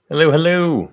Hello, hello.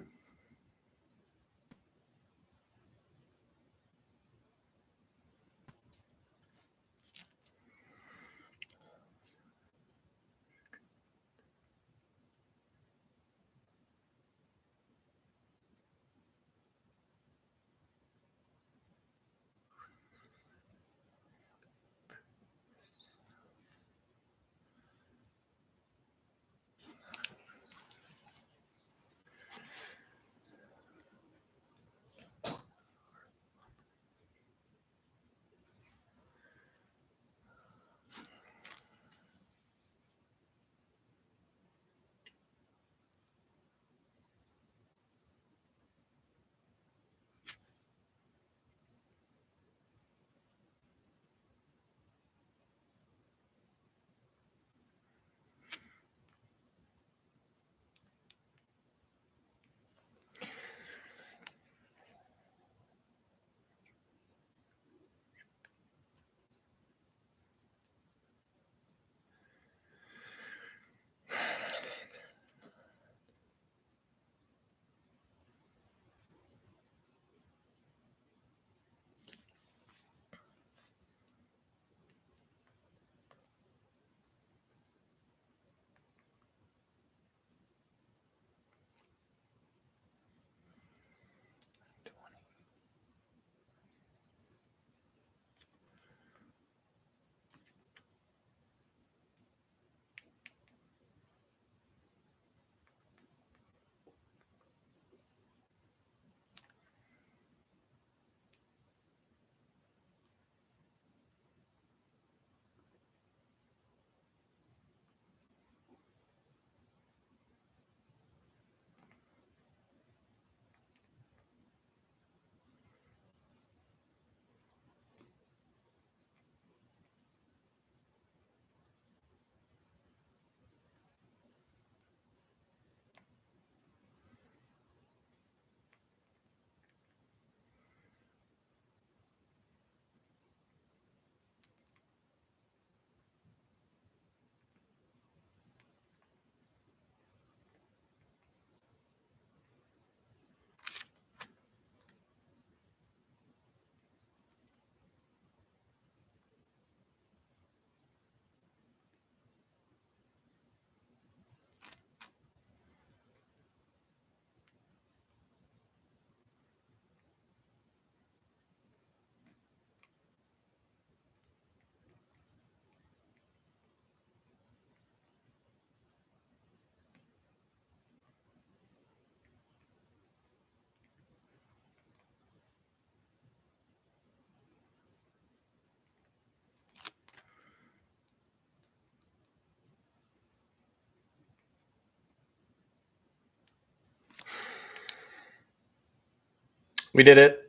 We did it.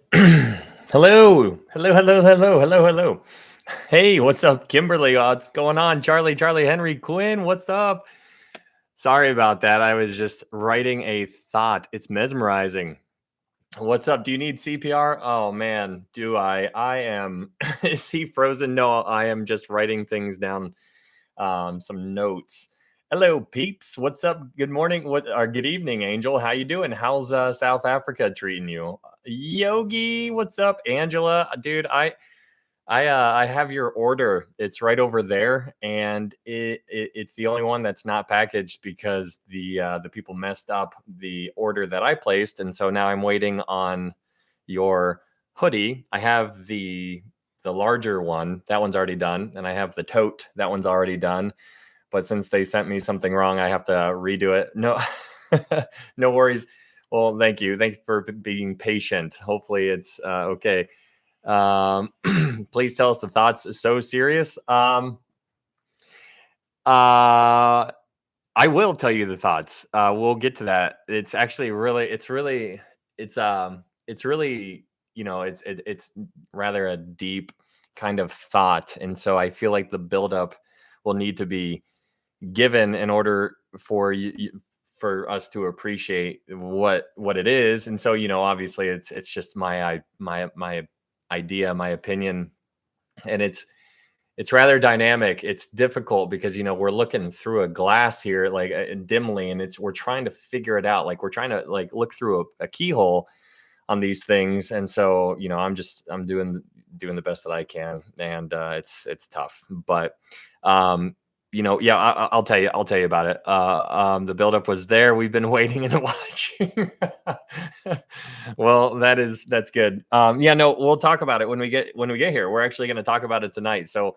Hello, hello, hello, hello, hello, hello. Hey, what's up, Kimberly? What's going on? Charlie, Henry, Quinn, what's up? Sorry about that. I was just writing a thought. It's mesmerizing. What's up? Do you need CPR? Oh man, do I? I am. Is he frozen? No, I am just writing things down. Some notes. Hello, peeps. What's up? Good morning. What or good evening, Angel? How you doing? How's South Africa treating you? Yogi, what's up? Angela, dude, I have your order. It's right over there, and it's the only one that's not packaged because the people messed up the order that I placed, and so now I'm waiting on your hoodie. I have the larger one. That one's already done, and I have the tote. That one's already done. But since they sent me something wrong, I have to redo it. No, no worries. Well, thank you. Thank you for being patient. Hopefully, it's okay. Um, please tell us the thoughts. So serious. Uh, I will tell you the thoughts. We'll get to that. It's actually really, it's really, it's rather a deep kind of thought, and so I feel like the buildup will need to be given in order for for us to appreciate what it is. And so, obviously, it's just my idea, my opinion, and It's rather dynamic. It's difficult because we're looking through a glass here, like dimly, and we're trying to figure it out. Like we're trying to like look through a keyhole on these things, and so I'm doing the best that I can, and it's tough, but yeah, I'll tell you about it. The buildup was there. We've been waiting and watching. Well, that's good. Yeah, no, we'll talk about it when we get here. We're actually going to talk about it tonight. So,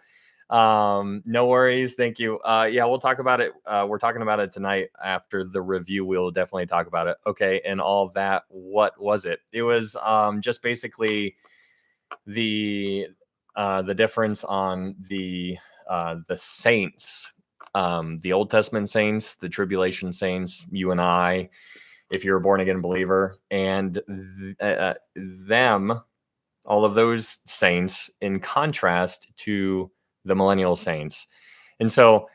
no worries. Thank you. Yeah, we'll talk about it. We're talking about it tonight after the review. We'll definitely talk about it. Okay, and all that. What was it? It was just basically the difference on the saints, the Old Testament saints, the tribulation saints, you and I, if you're a born again believer, and them, all of those saints, in contrast to the millennial saints. And so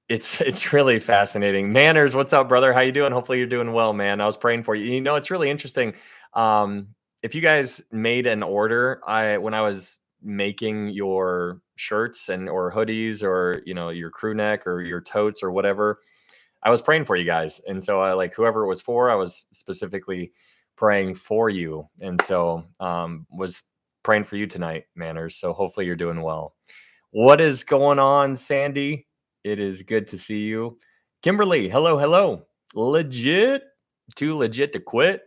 it's really fascinating. Manners, what's up, brother? How you doing? Hopefully you're doing well, man. I was praying for you. It's really interesting. If you guys made an order, when I was making your shirts or hoodies or your crew neck or your totes or whatever, I was praying for you guys. And so I like whoever it was for, I was specifically praying for you. And so was praying for you tonight, Manners. So hopefully you're doing well. What is going on, Sandy? It is good to see you. Kimberly, hello. Legit, too legit to quit.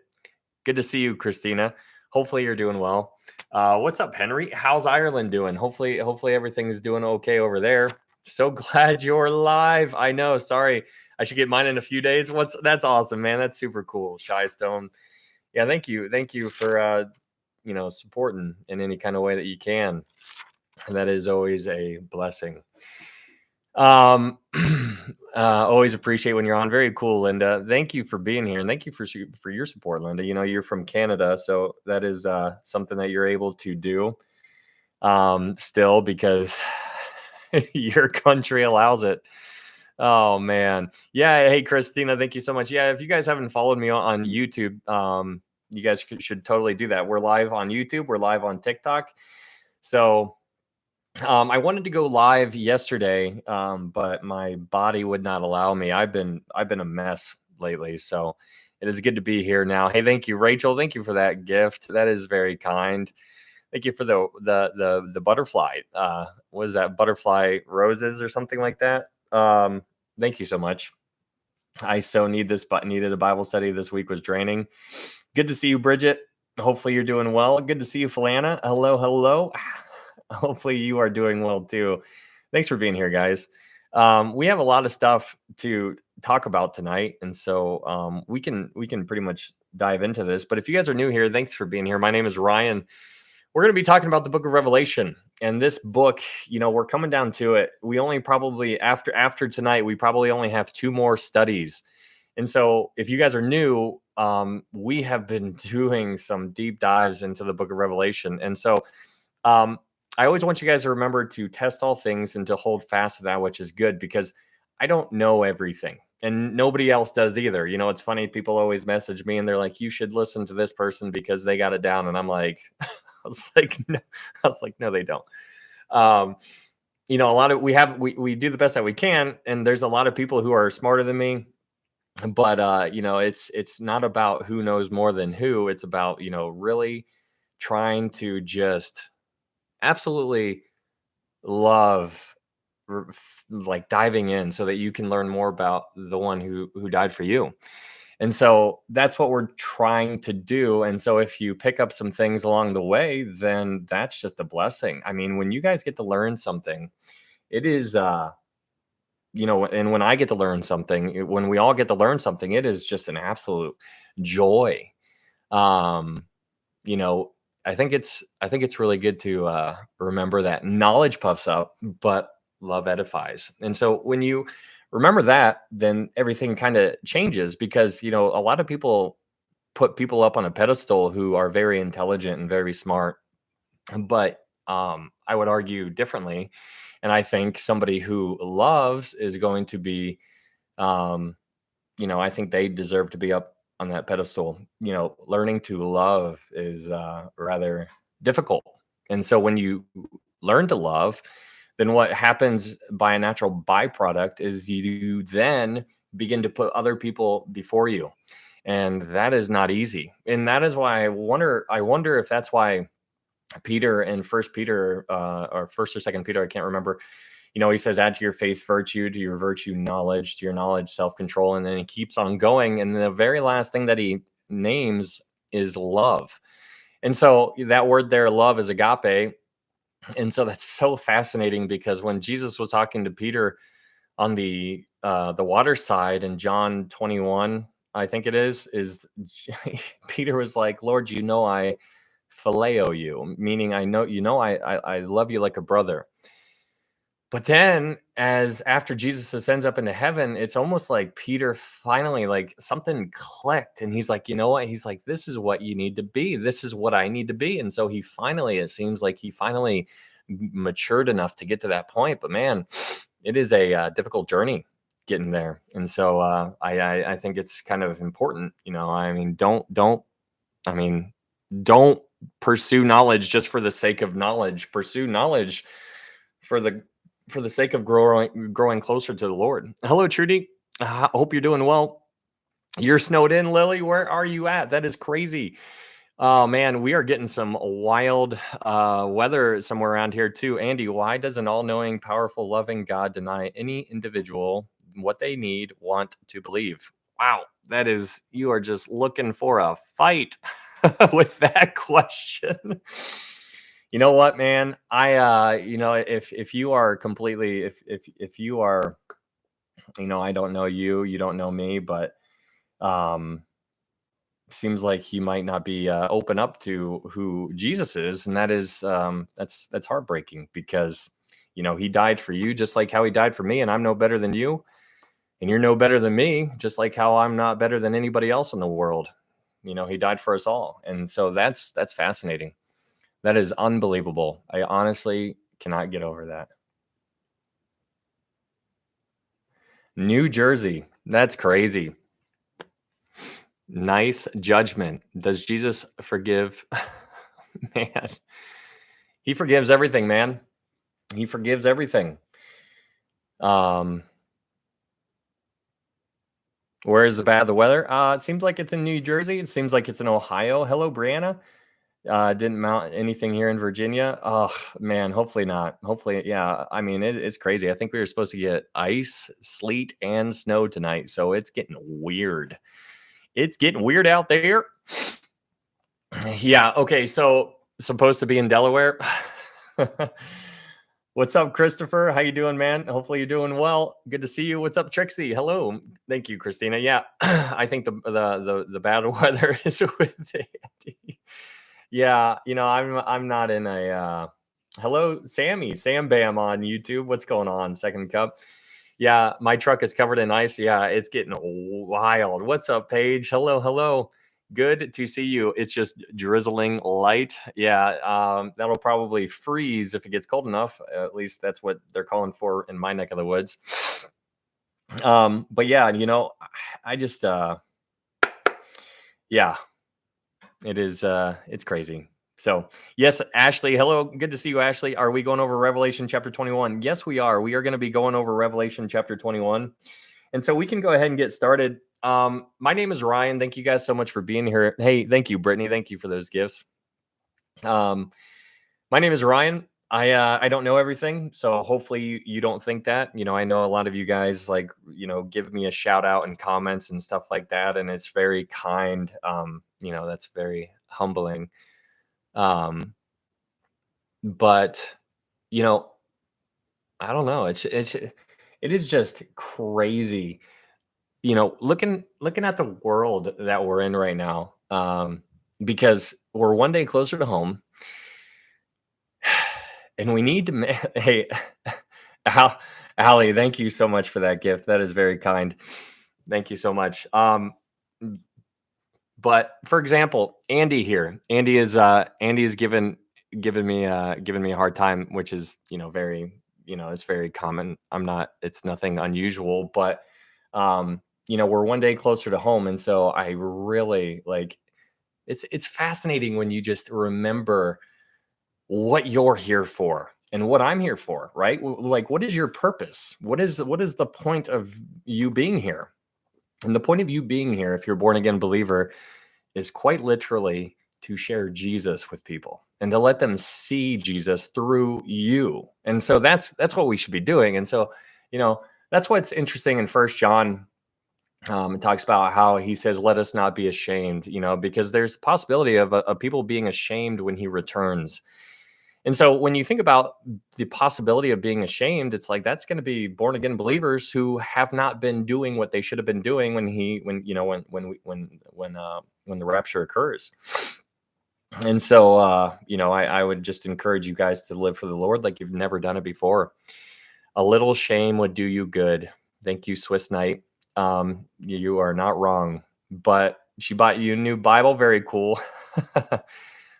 Good to see you, Christina. Hopefully you're doing well. What's up, Henry? How's Ireland doing? Hopefully everything's doing okay over there. So glad you're live. I know. Sorry, I should get mine in a few days. That's awesome, man. That's super cool. Shy Stone. Yeah, thank you for supporting in any kind of way that you can. That is always a blessing. Always appreciate when you're on. Very cool, Linda. Thank you for being here, and thank you for your support, Linda. You're from Canada, so that is something that you're able to do still because your country allows it. Oh man, yeah. Hey, Christina, thank you so much. Yeah, if you guys haven't followed me on YouTube, you guys should totally do that. We're live on YouTube. We're live on TikTok. So I wanted to go live yesterday, but my body would not allow me. I've been a mess lately, so it is good to be here now. Hey, thank you, Rachel. Thank you for that gift. That is very kind. Thank you for the butterfly. What is that? Butterfly roses or something like that. Thank you so much. I so needed a Bible study. This week was draining. Good to see you, Bridget. Hopefully you're doing well. Good to see you, Falana. Hello. Hopefully you are doing well too. Thanks for being here, guys. We have a lot of stuff to talk about tonight, and so we can pretty much dive into this. But if you guys are new here, thanks for being here. My name is Ryan. We're going to be talking about the book of Revelation, and this book, we're coming down to it. We only probably after tonight, we probably only have 2 more studies. And so if you guys are new, we have been doing some deep dives into the book of Revelation. And so I always want you guys to remember to test all things and to hold fast to that which is good, because I don't know everything and nobody else does either. It's funny. People always message me and they're like, you should listen to this person because they got it down. And I'm like, I was like, no, they don't. A lot of we do the best that we can. And there's a lot of people who are smarter than me, but it's not about who knows more than who. It's about, really trying to just absolutely love like diving in so that you can learn more about the one who died for you. And so that's what we're trying to do. And so if you pick up some things along the way, then that's just a blessing. I mean, when you guys get to learn something, it is and when I get to learn something, when we all get to learn something, it is just an absolute joy. I think it's really good to remember that knowledge puffs up, but love edifies. And so when you remember that, then everything kind of changes, because a lot of people put people up on a pedestal who are very intelligent and very smart, but I would argue differently. And I think somebody who loves is going to be, I think they deserve to be up on that pedestal. Learning to love is rather difficult. And so when you learn to love, then what happens by a natural byproduct is you then begin to put other people before you. And that is not easy. And that is why I wonder if that's why Peter in First Peter or First or Second Peter, I can't remember. He says, "Add to your faith virtue, to your virtue knowledge, to your knowledge self-control," and then he keeps on going. And the very last thing that he names is love. And so that word there, love, is agape. And so that's so fascinating because when Jesus was talking to Peter on the water side in John 21, I think it is Peter was like, "Lord, I phileo you," meaning I know, I love you like a brother. But then, as after Jesus ascends up into heaven, it's almost like Peter finally, like, something clicked, and he's like, "You know what?" He's like, "This is what you need to be. This is what I need to be." And so he finally, it seems like he finally matured enough to get to that point. But man, it is a difficult journey getting there. And so I think it's kind of important. I mean, I mean, don't pursue knowledge just for the sake of knowledge. Pursue knowledge for the sake of growing closer to the Lord. Hello, Trudy. I hope you're doing well. You're snowed in, Lily. Where are you at? That is crazy. Oh man, we are getting some wild weather somewhere around here too. Andy, why does an all-knowing, powerful, loving God deny any individual what they need, want to believe? Wow, you are just looking for a fight with that question. You know what, man? If you are completely, if you are, I don't know you, you don't know me, but um seems like he might not be open up to who Jesus is, and that's heartbreaking because he died for you just like how he died for me, and I'm no better than you, and you're no better than me, just like how I'm not better than anybody else in the world. He died for us all, and so that's fascinating. That is unbelievable. I honestly cannot get over that. New Jersey, that's crazy. Nice judgment. Does Jesus forgive? Man, he forgives everything, man. He forgives everything. Um, where is the bad the weather? It seems like it's in New Jersey. It seems like it's in Ohio. Hello, Brianna. Didn't mount anything here in Virginia. Oh man, hopefully not. Hopefully, yeah. I mean, it's crazy. I think we were supposed to get ice, sleet, and snow tonight, so it's getting weird. It's getting weird out there. Yeah. Okay. So supposed to be in Delaware. What's up, Christopher? How you doing, man? Hopefully you're doing well. Good to see you. What's up, Trixie? Hello. Thank you, Christina. Yeah, I think the bad weather is with Andy. Yeah, I'm not in a. Hello, Sammy, Sam Bam on YouTube. What's going on, Second Cup? Yeah, my truck is covered in ice. Yeah, it's getting wild. What's up, Paige? Hello, hello. Good to see you. It's just drizzling light. Yeah, that'll probably freeze if it gets cold enough. At least that's what they're calling for in my neck of the woods. But yeah, I just yeah, it is it's crazy. So yes, Ashley, hello. Good to see you, Ashley. Are we going over Revelation chapter 21? Yes, we are. We are going to be going over Revelation chapter 21. And so we can go ahead and get started. My name is Ryan. Thank you guys so much for being here. Hey, thank you, Brittany. Thank you for those gifts. My name is Ryan. I don't know everything, so hopefully you don't think that. I know a lot of you guys give me a shout out and comments and stuff like that, and it's very kind. That's very humbling. But I don't know. It is just crazy. Looking at the world that we're in right now, because we're one day closer to home, and we need to. Hey, Allie, thank you so much for that gift. That is very kind. Thank you so much. But for example, Andy here. Andy is giving me a hard time, which is very it's very common. It's nothing unusual, but we're one day closer to home, and so I really it's fascinating when you just remember what you're here for. and what I'm here for, right? Like, what is your purpose? What is the point of you being here? And the point of you being here, if you're a born again believer, is quite literally to share Jesus with people and to let them see Jesus through you. And so that's what we should be doing. And so, that's what's interesting in First John. It talks about how he says, "Let us not be ashamed," because there's a possibility of people being ashamed when he returns. And so when you think about the possibility of being ashamed, it's like that's going to be born again believers who have not been doing what they should have been doing when the rapture occurs. And so I would just encourage you guys to live for the Lord like you've never done it before. A little shame would do you good. Thank you, Swiss Knight. You are not wrong. But she bought you a new Bible. Very cool.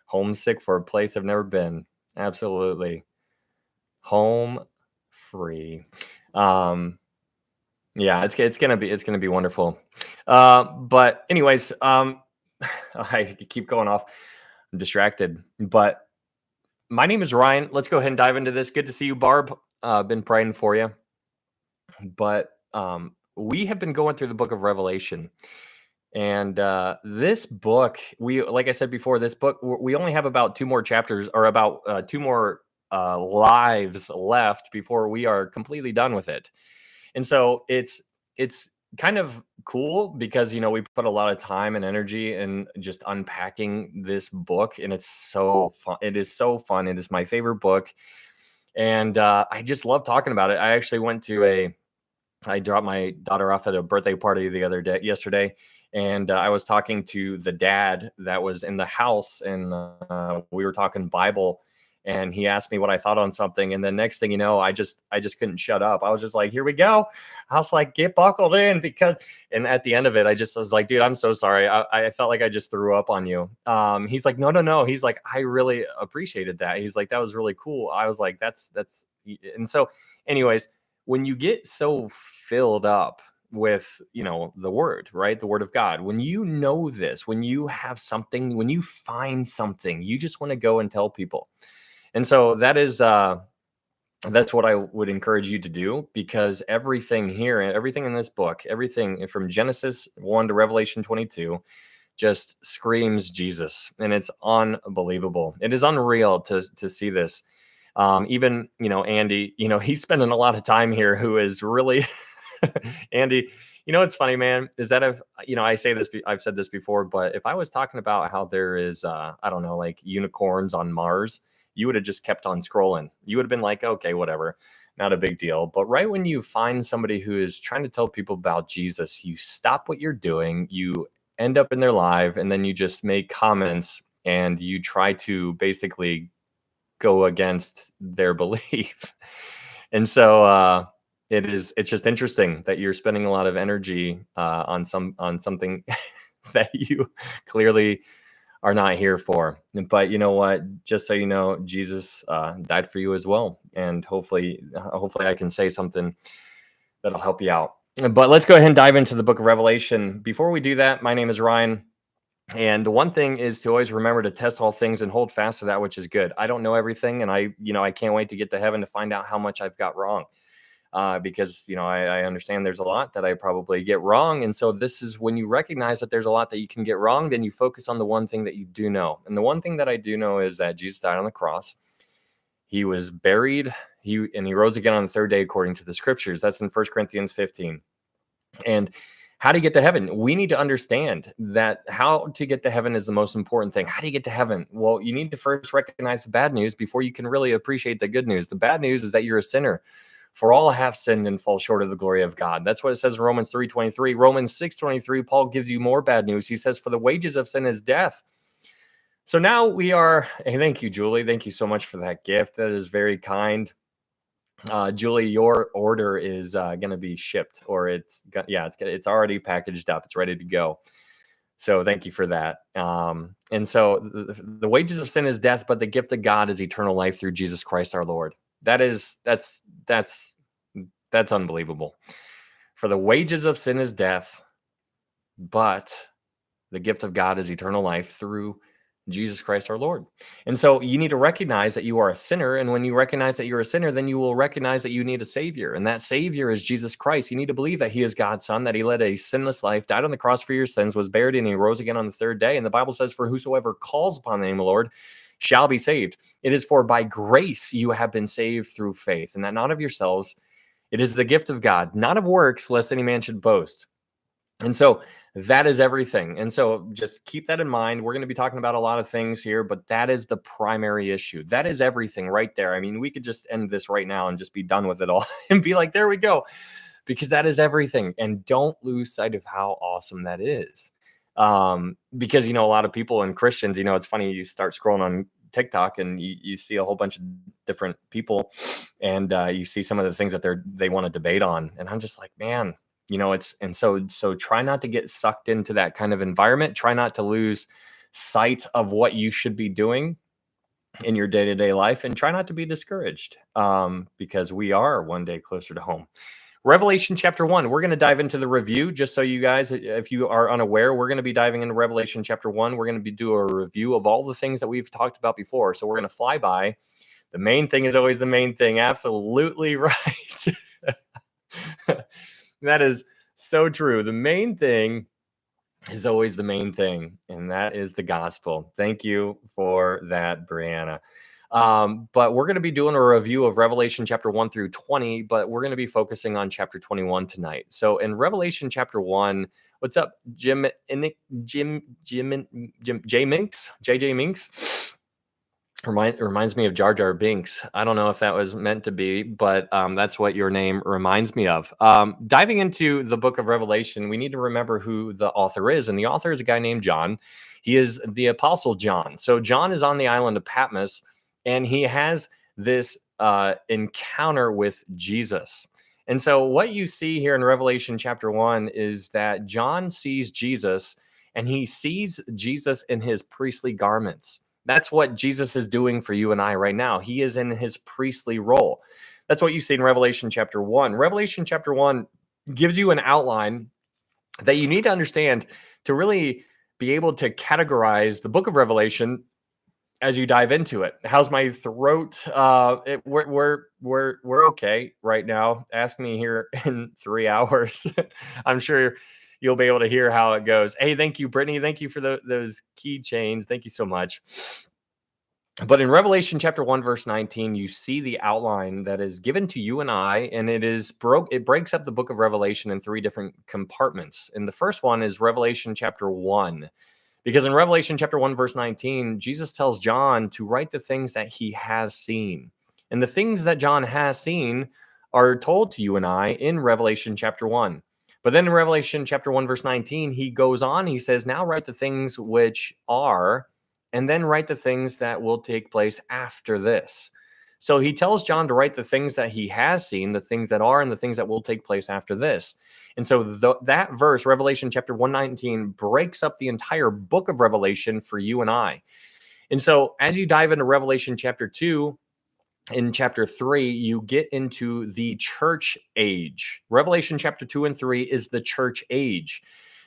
Homesick for a place I've never been. Absolutely. Home free. Yeah, it's gonna be wonderful. But anyways, I keep going off. I'm distracted. But my name is Ryan. Let's go ahead and dive into this. Good to see you, Barb. Been praying for you. But we have been going through the book of Revelation. And this book, like I said before, this book, we only have about 2 more chapters, or about 2 more lives left before we are completely done with it. And so it's kind of cool because we put a lot of time and energy in just unpacking this book, and it's so fun. It is so fun. It is my favorite book, and I just love talking about it. I actually I dropped my daughter off at a birthday party yesterday, and I was talking to the dad that was in the house, and we were talking Bible, and he asked me what I thought on something, and the next thing you know, I just couldn't shut up. I was just like, "Here we go." I was like, "Get buckled in," and at the end of it, I was like, "Dude, I'm so sorry. I felt like I just threw up on you." He's like, "No, no, no." He's like, "I really appreciated that." He's like, "That was really cool." I was like, "That's," and so, anyways, when you get so filled up with the word, right, the word of God, when this, when you have something, when you find something, you just want to go and tell people. And so that's what I would encourage you to do, because everything here, everything in this book, everything from Genesis 1 to Revelation 22 just screams Jesus, and it's unbelievable. It is unreal to see this. Even Andy, he's spending a lot of time here, who is really Andy. It's funny, man, is that if I've said this before, but if I was talking about how there is I don't know, like unicorns on Mars, you would have just kept on scrolling. You would have been like, okay, whatever, not a big deal. But right when you find somebody who is trying to tell people about Jesus, you stop what you're doing, you end up in their live, and then you just make comments, and you try to basically go against their belief. And so it's just interesting that you're spending a lot of energy on something that you clearly are not here for. But you know what? Just so you know, Jesus died for you as well, and hopefully I can say something that'll help you out. But let's go ahead and dive into the book of Revelation. Before we do that, my name is Ryan. And the one thing is to always remember to test all things and hold fast to that which is good. I don't know everything, and I can't wait to get to heaven to find out how much I've got wrong. Because I understand there's a lot that I probably get wrong. And so this is when you recognize that there's a lot that you can get wrong, then you focus on the one thing that you do know. And the one thing that I do know is that Jesus died on the cross. He was buried. He rose again on the 3rd day according to the scriptures. That's in 1 Corinthians 15. And how to get to heaven, we need to understand that how to get to heaven is the most important thing. How do you get to heaven? Well, you need to first recognize the bad news before you can really appreciate the good news. The bad news is that you're a sinner. For all have sinned and fall short of the glory of God. That's what it says in Romans 3:23. Romans 6:23, Paul gives you more bad news. He says, for the wages of sin is death. So now we are, hey, thank you, Julie. Thank you so much for that gift. That is very kind. Julie, your order is going to be shipped, or it's already packaged up. It's ready to go. So thank you for that. And so the wages of sin is death, but the gift of God is eternal life through Jesus Christ our Lord. That's unbelievable. For the wages of sin is death, but the gift of God is eternal life through Jesus Christ our Lord. And so you need to recognize that you are a sinner. And when you recognize that you're a sinner, then you will recognize that you need a savior. And that savior is Jesus Christ. You need to believe that he is God's son, that he led a sinless life, died on the cross for your sins, was buried, and he rose again on the third day. And the Bible says, for whosoever calls upon the name of the Lord shall be saved. It is for by grace you have been saved through faith, and that not of yourselves. It is the gift of God, not of works, lest any man should boast. And so that is everything. And so just keep that in mind. We're going to be talking about a lot of things here, but that is the primary issue. That is everything right there. I mean, we could just end this right now and just be done with it all and be like, there we go, because that is everything. And don't lose sight of how awesome that is. Because, a lot of people and Christians, it's funny, you start scrolling on TikTok and you see a whole bunch of different people and you see some of the things that they want to debate on. And I'm just like, man, so try not to get sucked into that kind of environment. Try not to lose sight of what you should be doing in your day-to-day life, and try not to be discouraged because we are one day closer to home. Revelation chapter 1, we're going to dive into the review. Just so you guys, if you are unaware, we're going to be diving into Revelation chapter 1. We're going to do a review of all the things that we've talked about before. So we're going to fly by. The main thing is always the main thing. Absolutely right. That is so true. The main thing is always the main thing, and that is the gospel. Thank you for that, Brianna. But we're going to be doing a review of Revelation chapter 1 through 20, but we're going to be focusing on chapter 21 tonight. So in Revelation chapter 1, what's up, JJ Minks? Reminds me of Jar Jar Binks. I don't know if that was meant to be, but that's what your name reminds me of. Diving into the book of Revelation, we need to remember who the author is. And the author is a guy named John. He is the Apostle John. So John is on the island of Patmos, and he has this encounter with Jesus. And so what you see here in Revelation chapter 1 is that John sees Jesus, and he sees Jesus in his priestly garments. That's what Jesus is doing for you and I right now. He is in his priestly role. That's what you see in Revelation chapter 1. Revelation chapter 1 gives you an outline that you need to understand to really be able to categorize the book of Revelation as you dive into it. How's my throat? We're okay right now. Ask me here in 3 hours. I'm sure you'll be able to hear how it goes. Hey, thank you, Brittany. Thank you for those keychains. Thank you so much. But in Revelation chapter 1, verse 19, you see the outline that is given to you and I, and it breaks up the book of Revelation in 3 different compartments. And the first one is Revelation chapter 1. Because in Revelation chapter 1, verse 19, Jesus tells John to write the things that he has seen. And the things that John has seen are told to you and I in Revelation chapter 1. But then in Revelation chapter 1, verse 19, he goes on, he says, now write the things which are, and then write the things that will take place after this. So he tells John to write the things that he has seen, the things that are, and the things that will take place after this. And so that verse, Revelation chapter 119, breaks up the entire book of Revelation for you and I. And so as you dive into Revelation chapter 2, in chapter 3, you get into the church age. Revelation chapter 2 and 3 is the church age.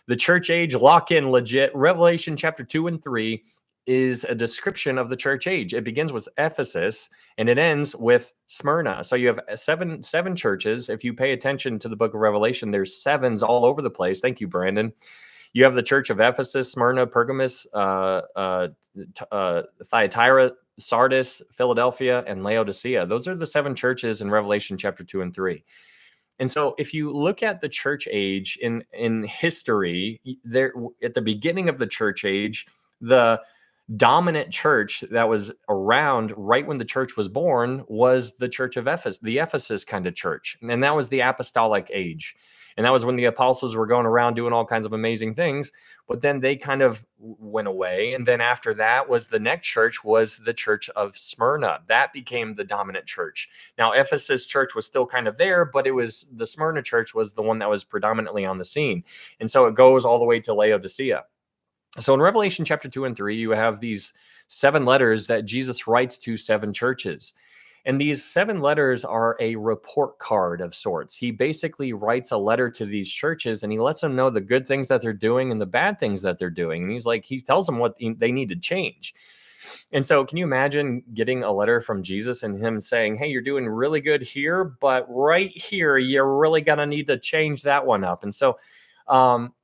The church age, lock in legit. Revelation chapter 2 and 3 is a description of the church age. It begins with Ephesus and it ends with Smyrna. So you have seven churches. If you pay attention to the book of Revelation, there's 7s all over the place. Thank you, Brandon. You have the church of Ephesus, Smyrna, Pergamus, Thyatira, Sardis, Philadelphia, and Laodicea. Those are the 7 churches in Revelation chapter 2 and 3. And so if you look at the church age in history, there at the beginning of the church age, the dominant church that was around right when the church was born was the church of Ephesus, the Ephesus kind of church. And that was the apostolic age. And that was when the apostles were going around doing all kinds of amazing things. But then they kind of went away. And then after that was the next church was the church of Smyrna. That became the dominant church. Now, Ephesus church was still kind of there, but it was the Smyrna church was the one that was predominantly on the scene. And so it goes all the way to Laodicea. So in Revelation chapter 2 and 3, you have these 7 letters that Jesus writes to 7 churches. And these 7 letters are a report card of sorts. He basically writes a letter to these churches and he lets them know the good things that they're doing and the bad things that they're doing. And he tells them what they need to change. And so, can you imagine getting a letter from Jesus and him saying, "Hey, you're doing really good here, but right here, you're really going to need to change that one up." And so,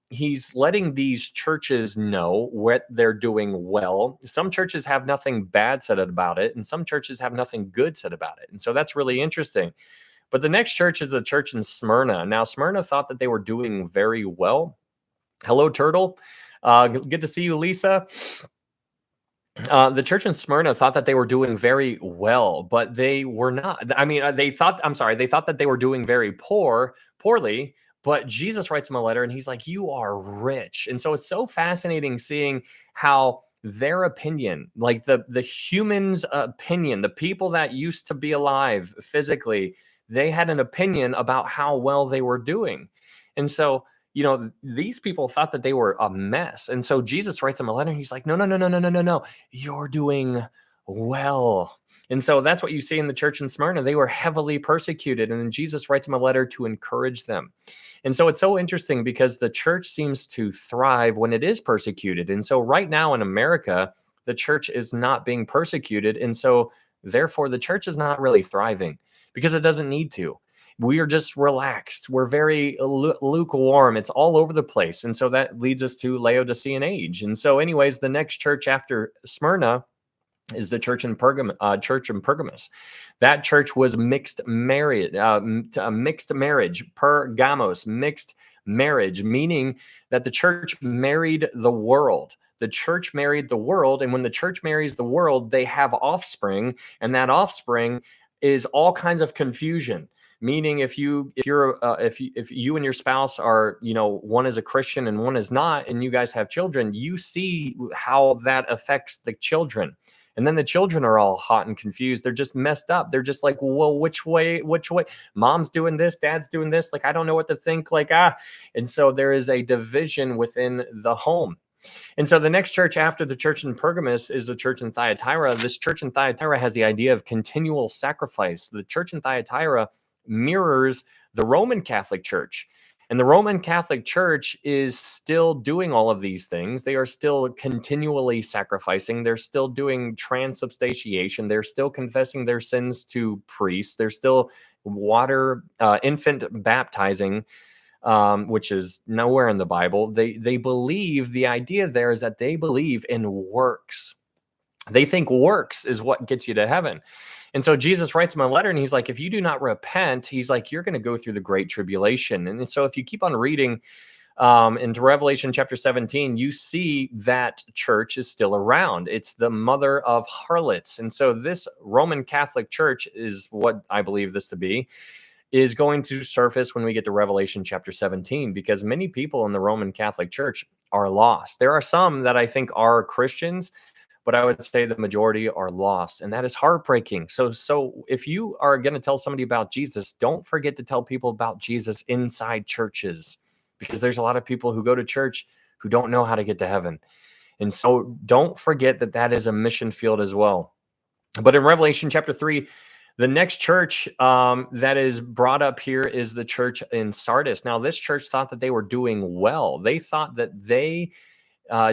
he's letting these churches know what they're doing well. Some churches have nothing bad said about it, and some churches have nothing good said about it. And so, that's really interesting. But the next church is a church in Smyrna. Now, Smyrna thought that they were doing very well. Hello, Turtle. Good to see you, Lisa. The church in Smyrna thought that they were doing very well, but they were not. I mean, they thought that they were doing very poorly, but Jesus writes them a letter and he's like, "You are rich." And so it's so fascinating seeing how their opinion, like the humans' opinion, the people that used to be alive physically, they had an opinion about how well they were doing. And so these people thought that they were a mess. And so Jesus writes them a letter and he's like, "No, no, no, no, no, no, no, no. You're doing well." And so that's what you see in the church in Smyrna. They were heavily persecuted. And then Jesus writes them a letter to encourage them. And so it's so interesting because the church seems to thrive when it is persecuted. And so right now in America, the church is not being persecuted. And so therefore, the church is not really thriving because it doesn't need to. We are just relaxed. We're very lukewarm. It's all over the place. And so that leads us to Laodicean age. And so anyways, the next church after Smyrna is the church in Pergamos. That church was mixed marriage, pergamos, mixed marriage, meaning that the church married the world. The church married the world. And when the church marries the world, they have offspring. And that offspring is all kinds of confusion. Meaning, if you and your spouse are, one is a Christian and one is not, and you guys have children, you see how that affects the children. And then the children are all hot and confused. They're just messed up. They're just like, well, which way? Mom's doing this, dad's doing this. Like, I don't know what to think. And so there is a division within the home. And so the next church after the church in Pergamos is the church in Thyatira. This church in Thyatira has the idea of continual sacrifice. The church in Thyatira mirrors the Roman Catholic Church. And the Roman Catholic Church is still doing all of these things. They are still continually sacrificing. They're still doing transubstantiation. They're still confessing their sins to priests. They're still infant baptizing, which is nowhere in the Bible. They believe, the idea there is that they believe in works. They think works is what gets you to heaven. And so Jesus writes him a letter and he's like, if you do not repent, he's like, you're going to go through the great tribulation. And so if you keep on reading into Revelation chapter 17, you see that church is still around. It's the mother of harlots. And so this Roman Catholic Church is what I believe this to be, is going to surface when we get to Revelation chapter 17, because many people in the Roman Catholic Church are lost. There are some that I think are Christians, but I would say the majority are lost, and that is heartbreaking. So if you are going to tell somebody about Jesus, don't forget to tell people about Jesus inside churches, because there's a lot of people who go to church who don't know how to get to heaven. And so don't forget that that is a mission field as well. But in Revelation chapter 3, the next church that is brought up here is the church in Sardis. Now, this church thought that they were doing well. They thought that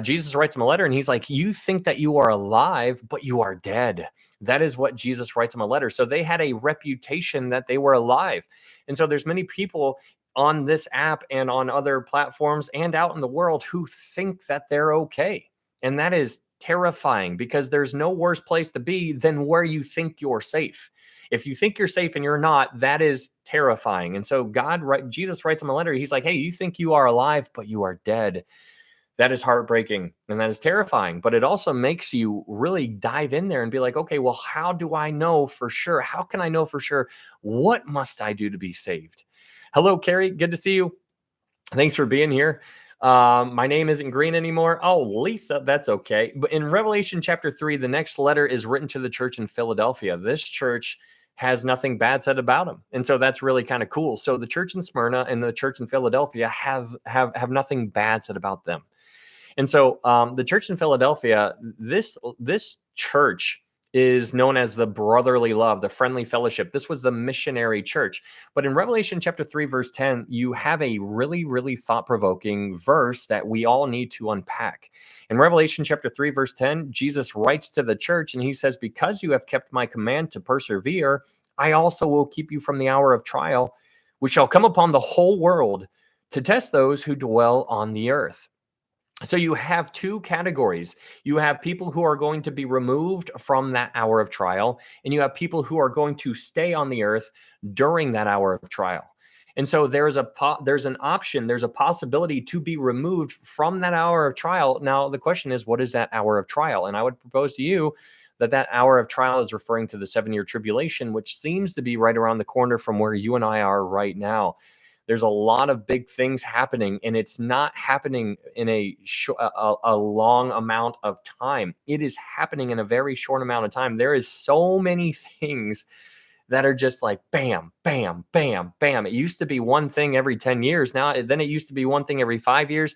Jesus writes him a letter and he's like, you think that you are alive, but you are dead. That is what Jesus writes him a letter. So they had a reputation that they were alive. And so there's many people on this app and on other platforms and out in the world who think that they're okay. And that is terrifying, because there's no worse place to be than where you think you're safe. If you think you're safe and you're not, that is terrifying. And so Jesus writes him a letter. He's like, hey, you think you are alive, but you are dead. That is heartbreaking and that is terrifying, but it also makes you really dive in there and be like, okay, well, how do I know for sure? How can I know for sure? What must I do to be saved? Hello, Carrie. Good to see you. Thanks for being here. My name isn't green anymore. Oh, Lisa, that's okay. But in Revelation chapter 3, the next letter is written to the church in Philadelphia. This church has nothing bad said about them. And so that's really kind of cool. So the church in Smyrna and the church in Philadelphia have nothing bad said about them. And so the church in Philadelphia, this church is known as the brotherly love, the friendly fellowship. This was the missionary church. But in Revelation chapter 3, verse 10, you have a really, really thought-provoking verse that we all need to unpack. In Revelation chapter 3, verse 10, Jesus writes to the church and he says, because you have kept my command to persevere, I also will keep you from the hour of trial, which shall come upon the whole world to test those who dwell on the earth. So you have two categories. You have people who are going to be removed from that hour of trial, and you have people who are going to stay on the earth during that hour of trial. And so there's an option, there's a possibility to be removed from that hour of trial. Now, the question is, what is that hour of trial? And I would propose to you that that hour of trial is referring to the 7-year tribulation, which seems to be right around the corner from where you and I are right now. There's a lot of big things happening, and it's not happening in a long amount of time. It is happening in a very short amount of time. There is so many things that are just like bam, bam, bam, bam. It used to be one thing every 10 years. Then it used to be one thing every 5 years,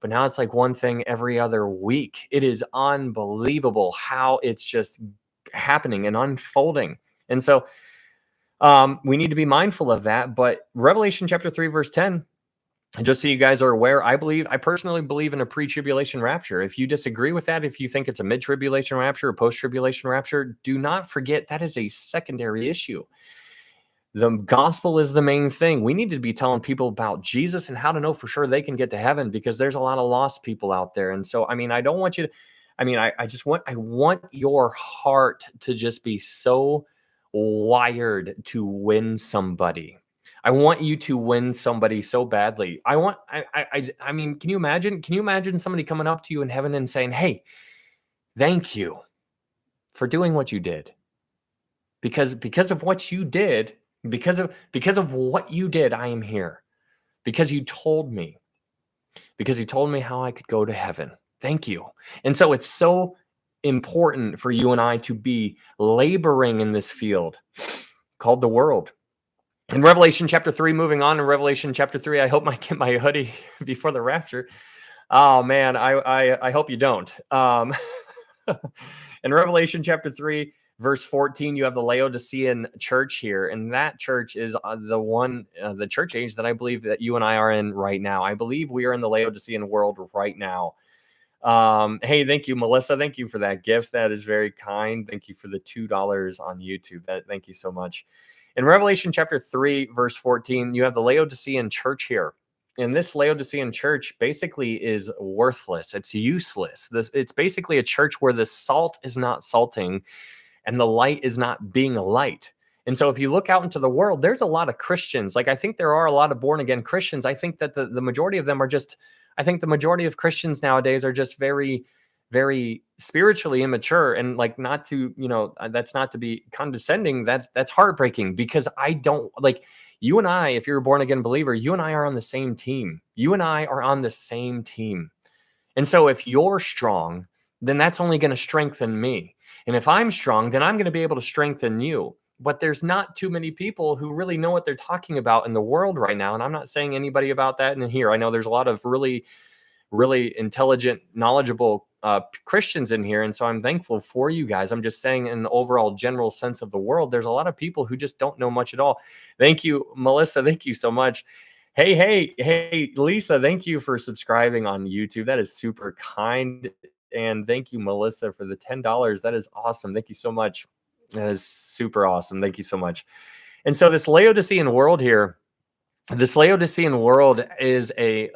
but now it's like one thing every other week. It is unbelievable how it's just happening and unfolding. And so we need to be mindful of that. But Revelation chapter 3, verse 10, just so you guys are aware, I personally believe in a pre-tribulation rapture. If you disagree with that, if you think it's a mid-tribulation rapture or post-tribulation rapture, do not forget that is a secondary issue. The gospel is the main thing. We need to be telling people about Jesus and how to know for sure they can get to heaven, because there's a lot of lost people out there. And so, I mean, I don't want you to, I want your heart to just be so wired to win somebody. I want you to win somebody so badly. I mean, can you imagine somebody coming up to you in heaven and saying, "Hey, thank you for doing what you did. Because of what you did, because of what you did, I am here. Because you told me. Because you told me how I could go to heaven. Thank you." And so it's so important for you and I to be laboring in this field called the world. In Revelation chapter 3, moving on in Revelation chapter 3, I hope I get my hoodie before the rapture. Oh man, I hope you don't. In Revelation chapter 3, verse 14, you have the Laodicean church here, and that church is the church age that I believe that you and I are in right now. I believe we are in the Laodicean world right now. Hey, thank you, Melissa. Thank you for that gift. That is very kind. Thank you for the $2 on YouTube. Thank you so much. In Revelation chapter 3, verse 14, you have the Laodicean church here. And this Laodicean church basically is worthless. It's useless. It's basically a church where the salt is not salting and the light is not being a light. And so if you look out into the world, there's a lot of Christians. Like, I think there are a lot of born again Christians. I think that the majority of them are just, I think the majority of Christians nowadays are just very, very spiritually immature. And like, not to, that's not to be condescending. That's heartbreaking, because I don't like you and I, if you're a born again believer, you and I are on the same team. You and I are on the same team. And so if you're strong, then that's only going to strengthen me. And if I'm strong, then I'm going to be able to strengthen you. But there's not too many people who really know what they're talking about in the world right now. And I'm not saying anybody about that in here. I know there's a lot of really, really intelligent, knowledgeable Christians in here. And so I'm thankful for you guys. I'm just saying, in the overall general sense of the world, there's a lot of people who just don't know much at all. Thank you, Melissa. Thank you so much. Hey, Lisa, thank you for subscribing on YouTube. That is super kind. And thank you, Melissa, for the $10. That is awesome. Thank you so much. That is super awesome. Thank you so much. And so this Laodicean world here, this Laodicean world is a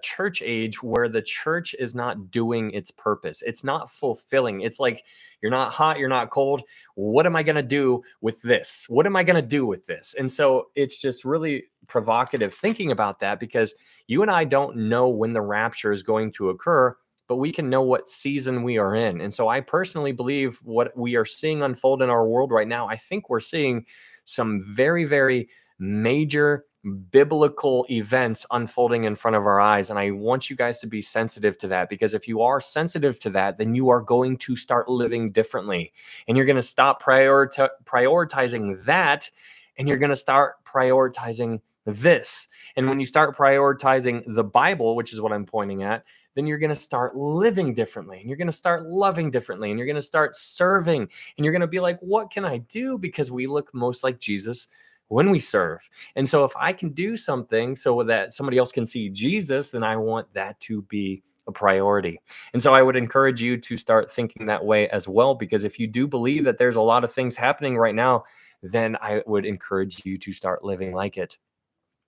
church age where the church is not doing its purpose. It's not fulfilling. It's like, you're not hot, you're not cold. What am I going to do with this? What am I going to do with this? And so it's just really provocative thinking about that, because you and I don't know when the rapture is going to occur, but we can know what season we are in. And so I personally believe what we are seeing unfold in our world right now, I think we're seeing some very, very major biblical events unfolding in front of our eyes. And I want you guys to be sensitive to that, because if you are sensitive to that, then you are going to start living differently, and you're going to stop prioritizing that, and you're going to start prioritizing this. And when you start prioritizing the Bible, which is what I'm pointing at, then you're going to start living differently, and you're going to start loving differently, and you're going to start serving, and you're going to be like, what can I do? Because we look most like Jesus when we serve. And so if I can do something so that somebody else can see Jesus, then I want that to be a priority. And so I would encourage you to start thinking that way as well, because if you do believe that there's a lot of things happening right now, then I would encourage you to start living like it.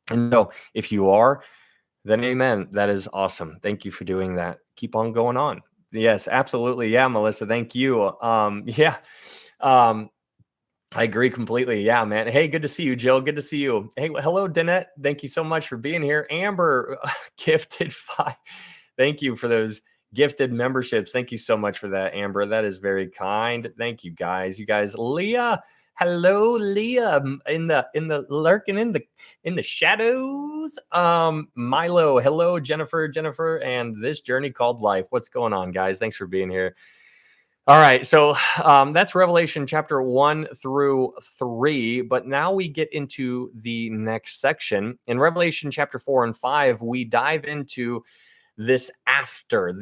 And so if you are, then amen. That is awesome. Thank you for doing that. Keep on going on. Yes, absolutely. Yeah, Melissa, thank you. Yeah. I agree completely. Yeah, man. Hey, good to see you, Jill. Good to see you. Hey, hello, Danette. Thank you so much for being here. Amber, gifted 5. Thank you for those gifted memberships. Thank you so much for that, Amber. That is very kind. Thank you, guys. You guys, Leah. Hello, Leah. In the lurking in the shadows. Milo. Hello, Jennifer, and this journey called life. What's going on, guys? Thanks for being here. All right, so that's Revelation chapter 1 through 3, but now we get into the next section. In Revelation chapter 4 and 5, we dive into this after.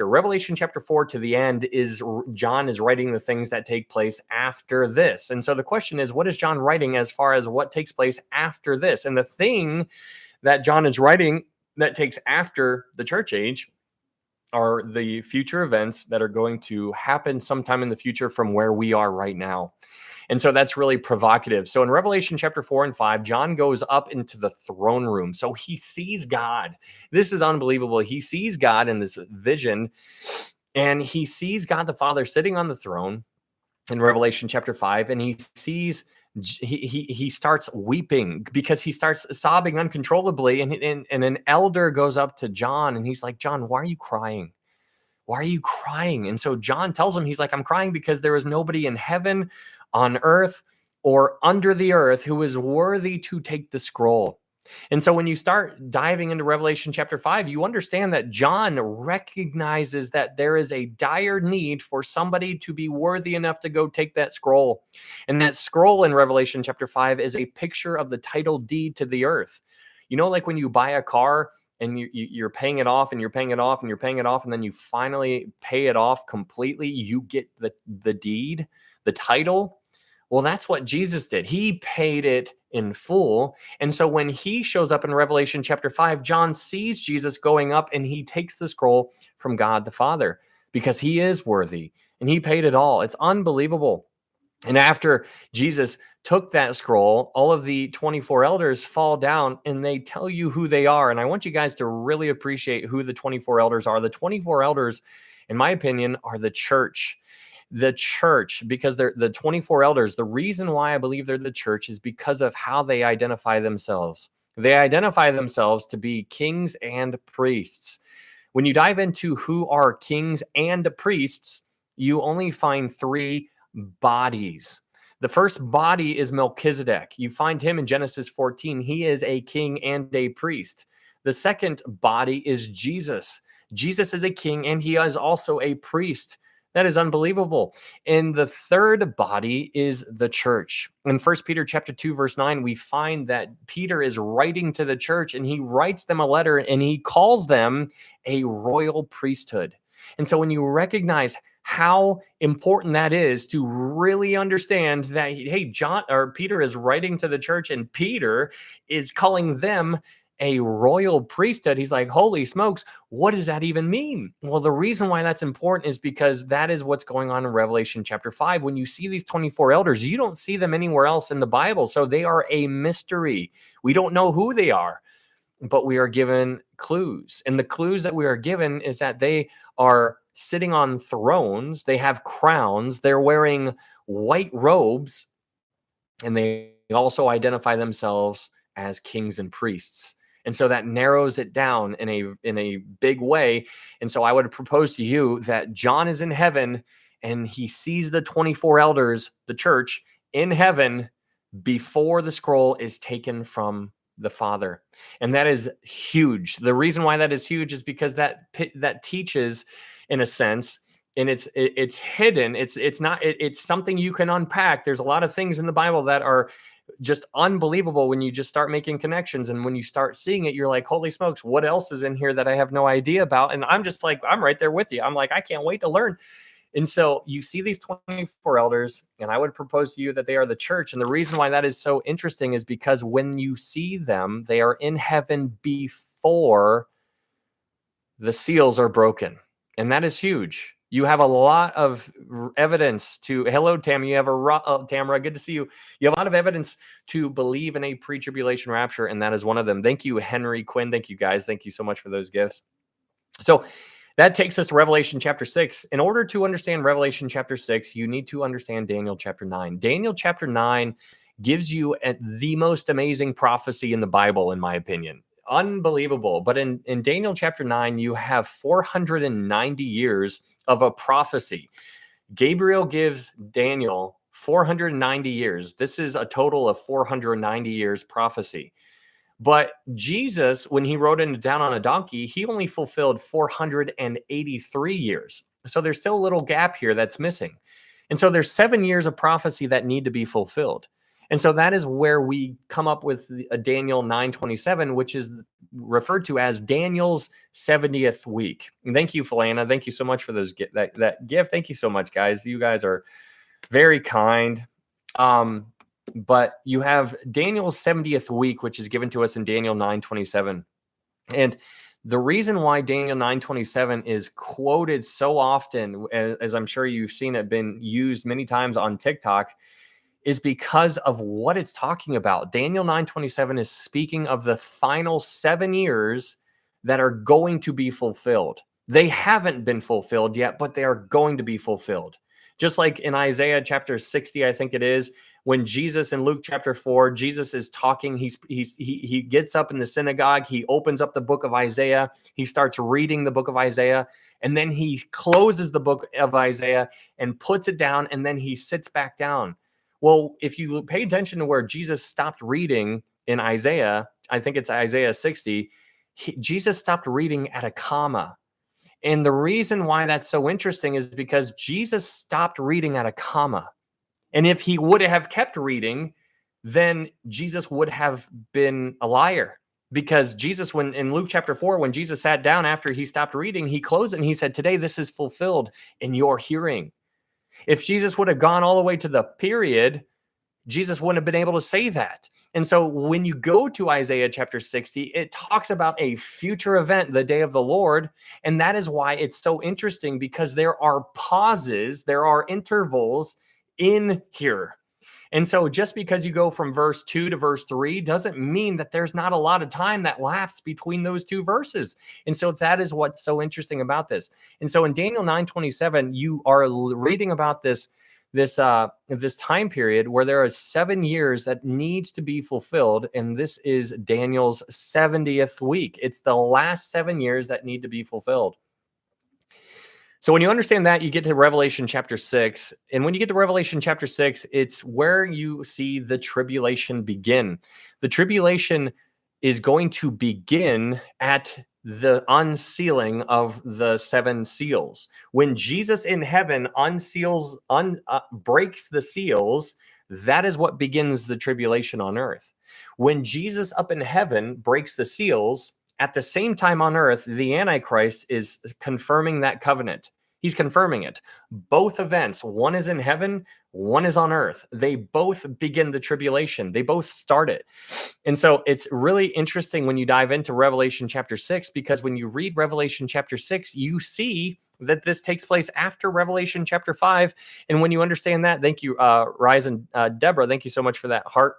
Revelation chapter 4 to the end is John is writing the things that take place after this. And so the question is, what is John writing as far as what takes place after this? And the thing that John is writing that takes after the church age are the future events that are going to happen sometime in the future from where we are right now. And so that's really provocative. So in Revelation chapter 4 and 5, John goes up into the throne room. So he sees God. This is unbelievable. He sees God in this vision, and he sees God the Father sitting on the throne in Revelation chapter 5, and he sees he starts weeping because he starts sobbing uncontrollably, and an elder goes up to John, and he's like, John, why are you crying? Why are you crying? And so John tells him, he's like, I'm crying because there is nobody in heaven, on earth, or under the earth who is worthy to take the scroll. And so when you start diving into Revelation chapter 5, you understand that John recognizes that there is a dire need for somebody to be worthy enough to go take that scroll. And that scroll in Revelation chapter 5 is a picture of the title deed to the earth. You know, like when you buy a car and you're paying it off, and you're paying it off, and you're paying it off, and then you finally pay it off completely, you get the deed, the title. Well, that's what Jesus did. He paid it in full. And so when he shows up in Revelation chapter 5, John sees Jesus going up, and he takes the scroll from God the Father because he is worthy and he paid it all. It's unbelievable. And after Jesus took that scroll, all of the 24 elders fall down and they tell you who they are. And I want you guys to really appreciate who the 24 elders are. The 24 elders, in my opinion, are the church. The church, because they're the 24 elders. The reason why I believe they're the church is because of how they identify themselves. They identify themselves to be kings and priests. When you dive into who are kings and priests, you only find 3 bodies. The first body is Melchizedek. You find him in Genesis 14. He is a king and a priest. The second body is Jesus. Jesus is a king and he is also a priest. That is unbelievable. And the third body is the church. In 1 Peter chapter 2, verse 9, we find that Peter is writing to the church, and he writes them a letter, and he calls them a royal priesthood. And so when you recognize how important that is to really understand that, hey, John or Peter is writing to the church, and Peter is calling them a royal priesthood. He's like, holy smokes, what does that even mean? Well, the reason why that's important is because that is what's going on in Revelation chapter 5. When you see these 24 elders, you don't see them anywhere else in the Bible. So they are a mystery. We don't know who they are, but we are given clues. And the clues that we are given is that they are sitting on thrones. They have crowns. They're wearing white robes. And they also identify themselves as kings and priests. And so that narrows it down in a big way. And so I would propose to you that John is in heaven and he sees the 24 elders, the church, in heaven before the scroll is taken from the Father. And that is huge. The reason why that is huge is because that teaches, in a sense, and it's hidden. It's something you can unpack. There's a lot of things in the Bible that are just unbelievable when you just start making connections. And when you start seeing it, you're like, holy smokes, what else is in here that I have no idea about? And I'm just like, I'm right there with you. I'm like, I can't wait to learn. And so you see these 24 elders, and I would propose to you that they are the church. And the reason why that is so interesting is because when you see them, they are in heaven before the seals are broken. And that is huge. You have a lot of evidence to, hello, Tammy, you have Tamara, good to see you. You have a lot of evidence to believe in a pre-tribulation rapture, and that is one of them. Thank you, Henry Quinn. Thank you, guys. Thank you so much for those gifts. So that takes us to Revelation chapter 6. In order to understand Revelation chapter 6, you need to understand Daniel chapter 9. Daniel chapter 9 gives you the most amazing prophecy in the Bible, in my opinion. Unbelievable. But in Daniel chapter 9, you have 490 years of a prophecy. Gabriel gives Daniel 490 years. This is a total of 490 years prophecy. But Jesus, when he rode down on a donkey, he only fulfilled 483 years. So there's still a little gap here that's missing. And so there's 7 years of prophecy that need to be fulfilled. And so that is where we come up with a Daniel 9:27, which is referred to as Daniel's 70th week. And thank you, Philana. Thank you so much for that gift. Thank you so much, guys. You guys are very kind. But you have Daniel's 70th week, which is given to us in Daniel 9:27. And the reason why Daniel 9:27 is quoted so often, as I'm sure you've seen it been used many times on TikTok, is because of what it's talking about. Daniel 9:27 is speaking of the final 7 years that are going to be fulfilled. They haven't been fulfilled yet, but they are going to be fulfilled. Just like in Isaiah chapter 60, I think it is, when Jesus in Luke chapter 4, Jesus is talking, he gets up in the synagogue, he opens up the book of Isaiah, he starts reading the book of Isaiah, and then he closes the book of Isaiah and puts it down, and then he sits back down. Well, if you pay attention to where Jesus stopped reading in Isaiah, I think it's Isaiah 60, Jesus stopped reading at a comma. And the reason why that's so interesting is because Jesus stopped reading at a comma. And if he would have kept reading, then Jesus would have been a liar. Because Jesus, when in Luke chapter 4, when Jesus sat down after he stopped reading, he closed it and he said, "Today this is fulfilled in your hearing." If Jesus would have gone all the way to the period, Jesus wouldn't have been able to say that. And so when you go to Isaiah chapter 60, it talks about a future event, the day of the Lord. And that is why it's so interesting, because there are pauses, there are intervals in here. And so just because you go from verse 2 to verse 3 doesn't mean that there's not a lot of time that lapsed between those two verses. And so that is what's so interesting about this. And so in Daniel 9:27, you are reading about this time period where there are 7 years that needs to be fulfilled, and this is Daniel's 70th week. It's the last 7 years that need to be fulfilled. So when you understand that, you get to Revelation chapter 6. And when you get to Revelation chapter 6, it's where you see the tribulation begin. The tribulation is going to begin at the unsealing of the 7 seals. When Jesus in heaven breaks the seals, that is what begins the tribulation on earth. When Jesus up in heaven breaks the seals, at the same time on earth, the Antichrist is confirming that covenant. He's confirming it. Both events, one is in heaven, one is on earth. They both begin the tribulation. They both start it. And so it's really interesting when you dive into Revelation chapter 6, because when you read Revelation chapter 6, you see that this takes place after Revelation chapter 5. And when you understand that, thank you, Rise and Deborah, thank you so much for that heart.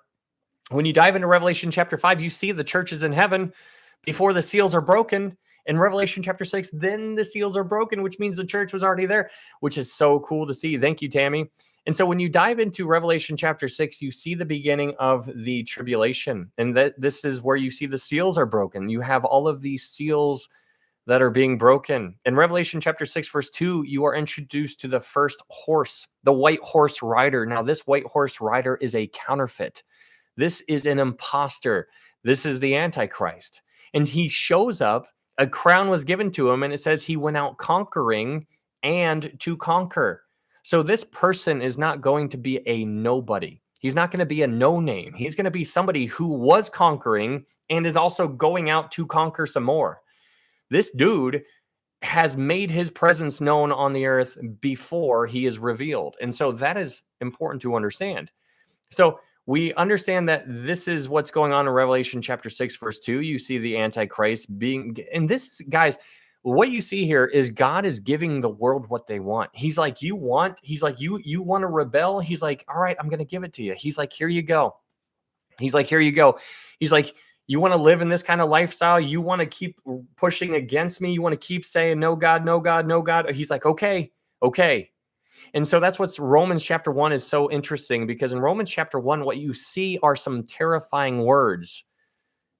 When you dive into Revelation chapter 5, you see the churches in heaven before the seals are broken. In Revelation chapter 6, then the seals are broken, which means the church was already there, which is so cool to see. Thank you, Tammy. And so when you dive into Revelation chapter 6, you see the beginning of the tribulation. And this is where you see the seals are broken. You have all of these seals that are being broken. In Revelation chapter 6, verse 2, you are introduced to the first horse, the white horse rider. Now, this white horse rider is a counterfeit. This is an imposter. This is the Antichrist. And he shows up. A crown was given to him, and it says he went out conquering and to conquer. So this person is not going to be a nobody. He's not going to be a no name. He's going to be somebody who was conquering and is also going out to conquer some more. This dude has made his presence known on the earth before he is revealed. And so that is important to understand. So we understand that this is what's going on in Revelation chapter 6, verse 2. You see the Antichrist being, and this, guys, what you see here is God is giving the world what they want. He's like, you want to rebel? He's like, all right, I'm going to give it to you. He's like, here you go. He's like, here you go. He's like, you want to live in this kind of lifestyle? You want to keep pushing against me? You want to keep saying, no, God, no, God, no, God? He's like, okay. And so that's what's Romans chapter 1 is so interesting, because in Romans chapter 1, what you see are some terrifying words.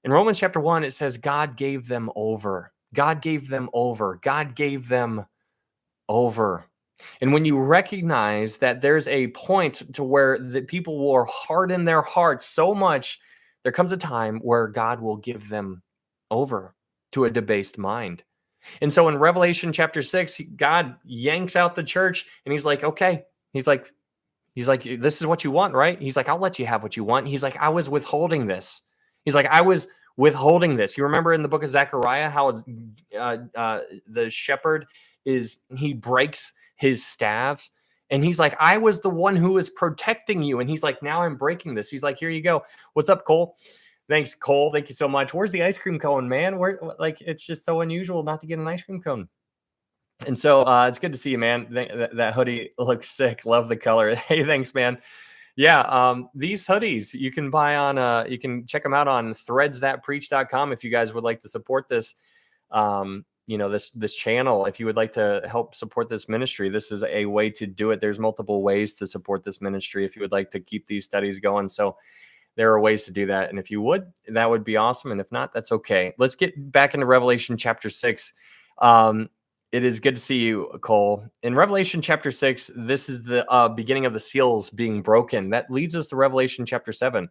In Romans chapter 1, it says, God gave them over. God gave them over. God gave them over. And when you recognize that there's a point to where the people will harden their hearts so much, there comes a time where God will give them over to a debased mind. And so in Revelation chapter 6, God yanks out the church and he's like, okay. He's like, this is what you want, right? He's like, I'll let you have what you want. He's like, I was withholding this. He's like, I was withholding this. You remember in the book of Zechariah how the shepherd he breaks his staves, and he's like, I was the one who was protecting you. And he's like, now I'm breaking this. He's like, here you go. What's up, Cole? Thanks, Cole. Thank you so much. Where's the ice cream cone, man? It's just so unusual not to get an ice cream cone. And so it's good to see you, man. That hoodie looks sick. Love the color. Hey, thanks, man. Yeah, these hoodies you can buy on, you can check them out on threadsthatpreach.com if you guys would like to support this, this channel. If you would like to help support this ministry, this is a way to do it. There's multiple ways to support this ministry if you would like to keep these studies going. So there are ways to do that. And if you would, that would be awesome. And if not, that's okay. Let's get back into Revelation chapter 6. It is good to see you, Cole. In Revelation chapter 6, this is the beginning of the seals being broken. That leads us to Revelation chapter 7.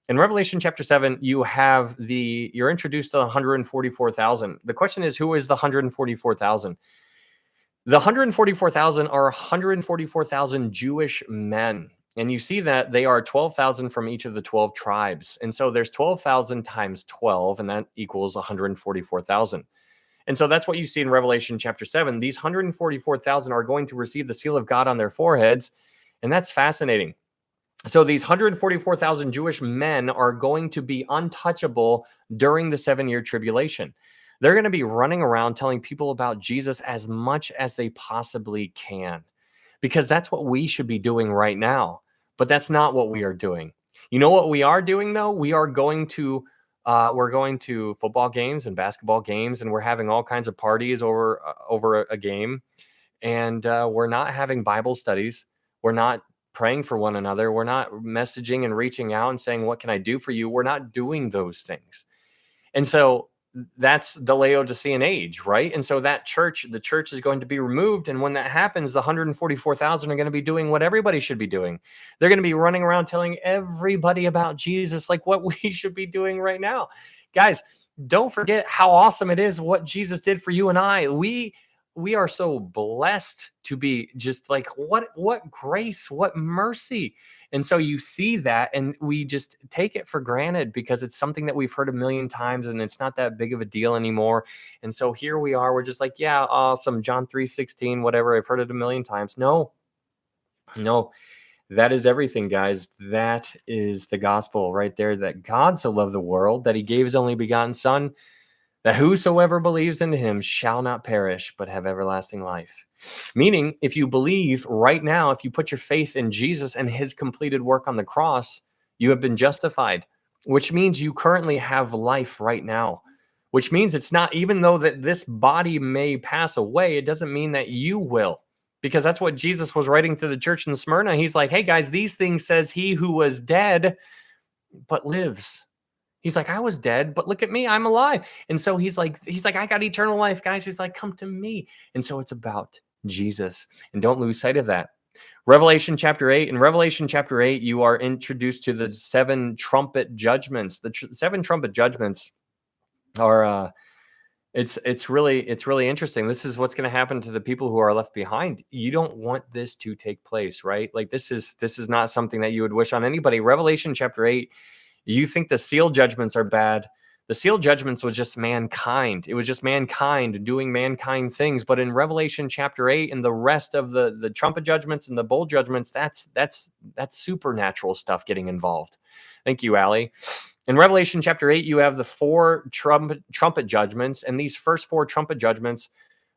In Revelation chapter 7, you're introduced to 144,000. The question is, who is the 144,000? The 144,000 are 144,000 Jewish men. And you see that they are 12,000 from each of the 12 tribes. And so there's 12,000 times 12, and that equals 144,000. And so that's what you see in Revelation chapter 7. These 144,000 are going to receive the seal of God on their foreheads. And that's fascinating. So these 144,000 Jewish men are going to be untouchable during the 7-year tribulation. They're going to be running around telling people about Jesus as much as they possibly can, because that's what we should be doing right now. But that's not what we are doing. You know what we are doing, though? We're going to football games and basketball games, and we're having all kinds of parties over a game. And we're not having Bible studies. We're not praying for one another. We're not messaging and reaching out and saying, what can I do for you? We're not doing those things. And so that's the Laodicean age, right? And so the church is going to be removed. And when that happens, the 144,000 are going to be doing what everybody should be doing. They're going to be running around telling everybody about Jesus, like what we should be doing right now. Guys, don't forget how awesome it is what Jesus did for you and I. We are so blessed to be just like, what grace, what mercy. And so you see that, and we just take it for granted because it's something that we've heard a million times, and it's not that big of a deal anymore. And so here we are, we're just like, yeah, awesome, John 3:16, whatever, I've heard it a million times. No, that is everything, guys. That is the gospel right there, that God so loved the world that he gave his only begotten son, that whosoever believes in him shall not perish, but have everlasting life. Meaning, if you believe right now, if you put your faith in Jesus and his completed work on the cross, you have been justified, which means you currently have life right now, which means it's not, even though that this body may pass away, it doesn't mean that you will, because that's what Jesus was writing to the church in Smyrna. He's like, hey guys, these things says he who was dead, but lives. He's like, I was dead, but look at me, I'm alive. And so he's like, I got eternal life, guys. He's like, come to me. And so it's about Jesus, and don't lose sight of that. Revelation chapter 8. In Revelation chapter 8, you are introduced to the 7 trumpet judgments. The 7 trumpet judgments are It's really interesting. This is what's going to happen to the people who are left behind. You don't want this to take place, right? Like this is not something that you would wish on anybody. Revelation chapter 8, you think the seal judgments are bad. The seal judgments was just mankind. It was just mankind doing mankind things. But in Revelation chapter 8 and the rest of the trumpet judgments and the bowl judgments, that's supernatural stuff getting involved. Thank you, Allie. In Revelation chapter 8, you have the 4 trumpet judgments, and these first 4 trumpet judgments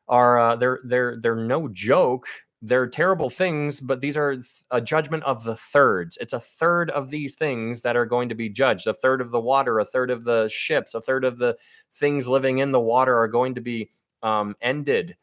are they're no joke. They're terrible things, but these are a judgment of the thirds. It's a third of these things that are going to be judged. A third of the water, a third of the ships, a third of the things living in the water are going to be ended.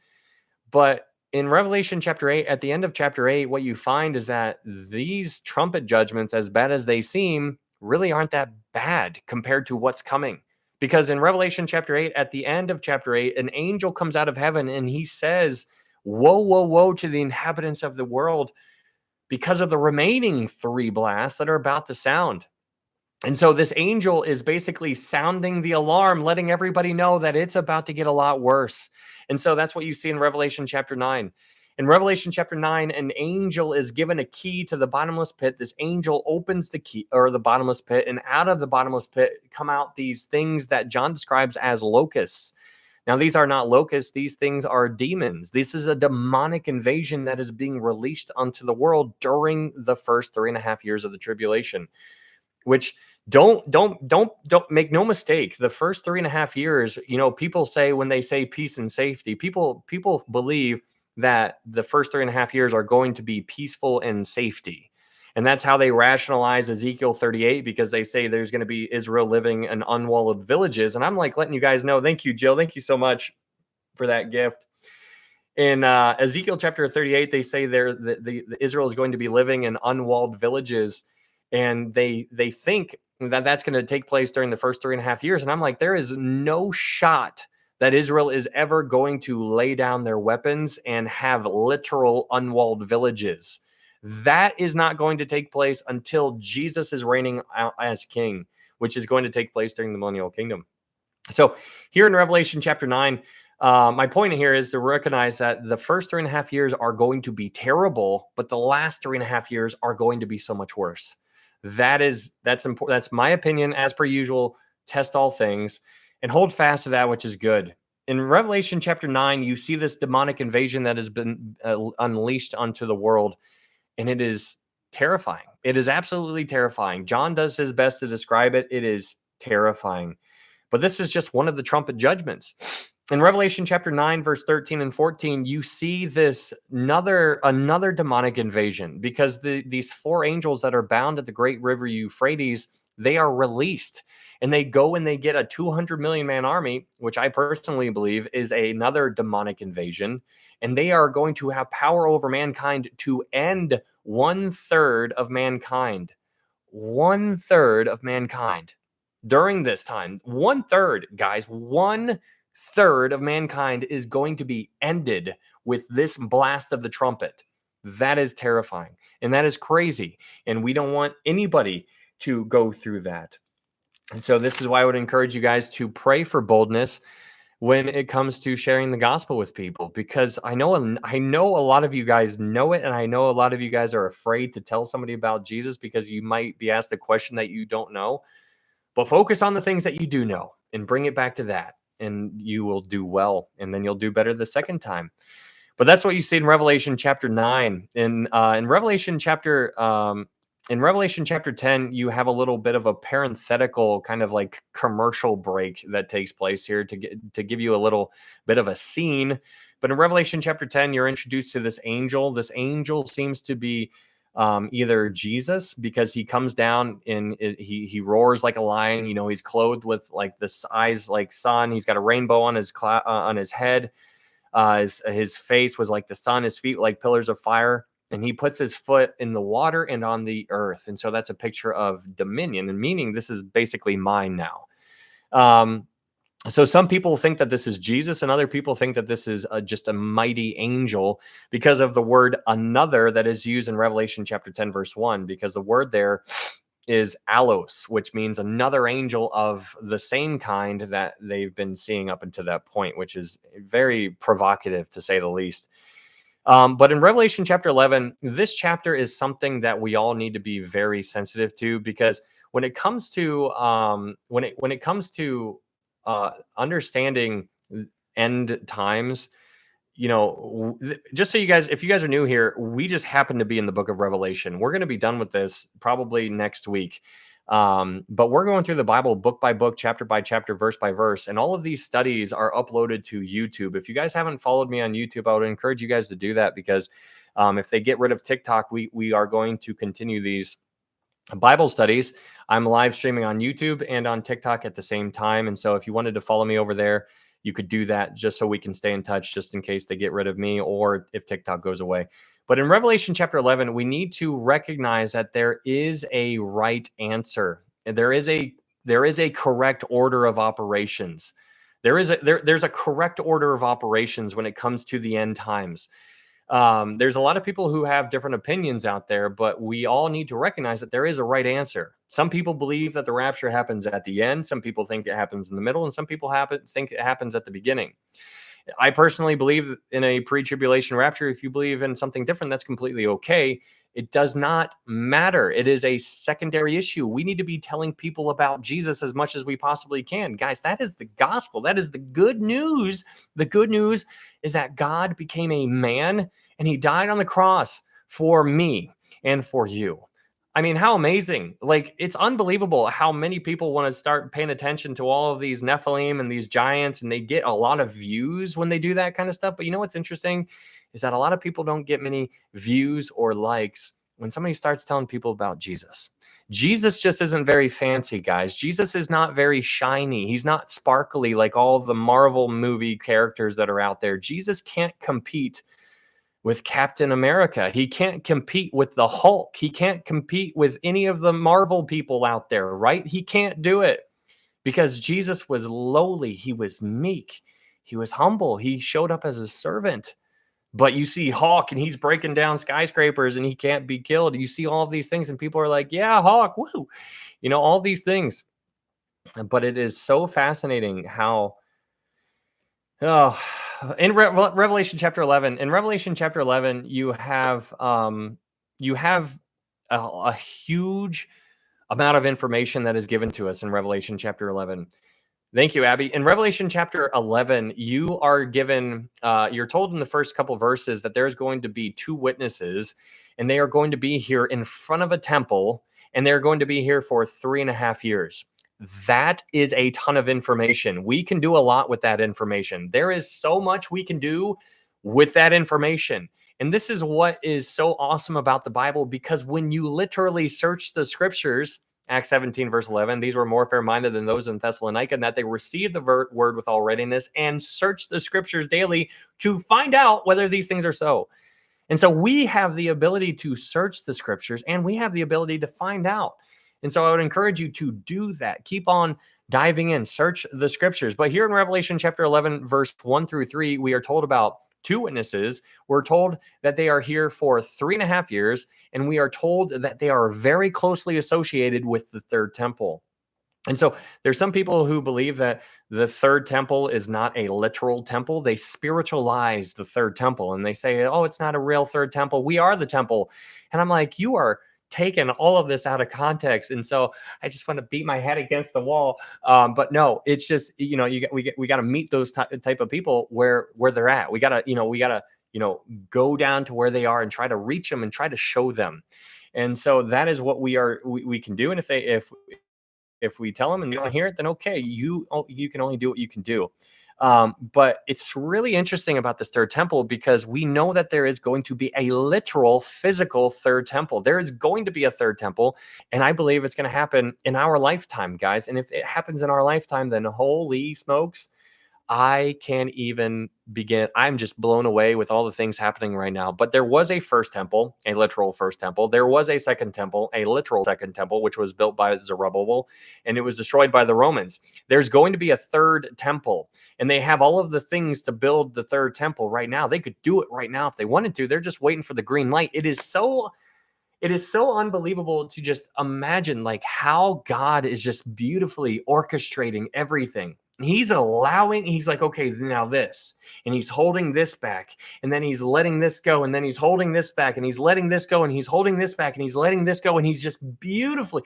But in Revelation chapter 8, at the end of chapter 8, what you find is that these trumpet judgments, as bad as they seem, really aren't that bad compared to what's coming. Because in Revelation chapter 8, at the end of chapter 8, an angel comes out of heaven and he says, woe, woe, woe to the inhabitants of the world because of the remaining 3 blasts that are about to sound. And so this angel is basically sounding the alarm, letting everybody know that it's about to get a lot worse. And so that's what you see in Revelation chapter 9. In Revelation chapter 9, an angel is given a key to the bottomless pit. This angel opens the key or the bottomless pit, and out of the bottomless pit come out these things that John describes as locusts. Now, these are not locusts. These things are demons. This is a demonic invasion that is being released onto the world during the first 3.5 years of the tribulation, which don't make no mistake. The first 3.5 years, people say when they say peace and safety, people believe that the first 3.5 years are going to be peaceful and safety. And that's how they rationalize Ezekiel 38, because they say there's going to be Israel living in unwalled villages. And I'm like letting you guys know. Thank you, Jill. Thank you so much for that gift. In Ezekiel chapter 38, they say the Israel is going to be living in unwalled villages. And they think that that's going to take place during the first 3.5 years. And I'm like, there is no shot that Israel is ever going to lay down their weapons and have literal unwalled villages. That is not going to take place until Jesus is reigning out as king, which is going to take place during the millennial kingdom. So here in Revelation chapter 9, my point here is to recognize that the first 3.5 years are going to be terrible, but the last 3.5 years are going to be so much worse. That's important. That's my opinion. As per usual, test all things and hold fast to that which is good. In Revelation chapter 9, you see this demonic invasion that has been unleashed onto the world, and it is terrifying. It is absolutely terrifying. John does his best to describe it. It is terrifying. But this is just one of the trumpet judgments. In Revelation chapter 9, verse 13 and 14, you see this another demonic invasion, because these 4 angels that are bound at the great river Euphrates, they are released. And they go and they get a 200 million man army, which I personally believe is another demonic invasion. And they are going to have power over mankind to end 1/3 of mankind. 1/3 of mankind. During this time, 1/3, guys, 1/3 of mankind is going to be ended with this blast of the trumpet. That is terrifying. And that is crazy. And we don't want anybody to go through that. And so this is why I would encourage you guys to pray for boldness when it comes to sharing the gospel with people, because I know a lot of you guys know it, and I know a lot of you guys are afraid to tell somebody about Jesus because you might be asked a question that you don't know. But focus on the things that you do know and bring it back to that, and you will do well, and then you'll do better the second time. But that's what you see in Revelation chapter 9. In Revelation chapter 10, you have a little bit of a parenthetical kind of like commercial break that takes place here to give you a little bit of a scene. But in Revelation chapter 10, you're introduced to this angel. This angel seems to be either Jesus, because he comes down and he roars like a lion. He's clothed with like this eyes like sun. He's got a rainbow on his head. His face was like the sun. His feet like pillars of fire. And he puts his foot in the water and on the earth. And so that's a picture of dominion, and meaning this is basically mine now. So some people think that this is Jesus, and other people think that this is just a mighty angel because of the word another that is used in Revelation chapter 10, verse 1, because the word there is allos, which means another angel of the same kind that they've been seeing up until that point, which is very provocative to say the least. But in Revelation chapter 11, this chapter is something that we all need to be very sensitive to, because when it comes to understanding end times, just so you guys, if you guys are new here, we just happen to be in the book of Revelation. We're going to be done with this probably next week. But we're going through the Bible book by book, chapter by chapter, verse by verse. And all of these studies are uploaded to YouTube. If you guys haven't followed me on YouTube, I would encourage you guys to do that, because if they get rid of TikTok, we are going to continue these Bible studies. I'm live streaming on YouTube and on TikTok at the same time. And so if you wanted to follow me over there, you could do that, just so we can stay in touch, just in case they get rid of me or if TikTok goes away. But in Revelation chapter 11, we need to recognize that there is a right answer. There is a correct order of operations. There's a correct order of operations when it comes to the end times. There's a lot of people who have different opinions out there, but we all need to recognize that there is a right answer. Some people believe that the rapture happens at the end. Some people think it happens in the middle, and some people think it happens at the beginning. I personally believe in a pre-tribulation rapture. If you believe in something different, that's completely okay. It does not matter. It is a secondary issue. We need to be telling people about Jesus as much as we possibly can. Guys, that is the gospel. That is the good news. The good news is that God became a man and he died on the cross for me and for you. I mean, how amazing. Like, it's unbelievable how many people want to start paying attention to all of these Nephilim and these giants, and they get a lot of views when they do that kind of stuff. But you know what's interesting is that a lot of people don't get many views or likes when somebody starts telling people about Jesus. Jesus just isn't very fancy, guys. Jesus is not very shiny. He's not sparkly like all the Marvel movie characters that are out there. Jesus can't compete with Captain America. He can't compete with the Hulk. He can't compete with any of the Marvel people out there, right? He can't do it, because Jesus was lowly. He was meek. He was humble. He showed up as a servant. But you see Hawk, and he's breaking down skyscrapers and he can't be killed. You see all of these things and people are like, yeah, Hawk, woo. All these things. But it is so fascinating how in Revelation chapter 11, you have a huge amount of information that is given to us in Revelation chapter 11. Thank you, Abby. In Revelation chapter 11, you are given, you're told in the first couple verses that there's going to be two witnesses, and they are going to be here in front of a temple, and they're going to be here for 3.5 years. That is a ton of information. We can do a lot with that information. There is so much we can do with that information. And this is what is so awesome about the Bible, because when you literally search the scriptures, Acts 17, verse 11, these were more fair-minded than those in Thessalonica, and that they received the word with all readiness and searched the scriptures daily to find out whether these things are so. And so we have the ability to search the scriptures, and we have the ability to find out. And so I would encourage you to do that. Keep on diving in, search the scriptures. But here in Revelation chapter 11, verse 1 through 3, we are told about two witnesses. We're told that they are here for 3.5 years, and we are told that they are very closely associated with the third temple. And so there's some people who believe that the third temple is not a literal temple. They spiritualize the third temple, and they say, oh, it's not a real third temple. We are the temple. And I'm like, you are taken all of this out of context. And so I just want to beat my head against the wall. But no, it's just, we got to meet those type of people where they're at. We got to go down to where they are and try to reach them and try to show them. And so that is what we can do. And if we tell them and you don't hear it, then okay, you can only do what you can do. But it's really interesting about this third temple, because we know that there is going to be a literal physical third temple. There is going to be a third temple, and I believe it's going to happen in our lifetime, guys. And if it happens in our lifetime, then holy smokes, I can't even begin. I'm just blown away with all the things happening right now. But there was a first temple, a literal first temple. There was a second temple, a literal second temple, which was built by Zerubbabel, and it was destroyed by the Romans. There's going to be a third temple, and they have all of the things to build the third temple right now. They could do it right now if they wanted to. They're just waiting for the green light. It is so It is so unbelievable to just imagine like how God is just beautifully orchestrating everything. He's like, okay, now this, and he's holding this back, and then he's letting this go, and then he's holding this back, and he's letting this go, and he's holding this back, and he's letting this go, and he's just beautifully.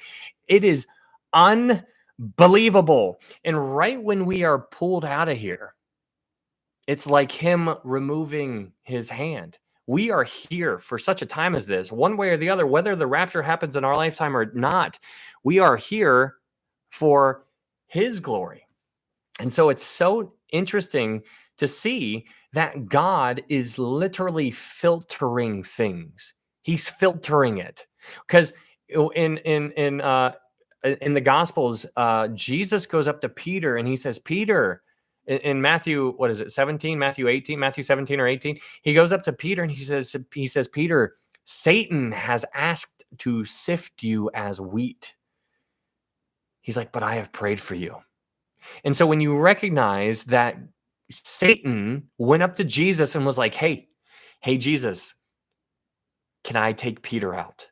It is unbelievable. And right when we are pulled out of here, it's like him removing his hand. We are here for such a time as this, one way or the other, whether the rapture happens in our lifetime or not. We are here for his glory. And so it's so interesting to see that God is literally filtering things. He's filtering it, because in the Gospels, Jesus goes up to Peter and he says, Peter, in Matthew, what is it, 17, Matthew 18, Matthew 17 or 18, he goes up to Peter and he says, Peter, Satan has asked to sift you as wheat. He's like, but I have prayed for you. And so when you recognize that Satan went up to Jesus and was like, hey, Jesus, can I take Peter out?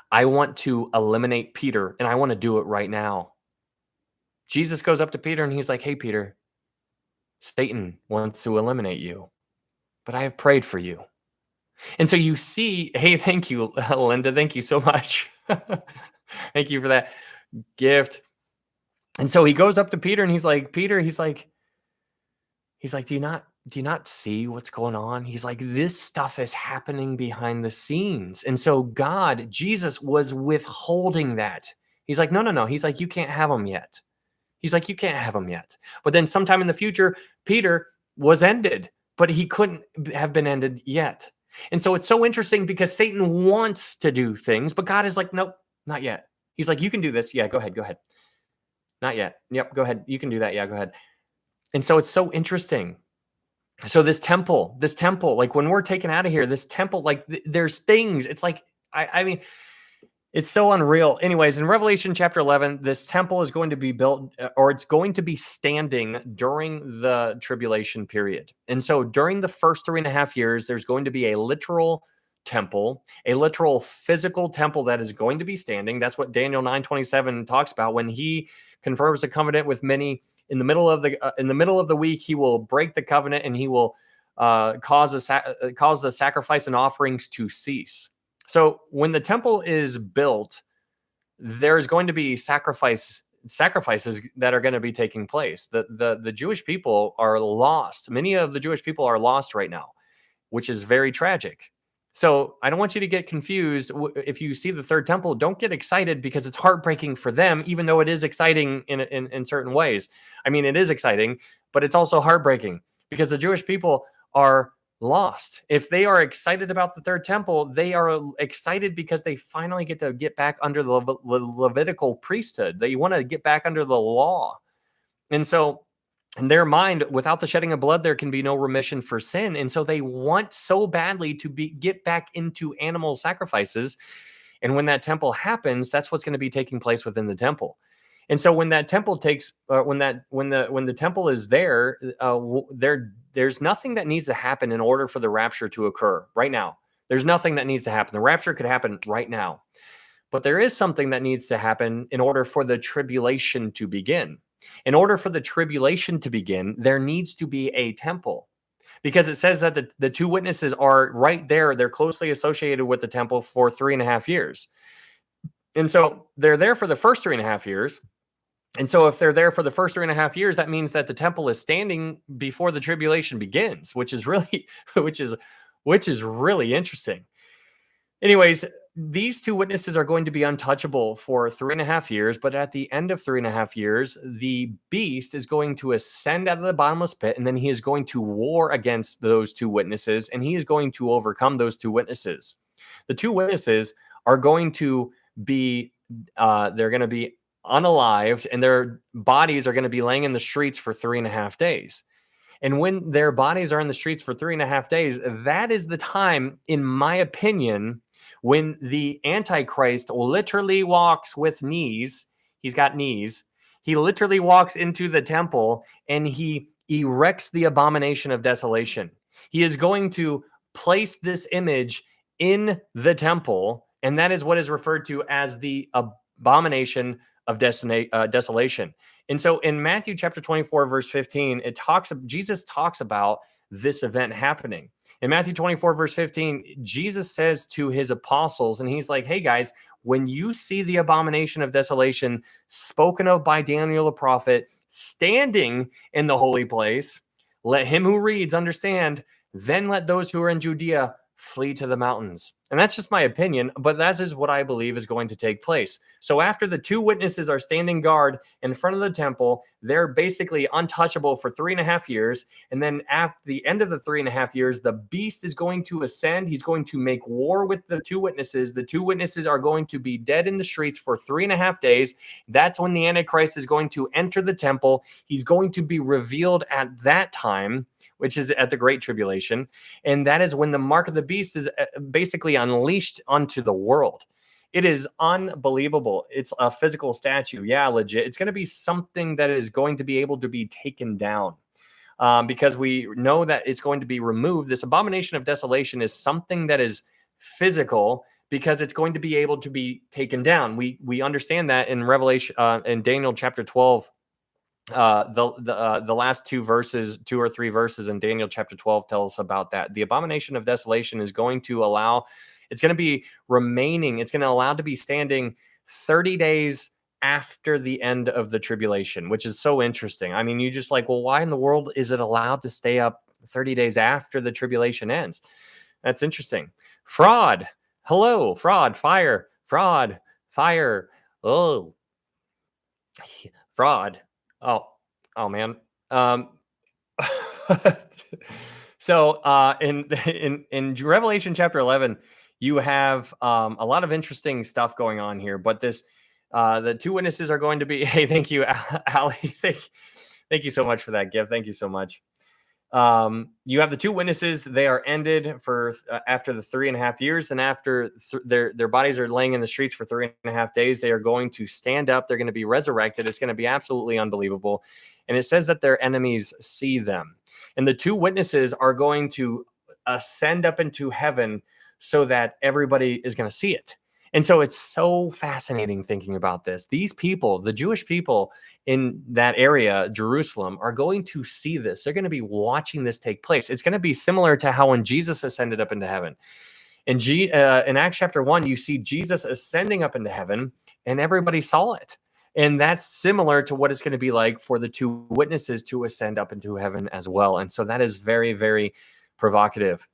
I want to eliminate Peter, and I want to do it right now. Jesus goes up to Peter and he's like, hey, Peter, Satan wants to eliminate you, but I have prayed for you. And so you see, hey, thank you, Linda. Thank you so much. Thank you for that gift. And so he goes up to Peter and he's like, Peter, he's like, do you not see what's going on? He's like, this stuff is happening behind the scenes. And so Jesus was withholding that. He's like, no. He's like, you can't have them yet. He's like, you can't have them yet. But then sometime in the future, Peter was ended, but he couldn't have been ended yet. And so it's so interesting because Satan wants to do things, but God is like, nope, not yet. He's like, you can do this. Yeah, go ahead. Not yet. Yep, go ahead. You can do that. Yeah, go ahead. And so it's so interesting. So this temple, like when we're taken out of here, this temple, like there's things, it's like, I mean, it's so unreal. Anyways, in Revelation chapter 11, this temple is going to be built, or it's going to be standing during the tribulation period. And so during the first 3.5 years, there's going to be a literal temple, a literal physical temple that is going to be standing. That's what Daniel 9:27 talks about. When he confirms a covenant with many in the middle of the week, he will break the covenant and he will cause the sacrifice and offerings to cease. So when the temple is built, there's going to be sacrifices that are going to be taking place. The Jewish people are lost. Many of the Jewish people are lost right now, which is very tragic. So I don't want you to get confused. If you see the third temple, don't get excited because it's heartbreaking for them, even though it is exciting in certain ways. I mean, it is exciting, but it's also heartbreaking because the Jewish people are lost. If they are excited about the third temple, they are excited because they finally get to get back under the Levitical priesthood. They want to get back under the law. And so in their mind, without the shedding of blood, there can be no remission for sin. And so they want so badly to get back into animal sacrifices. And when that temple happens, that's what's going to be taking place within the temple. And so when that temple when the temple is there, there's nothing that needs to happen in order for the rapture to occur right now. There's nothing that needs to happen. The rapture could happen right now. But there is something that needs to happen in order for the tribulation to begin. In order for the tribulation to begin, there needs to be a temple, because it says that the two witnesses are right there. They're closely associated with the temple for 3.5 years. And so they're there for the first 3.5 years. And so if they're there for the first 3.5 years, that means that the temple is standing before the tribulation begins, which is really interesting. Anyways, these two witnesses are going to be untouchable for 3.5 years, but at the end of 3.5 years, the beast is going to ascend out of the bottomless pit, and then he is going to war against those two witnesses, and he is going to overcome those two witnesses. The two witnesses are going to be, they're going to be unalived, and their bodies are going to be laying in the streets for 3.5 days. And when their bodies are in the streets for 3.5 days, that is the time, in my opinion, when the Antichrist literally walks with knees. He's got knees. He literally walks into the temple and he erects the abomination of desolation. He is going to place this image in the temple, And that is what is referred to as the abomination of desolation. And so in Matthew chapter 24, verse 15, Jesus talks about this event happening. In Matthew 24, verse 15, Jesus says to his apostles, and he's like, hey guys, when you see the abomination of desolation spoken of by Daniel the prophet standing in the holy place, let him who reads understand, then let those who are in Judea flee to the mountains. And that's just my opinion, but that is what I believe is going to take place. So after the two witnesses are standing guard in front of the temple, they're basically untouchable for 3.5 years. And then at the end of the 3.5 years, the beast is going to ascend. He's going to make war with the two witnesses. The two witnesses are going to be dead in the streets for 3.5 days. That's when the Antichrist is going to enter the temple. He's going to be revealed at that time, which is at the Great Tribulation. And that is when the mark of the beast is basically unleashed onto the world. It is unbelievable. It's a physical statue. Yeah, legit. It's going to be something that is going to be able to be taken down because we know that it's going to be removed. This abomination of desolation is something that is physical because it's going to be able to be taken down. We understand that in Revelation, in Daniel chapter 12, the last two or three verses in Daniel chapter 12 tell us about that. The abomination of desolation is going to allow, it's going to be remaining, it's going to allow to be standing 30 days after the end of the tribulation, which is so interesting. I mean, you just like, well, why in the world is it allowed to stay up 30 days after the tribulation ends? That's interesting. Fraud. Hello, fraud, fire, fraud, fire. Oh, fraud. Oh man. So in Revelation chapter 11, you have a lot of interesting stuff going on here. But this, the two witnesses are going to be. Hey, thank you, Ali. Thank you so much for that gift. Thank you so much. You have the two witnesses. They are ended for after the 3.5 years. Then after their bodies are laying in the streets for 3.5 days, they are going to stand up. They're going to be resurrected. It's going to be absolutely unbelievable. And it says that their enemies see them. And the two witnesses are going to ascend up into heaven so that everybody is going to see it. And so it's so fascinating thinking about this. These people, the Jewish people in that area, Jerusalem, are going to see this. They're going to be watching this take place. It's going to be similar to how when Jesus ascended up into heaven. In Acts chapter 1, you see Jesus ascending up into heaven, and everybody saw it. And that's similar to what it's going to be like for the two witnesses to ascend up into heaven as well. And so that is very, very provocative.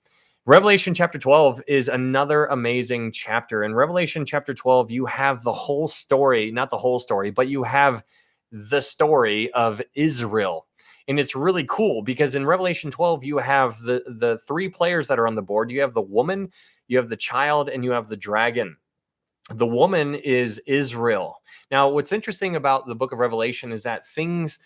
Revelation chapter 12 is another amazing chapter. In Revelation chapter 12, you have the whole story, not the whole story, but you have the story of Israel. And it's really cool because in Revelation 12, you have the three players that are on the board. You have the woman, you have the child, and you have the dragon. The woman is Israel. Now, what's interesting about the book of Revelation is that things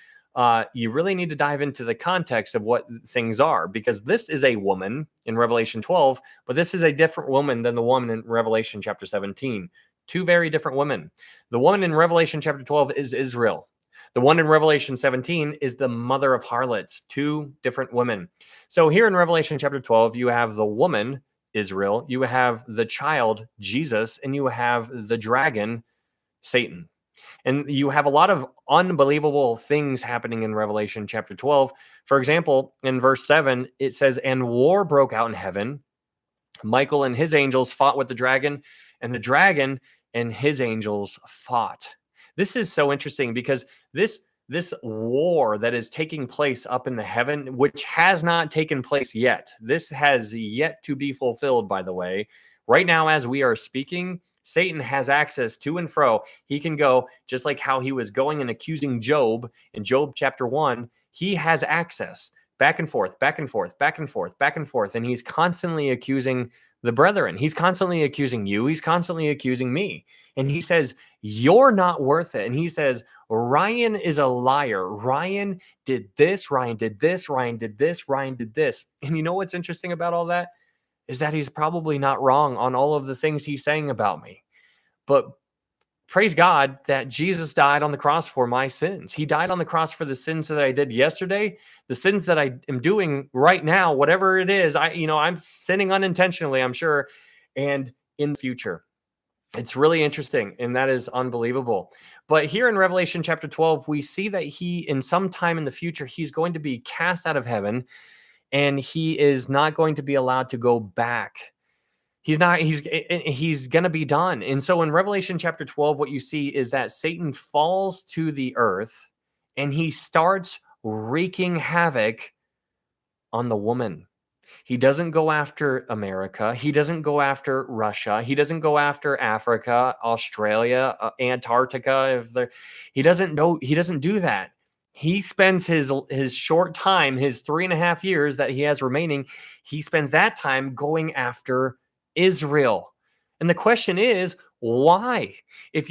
you really need to dive into the context of what things are, because this is a woman in Revelation 12, but this is a different woman than the woman in Revelation chapter 17. Two very different women. The woman in Revelation chapter 12 is Israel. The one in Revelation 17 is the mother of harlots. Two different women. So here in Revelation chapter 12, you have the woman, Israel, you have the child, Jesus, and you have the dragon, Satan. And you have a lot of unbelievable things happening in Revelation chapter 12. For example, in verse 7, it says, and war broke out in heaven. Michael and his angels fought with the dragon, and the dragon and his angels fought. This is so interesting because this war that is taking place up in the heaven, which has not taken place yet. This has yet to be fulfilled, by the way. Right now, as we are speaking, Satan has access to and fro. He can go just like how he was going and accusing Job in Job chapter 1. He has access back and forth, back and forth, back and forth, back and forth. And he's constantly accusing the brethren. He's constantly accusing you. He's constantly accusing me. And he says, you're not worth it. And he says, Ryan is a liar. Ryan did this. Ryan did this. Ryan did this. Ryan did this. And you know what's interesting about all that? Is that he's probably not wrong on all of the things he's saying about me. But praise God that Jesus died on the cross for my sins. He died on the cross for the sins that I did yesterday, the sins that I am doing right now, whatever it is. I'm sinning unintentionally, I'm sure, and in the future. It's really interesting, and that is unbelievable. But here in Revelation chapter 12, we see that he, in some time in the future, he's going to be cast out of heaven, and he is not going to be allowed to go back. He's going to be done. And so in Revelation chapter 12, what you see is that Satan falls to the earth, and he starts wreaking havoc on the woman. He doesn't go after America. He doesn't go after Russia. He doesn't go after Africa, Australia, Antarctica. He doesn't know. He doesn't do that. He spends his short time, his 3.5 years that he has remaining. He spends that time going after Israel. And the question is, why? If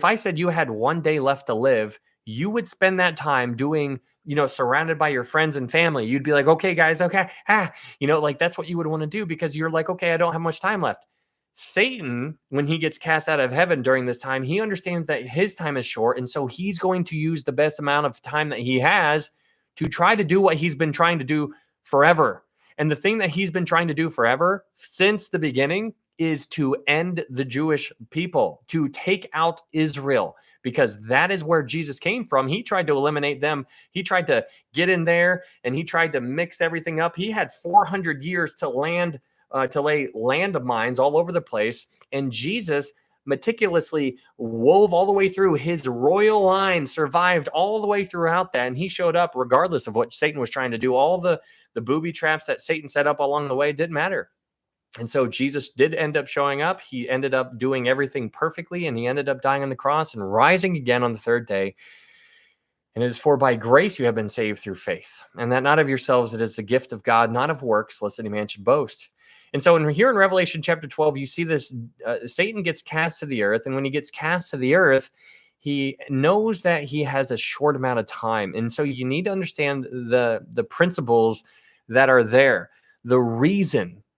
I said you had 1 day left to live, you would spend that time doing, surrounded by your friends and family. You'd be like, okay, guys, okay. Like that's what you would want to do because you're like, okay, I don't have much time left. Satan, when he gets cast out of heaven during this time, he understands that his time is short. And so he's going to use the best amount of time that he has to try to do what he's been trying to do forever. And the thing that he's been trying to do forever since the beginning is to end the Jewish people, to take out Israel, because that is where Jesus came from. He tried to eliminate them. He tried to get in there and he tried to mix everything up. He had 400 years to lay landmines all over the place. And Jesus meticulously wove all the way through. His royal line survived all the way throughout that. And he showed up regardless of what Satan was trying to do. All the booby traps that Satan set up along the way didn't matter. And so Jesus did end up showing up. He ended up doing everything perfectly, and he ended up dying on the cross and rising again on the third day. And it is for by grace you have been saved through faith, and that not of yourselves, it is the gift of God, not of works, lest any man should boast. And so here in Revelation chapter 12, you see this, Satan gets cast to the earth. And when he gets cast to the earth, he knows that he has a short amount of time. And so you need to understand the principles that are there.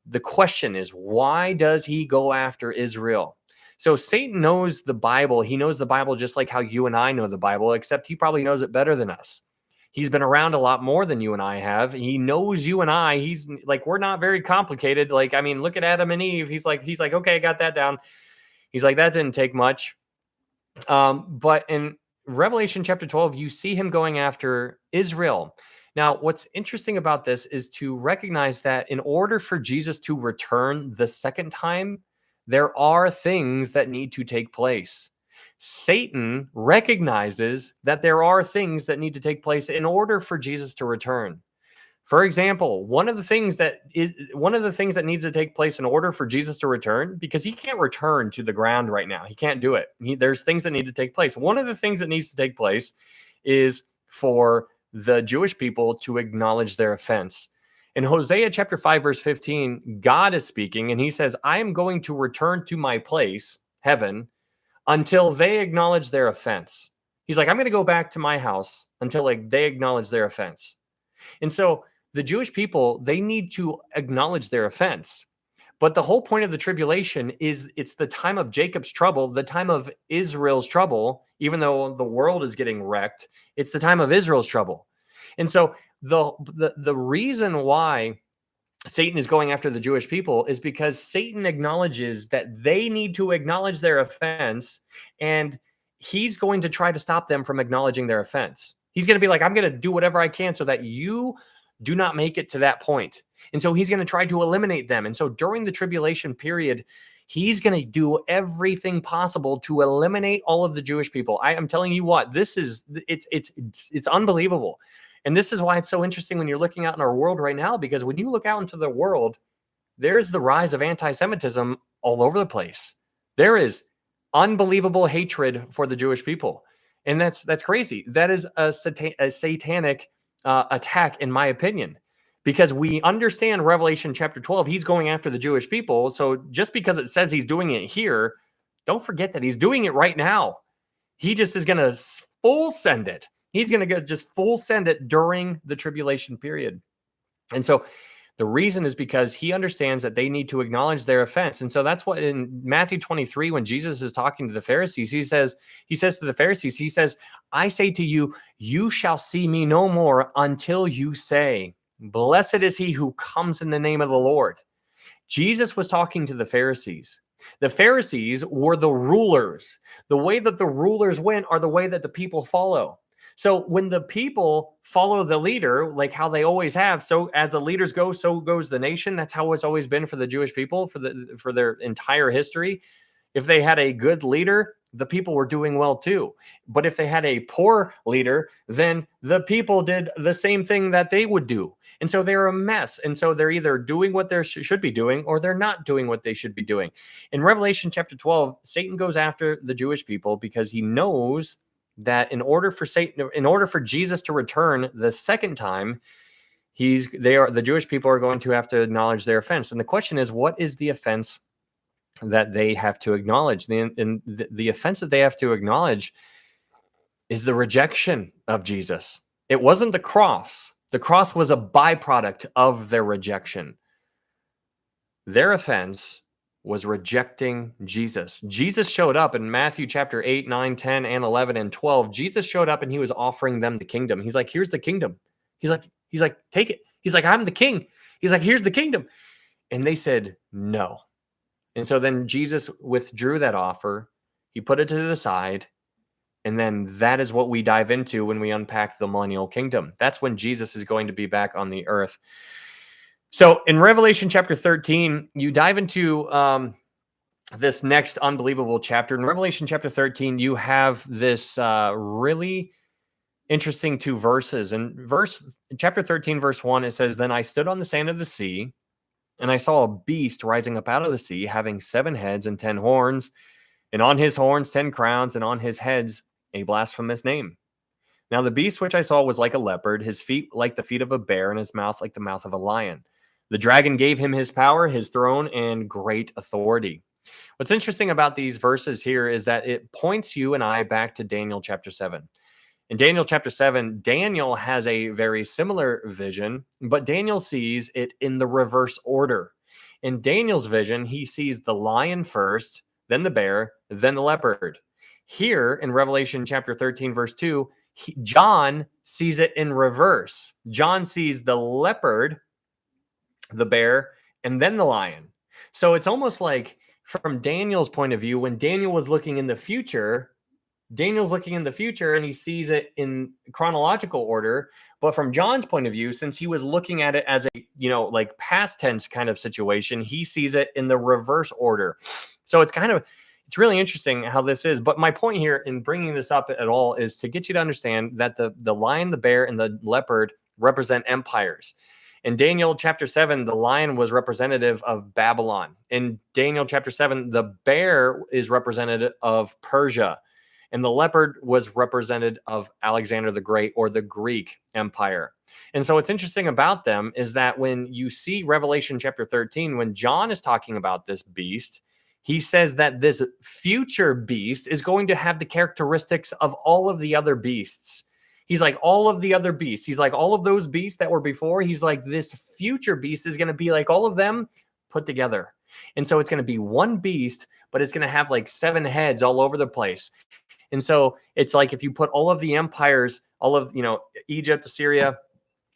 The question is, why does he go after Israel? So Satan knows the Bible. He knows the Bible just like how you and I know the Bible, except he probably knows it better than us. He's been around a lot more than you and I have. He knows you and I. He's like, we're not very complicated. Like, I mean, look at Adam and Eve. He's like, okay, I got that down. He's like, that didn't take much. But in Revelation chapter 12, you see him going after Israel. Now, what's interesting about this is to recognize that in order for Jesus to return the second time, there are things that need to take place. Satan recognizes that there are things that need to take place in order for Jesus to return. For example, one of the things that needs to take place in order for Jesus to return, because he can't return to the ground right now. He can't do it. There's things that need to take place. One of the things that needs to take place is for the Jewish people to acknowledge their offense. In Hosea chapter 5, verse 15, God is speaking, and he says, I am going to return to my place, heaven, until they acknowledge their offense. He's like, I'm going to go back to my house until they acknowledge their offense. And so the Jewish people, they need to acknowledge their offense. But the whole point of the tribulation is it's the time of Jacob's trouble, the time of Israel's trouble, even though the world is getting wrecked, it's the time of Israel's trouble. And so the reason why Satan is going after the Jewish people is because Satan acknowledges that they need to acknowledge their offense, and he's going to try to stop them from acknowledging their offense. He's going to be like, I'm going to do whatever I can so that you do not make it to that point. And so he's going to try to eliminate them. And so during the tribulation period, he's going to do everything possible to eliminate all of the Jewish people. I am telling you what, it's unbelievable. And this is why it's so interesting when you're looking out in our world right now, because when you look out into the world, there's the rise of anti-Semitism all over the place. There is unbelievable hatred for the Jewish people. And that's crazy. That is a satanic attack, in my opinion, because we understand Revelation chapter 12, he's going after the Jewish people. So just because it says he's doing it here, don't forget that he's doing it right now. He just is going to full send it. He's going to just full send it during the tribulation period. And so the reason is because he understands that they need to acknowledge their offense. And so that's what in Matthew 23, when Jesus is talking to the Pharisees, he says to the Pharisees, he says, I say to you, you shall see me no more until you say, blessed is he who comes in the name of the Lord. Jesus was talking to the Pharisees. The Pharisees were the rulers. The way that the rulers went are the way that the people follow. So when the people follow the leader, like how they always have, so as the leaders go, so goes the nation. That's how it's always been for the Jewish people for their entire history. If they had a good leader, the people were doing well too. But if they had a poor leader, then the people did the same thing that they would do. And so they're a mess. And so they're either doing what they should be doing, or they're not doing what they should be doing. In Revelation chapter 12, Satan goes after the Jewish people because he knows that in order for Jesus to return the second time, the Jewish people are going to have to acknowledge their offense. And the question is, what is the offense that they have to acknowledge? The offense that they have to acknowledge is the rejection of Jesus. It wasn't the cross. The cross was a byproduct of their rejection. Their offense was rejecting Jesus. Jesus showed up in Matthew chapter 8, 9, 10, and 11, and 12. Jesus showed up and he was offering them the kingdom. He's like, here's the kingdom. He's like, take it. He's like, I'm the king. He's like, here's the kingdom. And they said, no. And so then Jesus withdrew that offer. He put it to the side. And then that is what we dive into when we unpack the millennial kingdom. That's when Jesus is going to be back on the earth. So in Revelation chapter 13, you dive into this next unbelievable chapter. In Revelation chapter 13, you have this really interesting two verses. In chapter 13, verse 1, it says, "Then I stood on the sand of the sea, and I saw a beast rising up out of the sea, having 7 heads and 10 horns, and on his horns 10 crowns, and on his heads a blasphemous name. Now the beast which I saw was like a leopard, his feet like the feet of a bear, and his mouth like the mouth of a lion. The dragon gave him his power, his throne, and great authority." What's interesting about these verses here is that it points you and I back to Daniel chapter 7. In Daniel chapter 7, Daniel has a very similar vision, but Daniel sees it in the reverse order. In Daniel's vision, he sees the lion first, then the bear, then the leopard. Here in Revelation chapter 13, verse 2, John sees it in reverse. John sees the leopard, the bear, and then the lion. So it's almost like from Daniel's point of view, when Daniel was looking in the future, Daniel's looking in the future and he sees it in chronological order. But from John's point of view, since he was looking at it as a, like past tense kind of situation, he sees it in the reverse order. So it's really interesting how this is. But my point here in bringing this up at all is to get you to understand that the lion, the bear, and the leopard represent empires. In Daniel chapter 7, the lion was representative of Babylon. In Daniel chapter 7, the bear is representative of Persia. And the leopard was represented of Alexander the Great, or the Greek Empire. And so what's interesting about them is that when you see Revelation chapter 13, when John is talking about this beast, he says that this future beast is going to have the characteristics of all of the other beasts. He's like, all of the other beasts. He's like, all of those beasts that were before. He's like, this future beast is going to be like all of them put together. And so it's going to be one beast, but it's going to have like 7 heads all over the place. And so it's like if you put all of the empires, all of, Egypt, Assyria,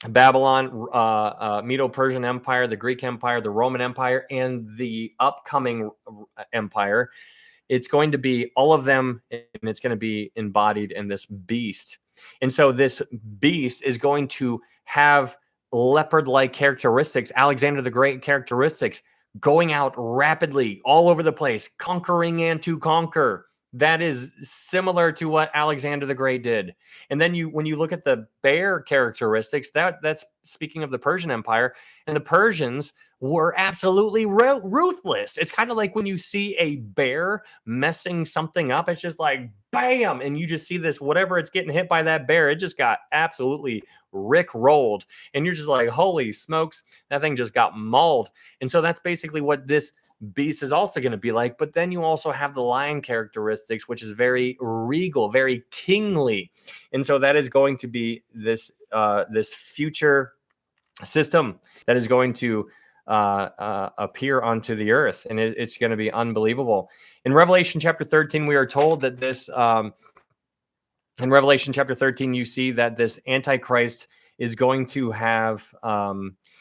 Babylon, Medo-Persian Empire, the Greek Empire, the Roman Empire, and the upcoming empire, it's going to be all of them, and it's going to be embodied in this beast. And so this beast is going to have leopard-like characteristics, Alexander the Great characteristics, going out rapidly all over the place, conquering and to conquer. That is similar to what Alexander the Great did. And then when you look at the bear characteristics, that's speaking of the Persian Empire, and the Persians were absolutely ruthless. It's kind of like when you see a bear messing something up, it's just like bam, and you just see this, whatever it's getting hit by that bear, it just got absolutely rick-rolled, and you're just like, holy smokes, that thing just got mauled. And so that's basically what this beast is also going to be like. But then you also have the lion characteristics, which is very regal, very kingly. And so that is going to be this future system that is going to appear onto the earth, and it's going to be unbelievable. In Revelation chapter 13, we are told that this in Revelation chapter 13, you see that this Antichrist is going to have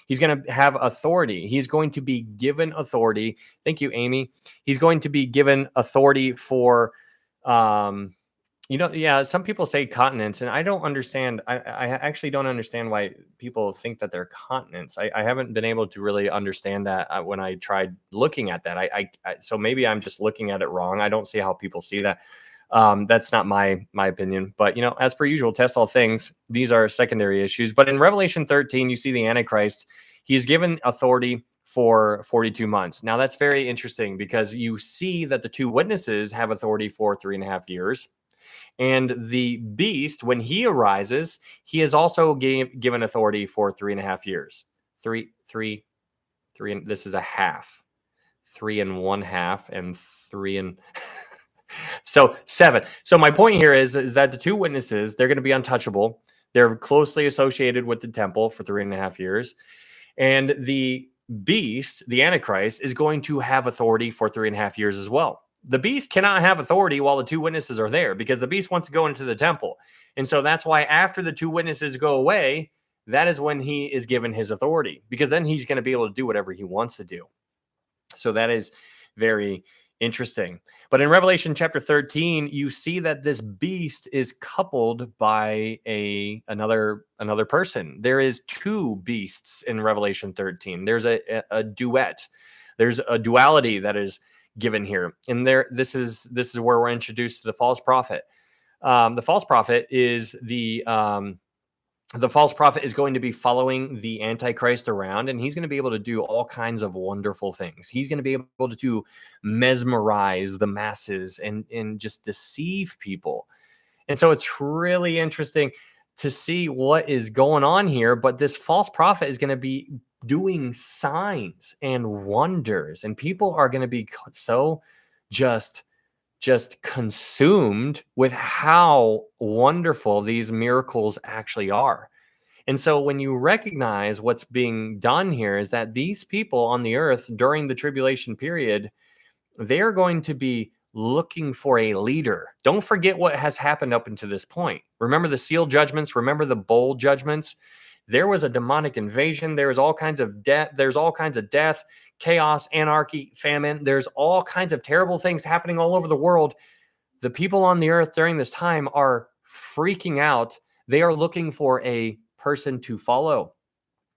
he's going to have authority. He's going to be given authority. Thank you, Amy. He's going to be given authority for yeah, some people say continents, and I don't understand. I actually don't understand why people think that they're continents. I haven't been able to really understand that when I tried looking at that. So maybe I'm just looking at it wrong. I don't see how people see that. That's not my opinion, but as per usual, test all things. These are secondary issues. But in Revelation 13, you see the Antichrist. He's given authority for 42 months. Now that's very interesting because you see that the two witnesses have authority for 3.5 years. And the beast, when he arises, he is also given authority for 3.5 years. Three, and this is a half. 3.5 and 3 and so 7. So my point here is that the two witnesses, they're going to be untouchable. They're closely associated with the temple for 3.5 years. And the beast, the Antichrist, is going to have authority for 3.5 years as well. The beast cannot have authority while the two witnesses are there because the beast wants to go into the temple. And so that's why after the two witnesses go away, that is when he is given his authority, because then he's going to be able to do whatever he wants to do. So that is very interesting. But in Revelation chapter 13, you see that this beast is coupled by another person. There is two beasts in Revelation 13. There's a duet. There's a duality that is given here. And this is where we're introduced to the false prophet. The false prophet is the false prophet is going to be following the Antichrist around, and he's going to be able to do all kinds of wonderful things. He's going to be able to mesmerize the masses and just deceive people. And so it's really interesting to see what is going on here. But this false prophet is going to be doing signs and wonders, and people are going to be so just consumed with how wonderful these miracles actually are. And so when you recognize what's being done here is that these people on the earth during the tribulation period, they're going to be looking for a leader. Don't forget what has happened up until this point. Remember the seal judgments, remember the bowl judgments. There was a demonic invasion. There was all kinds of death. There's all kinds of death, chaos, anarchy, famine. There's all kinds of terrible things happening all over the world. The people on the earth during this time are freaking out. They are looking for a person to follow.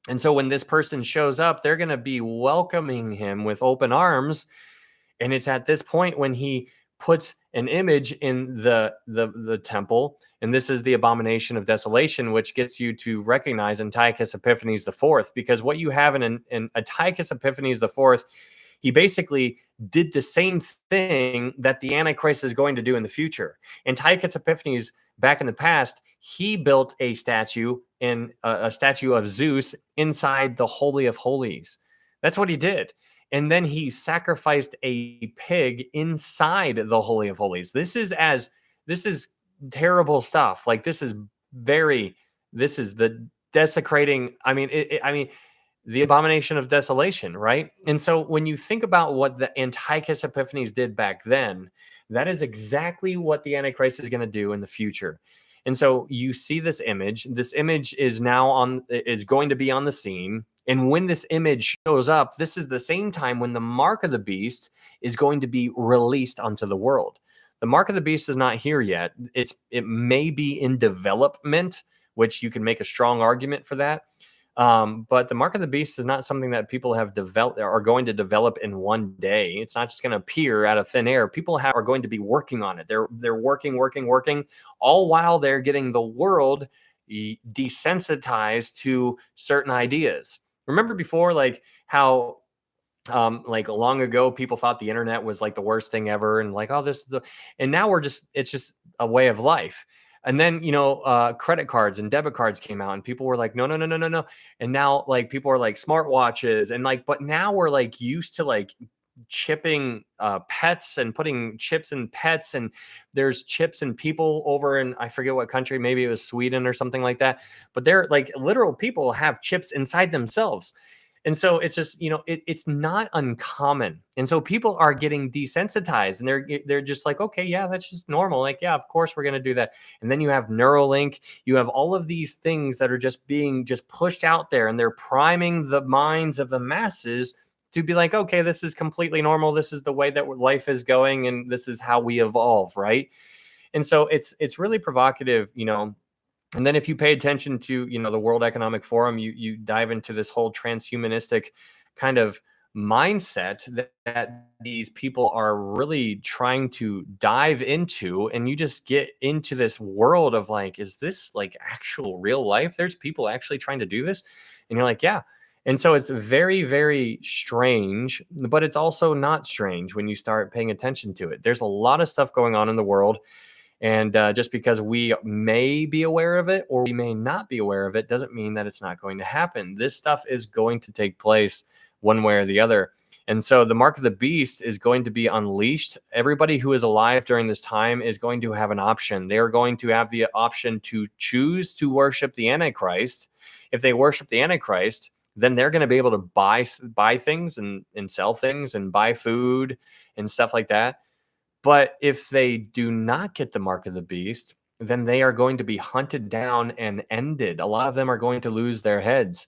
And so when this person shows up, they're going to be welcoming him with open arms. And it's at this point when he puts an image in the temple, and this is the abomination of desolation, which gets you to recognize Antiochus Epiphanes IV, because what you have in Antiochus Epiphanes IV, he basically did the same thing that the Antichrist is going to do in the future. Antiochus Epiphanes, back in the past, he built a statue a statue of Zeus inside the Holy of Holies. That's what he did. And then he sacrificed a pig inside the Holy of Holies. This is terrible stuff. Like this is the desecrating. I mean, the abomination of desolation, right? And so when you think about what the Antiochus Epiphanes did back then, that is exactly what the Antichrist is going to do in the future. And so you see this image. This image is going to be on the scene. And when this image shows up, this is the same time when the mark of the beast is going to be released onto the world. The mark of the beast is not here yet. It may be in development, which you can make a strong argument for that. But the mark of the beast is not something that people have developed or are going to develop in one day. It's not just going to appear out of thin air. People are going to be working on it. They're working, all while they're getting the world desensitized to certain ideas. Remember before, like how like long ago, people thought the internet was like the worst thing ever, and like, oh, and now it's just a way of life. And then, credit cards and debit cards came out and people were like, no. And now like people are like smartwatches and like, but now we're like used to like chipping pets and putting chips in pets. And there's chips in people over in, I forget what country, maybe it was Sweden or something like that. But they're like literal people have chips inside themselves. And so it's just, it's not uncommon. And so people are getting desensitized and they're just like, okay, yeah, that's just normal. Like, yeah, of course we're going to do that. And then you have Neuralink, you have all of these things that are just being just pushed out there, and they're priming the minds of the masses to be like, okay, this is completely normal. This is the way that life is going, and this is how we evolve, right? And so it's really provocative. And then if you pay attention to, the World Economic Forum, you dive into this whole transhumanistic kind of mindset that these people are really trying to dive into, and you just get into this world of like, is this like actual real life? There's people actually trying to do this, and you're like, yeah. And so it's very, very strange, but it's also not strange when you start paying attention to it. There's a lot of stuff going on in the world, and just because we may be aware of it or we may not be aware of it doesn't mean that it's not going to happen. This stuff is going to take place one way or the other. And so the mark of the beast is going to be unleashed. Everybody who is alive during this time is going to have an option. They are going to have the option to choose to worship the Antichrist. If they worship the Antichrist, then they're going to be able to buy things and sell things and buy food and stuff like that. But if they do not get the mark of the beast, then they are going to be hunted down and ended. A lot of them are going to lose their heads.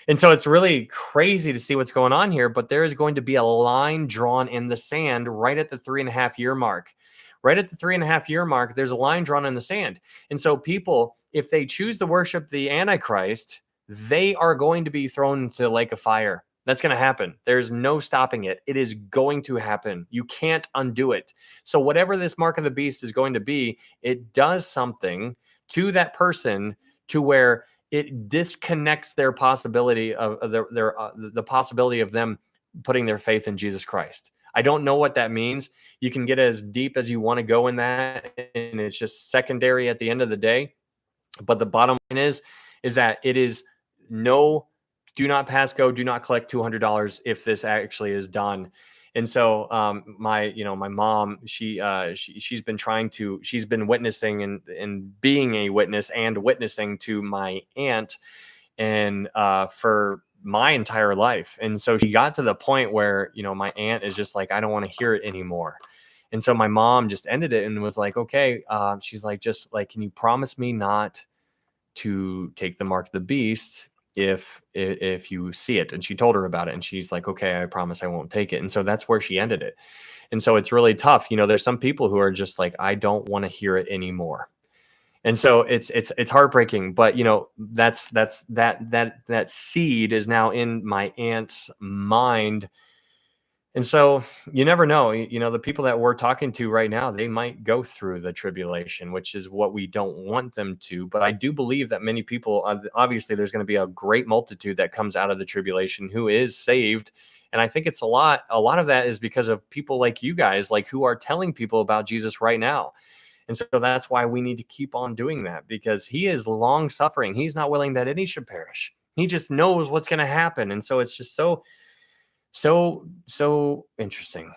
And so it's really crazy to see what's going on here, but there is going to be a line drawn in the sand right at the 3.5-year mark. Right at the 3.5-year mark, there's a line drawn in the sand. And so people, if they choose to worship the Antichrist, they are going to be thrown into the lake of fire. That's going to happen. There's no stopping it. It is going to happen. You can't undo it. So whatever this mark of the beast is going to be, it does something to that person to where it disconnects their possibility of the possibility of them putting their faith in Jesus Christ. I don't know what that means. You can get as deep as you want to go in that, and it's just secondary at the end of the day. But the bottom line is that it is no, do not pass go, do not collect $200 if this actually is done. And so my mom, she's been witnessing and being a witness and witnessing to my aunt, and for my entire life. And so she got to the point where, my aunt is just like, I don't want to hear it anymore. And so my mom just ended it and was like, okay, she's like, just like, can you promise me not to take the mark of the beast if you see it? And she told her about it, and she's like, okay, I promise I won't take it. And so that's where she ended it. And so it's really tough. There's some people who are just like, I don't want to hear it anymore. And so it's heartbreaking, but that seed is now in my aunt's mind. And so you never know. The people that we're talking to right now, they might go through the tribulation, which is what we don't want them to. But I do believe that many people, obviously, there's going to be a great multitude that comes out of the tribulation who is saved. And I think it's a lot of that is because of people like you guys, like who are telling people about Jesus right now. And so that's why we need to keep on doing that, because he is long suffering. He's not willing that any should perish. He just knows what's going to happen. And so it's just so interesting.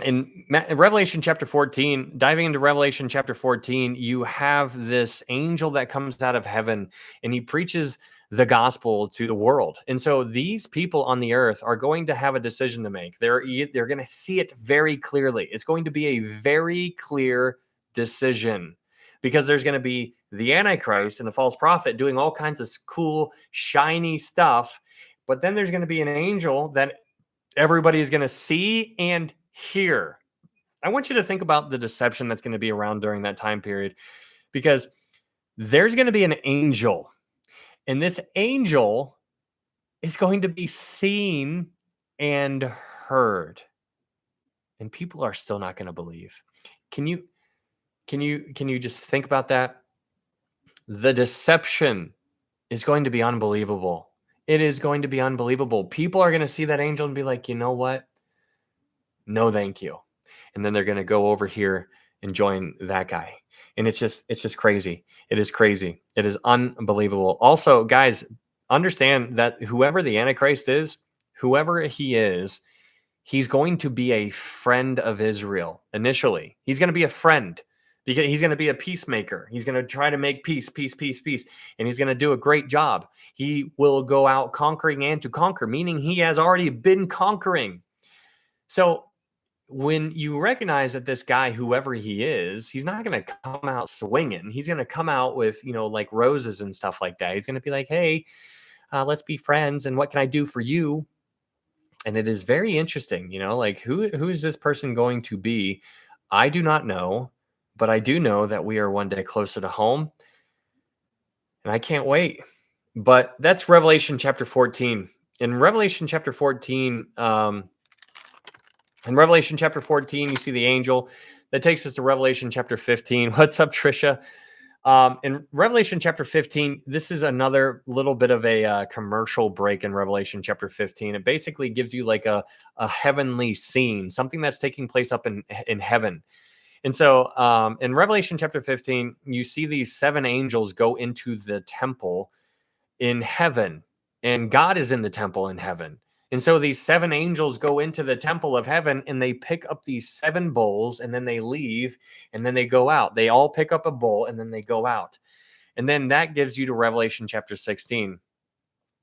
In Revelation chapter 14, diving into Revelation chapter 14, you have this angel that comes out of heaven, and he preaches the gospel to the world. And so these people on the earth are going to have a decision to make. They're going to see it very clearly. It's going to be a very clear decision, because there's going to be the Antichrist and the false prophet doing all kinds of cool, shiny stuff. But then there's going to be an angel that everybody is going to see and hear. I want you to think about the deception that's going to be around during that time period, because there's going to be an angel, and this angel is going to be seen and heard, and people are still not going to believe. Can you just think about that? The deception is going to be unbelievable. It is going to be unbelievable. People are going to see that angel and be like, you know what? No, thank you. And then they're going to go over here and join that guy. And it's just crazy. It is crazy. It is unbelievable. Also, guys, understand that whoever the Antichrist is, whoever he is, he's going to be a friend of Israel initially. He's going to be a friend, because he's going to be a peacemaker. He's going to try to make peace, peace, peace, peace. And he's going to do a great job. He will go out conquering and to conquer, meaning he has already been conquering. So when you recognize that this guy, whoever he is, he's not going to come out swinging. He's going to come out with, like roses and stuff like that. He's going to be like, hey, let's be friends. And what can I do for you? And it is very interesting, like who is this person going to be? I do not know, but I do know that we are one day closer to home. And I can't wait. But that's Revelation chapter 14. In Revelation chapter 14, you see the angel. That takes us to Revelation chapter 15. What's up, Trisha? In Revelation chapter 15, this is another little bit of a commercial break in Revelation chapter 15. It basically gives you like a heavenly scene, something that's taking place up in heaven. And so in Revelation chapter 15, you see these 7 angels go into the temple in heaven, and God is in the temple in heaven. And so these 7 angels go into the temple of heaven, and they pick up these 7 bowls, and then they leave, and then they go out. They all pick up a bowl, and then they go out. And then that gives you to Revelation chapter 16.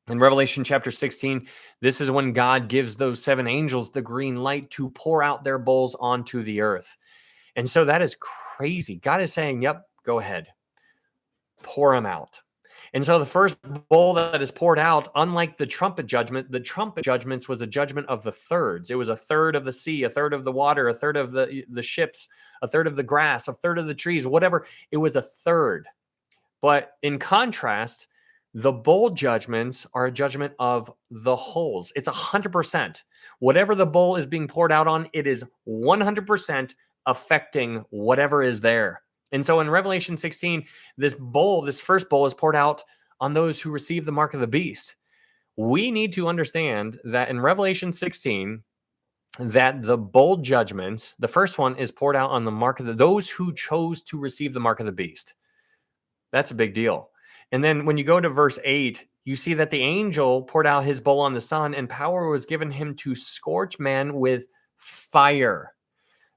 In Revelation chapter 16, this is when God gives those 7 angels the green light to pour out their bowls onto the earth. And so that is crazy. God is saying, yep, go ahead. Pour them out. And so the first bowl that is poured out, unlike the trumpet judgments was a judgment of the thirds. It was a third of the sea, a third of the water, a third of the ships, a third of the grass, a third of the trees, whatever. It was a third. But in contrast, the bowl judgments are a judgment of the wholes. It's 100%. Whatever the bowl is being poured out on, it is 100% affecting whatever is there. And so in Revelation 16, this first bowl is poured out on those who receive the mark of the beast. We need to understand that in Revelation 16, that the bowl judgments, the first one is poured out on the mark of those who chose to receive the mark of the beast. That's a big deal. And then when you go to verse 8, you see that the angel poured out his bowl on the sun, and power was given him to scorch man with fire.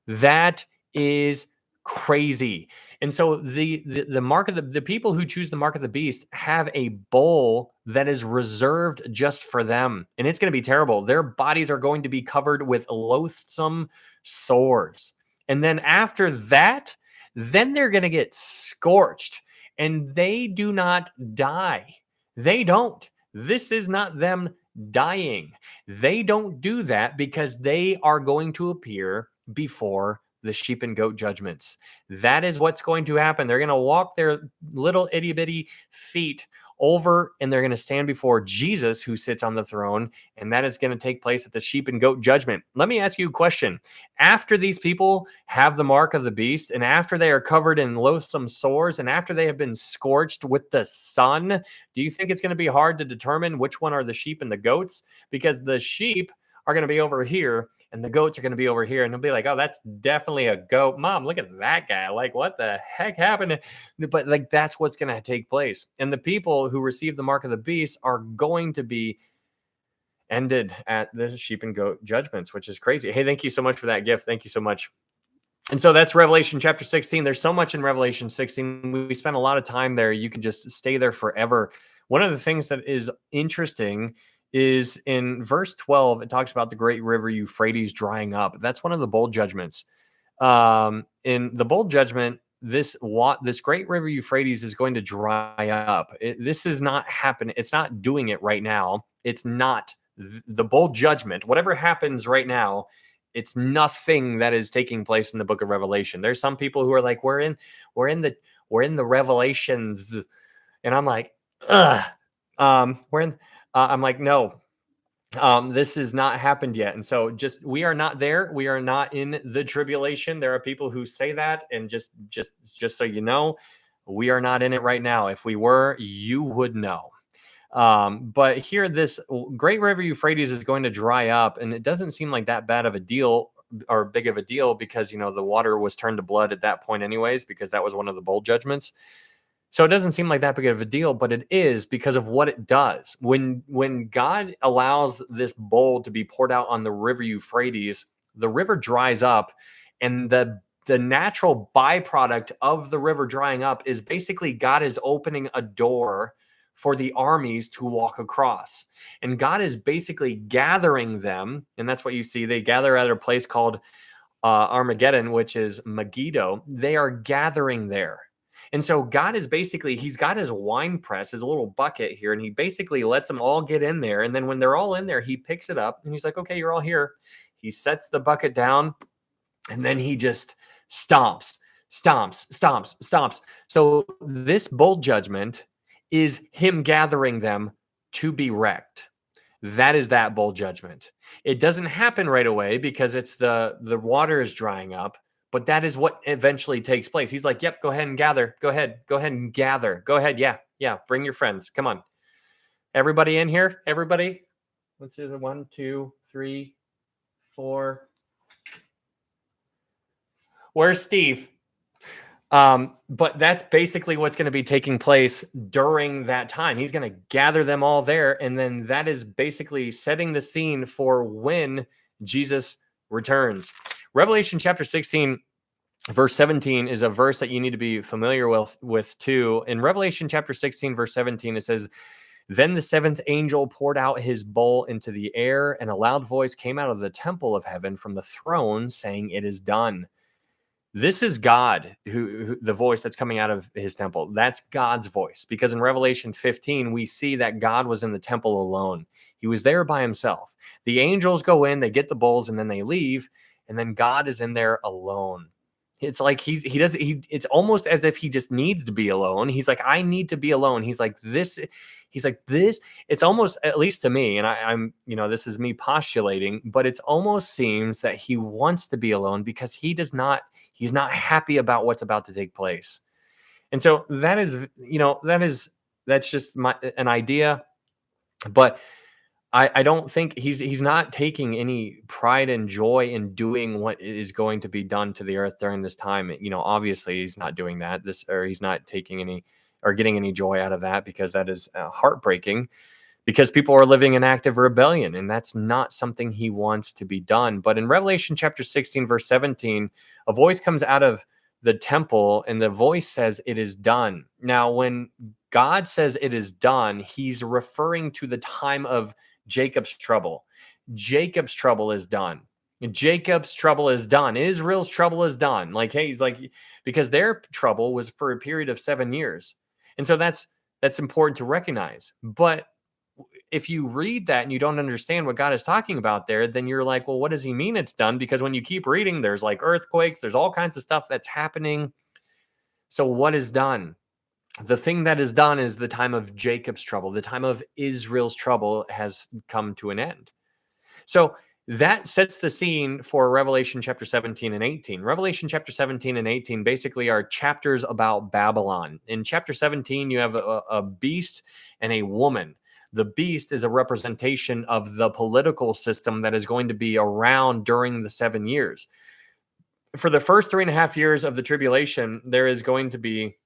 That is crazy. And so the mark of the people who choose the mark of the beast have a bowl that is reserved just for them. And it's going to be terrible. Their bodies are going to be covered with loathsome sores. And then after that, then they're going to get scorched, and they do not die. They don't. This is not them dying. They don't do that because they are going to appear before the sheep and goat judgments. That is what's going to happen. They're going to walk their little itty bitty feet over, and they're going to stand before Jesus, who sits on the throne, and that is going to take place at the sheep and goat judgment. Let me ask you a question. After these people have the mark of the beast, and after they are covered in loathsome sores, and after they have been scorched with the sun, do you think it's going to be hard to determine which one are the sheep and the goats? Because the sheep are going to be over here, and the goats are going to be over here, and they'll be like, oh, that's definitely a goat. Mom, look at that guy. Like, what the heck happened? But like, that's what's going to take place. And the people who receive the mark of the beast are going to be ended at the sheep and goat judgments, which is crazy. Hey, thank you so much for that gift. Thank you so much. And so that's Revelation chapter 16. There's so much in Revelation 16. We spent a lot of time there. You could just stay there forever. One of the things that is interesting is in verse 12, it talks about the great river Euphrates drying up. That's one of the bowl judgments. In the bowl judgment, this great river Euphrates is going to dry up. This is not happening. It's not doing it right now. It's not the bowl judgment. Whatever happens right now, it's nothing that is taking place in the book of Revelation. There's some people who are like, we're in the Revelations, and I'm like, ugh. I'm like, no, this has not happened yet. And so we are not there. We are not in the tribulation. There are people who say that, and just so you know, we are not in it right now. If we were, you would know. But here, this great river Euphrates is going to dry up, and it doesn't seem like that bad of a deal or big of a deal because, the water was turned to blood at that point anyways, because that was one of the bowl judgments. So it doesn't seem like that big of a deal, but it is because of what it does. When God allows this bowl to be poured out on the river Euphrates, the river dries up, and the the natural byproduct of the river drying up is basically God is opening a door for the armies to walk across. And God is basically gathering them. And that's what you see. They gather at a place called Armageddon, which is Megiddo. They are gathering there. And so God is basically, he's got his wine press, his little bucket here, and he basically lets them all get in there. And then when they're all in there, he picks it up and he's like, okay, you're all here. He sets the bucket down and then he just stomps. So this bowl judgment is him gathering them to be wrecked. That is that bowl judgment. It doesn't happen right away because it's the water is drying up, but that is what eventually takes place. He's like, "Yep, go ahead and gather. Go ahead and gather. Go ahead, yeah. Bring your friends. Come on, everybody in here. Everybody. Let's do the 1, 2, 3, 4. Where's Steve?" But that's basically what's going to be taking place during that time. He's going to gather them all there. And then that is basically setting the scene for when Jesus returns. Revelation chapter 16, verse 17 is a verse that you need to be familiar with too. In Revelation chapter 16, verse 17, it says, "Then the seventh angel poured out his bowl into the air, and a loud voice came out of the temple of heaven from the throne saying, 'It is done.'" This is God, who the voice that's coming out of his temple. That's God's voice, because in Revelation 15, we see that God was in the temple alone. He was there by himself. The angels go in, they get the bowls, and then they leave, and then God is in there alone. It's like it's almost as if he just needs to be alone. He's like, I need to be alone. He's like this. It's almost, at least to me, and I'm, this is me postulating, but it almost seems that he wants to be alone because he's not happy about what's about to take place. And so that's just an idea, but I don't think he's not taking any pride and joy in doing what is going to be done to the earth during this time. Obviously he's not doing that. He's not taking any or getting any joy out of that, because that is heartbreaking, because people are living in active rebellion, and that's not something he wants to be done. But in Revelation chapter 16, verse 17, a voice comes out of the temple, and the voice says, "It is done." Now, when God says it is done, he's referring to the time of Jacob's trouble. Jacob's trouble is done. Jacob's trouble is done. Israel's trouble is done. Like, hey, he's like, because their trouble was for a period of 7 years. And so that's important to recognize. But if you read that and you don't understand what God is talking about there, then you're like, well, what does he mean it's done? Because when you keep reading, there's like earthquakes, there's all kinds of stuff that's happening. So what is done? The thing that is done is the time of Jacob's trouble. The time of Israel's trouble has come to an end. So that sets the scene for Revelation chapter 17 and 18. Revelation chapter 17 and 18 basically are chapters about Babylon. In chapter 17, you have a beast and a woman. The beast is a representation of the political system that is going to be around during the 7 years. For the first 3.5 years of the tribulation, there is going to be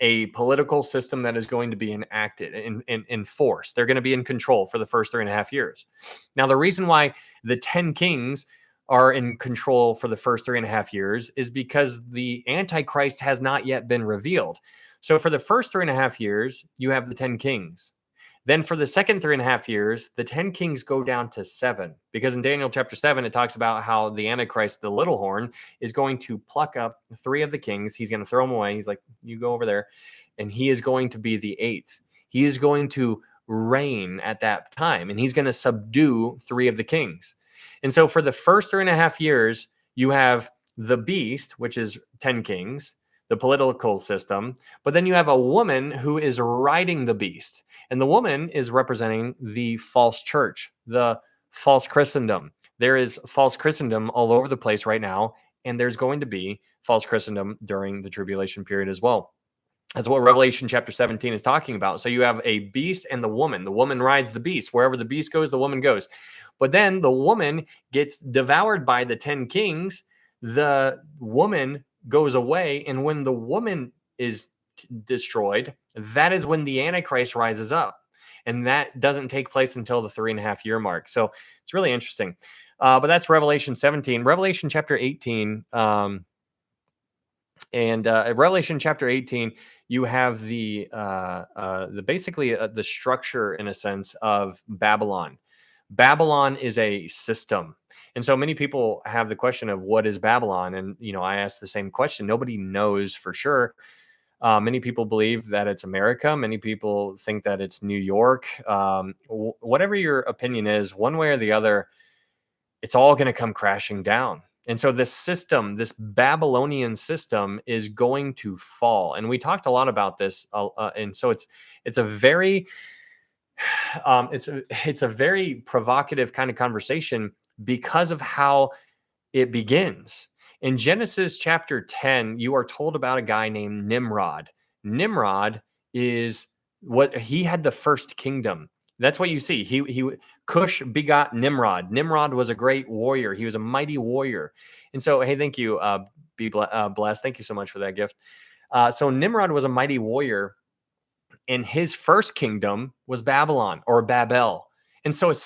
a political system that is going to be enacted and enforced. They're going to be in control for the first 3.5 years. Now, the reason why the 10 kings are in control for the first 3.5 years is because the Antichrist has not yet been revealed. So for the first 3.5 years, you have the 10 kings. Then for the second 3.5 years, the 10 kings go down to 7, because in Daniel chapter 7, it talks about how the Antichrist, the little horn, is going to pluck up 3 of the kings. He's going to throw them away. He's like, you go over there. And he is going to be the 8th. He is going to reign at that time, and he's going to subdue 3 of the kings. And so for the first 3.5 years, you have the beast, which is 10 kings, the political system, but then you have a woman who is riding the beast. And the woman is representing the false church, the false Christendom. There is false Christendom all over the place right now, and there's going to be false Christendom during the tribulation period as well. That's what Revelation chapter 17 is talking about. So you have a beast and the woman. The woman rides the beast. Wherever the beast goes, the woman goes. But then the woman gets devoured by the 10 kings. The woman goes away, and when the woman is destroyed, that is when the Antichrist rises up, and that doesn't take place until the 3.5 year mark. So it's really interesting. But that's Revelation 17. Revelation chapter 18. And in Revelation chapter 18, you have the basically the structure in a sense of Babylon. Babylon is a system. And so many people have the question of what is Babylon? And, I asked the same question. Nobody knows for sure. Many people believe that it's America. Many people think that it's New York. Whatever your opinion is, one way or the other, it's all going to come crashing down. And so this system, this Babylonian system, is going to fall. And we talked a lot about this. And so it's a very it's a very provocative kind of conversation because of how it begins. In Genesis chapter 10, you are told about a guy named Nimrod. Nimrod is what he had the first kingdom. That's what you see. He Cush begot Nimrod. Nimrod was a great warrior. He was a mighty warrior. And so, hey, thank you. Be blessed. Thank you so much for that gift. So Nimrod was a mighty warrior, and his first kingdom was Babylon or Babel. And so it's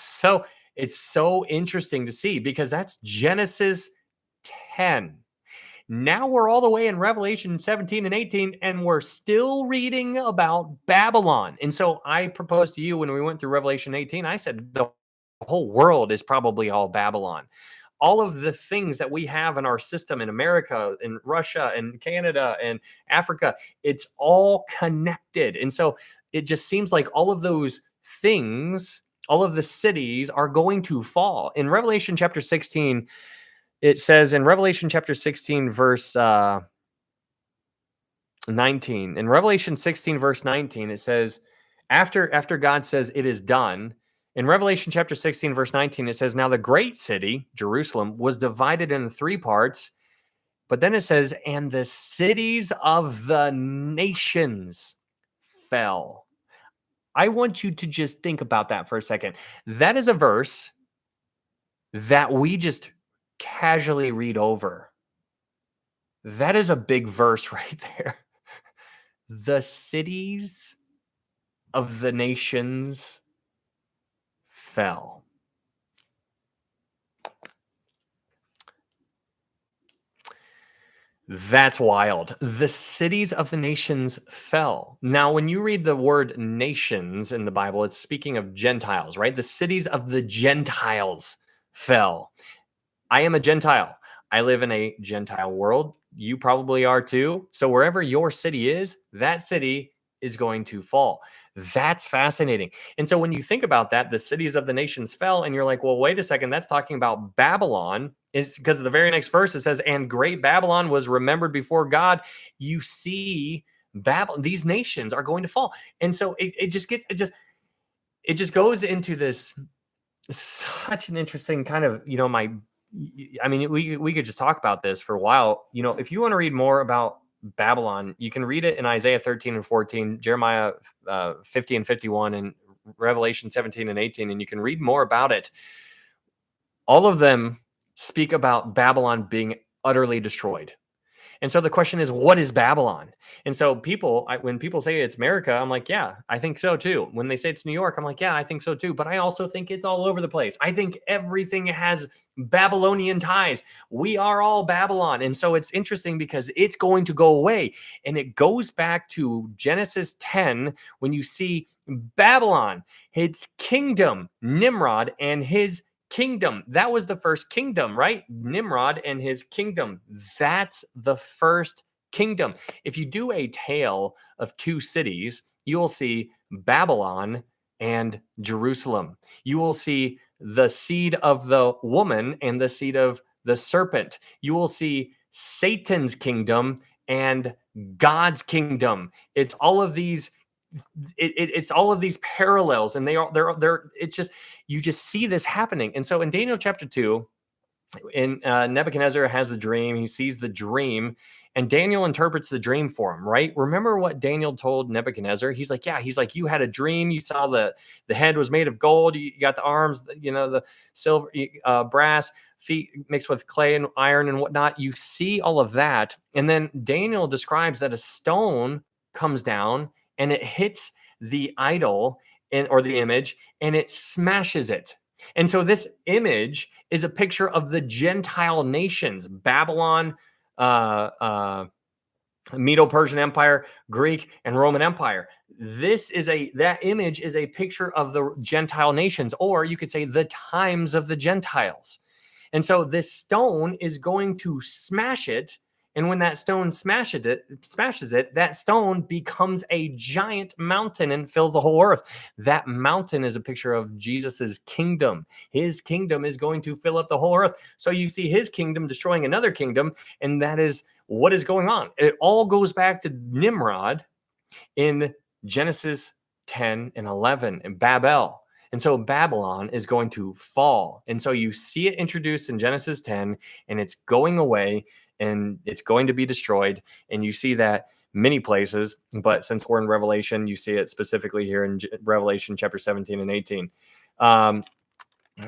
so interesting to see because that's Genesis 10. Now we're all the way in Revelation 17 and 18, and we're still reading about Babylon. And so I proposed to you when we went through Revelation 18, I said the whole world is probably all Babylon. All of the things that we have in our system in America, in Russia, and Canada, and Africa, it's all connected. And so it just seems like all of those things, all of the cities are going to fall. In Revelation chapter 16, it says in Revelation chapter 16, verse 19. In Revelation 16, verse 19, it says, after God says it is done, in Revelation chapter 16, verse 19, it says, now the great city, Jerusalem, was divided into three parts. But then it says, and the cities of the nations fell. I want you to just think about that for a second. That is a verse that we just casually read over. That is a big verse right there. The cities of the nations fell. That's wild. The cities of the nations fell. Now, when you read the word nations in the Bible, it's speaking of Gentiles, right? The cities of the Gentiles fell. I am a Gentile. I live in a Gentile world. You probably are too. So wherever your city is, that city is going to fall. That's fascinating. And so when you think about that, the cities of the nations fell, and you're like, well, wait a second, that's talking about Babylon. It's because the very next verse it says, and great Babylon was remembered before God. You see, Babylon, these nations are going to fall. And so it just goes into this such an interesting kind of, I mean, we could just talk about this for a while. If you want to read more about Babylon, you can read it in Isaiah 13 and 14, Jeremiah 50 and 51, and Revelation 17 and 18, and you can read more about it. All of them speak about Babylon being utterly destroyed. And so the question is, what is Babylon? And so when people say it's America, I'm like, yeah, I think so too. When they say it's New York, I'm like, yeah, I think so too. But I also think it's all over the place. I think everything has Babylonian ties. We are all Babylon. And so it's interesting because it's going to go away. And it goes back to Genesis 10 when you see Babylon, its kingdom, Nimrod, and his kingdom. That was the first kingdom, right? Nimrod and his kingdom. That's the first kingdom. If you do a tale of two cities, you will see Babylon and Jerusalem. You will see the seed of the woman and the seed of the serpent. You will see Satan's kingdom and God's kingdom. It's all of these it's all of these parallels, and they're it's just, you just see this happening. And so in Daniel chapter 2, in Nebuchadnezzar has a dream. He sees the dream, and Daniel interprets the dream for him, right? Remember what Daniel told Nebuchadnezzar? He's like, you had a dream. You saw the head was made of gold. You got the arms, the silver, brass, feet mixed with clay and iron and whatnot. You see all of that. And then Daniel describes that a stone comes down and it hits the idol or the image, and it smashes it. And so this image is a picture of the Gentile nations, Babylon, Medo-Persian Empire, Greek, and Roman Empire. That image is a picture of the Gentile nations, or you could say the times of the Gentiles. And so this stone is going to smash it. And when that stone smashes it, that stone becomes a giant mountain and fills the whole earth. That mountain is a picture of Jesus's kingdom. His kingdom is going to fill up the whole earth. So you see his kingdom destroying another kingdom, and that is what is going on. It all goes back to Nimrod in Genesis 10 and 11 and Babel. And so Babylon is going to fall. And so you see it introduced in Genesis 10, and it's going away and it's going to be destroyed. And you see that many places, but since we're in Revelation, you see it specifically here in Revelation chapter 17 and 18.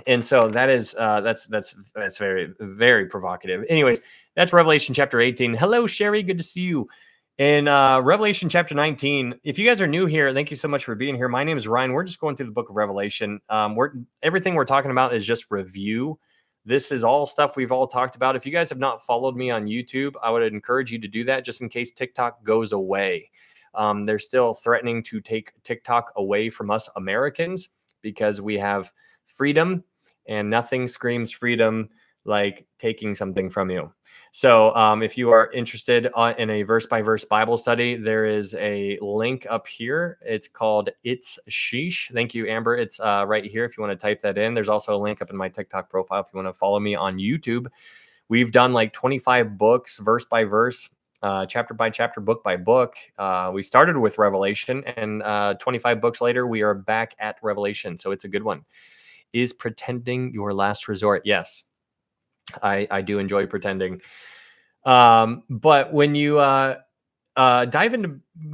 And so that is that's very, very provocative. Anyways, that's Revelation chapter 18. Hello, Sherry. Good to see you. In Revelation chapter 19, if you guys are new here, thank you so much for being here. My name is Ryan. We're just going through the book of Revelation. Everything we're talking about is just review. This is all stuff we've all talked about. If you guys have not followed me on YouTube, I would encourage you to do that just in case TikTok goes away. They're still threatening to take TikTok away from us Americans because we have freedom, and nothing screams freedom like taking something from you. So if you are interested in a verse-by-verse Bible study, there is a link up here. It's called It's Sheesh. Thank you, Amber. It's right here if you want to type that in. There's also a link up in my TikTok profile if you want to follow me on YouTube. We've done like 25 books, verse by verse, chapter by chapter, book by book. We started with Revelation, and 25 books later, we are back at Revelation. So it's a good one. Is pretending your last resort? Yes. I do enjoy pretending. But when you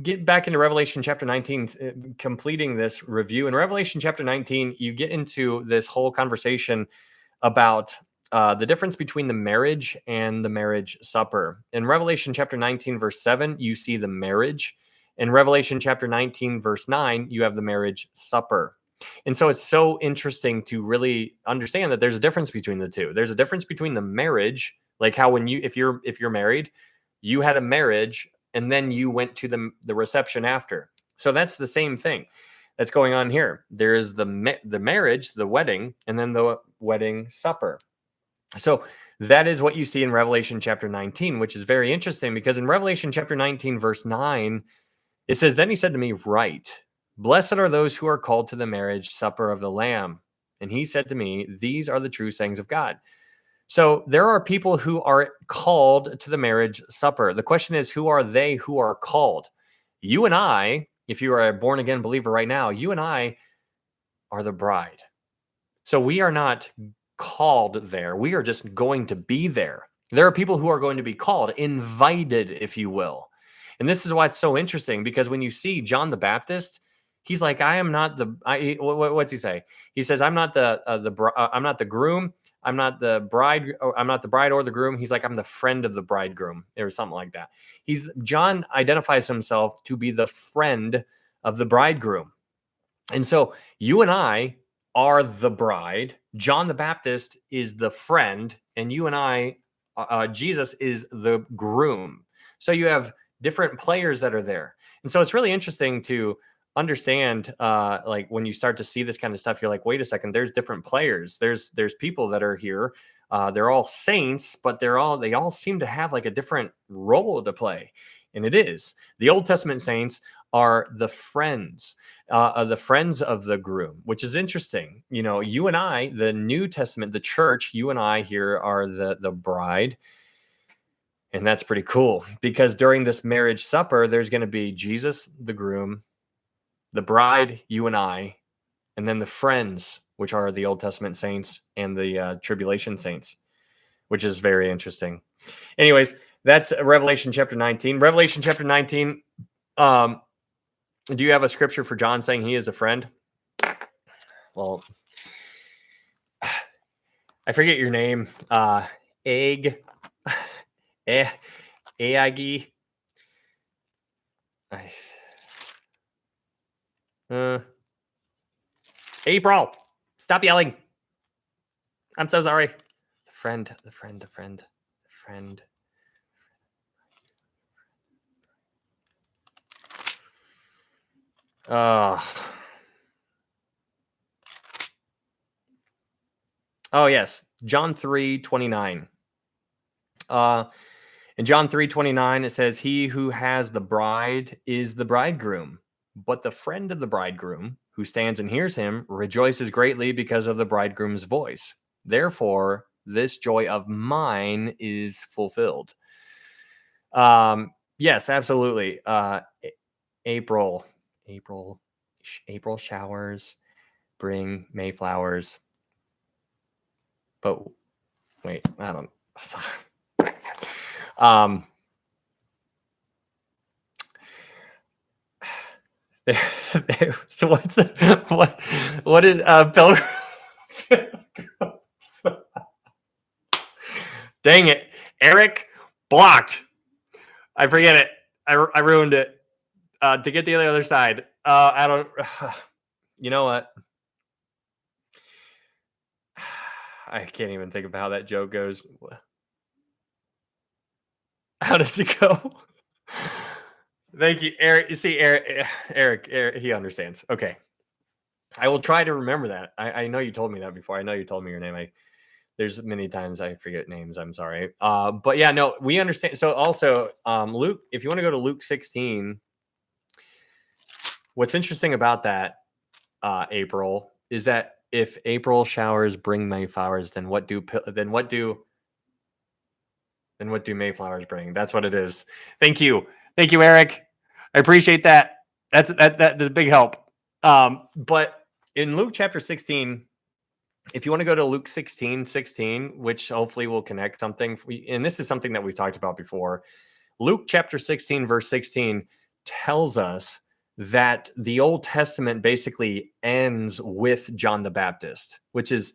get back into Revelation chapter 19, completing this review, in Revelation chapter 19, you get into this whole conversation about the difference between the marriage and the marriage supper. In Revelation chapter 19, verse 7, you see the marriage. In Revelation chapter 19, verse 9, you have the marriage supper. And so it's so interesting to really understand that there's a difference between the two. There's a difference between the marriage, like how when if you're married, you had a marriage and then you went to the reception after. So that's the same thing that's going on here. There is the marriage, the wedding, and then the wedding supper. So that is what you see in Revelation chapter 19, which is very interesting because in Revelation chapter 19, verse 9, it says, "Then he said to me, write, blessed are those who are called to the marriage supper of the Lamb. And he said to me, these are the true sayings of God." So there are people who are called to the marriage supper. The question is, who are they who are called? You and I, if you are a born again believer right now, you and I are the bride. So we are not called there. We are just going to be there. There are people who are going to be called, invited, if you will. And this is why it's so interesting, because when you see John the Baptist, he's like, I am not the, what's he say? He says, I'm not I'm not the groom. I'm not the bride. I'm not the bride or the groom. He's like, I'm the friend of the bridegroom, or something like that. John identifies himself to be the friend of the bridegroom. And so you and I are the bride. John the Baptist is the friend, and you and I, Jesus is the groom. So you have different players that are there. And so it's really interesting to understand, like when you start to see this kind of stuff, you're like, wait a second, there's different players. There's people that are here. They're all saints, but they all seem to have like a different role to play. And it is the Old Testament saints are the friends of the groom, which is interesting. You know, you and I, the New Testament, the church, you and I here are the bride. And that's pretty cool because during this marriage supper, there's going to be Jesus, the groom, the bride, you and I, and then the friends, which are the Old Testament saints and the tribulation saints, which is very interesting. Anyways, that's Revelation chapter 19. Revelation chapter 19. Do you have a scripture for John saying he is a friend? Well, I forget your name. Egg. Aggie. April, stop yelling. I'm so sorry. The friend. Oh yes, John 3:29. In John 3:29 it says, "He who has the bride is the bridegroom, but the friend of the bridegroom who stands and hears him rejoices greatly because of the bridegroom's voice. Therefore, this joy of mine is fulfilled." Yes, absolutely. April, April, April showers bring Mayflowers. But wait, I don't. So what is Pilgrim? Dang it, Eric, blocked. I forget it. I ruined it. To get to the other side. I don't. You know what? I can't even think of how that joke goes. How does it go? Thank you, Eric. You see, Eric, he understands. Okay. I will try to remember that. I know you told me that before. I know you told me your name. There's many times I forget names. I'm sorry. But yeah, no, we understand. So also, Luke, if you want to go to Luke 16, what's interesting about that, April, is that if April showers bring Mayflowers, then what do Mayflowers bring? That's what it is. Thank you, Eric. I appreciate that. That's a big help. But in Luke chapter 16, if you want to go to Luke 16:16, which hopefully will connect something, and this is something that we've talked about before. Luke chapter 16, verse 16 tells us that the Old Testament basically ends with John the Baptist, which is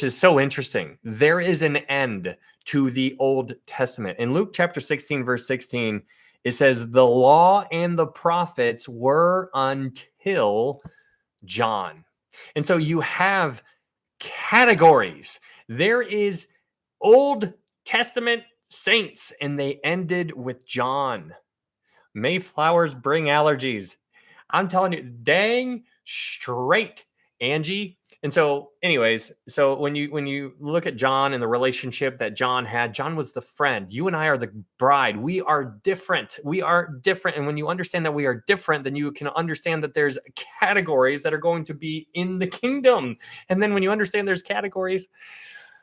so interesting. There is an end to the Old Testament. In Luke chapter 16, verse 16, it says, "The law and the prophets were until John." And so you have categories. There is Old Testament saints, and they ended with John. Mayflowers bring allergies. I'm telling you, dang straight, Angie. And so, anyways, so when you look at John and the relationship that John had, John was the friend. You and I are the bride. We are different. We are different. And when you understand that we are different, then you can understand that there's categories that are going to be in the kingdom. And then when you understand there's categories,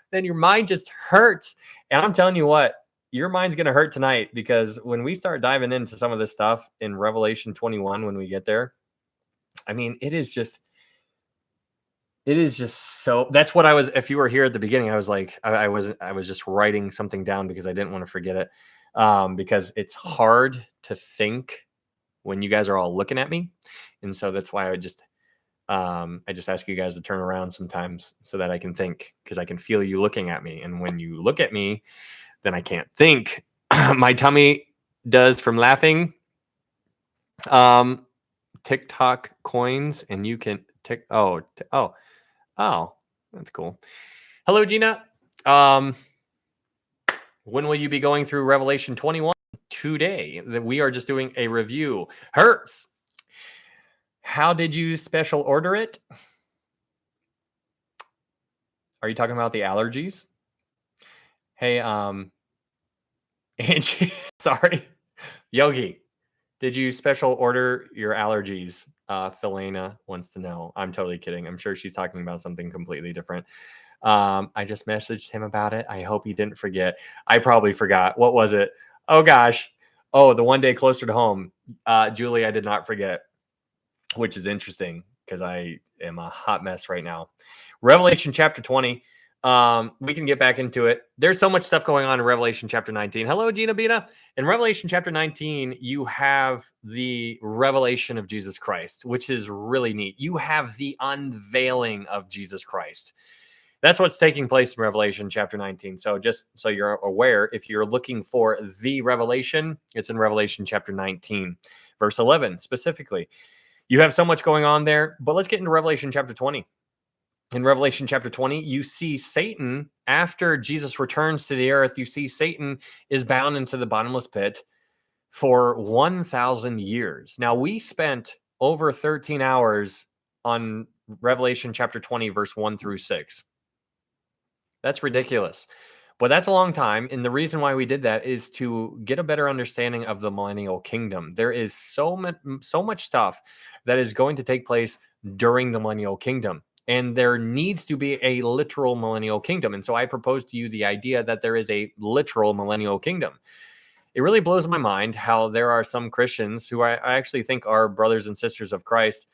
then your mind just hurts. And I'm telling you what, your mind's going to hurt tonight, because when we start diving into some of this stuff in Revelation 21, when we get there, I mean, it is just so. That's what I was. If you were here at the beginning, I was like, I was just writing something down because I didn't want to forget it. Because it's hard to think when you guys are all looking at me, and so that's why I just ask you guys to turn around sometimes so that I can think, because I can feel you looking at me, and when you look at me, then I can't think. My tummy does from laughing. TikTok coins, and you can tick. Oh, that's cool. Hello, Gina. When will you be going through Revelation 21? Today. That we are just doing a review. Hurts. How did you special order it? Are you talking about the allergies? Hey, Angie, sorry. Yogi, did you special order your allergies? Philena wants to know. I'm totally kidding. I'm sure she's talking about something completely different. I just messaged him about it. I hope he didn't forget. I probably forgot. What was it? Oh, gosh. Oh, the one day closer to home. Julie, I did not forget, which is interesting because I am a hot mess right now. Revelation chapter 20. We can get back into it. There's so much stuff going on in Revelation chapter 19. Hello, Gina Bina. In Revelation chapter 19, you have the revelation of Jesus Christ, which is really neat. You have the unveiling of Jesus Christ. That's what's taking place in Revelation chapter 19. So just so you're aware, if you're looking for the revelation, it's in Revelation chapter 19, verse 11 specifically. You have so much going on there, but let's get into Revelation chapter 20. In Revelation chapter 20, you see Satan, after Jesus returns to the earth, you see Satan is bound into the bottomless pit for 1,000 years. Now, we spent over 13 hours on Revelation chapter 20, verse 1 through 6. That's ridiculous. But that's a long time. And the reason why we did that is to get a better understanding of the millennial kingdom. There is so much stuff that is going to take place during the millennial kingdom. And there needs to be a literal millennial kingdom. And so I propose to you the idea that there is a literal millennial kingdom. It really blows my mind how there are some Christians who I actually think are brothers and sisters of Christ,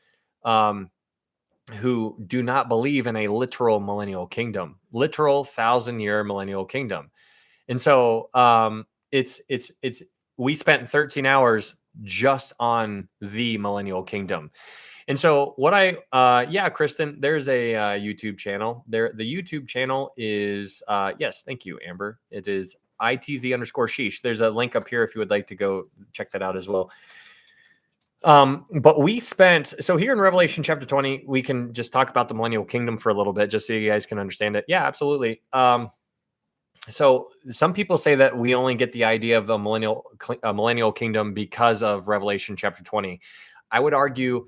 who do not believe in a literal millennial kingdom, literal 1,000-year millennial kingdom. And so it's we spent 13 hours just on the millennial kingdom. And so what yeah, Kristen, there's a YouTube channel there. The YouTube channel is, yes, thank you, Amber. It is ITZ_sheesh. There's a link up here if you would like to go check that out as well. But we spent, so here in Revelation chapter 20, we can just talk about the millennial kingdom for a little bit, just so you guys can understand it. Yeah, absolutely. So some people say that we only get the idea of the millennial kingdom because of Revelation chapter 20. I would argue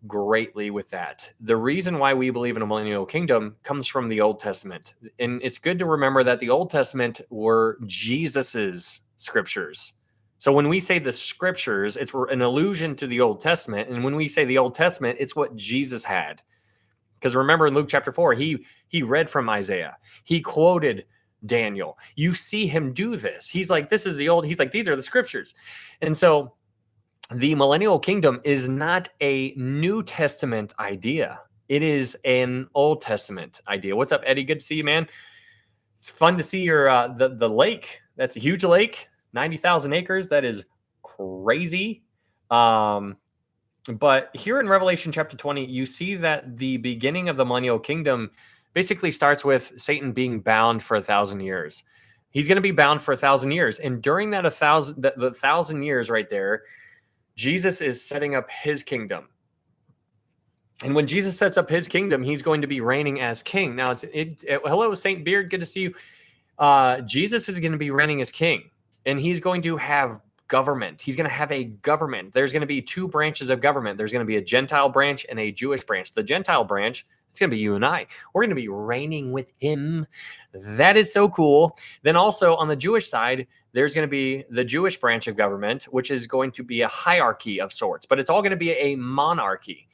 greatly with that. The reason why we believe in a millennial kingdom comes from the Old Testament. And it's good to remember that the Old Testament were Jesus's scriptures. So when we say the scriptures, it's an allusion to the Old Testament. And when we say the Old Testament, it's what Jesus had. Because remember in Luke chapter 4, he read from Isaiah. He quoted Daniel. You see him do this. He's like, this is the old, he's like, these are the scriptures. And so the millennial kingdom is not a New Testament idea. It is an Old Testament idea. What's up, Eddie? Good to see you, man. It's fun to see your the lake. That's a huge lake. 90,000 acres. That is crazy. But here in Revelation chapter 20, you see that the beginning of the millennial kingdom basically starts with Satan being bound for 1,000 years. He's going to be bound for 1,000 years. And during that the 1,000 years right there, Jesus is setting up his kingdom. And when Jesus sets up his kingdom, he's going to be reigning as king. Now, hello, Saint Beard. Good to see you. Jesus is going to be reigning as king. And he's going to have government. He's going to have a government. There's going to be two branches of government. There's going to be a Gentile branch and a Jewish branch. The Gentile branch, it's going to be you and I. We're going to be reigning with him. That is so cool. Then also on the Jewish side, there's going to be the Jewish branch of government, which is going to be a hierarchy of sorts. But it's all going to be a monarchy.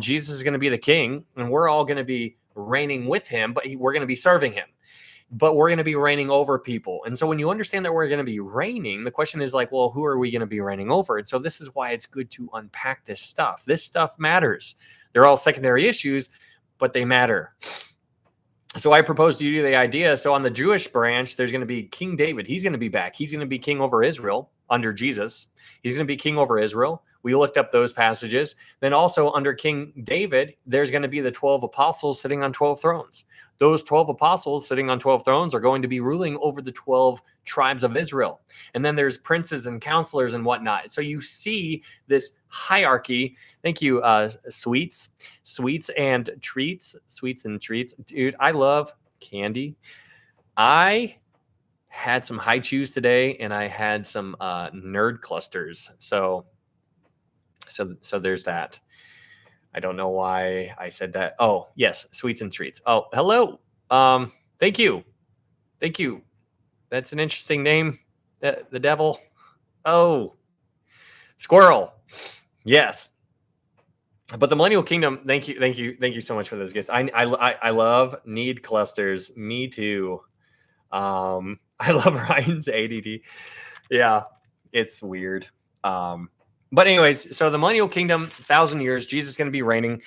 Jesus is going to be the king, and we're all going to be reigning with him, but we're going to be serving him. But we're going to be reigning over people. And so when you understand that we're going to be reigning, the question is like, well, who are we going to be reigning over? And so this is why it's good to unpack this stuff. This stuff matters. They're all secondary issues, but they matter. So I propose to you the idea. So on the Jewish branch, there's going to be King David. He's going to be back. He's going to be king over Israel under Jesus. He's going to be king over Israel. We looked up those passages. Then also under King David, there's going to be the 12 apostles sitting on 12 thrones. Those 12 apostles sitting on 12 thrones are going to be ruling over the 12 tribes of Israel. And then there's princes and counselors and whatnot. So you see this hierarchy. Thank you, sweets and treats. Dude, I love candy. I had some high chews today, and I had some nerd clusters. So there's that. I don't know why I said that. Oh, yes, sweets and treats. Oh, hello. Thank you. That's an interesting name. The devil. Oh, squirrel. Yes. But the millennial kingdom. Thank you so much for those gifts. I love need clusters. Me too. I love Ryan's ADD. Yeah, it's weird. But anyways, so the millennial kingdom, 1,000 years, Jesus is going to be reigning.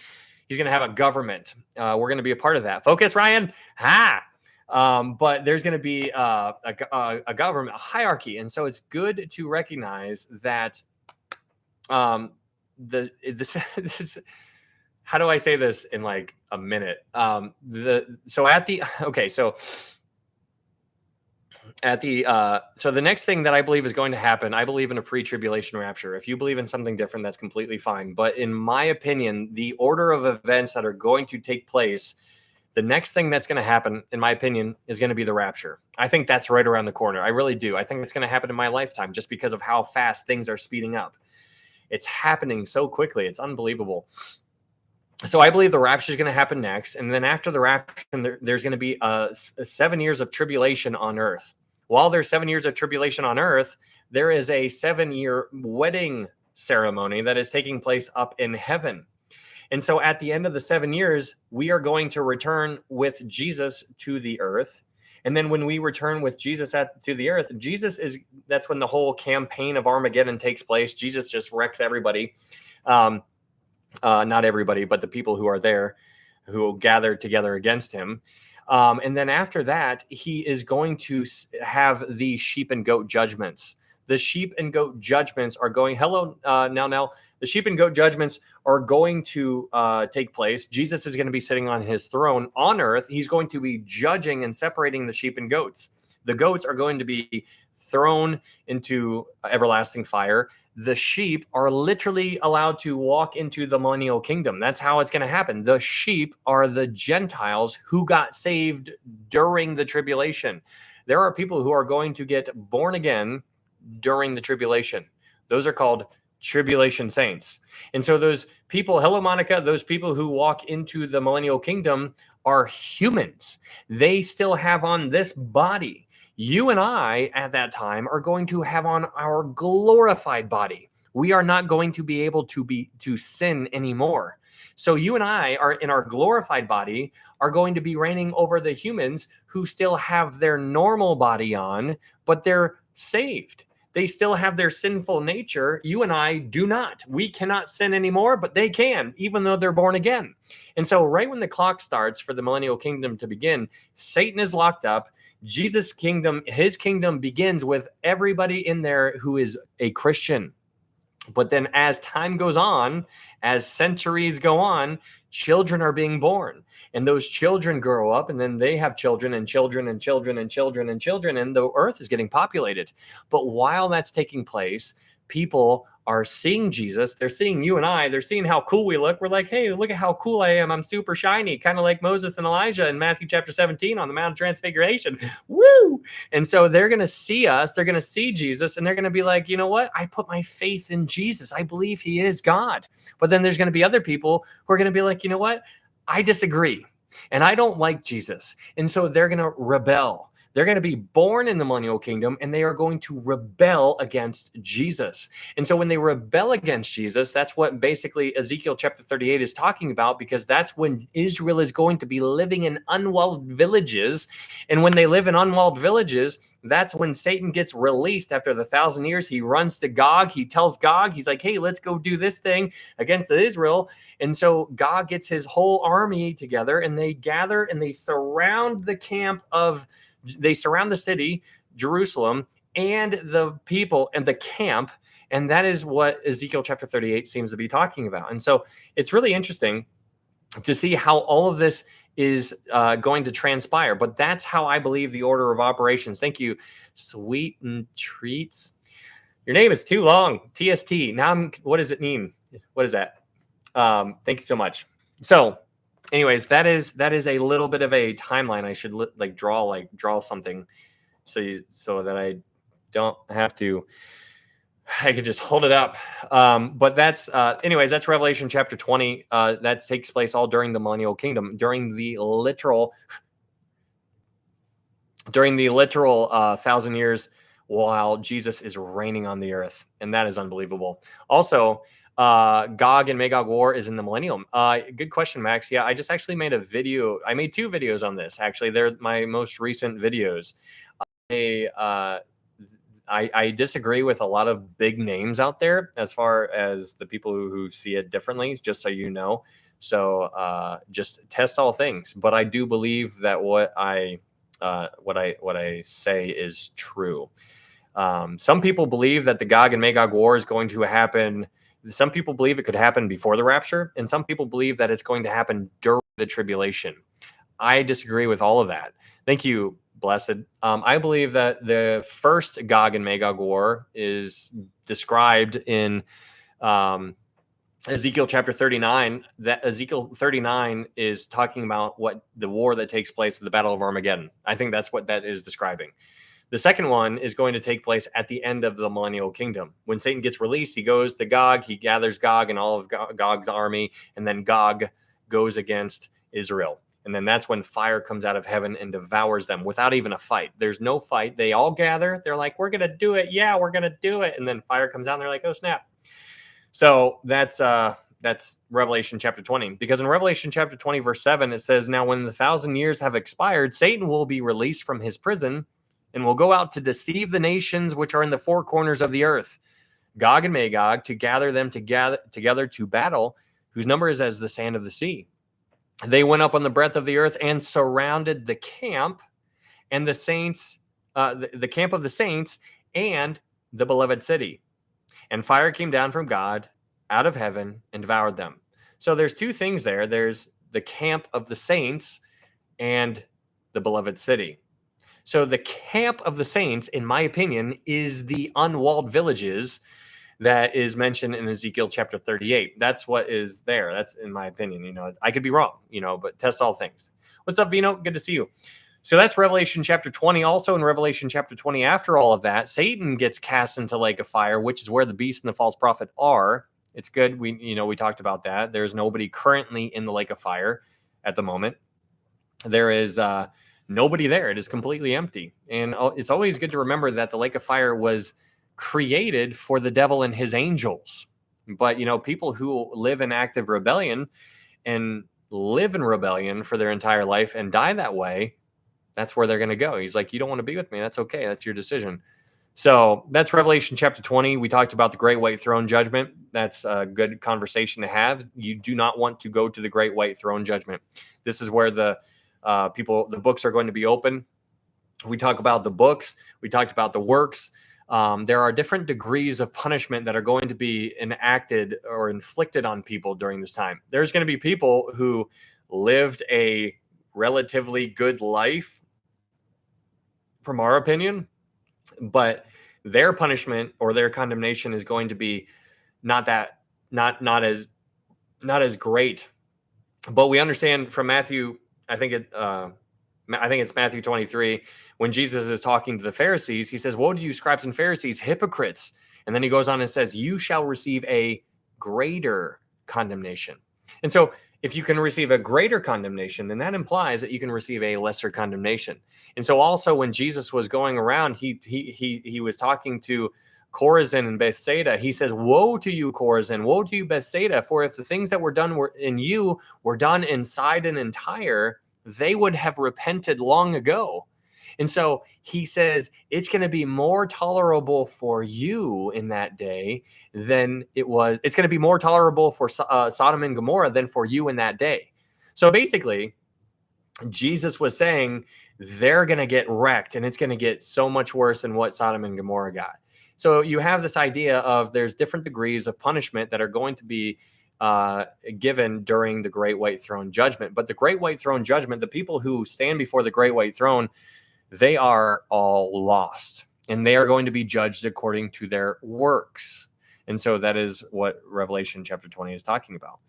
He's going to have a government. We're going to be a part of that. Focus, Ryan. But there's going to be a government, a hierarchy. And so it's good to recognize that this how do I say this in like a minute? So the next thing that I believe is going to happen, I believe in a pre-tribulation rapture. If you believe in something different, that's completely fine. But in my opinion, the order of events that are going to take place, the next thing that's going to happen, in my opinion, is going to be the rapture. I think that's right around the corner. I really do. I think it's going to happen in my lifetime just because of how fast things are speeding up. It's happening so quickly. It's unbelievable. So I believe the rapture is going to happen next. And then after the rapture, there's going to be 7 years of tribulation on earth. While there's 7 years of tribulation on earth, there is a 7-year wedding ceremony that is taking place up in heaven. And so at the end of the 7 years, we are going to return with Jesus to the earth. And then when we return with Jesus to the earth, that's when the whole campaign of Armageddon takes place. Jesus just wrecks everybody. Not everybody, but the people who are there, who gathered together against him. And then after that, he is going to have the sheep and goat judgments. The sheep and goat judgments are going, now. The sheep and goat judgments are going to take place. Jesus is going to be sitting on his throne on earth. He's going to be judging and separating the sheep and goats. The goats are going to be thrown into everlasting fire. The sheep are literally allowed to walk into the millennial kingdom. That's how it's going to happen. The sheep are the Gentiles who got saved during the tribulation. There are people who are going to get born again during the tribulation. Those are called tribulation saints. And so those people, hello, Monica, those people who walk into the millennial kingdom are humans. They still have on this body. You and I at that time are going to have on our glorified body. We are not going to be able to sin anymore. So you and I are in our glorified body are going to be reigning over the humans who still have their normal body on, but they're saved. They still have their sinful nature. You and I do not. We cannot sin anymore, but they can, even though they're born again. And so right when the clock starts for the millennial kingdom to begin, Satan is locked up. Jesus' kingdom, his kingdom begins with everybody in there who is a Christian. But then as time goes on, as centuries go on, children are being born. And those children grow up, and then they have children and children and children and children and children, and the earth is getting populated. But while that's taking place, people are seeing Jesus. They're seeing you and I. They're seeing how cool we look. We're like, hey, look at how cool I am. I'm super shiny, kind of like Moses and Elijah in Matthew chapter 17 on the Mount of Transfiguration. Woo! And so they're going to see us. They're going to see Jesus, and they're going to be like, you know what? I put my faith in Jesus. I believe he is God. But then there's going to be other people who are going to be like, you know what? I disagree, and I don't like Jesus. And so they're going to rebel. They're going to be born in the millennial kingdom, and they are going to rebel against Jesus. And so when they rebel against Jesus, that's what basically Ezekiel chapter 38 is talking about, because that's when Israel is going to be living in unwalled villages. And when they live in unwalled villages, that's when Satan gets released after the 1,000 years. He runs to Gog. He tells Gog, he's like, hey, let's go do this thing against Israel. And so Gog gets his whole army together, and they gather and they surround the city, Jerusalem, and the people and the camp. And that is what Ezekiel chapter 38 seems to be talking about. And so it's really interesting to see how all of this is going to transpire. But that's how I believe the order of operations. Thank you, Sweet and Treats. Your name is too long. TST. Now, what does it mean? What is that? Thank you so much. So anyways, that is a little bit of a timeline. I should draw something so that I don't have to. I could just hold it up. But that's anyways, that's Revelation chapter 20. That takes place all during the millennial kingdom, during the literal 1,000 years while Jesus is reigning on the earth, and that is unbelievable. Also, Gog and Magog war is in the millennium. Good question, Max. Yeah, I just actually made a video. I made 2 videos on this. Actually, they're my most recent videos. I disagree with a lot of big names out there as far as the people who see it differently, just so you know. So just test all things. But I do believe that what I say is true. Some people believe that the Gog and Magog war is going to happen. Some people believe it could happen before the rapture, and some people believe that it's going to happen during the tribulation. I disagree with all of that. Thank you, Blessed. I believe that the first Gog and Magog war is described in Ezekiel chapter 39. That Ezekiel 39 is talking about what the war that takes place at the Battle of Armageddon. I think that's what that is describing. The second one is going to take place at the end of the millennial kingdom. When Satan gets released, he goes to Gog, he gathers Gog and all of Gog's army, and then Gog goes against Israel. And then that's when fire comes out of heaven and devours them without even a fight. There's no fight. They all gather. They're like, we're going to do it. Yeah, we're going to do it. And then fire comes out and they're like, oh, snap. So that's Revelation chapter 20. Because in Revelation chapter 20, verse 7, it says, now when the 1,000 years have expired, Satan will be released from his prison and will go out to deceive the nations which are in the four corners of the earth, Gog and Magog, to gather them together to battle, whose number is as the sand of the sea. They went up on the breadth of the earth and surrounded the camp and the saints, the camp of the saints and the beloved city. And fire came down from God out of heaven and devoured them. So there's two things there. There's the camp of the saints and the beloved city. So the camp of the saints, in my opinion, is the unwalled villages that is mentioned in Ezekiel chapter 38. That's what is there. That's in my opinion. I could be wrong, but test all things. What's up, Vino? Good to see you. So that's Revelation chapter 20. Also in Revelation chapter 20, after all of that, Satan gets cast into the lake of fire, which is where the beast and the false prophet are. It's good. We talked about that. There's nobody currently in the lake of fire at the moment. There is nobody there. It is completely empty. And it's always good to remember that the lake of fire was created for the devil and his angels. But, people who live in active rebellion and live in rebellion for their entire life and die that way, that's where they're going to go. He's like, you don't want to be with me. That's okay. That's your decision. So that's Revelation chapter 20. We talked about the great white throne judgment. That's a good conversation to have. You do not want to go to the great white throne judgment. This is where the books are going to be open. We talk about the books. We talked about the works. There are different degrees of punishment that are going to be enacted or inflicted on people during this time. There's going to be people who lived a relatively good life, from our opinion, but their punishment or their condemnation is going to be not as great. But we understand from Matthew, I think it's Matthew 23, when Jesus is talking to the Pharisees, he says, woe to you, scribes and Pharisees, hypocrites. And then he goes on and says, you shall receive a greater condemnation. And so if you can receive a greater condemnation, then that implies that you can receive a lesser condemnation. And so also when Jesus was going around, he was talking to Chorazin and Bethsaida. He says, woe to you, Chorazin, woe to you, Bethsaida, for if the things that were done in you were done in Sidon and Tyre, they would have repented long ago. And so he says, it's going to be more tolerable for you in that day than it's going to be more tolerable for Sodom and Gomorrah than for you in that day. So basically, Jesus was saying they're going to get wrecked and it's going to get so much worse than what Sodom and Gomorrah got. So you have this idea of there's different degrees of punishment that are going to be given during the Great White Throne Judgment. But the Great White Throne Judgment, the people who stand before the Great White Throne, they are all lost. And they are going to be judged according to their works. And so that is what Revelation chapter 20 is talking about.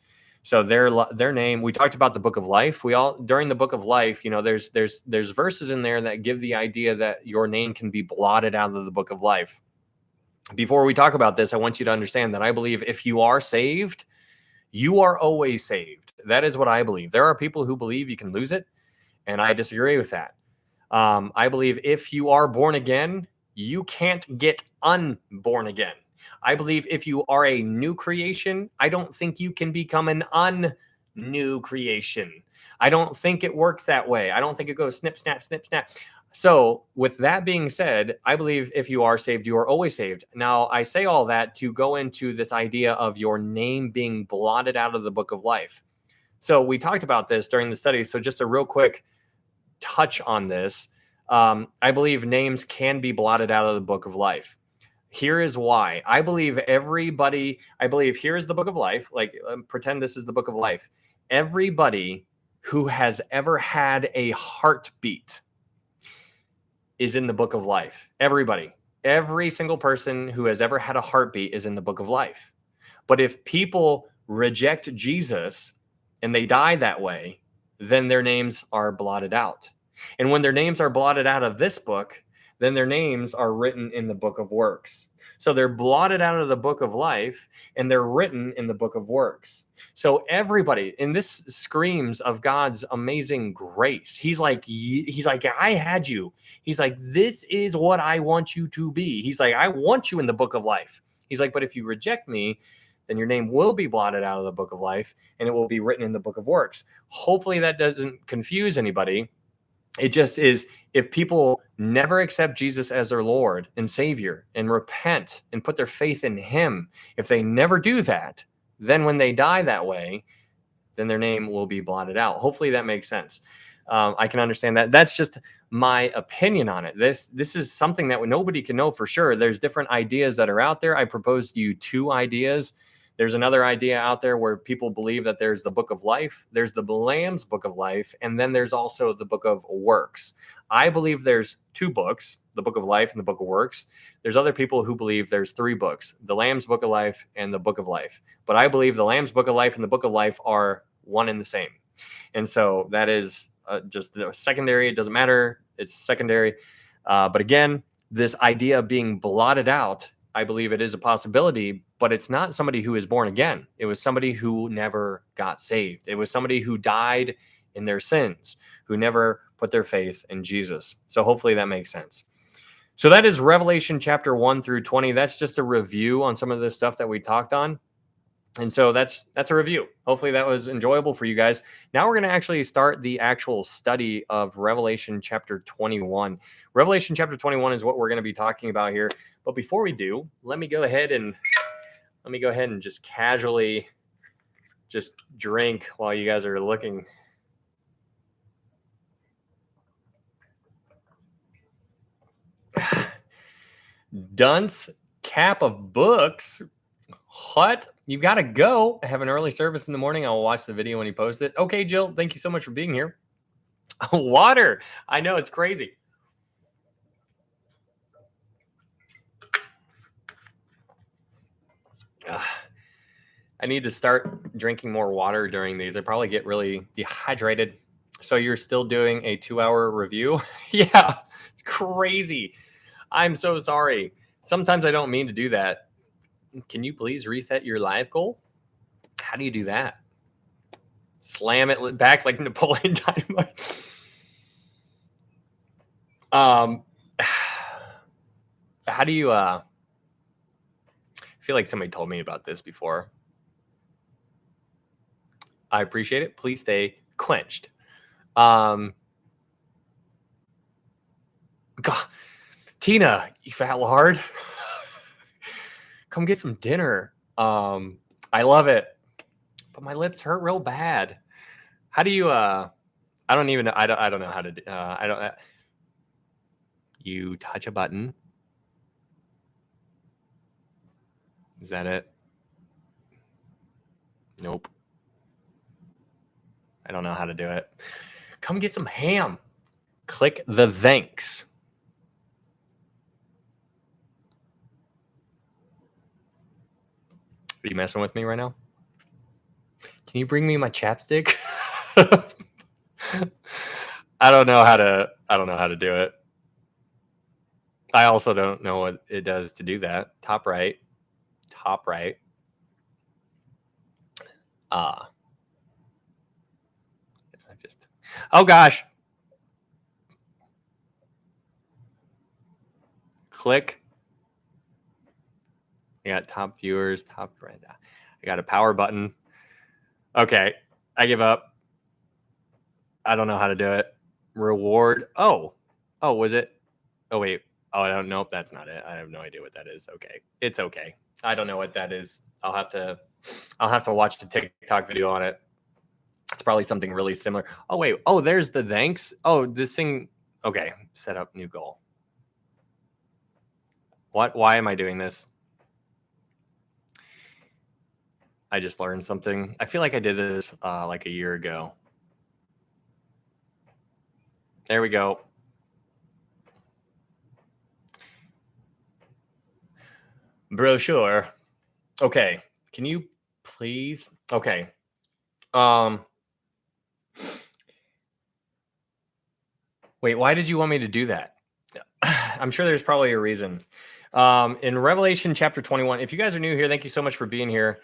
So their name, we talked about the book of life. During the book of life, there's verses in there that give the idea that your name can be blotted out of the book of life. Before we talk about this, I want you to understand that I believe if you are saved, you are always saved. That is what I believe. There are people who believe you can lose it, and I disagree with that. I believe if you are born again, you can't get unborn again. I believe if you are a new creation, I don't think you can become an un-new creation. I don't think it works that way. I don't think it goes snip, snap, snip, snap. So with that being said, I believe if you are saved, you are always saved. Now, I say all that to go into this idea of your name being blotted out of the book of life. So we talked about this during the study. So just a real quick touch on this. I believe names can be blotted out of the book of life. Here is why. I believe here is the book of life. Like, pretend this is the book of life. Everybody who has ever had a heartbeat is in the book of life. Everybody. Every single person who has ever had a heartbeat is in the book of life. But if people reject Jesus and they die that way, then their names are blotted out. And when their names are blotted out of this book, then their names are written in the book of works. So they're blotted out of the book of life and they're written in the book of works. So everybody, and this screams of God's amazing grace. He's like, I had you. He's like, this is what I want you to be. He's like, I want you in the book of life. He's like, but if you reject me, then your name will be blotted out of the book of life and it will be written in the book of works. Hopefully that doesn't confuse anybody. It just is, if people never accept Jesus as their Lord and Savior and repent and put their faith in him, if they never do that, then when they die that way, then their name will be blotted out. Hopefully that makes sense. I can understand that. That's just my opinion on it. This is something that nobody can know for sure. There's different ideas that are out there. I proposed to you 2 ideas. There's another idea out there where people believe that there's the book of life, there's the Lamb's book of life, and then there's also the book of works. I believe there's 2 books, the book of life and the book of works. There's other people who believe there's 3 books, the Lamb's book of life and the book of life. But I believe the Lamb's book of life and the book of life are one and the same. And so that is just secondary. It doesn't matter. It's secondary. But again, this idea of being blotted out, I believe it is a possibility, but it's not somebody who is born again. It was somebody who never got saved. It was somebody who died in their sins, who never put their faith in Jesus. So hopefully that makes sense. So that is Revelation chapter 1 through 20. That's just a review on some of the stuff that we talked on. And so that's a review. Hopefully that was enjoyable for you guys. Now we're going to actually start the actual study of Revelation chapter 21. Revelation chapter 21 is what we're going to be talking about here. But before we do, let me go ahead and just casually just drink while you guys are looking. Dunce cap of books. What? You got to go. I have an early service in the morning. I'll watch the video when you post it. Okay, Jill, thank you so much for being here. Water. I know, it's crazy. I need to start drinking more water during these. I probably get really dehydrated. So you're still doing a 2-hour review? Yeah, crazy. I'm so sorry. Sometimes I don't mean to do that. Can you please reset your live goal? How do you do that? Slam it back like Napoleon Dynamite. How do you I feel like somebody told me about this before. I appreciate it. Please stay quenched. God, Tina, you fat lard. Come get some dinner. I love it, but my lips hurt real bad. How do you? I don't even know. I don't know how to. I don't. You touch a button. Is that it? Nope. I don't know how to do it. Come get some ham. Click the thanks. Are you messing with me right now? Can you bring me my chapstick? I don't know how to do it. I also don't know what it does to do that. Top right. Oh gosh. Click. I got top viewers, top right. I got a power button. Okay, I give up. I don't know how to do it. Reward. Oh, was it? Oh wait. Oh, I don't know. That's not it. I have no idea what that is. Okay, it's okay. I don't know what that is. I'll have to watch the TikTok video on it. It's probably something really similar. Oh wait. Oh, there's the thanks. Oh, this thing. Okay, set up new goal. What? Why am I doing this? I just learned something. I feel like I did this like a year ago. There we go. Brochure. Okay. Can you please? Okay. Wait, why did you want me to do that? I'm sure there's probably a reason. In Revelation chapter 21, if you guys are new here, thank you so much for being here.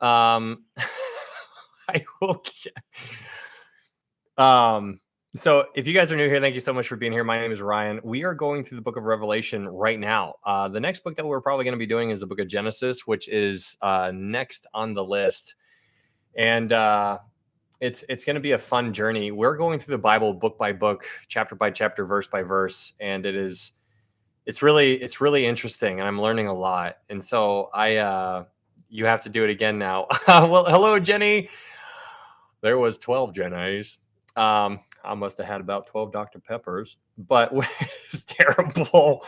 I will. So if you guys are new here, thank you so much for being here. My name is Ryan. We are going through the book of Revelation right now. The next book that we're probably going to be doing is the book of Genesis, which is next on the list. And it's going to be a fun journey. We're going through the Bible book by book, chapter by chapter, verse by verse, and it's really interesting, and I'm learning a lot. And so you have to do it again now. Well, hello, Jenny. There was 12 Jennies. I must have had about 12 Dr. Peppers, but it's terrible.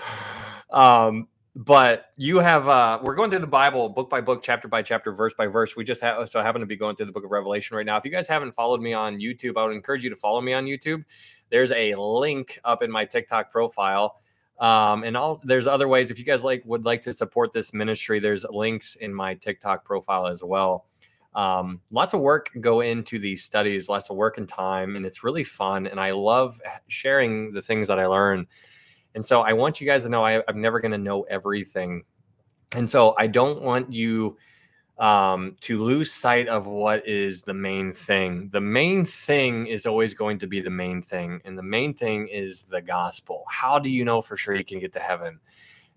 But you have we're going through the Bible book by book, chapter by chapter, verse by verse. We just happen to be going through the book of Revelation right now. If you guys haven't followed me on YouTube, I would encourage you to follow me on YouTube. There's a link up in my TikTok profile. There's other ways. If you guys would like to support this ministry, there's links in my TikTok profile as well. Lots of work go into these studies, lots of work and time, and it's really fun. And I love sharing the things that I learn. And so I want you guys to know I'm never going to know everything. And so I don't want you to lose sight of what is the main thing. The main thing is always going to be the main thing. And the main thing is the gospel. How do you know for sure you can get to heaven?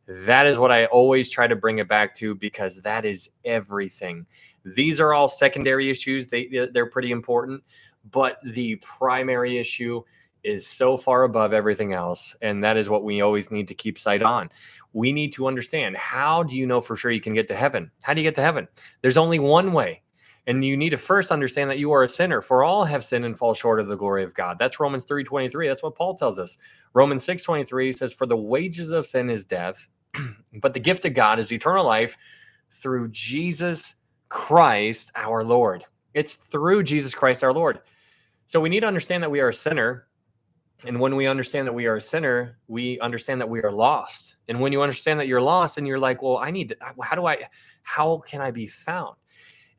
That is what I always try to bring it back to, because that is everything. These are all secondary issues. They're pretty important, but the primary issue is so far above everything else. And that is what we always need to keep sight on. We need to understand, how do you know for sure you can get to heaven? How do you get to heaven? There's only one way. And you need to first understand that you are a sinner. For all have sinned and fall short of the glory of God. That's Romans 3:23. That's what Paul tells us. Romans 6:23 says, for the wages of sin is death, but the gift of God is eternal life through Jesus Christ our Lord. It's through Jesus Christ our Lord. So we need to understand that we are a sinner. And when we understand that we are a sinner, we understand that we are lost. And when you understand that you're lost, and you're like, well, how can I be found?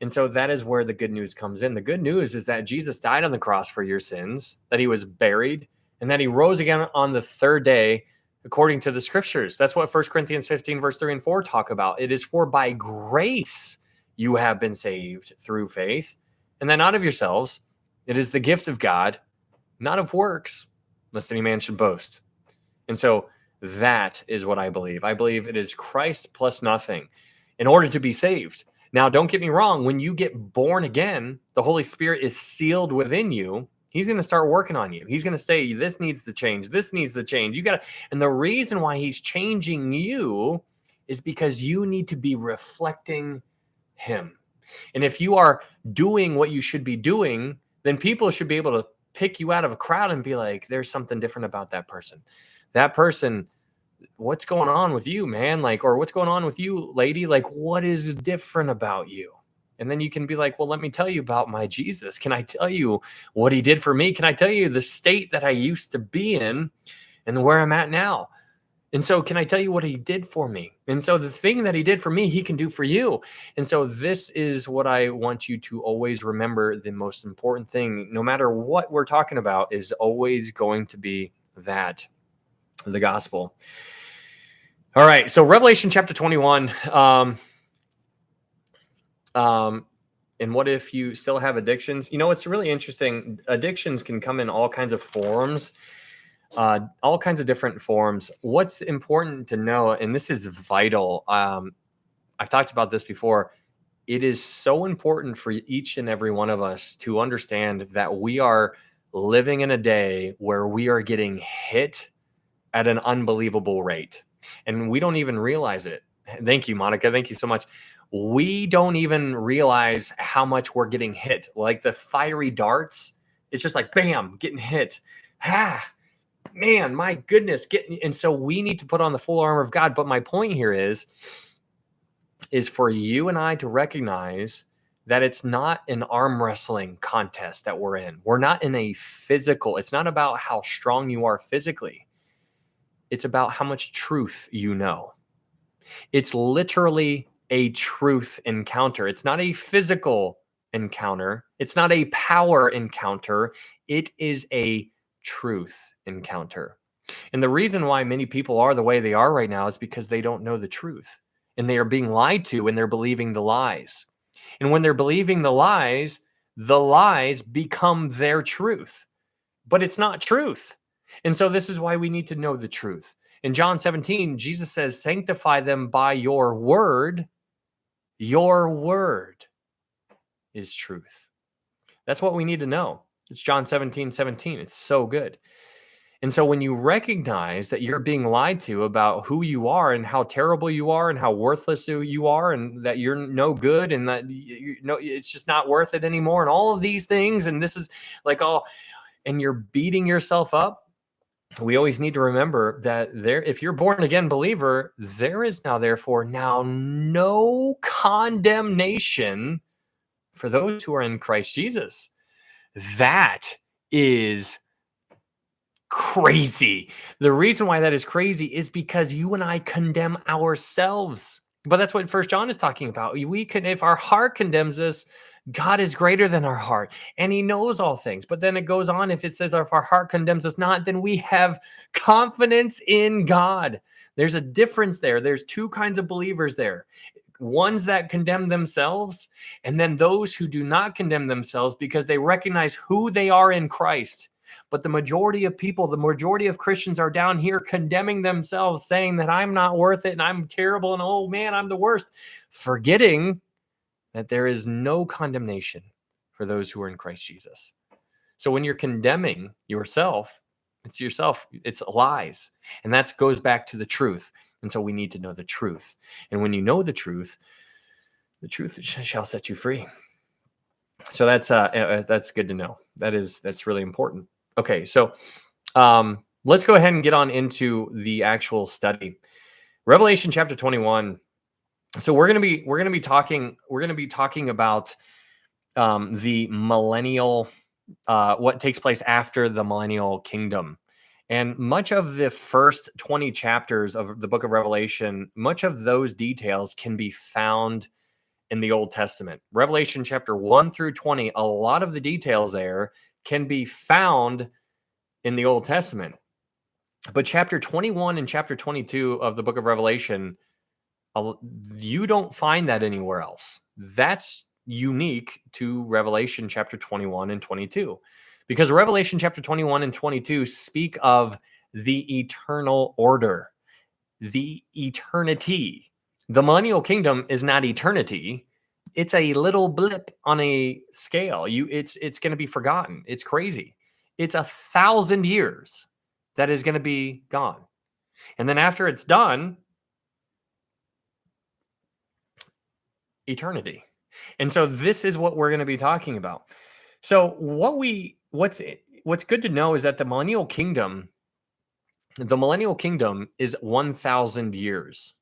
And so that is where the good news comes in. The good news is that Jesus died on the cross for your sins, that he was buried, and that he rose again on the third day, according to the scriptures. That's what 1 Corinthians 15, verse 3 and 4 talk about. It is for by grace you have been saved through faith, and that not of yourselves. It is the gift of God, not of works, lest any man should boast. And so that is what I believe. I believe it is Christ plus nothing in order to be saved. Now, don't get me wrong. When you get born again, the Holy Spirit is sealed within you. He's going to start working on you. He's going to say, this needs to change. This needs to change. And the reason why he's changing you is because you need to be reflecting him. And if you are doing what you should be doing, then people should be able to pick you out of a crowd and be like, there's something different about that person. That person, what's going on with you, man? Or what's going on with you, lady? What is different about you? And then you can be like, well, let me tell you about my Jesus. Can I tell you what he did for me? Can I tell you the state that I used to be in and where I'm at now? And so can I tell you what he did for me? And so the thing that he did for me, he can do for you. And so this is what I want you to always remember. The most important thing, no matter what we're talking about, is always going to be that, the gospel. All right. So Revelation chapter 21. And what if you still have addictions? It's really interesting. Addictions can come in all kinds of forms. All kinds of different forms. What's important to know, and this is vital, I've talked about this before, it is so important for each and every one of us to understand that we are living in a day where we are getting hit at an unbelievable rate. And we don't even realize it. Thank you, Monica. Thank you so much. We don't even realize how much we're getting hit. Like the fiery darts, it's just like, bam, getting hit. Man, my goodness. And so we need to put on the full armor of God. But my point here is for you and I to recognize that it's not an arm wrestling contest that we're in. We're not in a physical. It's not about how strong you are physically. It's about how much truth you know. It's literally a truth encounter. It's not a physical encounter. It's not a power encounter. It is a truth encounter. And the reason why many people are the way they are right now is because they don't know the truth, and they are being lied to, and they're believing the lies. And when they're believing the lies become their truth, but it's not truth. And so this is why we need to know the truth. In John 17, Jesus says, sanctify them by your word. Your word is truth. That's what we need to know. It's John 17:17. It's so good. And so when you recognize that you're being lied to about who you are and how terrible you are and how worthless you are and that you're no good and that it's just not worth it anymore and all of these things, and this is like all, and you're beating yourself up, we always need to remember that if you're born again believer, there is now therefore now no condemnation for those who are in Christ Jesus. That is crazy. The reason why that is crazy is because you and I condemn ourselves. But that's what First John is talking about. We can, if our heart condemns us, God is greater than our heart, and He knows all things. But then it goes on. If it says if our heart condemns us not, then we have confidence in God. There's a difference there. There's two kinds of believers there. Ones that condemn themselves, and then those who do not condemn themselves because they recognize who they are in Christ. But the majority of people, the majority of Christians are down here condemning themselves, saying that I'm not worth it and I'm terrible and oh man, I'm the worst, forgetting that there is no condemnation for those who are in Christ Jesus. So when you're condemning yourself, it's lies. And that goes back to the truth. And so we need to know the truth. And when you know the truth shall set you free. So that's good to know. That's really important. Okay, so let's go ahead and get on into the actual study. Revelation chapter 21. So we're gonna be talking about the millennial, what takes place after the millennial kingdom. And much of the first 20 chapters of the book of Revelation, much of those details can be found in the Old Testament. Revelation chapter 1 through 20, a lot of the details there can be found in the Old Testament. But chapter 21 and chapter 22 of the book of Revelation, you don't find that anywhere else. That's unique to Revelation chapter 21 and 22. Because Revelation chapter 21 and 22 speak of the eternal order, the eternity. The millennial kingdom is not eternity. It's a little blip on a scale. It's going to be forgotten. It's crazy. It's 1,000 years that is going to be gone. And then after it's done, eternity. And so this is what we're going to be talking about. So what's good to know is that the millennial kingdom is 1,000 years.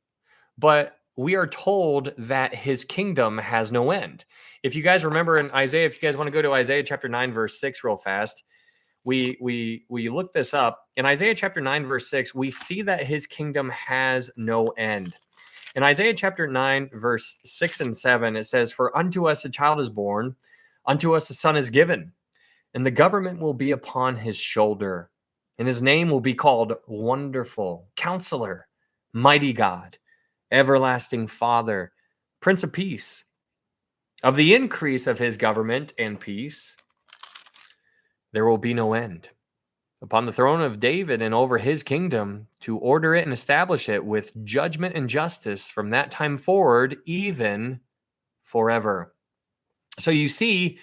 But we are told that his kingdom has no end. If you guys remember in Isaiah, if you guys want to go to Isaiah chapter 9, verse 6 real fast, we look this up. In Isaiah chapter 9, verse 6, we see that his kingdom has no end. In Isaiah chapter 9, verse 6 and 7, it says, for unto us a child is born, unto us a son is given, and the government will be upon his shoulder, and his name will be called Wonderful, Counselor, Mighty God, Everlasting Father, Prince of Peace. Of the increase of his government and peace, there will be no end. Upon the throne of David and over his kingdom, to order it and establish it with judgment and justice from that time forward, even forever. So you see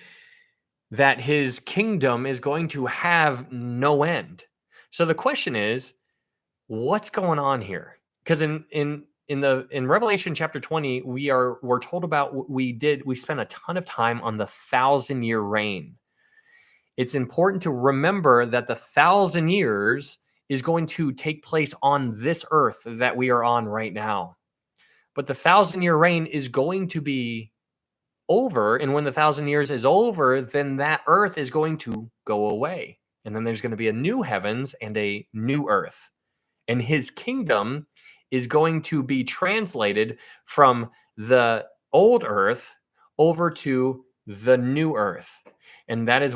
that his kingdom is going to have no end. So the question is, what's going on here? Because in Revelation chapter 20, we're told about what we did. We spent a ton of time on the 1,000-year reign. It's important to remember that the 1,000 years is going to take place on this earth that we are on right now. But the 1,000-year reign is going to be over. And when the 1,000 years is over, then that earth is going to go away. And then there's going to be a new heavens and a new earth. And his kingdom is going to be translated from the old earth over to the new earth. And that's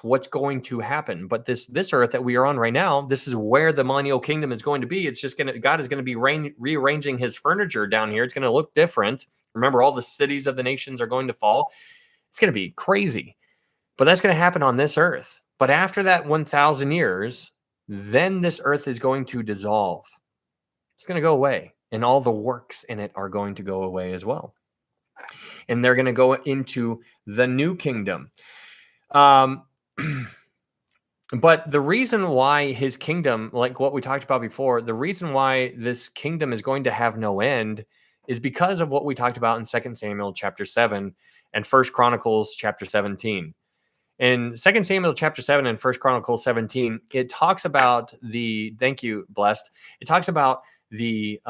what's going to happen. But this earth that we are on right now, this is where the millennial kingdom is going to be. It's just God is going to be rearranging his furniture down here. It's going to look different. Remember, all the cities of the nations are going to fall. It's going to be crazy. But that's going to happen on this earth. But after that 1,000 years, then this earth is going to dissolve. It's going to go away. And all the works in it are going to go away as well. And they're going to go into the new kingdom. But the reason why his kingdom, like what we talked about before, the reason why this kingdom is going to have no end is because of what we talked about in 2 Samuel chapter 7 and 1 Chronicles chapter 17. In 2 Samuel chapter 7 and 1 Chronicles 17, it talks about thank you, Blessed. It talks about the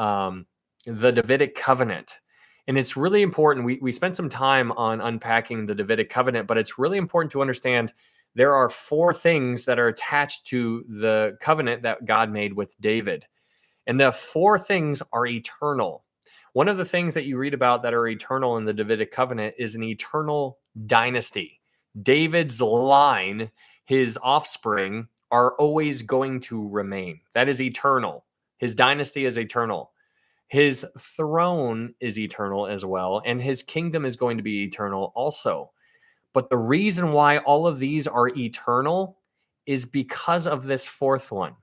Davidic covenant. And it's really important. We spent some time on unpacking the Davidic covenant, but it's really important to understand there are 4 things that are attached to the covenant that God made with David. And the 4 things are eternal. One of the things that you read about that are eternal in the Davidic covenant is an eternal dynasty. David's line, his offspring, are always going to remain. That is eternal. His dynasty is eternal. His throne is eternal as well, and his kingdom is going to be eternal also. But the reason why all of these are eternal is because of this 4th one.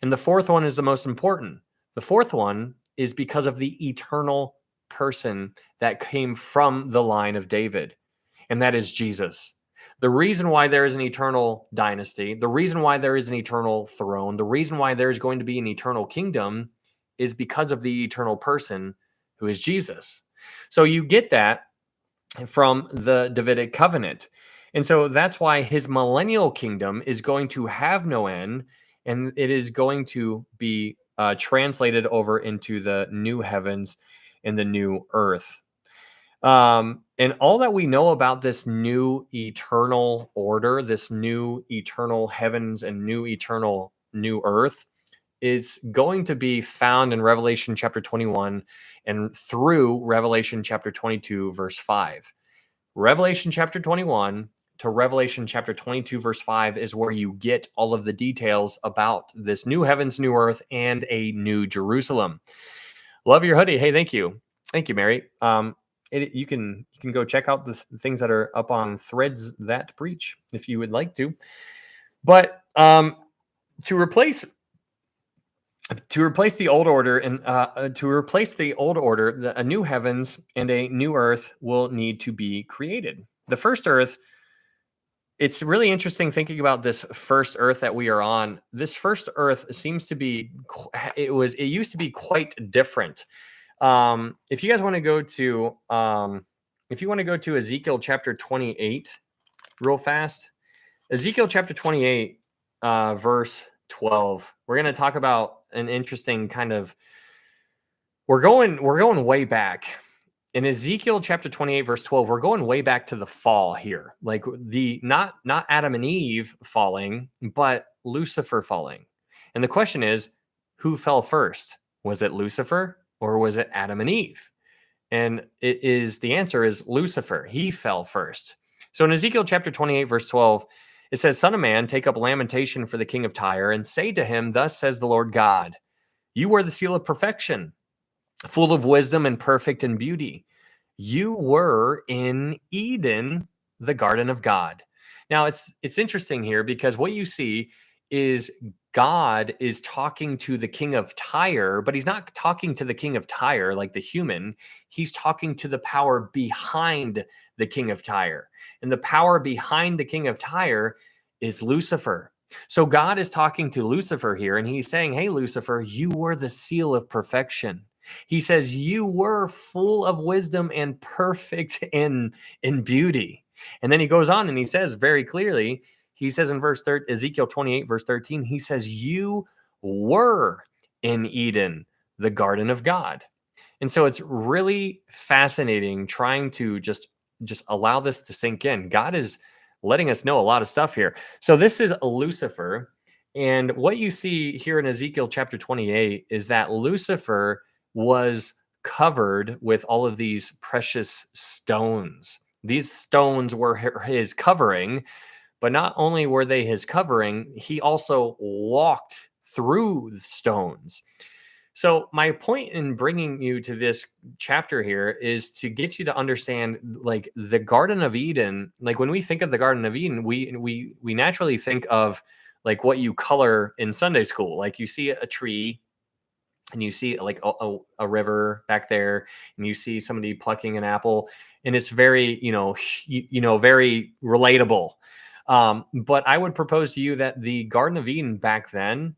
And the 4th one is the most important. The 4th one is because of the eternal person that came from the line of David, and that is Jesus. The reason why there is an eternal dynasty, the reason why there is an eternal throne, the reason why there is going to be an eternal kingdom is because of the eternal person who is Jesus. So you get that from the Davidic covenant. And so that's why his millennial kingdom is going to have no end, and it is going to be translated over into the new heavens and the new earth. And all that we know about this new eternal order, this new eternal heavens and new eternal new earth, is going to be found in Revelation chapter 21 and through Revelation chapter 22, verse 5. Revelation chapter 21 to Revelation chapter 22, verse 5 is where you get all of the details about this new heavens, new earth, and a new Jerusalem. Love your hoodie. Hey, thank you. Thank you, Mary. You can go check out the things that are up on Threads That Preach if you would like to. But to replace the old order and a new heavens and a new earth will need to be created. The first earth, it's really interesting thinking about this first earth that we are on. This first earth seems to be, it used to be quite different. If you guys want to go to, Ezekiel chapter 28 real fast, Ezekiel chapter 28, verse 12, we're going to talk about an interesting kind of, we're going way back in Ezekiel chapter 28, verse 12. We're going way back to the fall here, like not Adam and Eve falling, but Lucifer falling. And the question is, who fell first? Was it Lucifer or was it Adam and Eve? And the answer is Lucifer. He fell first. So in Ezekiel chapter 28, verse 12, it says, "Son of man, take up lamentation for the king of Tyre and say to him, thus says the Lord God, you were the seal of perfection, full of wisdom and perfect in beauty. You were in Eden, the garden of God." Now it's interesting here because what you see is God is talking to the king of Tyre, but he's not talking to the king of Tyre like the human. He's talking to the power behind the king of Tyre. And the power behind the king of Tyre is Lucifer. So God is talking to Lucifer here, and he's saying, hey, Lucifer, you were the seal of perfection. He says, you were full of wisdom and perfect in beauty. And then he goes on and he says very clearly, he says in Ezekiel 28, verse 13, he says, you were in Eden, the garden of God. And so it's really fascinating trying to just allow this to sink in. God is letting us know a lot of stuff here. So this is Lucifer. And what you see here in Ezekiel chapter 28 is that Lucifer was covered with all of these precious stones. These stones were his covering, but not only were they his covering, he also walked through the stones. So my point in bringing you to this chapter here is to get you to understand, like, the Garden of Eden. Like, when we think of the Garden of Eden, we naturally think of like what you color in Sunday school. Like, you see a tree and you see like a river back there, and you see somebody plucking an apple, and it's very, very relatable. But I would propose to you that the Garden of Eden back then,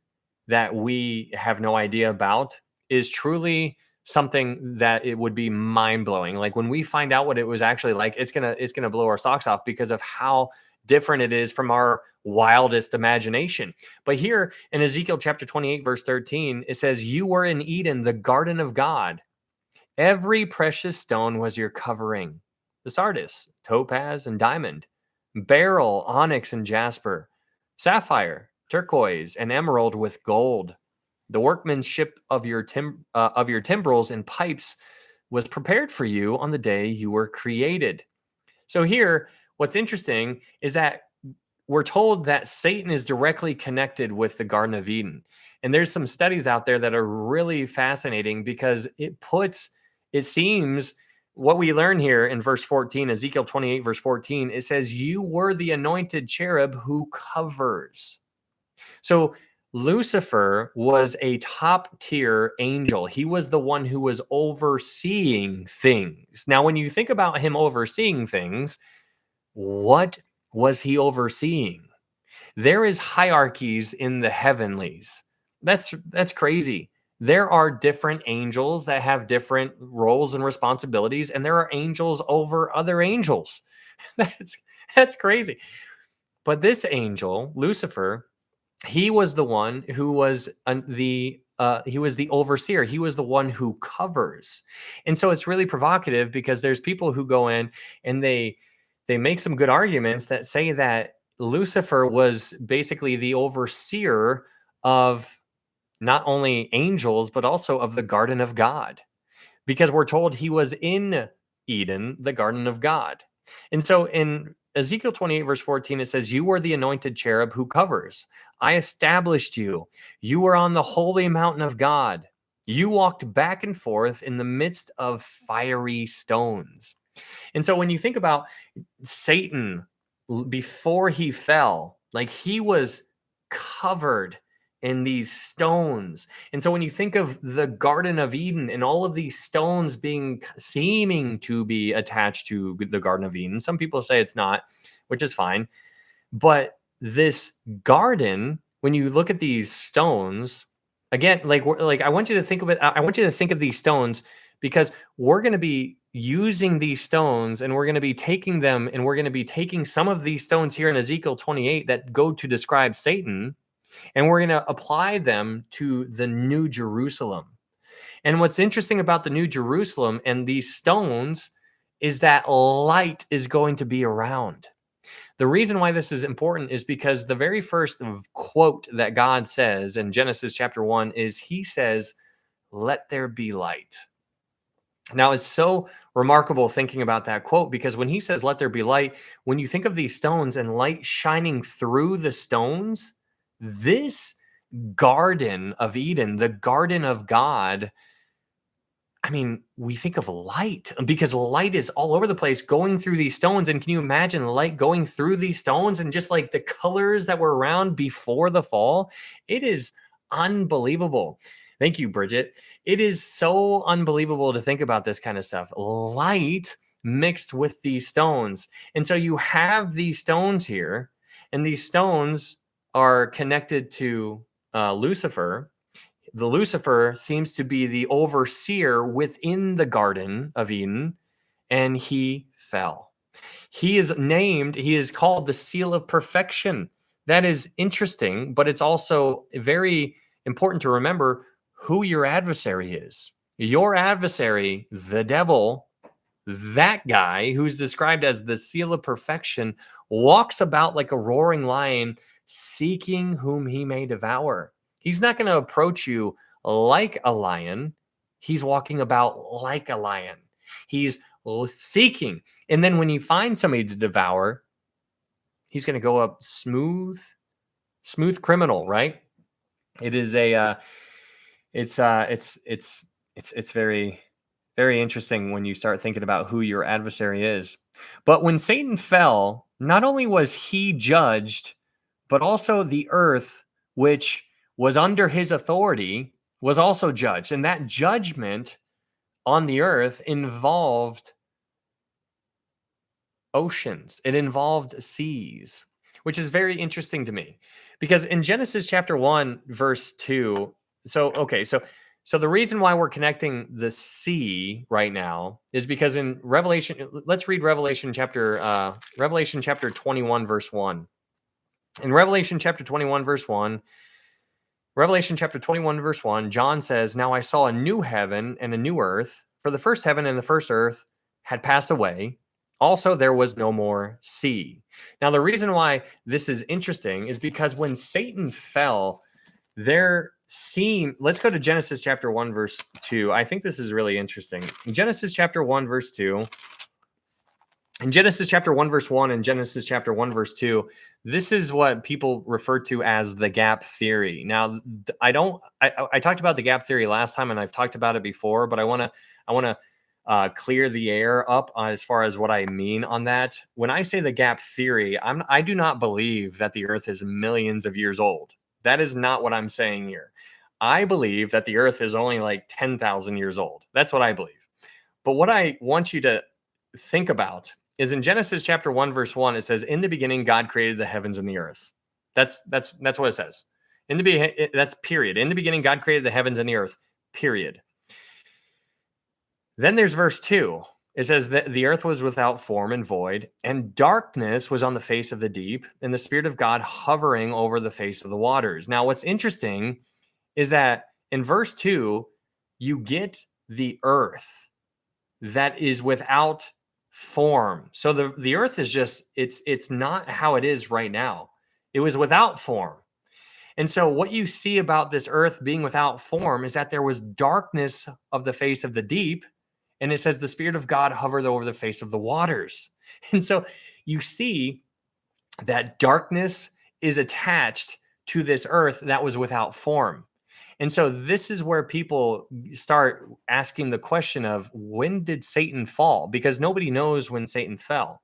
that we have no idea about, is truly something that it would be mind-blowing. Like, when we find out what it was actually like, it's gonna blow our socks off because of how different it is from our wildest imagination. But here in Ezekiel chapter 28, verse 13, it says, "You were in Eden, the garden of God. Every precious stone was your covering: the sardius, topaz, and diamond, beryl, onyx, and jasper, sapphire, turquoise, and emerald with gold. The workmanship of your timbrels and pipes was prepared for you on the day you were created." So here, what's interesting is that we're told that Satan is directly connected with the Garden of Eden. And there's some studies out there that are really fascinating, because it seems, what we learn here in verse 14, Ezekiel 28, verse 14, it says, "You were the anointed cherub who covers." So Lucifer was a top tier angel. He was the one who was overseeing things. Now, when you think about him overseeing things, what was he overseeing? There is hierarchies in the heavenlies. That's crazy. There are different angels that have different roles and responsibilities, and there are angels over other angels. That's that's crazy. But this angel, Lucifer, he was the one who was he was the overseer. He was the one who covers. And so it's really provocative, because there's people who go in and they make some good arguments that say that Lucifer was basically the overseer of not only angels, but also of the garden of God, because we're told he was in Eden, the garden of God. And so in Ezekiel 28, verse 14, it says, "You were the anointed cherub who covers. I established you. You were on the holy mountain of God. You walked back and forth in the midst of fiery stones." And so when you think about Satan, before he fell, like, he was covered in these stones. And so when you think of the Garden of Eden and all of these stones seeming to be attached to the Garden of Eden, some people say it's not, which is fine. But this garden, when you look at these stones, again, like I want you to think of it. I want you to think of these stones, because we're going to be using these stones, and we're going to be taking them, and we're going to be taking some of these stones here in Ezekiel 28 that go to describe Satan, and we're going to apply them to the New Jerusalem. And what's interesting about the New Jerusalem and these stones is that light is going to be around. The reason why this is important is because the very first quote that God says in Genesis chapter 1 is, he says, "Let there be light." Now, it's so remarkable thinking about that quote, because when he says, "Let there be light," when you think of these stones and light shining through the stones, this Garden of Eden, the garden of God, I mean, we think of light, because light is all over the place going through these stones. And can you imagine light going through these stones, and just like the colors that were around before the fall? It is unbelievable. Thank you, Bridget. It is so unbelievable to think about this kind of stuff. Light mixed with these stones. And so you have these stones here, and these stones are connected to Lucifer. The Lucifer seems to be the overseer within the Garden of Eden, and he fell. He is called the seal of perfection. That is interesting, but it's also very important to remember who your adversary is. Your adversary, the devil, that guy who's described as the seal of perfection, walks about like a roaring lion, seeking whom he may devour. He's not going to approach you like a lion. He's walking about like a lion. He's seeking. And then when you find somebody to devour, he's going to go up smooth criminal, right? It is a it's very, very interesting when you start thinking about who your adversary is. But when Satan fell, not only was he judged, but also the earth, which was under his authority, was also judged. And that judgment on the earth involved oceans, it involved seas, which is very interesting to me, because in Genesis chapter 1 verse 2, so the reason why we're connecting the sea right now is because in Revelation, let's read Revelation chapter 21 verse 1. In Revelation chapter 21 verse 1, John says, "Now I saw a new heaven and a new earth, for the first heaven and the first earth had passed away. Also, there was no more sea." Now, the reason why this is interesting is because when Satan fell, let's go to Genesis chapter 1, verse 2. I think this is really interesting. In Genesis chapter 1, verse 2, in Genesis chapter 1, verse 1, and Genesis chapter 1, verse 2, this is what people refer to as the gap theory. Now, I talked about the gap theory last time, and I've talked about it before, but I want to clear the air up as far as what I mean on that. When I say the gap theory, I do not believe that the earth is millions of years old. That is not what I'm saying here. I believe that the earth is only like 10,000 years old. That's what I believe. But what I want you to think about is in Genesis chapter 1, verse 1, it says, "In the beginning, God created the heavens and the earth." That's what it says. That's period. In the beginning, God created the heavens and the earth, period. Then there's verse 2. It says that the earth was without form and void, and darkness was on the face of the deep, and the Spirit of God hovering over the face of the waters. Now, what's interesting is that in verse 2, you get the earth that is without form. So the earth is just, it's not how it is right now. It was without form. And so what you see about this earth being without form is that there was darkness of the face of the deep. And it says the Spirit of God hovered over the face of the waters. And so you see that darkness is attached to this earth that was without form. And so this is where people start asking the question of, when did Satan fall? Because nobody knows when Satan fell.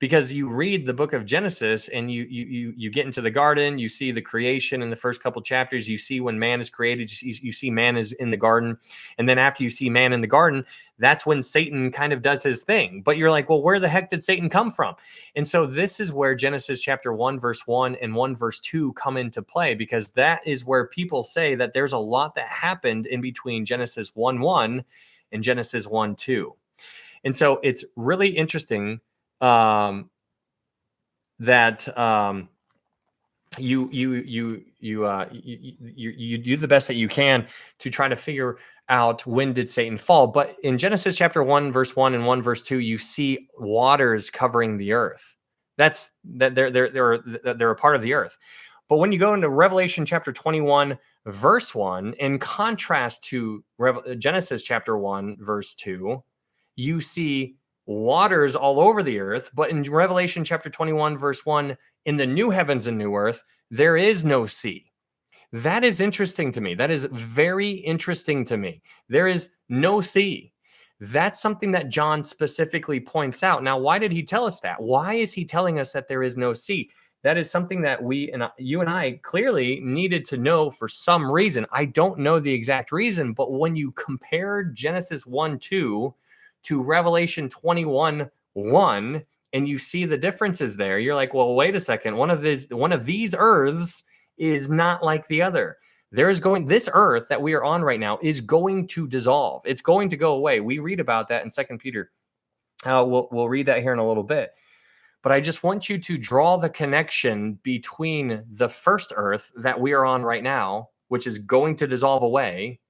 Because you read the book of Genesis and you get into the garden, you see the creation in the first couple chapters, you see when man is created, you see man is in the garden. And then after you see man in the garden, that's when Satan kind of does his thing. But you're like, well, where the heck did Satan come from? And so this is where Genesis chapter 1, verse 1 and 1 verse 2 come into play, because that is where people say that there's a lot that happened in between Genesis 1:1 and Genesis 1:2. And so it's really interesting that you do the best that you can to try to figure out when did Satan fall. But in Genesis chapter 1 verse 1 and 1 verse 2, you see waters covering the earth. That's that they're a part of the earth. But when you go into Revelation chapter 21 verse 1, in contrast to Genesis chapter 1 verse 2, you see waters all over the earth. But in Revelation chapter 21 verse 1, in the new heavens and new earth, there is no sea. That is interesting to me. That is very interesting to me. There is no sea. That's something that John specifically points out. Now, why did he tell us that? Why is he telling us that there is no sea? That is something that you and I clearly needed to know for some reason. I don't know the exact reason, but when you compare Genesis 1:2 to Revelation 21:1, and you see the differences there, you're like, well, wait a second. One of these earths is not like the other. This earth that we are on right now is going to dissolve. It's going to go away. We read about that in 2 Peter. We'll read that here in a little bit. But I just want you to draw the connection between the first earth that we are on right now, which is going to dissolve away,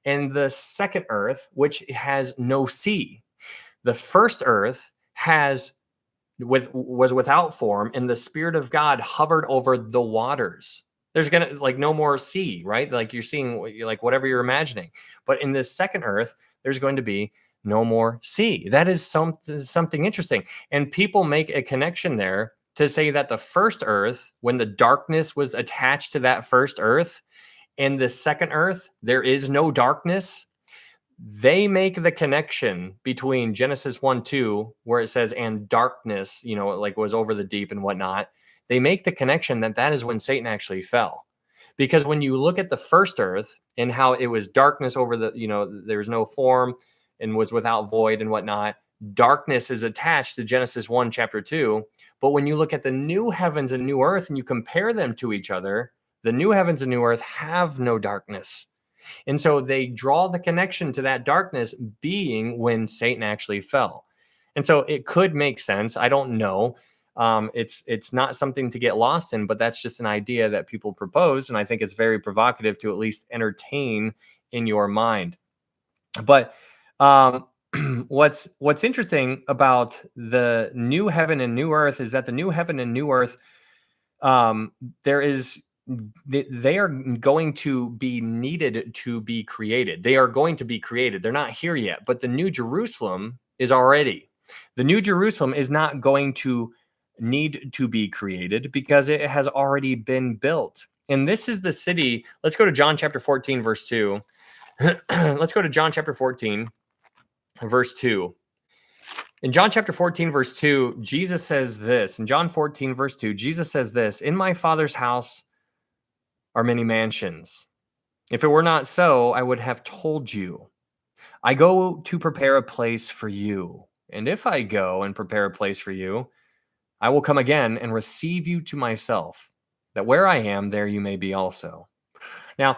and the second earth, which has no sea. The first earth was without form, and the Spirit of God hovered over the waters. There's gonna no more sea, right? Like you're seeing, like whatever you're imagining. But in this second earth, there's going to be no more sea. That is something interesting. And people make a connection there to say that the first earth, when the darkness was attached to that first earth, in the second earth, there is no darkness. They make the connection between Genesis 1:2, where it says, and darkness, like was over the deep and whatnot. They make the connection that that is when Satan actually fell. Because when you look at the first earth and how it was darkness over there was no form and was without void and whatnot, darkness is attached to Genesis 1, chapter 2. But when you look at the new heavens and new earth and you compare them to each other, the new heavens and new earth have no darkness. And so they draw the connection to that darkness being when Satan actually fell. And so it could make sense. I don't know. It's not something to get lost in, but that's just an idea that people propose. And I think it's very provocative to at least entertain in your mind. But what's interesting about the new heaven and new earth is that the new heaven and new earth, they are going to be needed to be created. They are going to be created. They're not here yet, but the New Jerusalem is already. The New Jerusalem is not going to need to be created because it has already been built. And this is the city. Let's go to John chapter 14, verse 2. Let's go to John chapter 14, verse 2. In John chapter 14, verse 2, Jesus says this. In John 14, verse 2, Jesus says this, in my Father's house are many mansions. If it were not so, I would have told you. I go to prepare a place for you. And if I go and prepare a place for you, I will come again and receive you to myself, that where I am, there you may be also. Now,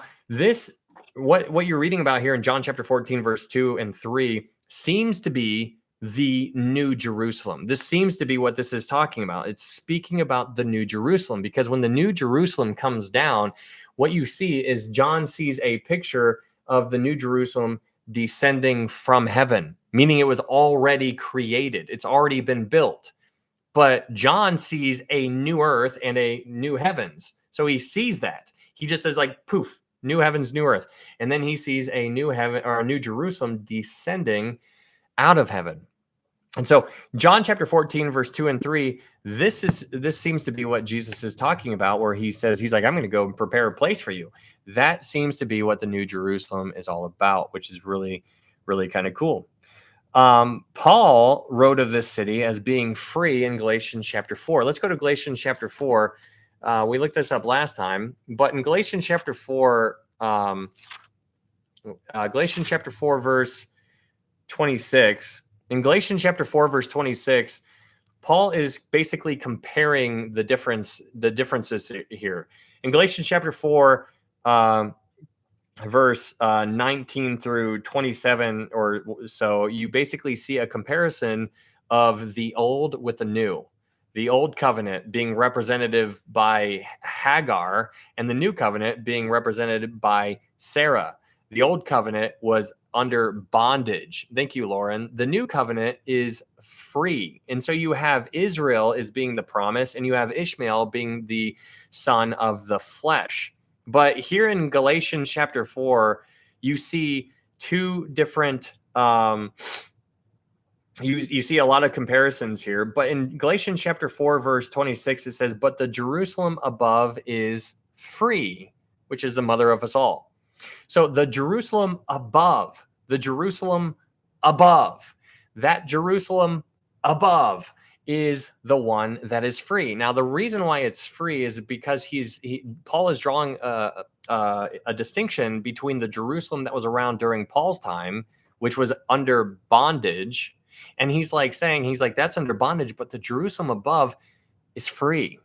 what you're reading about here in John chapter 14, verse 2 and 3 seems to be the New Jerusalem. This seems to be what this is talking about. It's speaking about the New Jerusalem, because when the New Jerusalem comes down, what you see is John sees a picture of the New Jerusalem descending from heaven, meaning it was already created. It's already been built. But John sees a new earth and a new heavens. So he sees that. He just says like, poof, new heavens, new earth. And then he sees a new heaven or a New Jerusalem descending out of heaven. And so John chapter 14, verse 2 and 3, this seems to be what Jesus is talking about, where he says, he's like, I'm going to go and prepare a place for you. That seems to be what the New Jerusalem is all about, which is really, really kind of cool. Paul wrote of this city as being free in Galatians chapter 4. Let's go to Galatians chapter 4. We looked this up last time, but in Galatians chapter 4, Galatians chapter 4, verse 26. In Galatians chapter 4, verse 26, Paul is basically comparing the differences here. In Galatians chapter 4, verse 19 through 27 or so, you basically see a comparison of the old with the new. The old covenant being represented by Hagar and the new covenant being represented by Sarah. The old covenant was under bondage. Thank you, Lauren. The new covenant is free. And so you have Israel as being the promise, and you have Ishmael being the son of the flesh. But here in Galatians chapter 4, you see two different, you see a lot of comparisons here. But in Galatians chapter 4, verse 26, it says, but the Jerusalem above is free, which is the mother of us all. So the Jerusalem above, that Jerusalem above is the one that is free. Now, the reason why it's free is because Paul is drawing a distinction between the Jerusalem that was around during Paul's time, which was under bondage. And he's like, that's under bondage, but the Jerusalem above is free.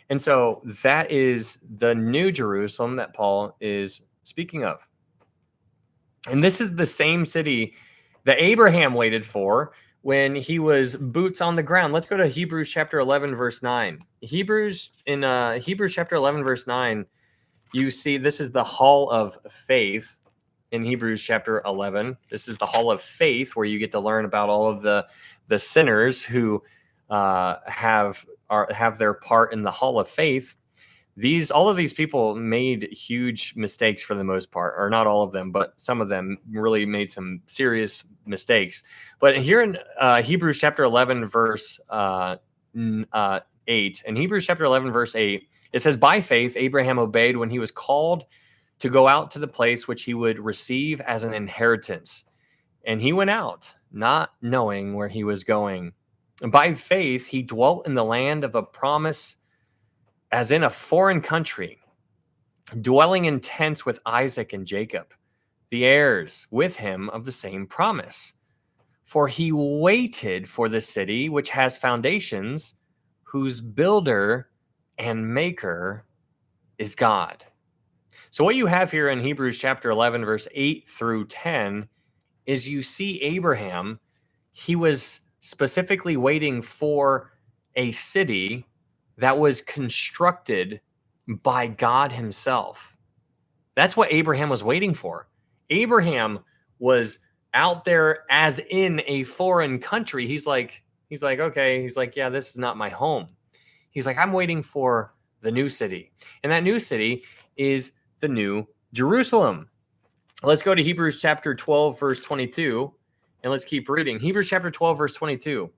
And so that is the New Jerusalem that Paul is speaking of. And this is the same city that Abraham waited for when he was boots on the ground. Let's go to Hebrews chapter 11, verse 9. Hebrews chapter 11, verse 9, you see this is the hall of faith in Hebrews chapter 11. This is the hall of faith where you get to learn about all of the sinners who have their part in the hall of faith. All of these people made huge mistakes for the most part, or not all of them, but some of them really made some serious mistakes. But here in Hebrews chapter 11, verse 8, in Hebrews chapter 11, verse 8, it says, by faith, Abraham obeyed when he was called to go out to the place which he would receive as an inheritance. And he went out, not knowing where he was going. And by faith, he dwelt in the land of a promise, as in a foreign country, dwelling in tents with Isaac and Jacob, the heirs with him of the same promise. For he waited for the city which has foundations, whose builder and maker is God. So what you have here in Hebrews chapter 11, verse 8 through 10, is you see Abraham, he was specifically waiting for a city that was constructed by God himself. That's what Abraham was waiting for. Abraham was out there as in a foreign country. He's like, okay. He's like, yeah, this is not my home. He's like, I'm waiting for the new city. And that new city is the new Jerusalem. Let's go to Hebrews chapter 12, verse 22, and let's keep reading. Hebrews chapter 12, verse 22.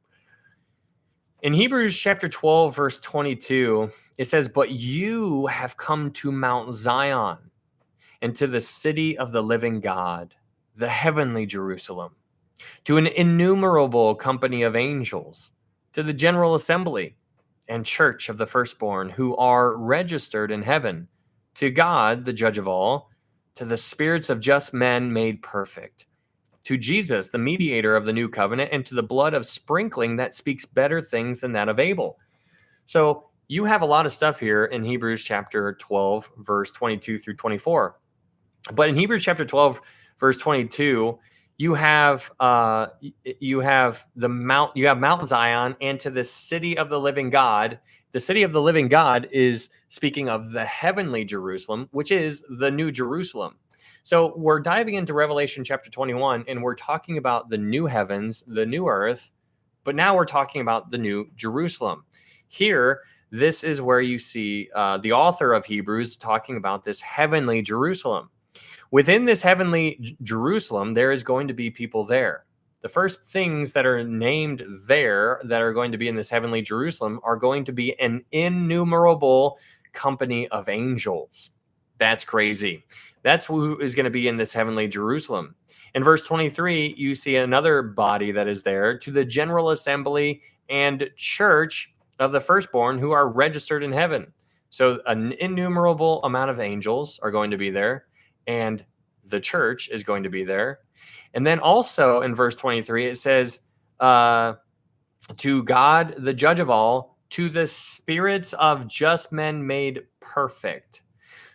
In Hebrews chapter 12, verse 22, it says, but you have come to Mount Zion and to the city of the living God, the heavenly Jerusalem, to an innumerable company of angels, to the general assembly and church of the firstborn who are registered in heaven, to God, the judge of all, to the spirits of just men made perfect, to Jesus, the mediator of the new covenant, and to the blood of sprinkling that speaks better things than that of Abel. So you have a lot of stuff here in Hebrews chapter 12, verse 22 through 24. But in Hebrews chapter 12, verse 22, you have Mount Zion and to the city of the living God. The city of the living God is speaking of the heavenly Jerusalem, which is the new Jerusalem. So we're diving into Revelation chapter 21, and we're talking about the new heavens, the new earth, but now we're talking about the new Jerusalem. Here, this is where you see the author of Hebrews talking about this heavenly Jerusalem. Within this heavenly Jerusalem, there is going to be people there. The first things that are named there that are going to be in this heavenly Jerusalem are going to be an innumerable company of angels. That's crazy. That's who is going to be in this heavenly Jerusalem. In verse 23, you see another body that is there, to the general assembly and church of the firstborn who are registered in heaven. So an innumerable amount of angels are going to be there, and the church is going to be there. And then also in verse 23, it says, to God, the judge of all, to the spirits of just men made perfect.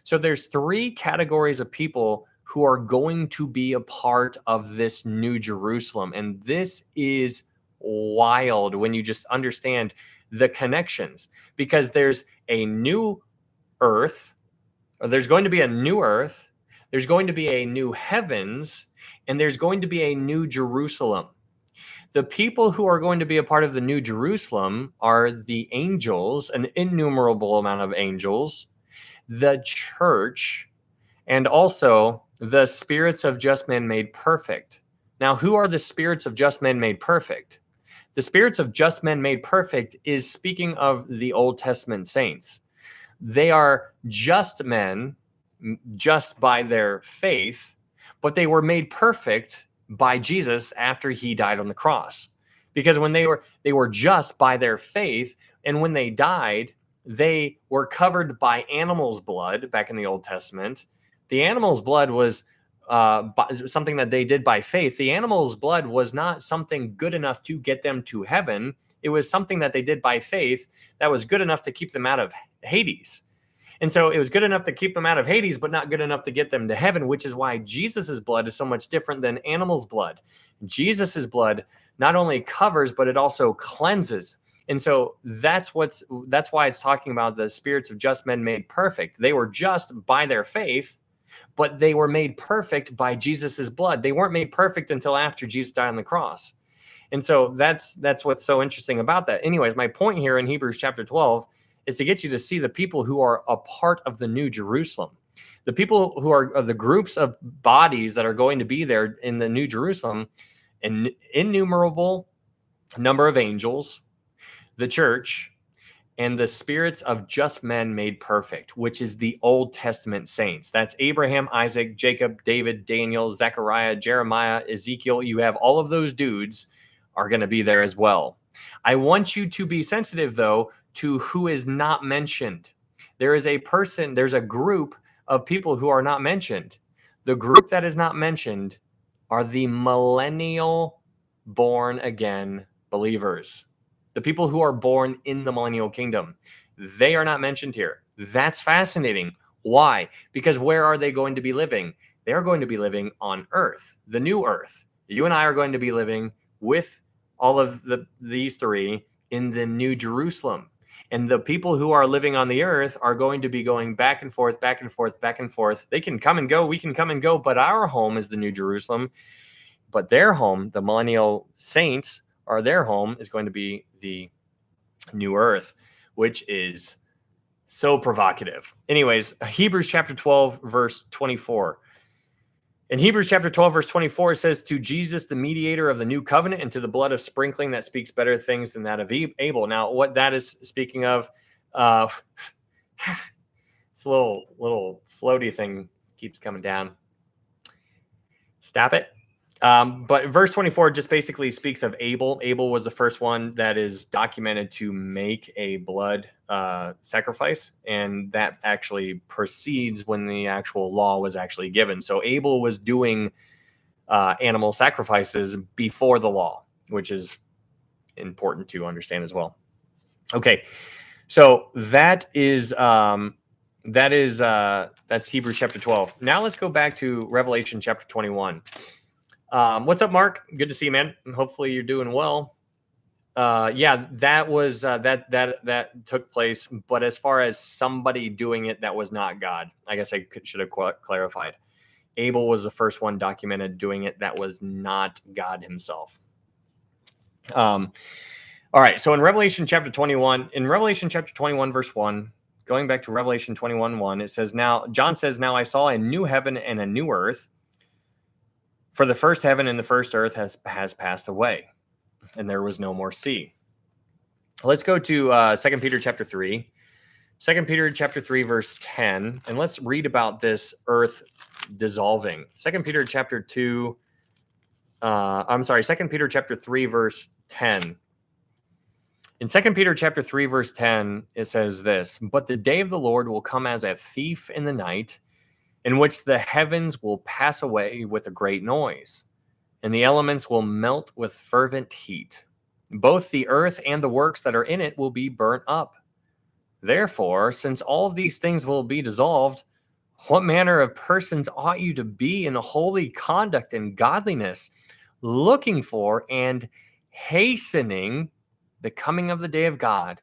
So there's three categories of people who are going to be a part of this new Jerusalem. And this is wild when you just understand the connections, because there's a new earth, or there's going to be a new earth, there's going to be a new heavens, and there's going to be a new Jerusalem. The people who are going to be a part of the new Jerusalem are the angels, an innumerable amount of angels, the church, and also the spirits of just men made perfect. Now, who are the spirits of just men made perfect? The spirits of just men made perfect is speaking of the Old Testament saints. They are just men, just by their faith, but they were made perfect by Jesus after he died on the cross. Because when they were just by their faith, and when they died, they were covered by animals' blood back in the Old Testament. The animals' blood was something that they did by faith. The animals' blood was not something good enough to get them to heaven. It was something that they did by faith that was good enough to keep them out of Hades. And so it was good enough to keep them out of Hades, but not good enough to get them to heaven, which is why Jesus's blood is so much different than animals' blood. Jesus's blood not only covers, but it also cleanses. And so that's why it's talking about the spirits of just men made perfect. They were just by their faith, but they were made perfect by Jesus's blood. They weren't made perfect until after Jesus died on the cross. And so that's what's so interesting about that. Anyways, my point here in Hebrews chapter 12 is to get you to see the people who are a part of the New Jerusalem. The people who are the groups of bodies that are going to be there in the New Jerusalem, an innumerable number of angels, the church, and the spirits of just men made perfect, which is the Old Testament saints. That's Abraham, Isaac, Jacob, David, Daniel, Zechariah, Jeremiah, Ezekiel. You have all of those dudes are going to be there as well. I want you to be sensitive, though, to who is not mentioned. There is a person, there's a group of people who are not mentioned. The group that is not mentioned are the millennial born again believers. The people who are born in the millennial kingdom. They are not mentioned here. That's fascinating. Why? Because where are they going to be living? They are going to be living on earth, the new earth. You and I are going to be living with all of these three in the New Jerusalem. And the people who are living on the earth are going to be going back and forth, back and forth, back and forth. They can come and go. We can come and go. But our home is the New Jerusalem. But their home, the millennial saints, or their home is going to be the new earth, which is so provocative. Anyways, Hebrews chapter 12, verse 24. In Hebrews chapter 12, verse 24, it says, to Jesus, the mediator of the new covenant, and to the blood of sprinkling that speaks better things than that of Abel. Now, what that is speaking of, it's a little floaty thing keeps coming down. Stop it. But verse 24 just basically speaks of Abel. Abel was the first one that is documented to make a blood sacrifice, and that actually precedes when the actual law was actually given. So Abel was doing animal sacrifices before the law, which is important to understand as well. Okay, so that's Hebrews chapter 12. Now let's go back to Revelation chapter 21. What's up, Mark? Good to see you, man. Hopefully you're doing well. Yeah, that was that took place. But as far as somebody doing it, that was not God. I guess I should have clarified. Abel was the first one documented doing it. That was not God himself. All right. So in Revelation chapter 21, verse 1, going back to Revelation 21:1, it says, now, John says, now I saw a new heaven and a new earth. For the first heaven and the first earth has passed away, and there was no more sea. Let's go to 2 Peter chapter 3. 2 Peter chapter 3, verse 10, and let's read about this earth dissolving. 2 Peter chapter 2, 2 Peter chapter 3, verse 10. In 2 Peter chapter 3, verse 10, it says this, but the day of the Lord will come as a thief in the night, in which the heavens will pass away with a great noise, and the elements will melt with fervent heat. Both the earth and the works that are in it will be burnt up. Therefore, since all of these things will be dissolved, what manner of persons ought you to be in holy conduct and godliness, looking for and hastening the coming of the day of God,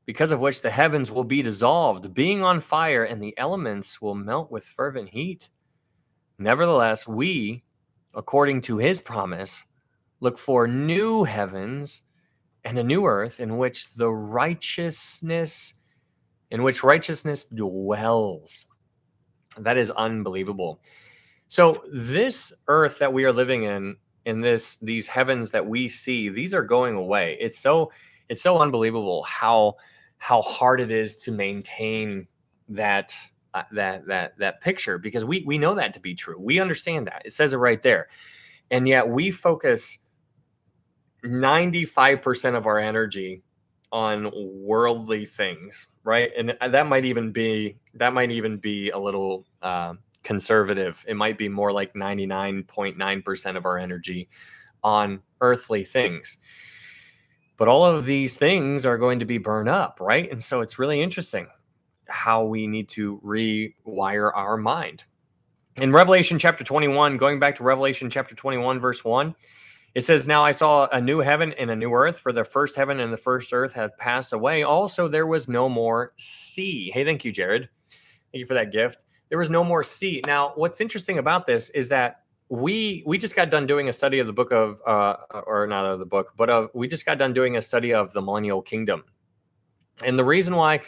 because of which the heavens will be dissolved, being on fire, and the elements will melt with fervent heat? Nevertheless, we, according to his promise, look for new heavens and a new earth in which righteousness dwells. That is unbelievable. So this earth that we are living in these heavens that we see, these are going away. It's so unbelievable how hard it is to maintain that picture, because we know that to be true. We understand that. It says it right there. And yet we focus 95% of our energy on worldly things, right? And that might even be a little conservative. It might be more like 99.9% of our energy on earthly things. But all of these things are going to be burned up, right? And so it's really interesting how we need to rewire our mind. In Revelation chapter 21, going back to Revelation chapter 21, verse 1, it says, now I saw a new heaven and a new earth, for the first heaven and the first earth had passed away. Also, there was no more sea. Hey, thank you, Jared. Thank you for that gift. There was no more sea. Now, what's interesting about this is that we just got done doing a study of the book of, we just got done doing a study of the millennial kingdom. And the reason why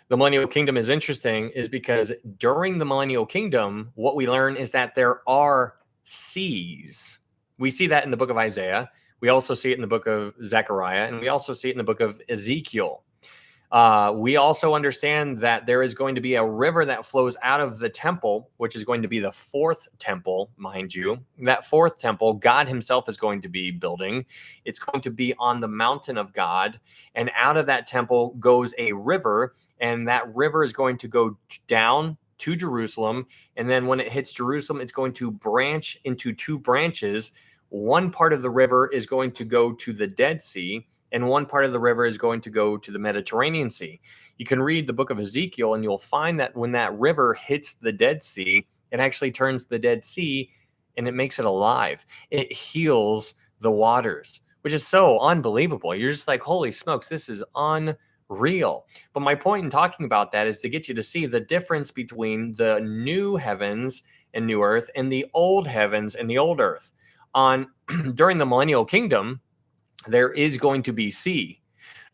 the millennial kingdom is interesting is because during the millennial kingdom, what we learn is that there are seas. We see that in the book of Isaiah. We also see it in the book of Zechariah, and we also see it in the book of Ezekiel. We also understand that there is going to be a river that flows out of the temple, which is going to be the fourth temple, mind you. That fourth temple, God himself is going to be building. It's going to be on the mountain of God. And out of that temple goes a river. And that river is going to go down to Jerusalem. And then when it hits Jerusalem, it's going to branch into two branches. One part of the river is going to go to the Dead Sea, and one part of the river is going to go to the Mediterranean Sea. You can read the book of Ezekiel, and you'll find that when that river hits the Dead Sea, it actually turns the Dead Sea and it makes it alive. It heals the waters, which is so unbelievable. You're just like, holy smokes, this is unreal. But my point in talking about that is to get you to see the difference between the new heavens and new earth and the old heavens and the old earth. During the millennial kingdom, there is going to be sea.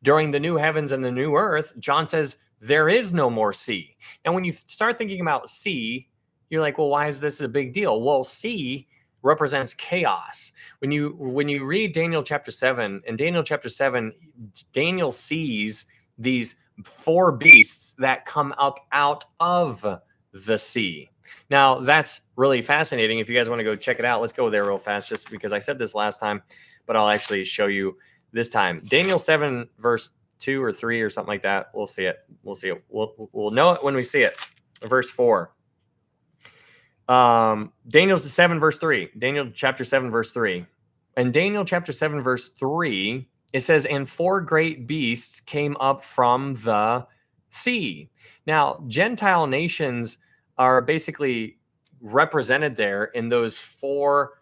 During the new heavens and the new earth, John says there is no more sea. And when you start thinking about sea, you're like, well, why is this a big deal? Well, sea represents chaos. When you read Daniel chapter 7, in Daniel chapter 7, Daniel sees these four beasts that come up out of the sea. Now, that's really fascinating. If you guys want to go check it out, let's go there real fast, just because I said this last time, but I'll actually show you this time. Daniel 7, verse 2 or 3 or something like that. We'll see it. We'll see it. We'll know it when we see it. Verse 4. Daniel 7, verse 3. Daniel chapter 7, verse 3. In Daniel chapter 7, verse 3, it says, and four great beasts came up from the sea. Now, Gentile nations are basically represented there in those four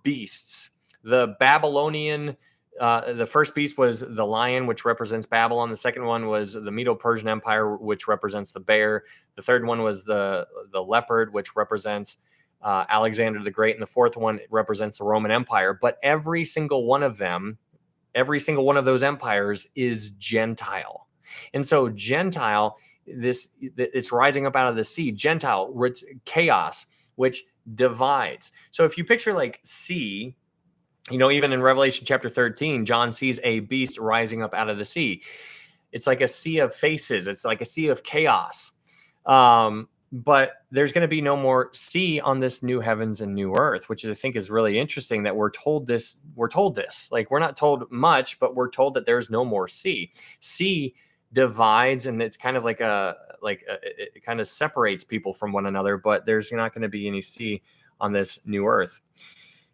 beasts. The Babylonian, the first beast was the lion, which represents Babylon. The second one was the Medo-Persian Empire, which represents the bear. The third one was the leopard, which represents Alexander the Great. And the fourth one represents the Roman Empire. But every single one of those empires is Gentile. And so Gentile, it's rising up out of the sea. Gentile, chaos, which divides. So if you picture like sea, even in Revelation chapter 13, John sees a beast rising up out of the sea. It's like a sea of faces. It's like a sea of chaos. But there's going to be no more sea on this new heavens and new earth, which I think is really interesting that we're told this. Like, we're not told much, but we're told that there's no more sea. Sea divides, and it's kind of like it kind of separates people from one another, but there's not going to be any sea on this new earth.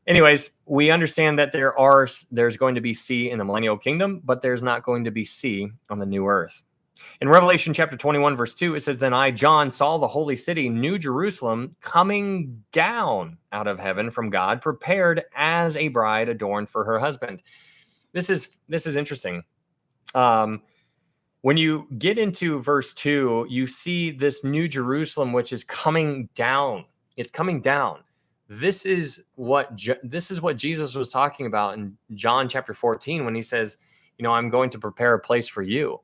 Anyways, we understand that there's going to be sea in the millennial kingdom, but there's not going to be sea on the new earth. In Revelation chapter 21, verse 2, it says, then I, John, saw the holy city, New Jerusalem, coming down out of heaven from God, prepared as a bride adorned for her husband. This is interesting. When you get into verse 2, you see this New Jerusalem, which is coming down. It's coming down. This is what Jesus was talking about in John chapter 14 when he says, I'm going to prepare a place for you.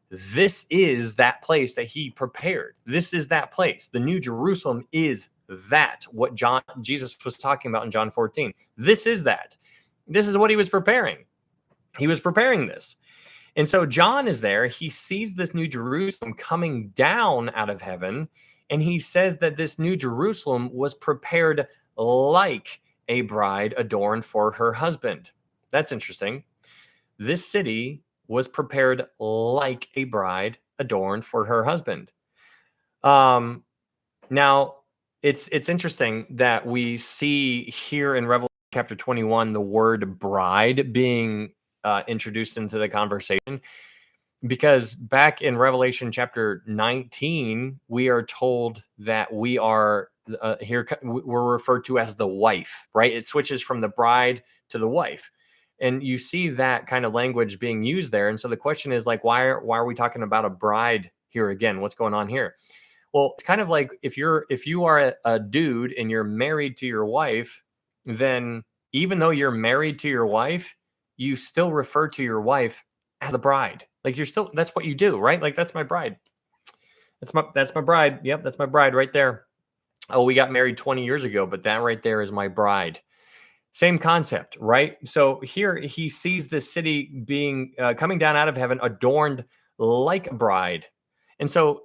This is that place that he prepared. This is that place. The New Jerusalem is that, what Jesus was talking about in John 14. This is that. This is what he was preparing. He was preparing this. And so John is there. He sees this New Jerusalem coming down out of heaven. And he says that this New Jerusalem was prepared like a bride adorned for her husband. That's interesting. This city was prepared like a bride adorned for her husband. Now, it's interesting that we see here in Revelation chapter 21 the word bride being introduced into the conversation, because back in Revelation chapter 19, we are told that we are we're referred to as the wife, right? It switches from the bride to the wife. And you see that kind of language being used there. And so the question is, like, why are we talking about a bride here again? What's going on here? Well, it's kind of like if you are a dude and you're married to your wife, then even though you're married to your wife, you still refer to your wife as the bride. Like you're still, that's what you do, right? Like that's my bride. That's my bride. Yep, that's my bride right there. Oh, we got married 20 years ago, but that right there is my bride. Same concept, right? So here he sees this city being coming down out of heaven, adorned like a bride. And so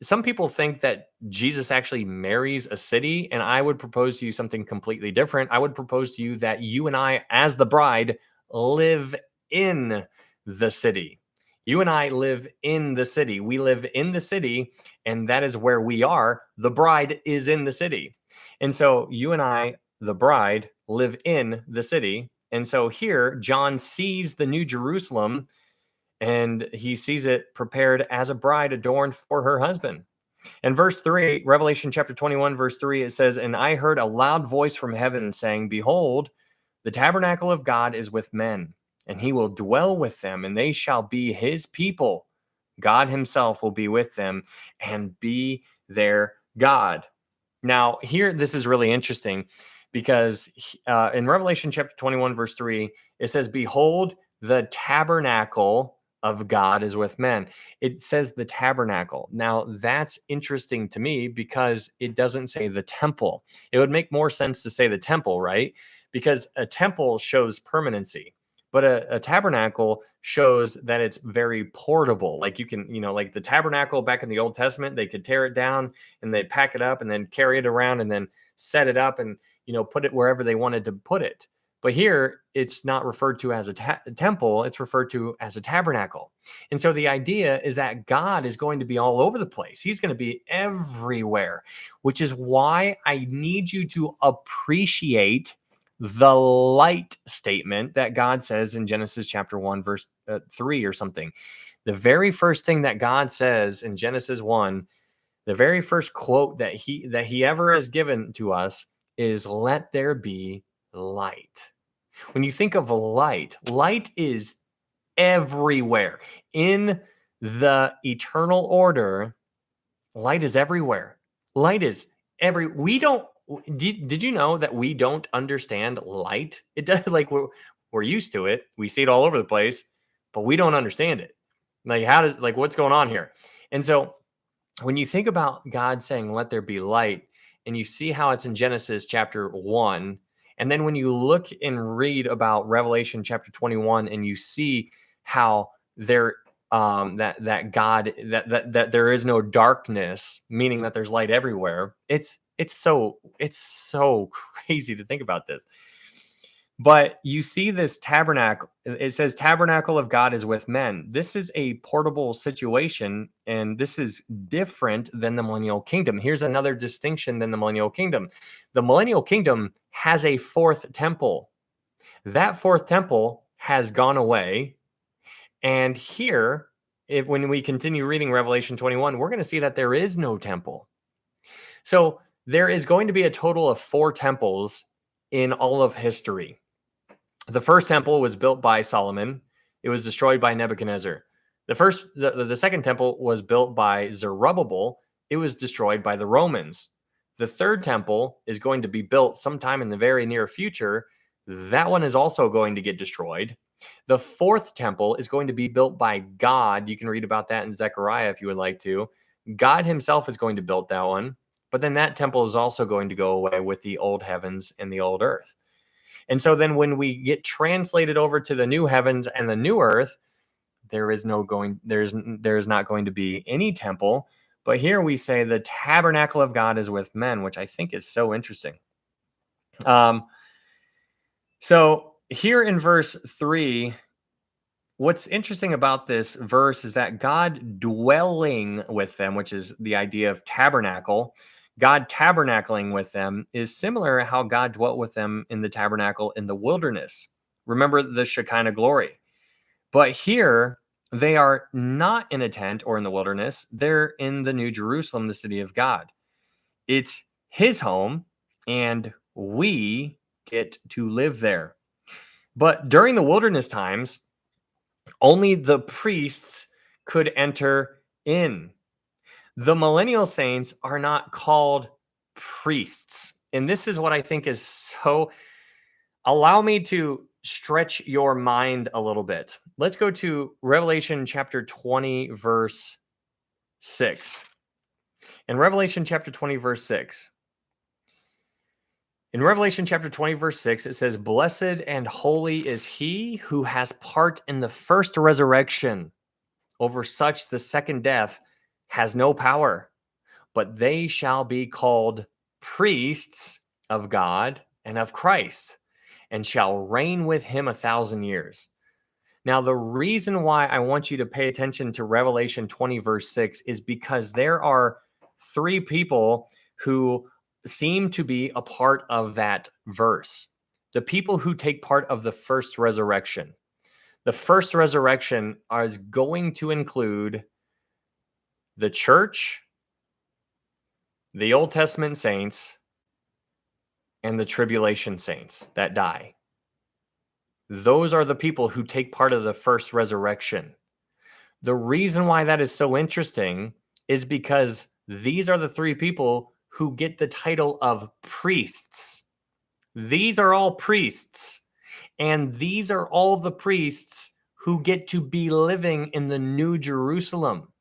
some people think that Jesus actually marries a city, and I would propose to you something completely different. I would propose to you that you and I, as the bride, live in the city. You and I live in the city. We live in the city, and that is where we are. The bride is in the city. And so you and I, the bride, live in the city. And so here, John sees the New Jerusalem and he sees it prepared as a bride adorned for her husband. In verse 3, Revelation chapter 21, verse 3, it says, "And I heard a loud voice from heaven saying, Behold, the tabernacle of God is with men, and he will dwell with them, and they shall be his people. God himself will be with them and be their God." Now, here, this is really interesting because in Revelation chapter 21, verse 3, it says, "Behold, the tabernacle of God is with men." It says the tabernacle. Now, that's interesting to me because it doesn't say the temple. It would make more sense to say the temple, right? Because a temple shows permanency. But a tabernacle shows that it's very portable. Like you can, like the tabernacle back in the Old Testament, they could tear it down and they'd pack it up and then carry it around and then set it up and, put it wherever they wanted to put it. But here, it's not referred to as a temple, it's referred to as a tabernacle. And so the idea is that God is going to be all over the place. He's going to be everywhere, which is why I need you to appreciate the light statement that God says in Genesis chapter 1, verse 3 or something. The very first thing that God says in Genesis 1, the very first quote that he ever has given to us is, "Let there be light." When you think of light, light is everywhere. In the eternal order, light is everywhere. Light is we don't did you know that we don't understand light? It does, like we're used to it. We see it all over the place, but we don't understand it. Like what's going on here? And so when you think about God saying, "Let there be light," and you see how it's in Genesis chapter 1, and then when you look and read about Revelation chapter 21 and you see how there that God that there is no darkness, meaning that there's light everywhere. It's so crazy to think about this. But you see this tabernacle, it says tabernacle of God is with men. This is a portable situation, and this is different than the millennial kingdom. Here's another distinction than the millennial kingdom. The millennial kingdom has a fourth temple. That fourth temple has gone away. And here, when we continue reading Revelation 21, we're going to see that there is no temple. So there is going to be a total of 4 temples in all of history. The first temple was built by Solomon. It was destroyed by Nebuchadnezzar. The second temple was built by Zerubbabel. It was destroyed by the Romans. The third temple is going to be built sometime in the very near future. That one is also going to get destroyed. The fourth temple is going to be built by God. You can read about that in Zechariah if you would like to. God himself is going to build that one. But then that temple is also going to go away with the old heavens and the old earth. And so then when we get translated over to the new heavens and the new earth, there's not going to be any temple. But here we say the tabernacle of God is with men, which I think is so interesting. So here in verse 3, what's interesting about this verse is that God dwelling with them, which is the idea of tabernacle, God tabernacling with them is similar to how God dwelt with them in the tabernacle in the wilderness. Remember the Shekinah glory. But here, they are not in a tent or in the wilderness. They're in the New Jerusalem, the city of God. It's his home, and we get to live there. But during the wilderness times, only the priests could enter in. The millennial saints are not called priests. And this is what I think is so. Allow me to stretch your mind a little bit. Let's go to Revelation chapter 20, verse 6. In Revelation chapter 20, verse 6. In Revelation chapter 20, verse 6, it says, "Blessed and holy is he who has part in the first resurrection. Over such the second death has no power, but they shall be called priests of God and of Christ, and shall reign with him 1,000 years." Now, the reason why I want you to pay attention to Revelation 20, verse 6 is because there are three people who seem to be a part of that verse. The people who take part of the first resurrection. The first resurrection is going to include the church, the Old Testament saints, and the tribulation saints that die. Those are the people who take part of the first resurrection. The reason why that is so interesting is because these are the three people who get the title of priests. These are all priests, and these are all the priests who get to be living in the New Jerusalem.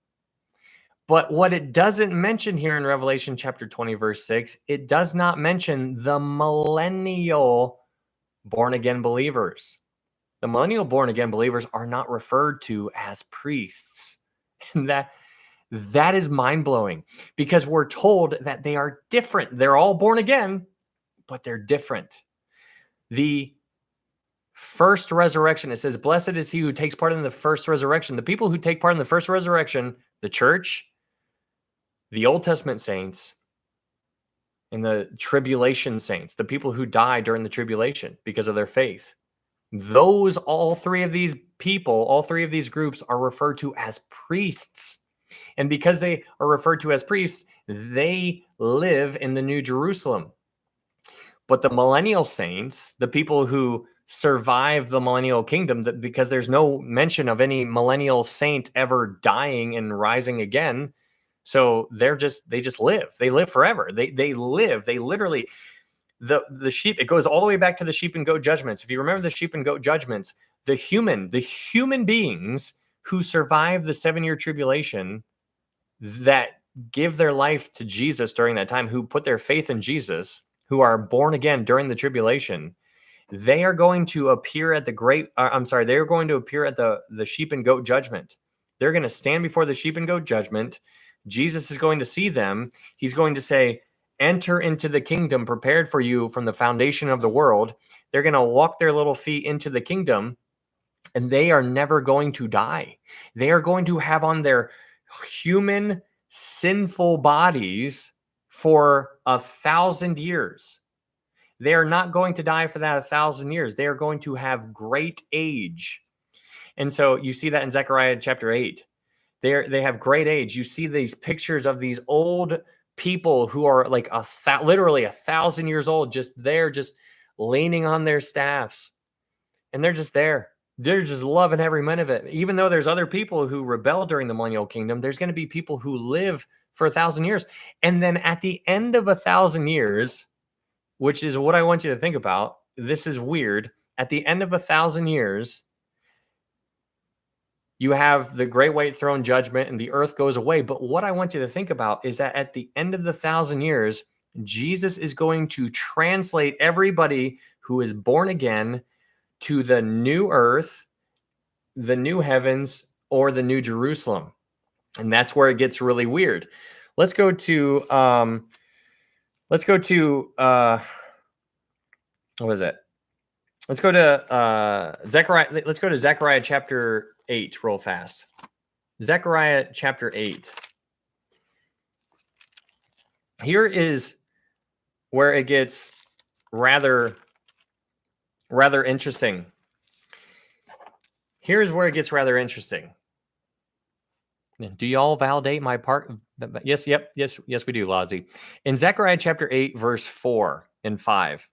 But what it doesn't mention here in Revelation chapter 20, verse 6, it does not mention the millennial born-again believers. The millennial born-again believers are not referred to as priests. And that is mind-blowing, because we're told that they are different. They're all born again, but they're different. The first resurrection, it says, "Blessed is he who takes part in the first resurrection." The people who take part in the first resurrection, the church, the Old Testament saints, and the tribulation saints, the people who die during the tribulation because of their faith. All three of these people, all three of these groups are referred to as priests. And because they are referred to as priests, they live in the New Jerusalem. But the millennial saints, the people who survive the millennial kingdom, because there's no mention of any millennial saint ever dying and rising again. So they just live. They live forever. They literally, the sheep, it goes all the way back to the sheep and goat judgments. If you remember the sheep and goat judgments, the human beings who survive the 7-year tribulation, that give their life to Jesus during that time, who put their faith in Jesus, who are born again during the tribulation, they are going to appear at they're going to appear at the sheep and goat judgment. They're going to stand before the sheep and goat judgment. Jesus is going to see them. He's going to say, "Enter into the kingdom prepared for you from the foundation of the world." They're going to walk their little feet into the kingdom, and they are never going to die. They are going to have on their human, sinful bodies for 1,000 years. They are not going to die for that 1,000 years. They are going to have great age. And so you see that in Zechariah chapter 8. They have great age. You see these pictures of these old people who are like literally 1,000 years old, just there, just leaning on their staffs. And they're just there. They're just loving every minute of it. Even though there's other people who rebel during the millennial kingdom, there's going to be people who live for 1,000 years. And then at the end of 1,000 years, which is what I want you to think about, this is weird. At the end of 1,000 years, you have the great white throne judgment and the earth goes away. But what I want you to think about is that at the end of the 1,000 years, Jesus is going to translate everybody who is born again to the new earth, the new heavens, or the new Jerusalem. And that's where it gets really weird. Let's go to what is it? Let's go to Zechariah. Let's go to Zechariah chapter 8 real fast. Zechariah chapter 8. Here is where it gets rather interesting. Here's where it gets rather interesting. Do y'all validate my part? Yes, we do, Lazi. In Zechariah chapter 8, verse 4 and 5.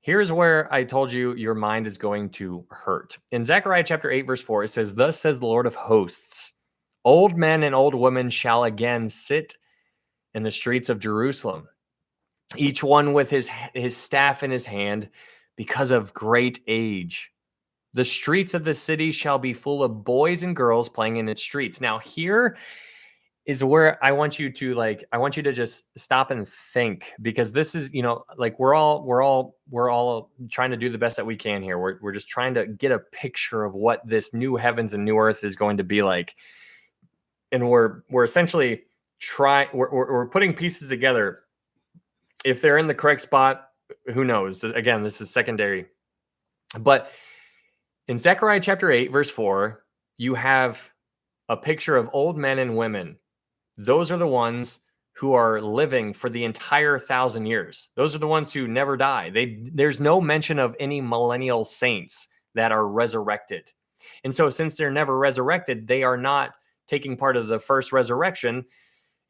Here's where I told you your mind is going to hurt. In Zechariah chapter 8, verse 4, it says, "Thus says the Lord of hosts, old men and old women shall again sit in the streets of Jerusalem, each one with his staff in his hand, because of great age. The streets of the city shall be full of boys and girls playing in its streets. Now, here is where I want you to just stop and think, because this is, like we're all trying to do the best that we can here. We're just trying to get a picture of what this new heavens and new earth is going to be like. And we're essentially we're putting pieces together. If they're in the correct spot, who knows? Again, this is secondary. But in Zechariah chapter 8, verse 4, you have a picture of old men and women. Those are the ones who are living for the entire 1,000 years. Those are the ones who never die. There's no mention of any millennial saints that are resurrected. And so since they're never resurrected, they are not taking part of the first resurrection.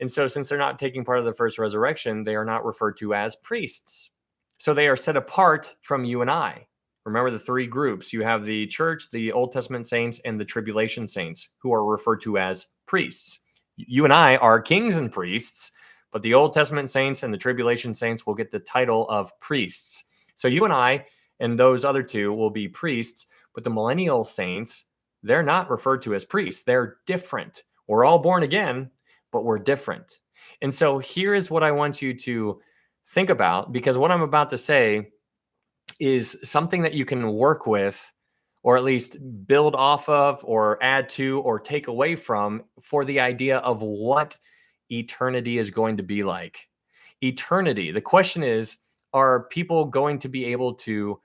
And so since they're not taking part of the first resurrection, they are not referred to as priests. So they are set apart from you and I. Remember the three groups. You have the church, the Old Testament saints, and the tribulation saints, who are referred to as priests. You and I are kings and priests, but the Old Testament saints and the tribulation saints will get the title of priests. So you and I and those other two will be priests, but the millennial saints, they're not referred to as priests. They're different. We're all born again, but we're different. And so here is what I want you to think about, because what I'm about to say is something that you can work with, or at least build off of, or add to, or take away from, for the idea of what eternity is going to be like. Eternity. The question is, are people going to be able to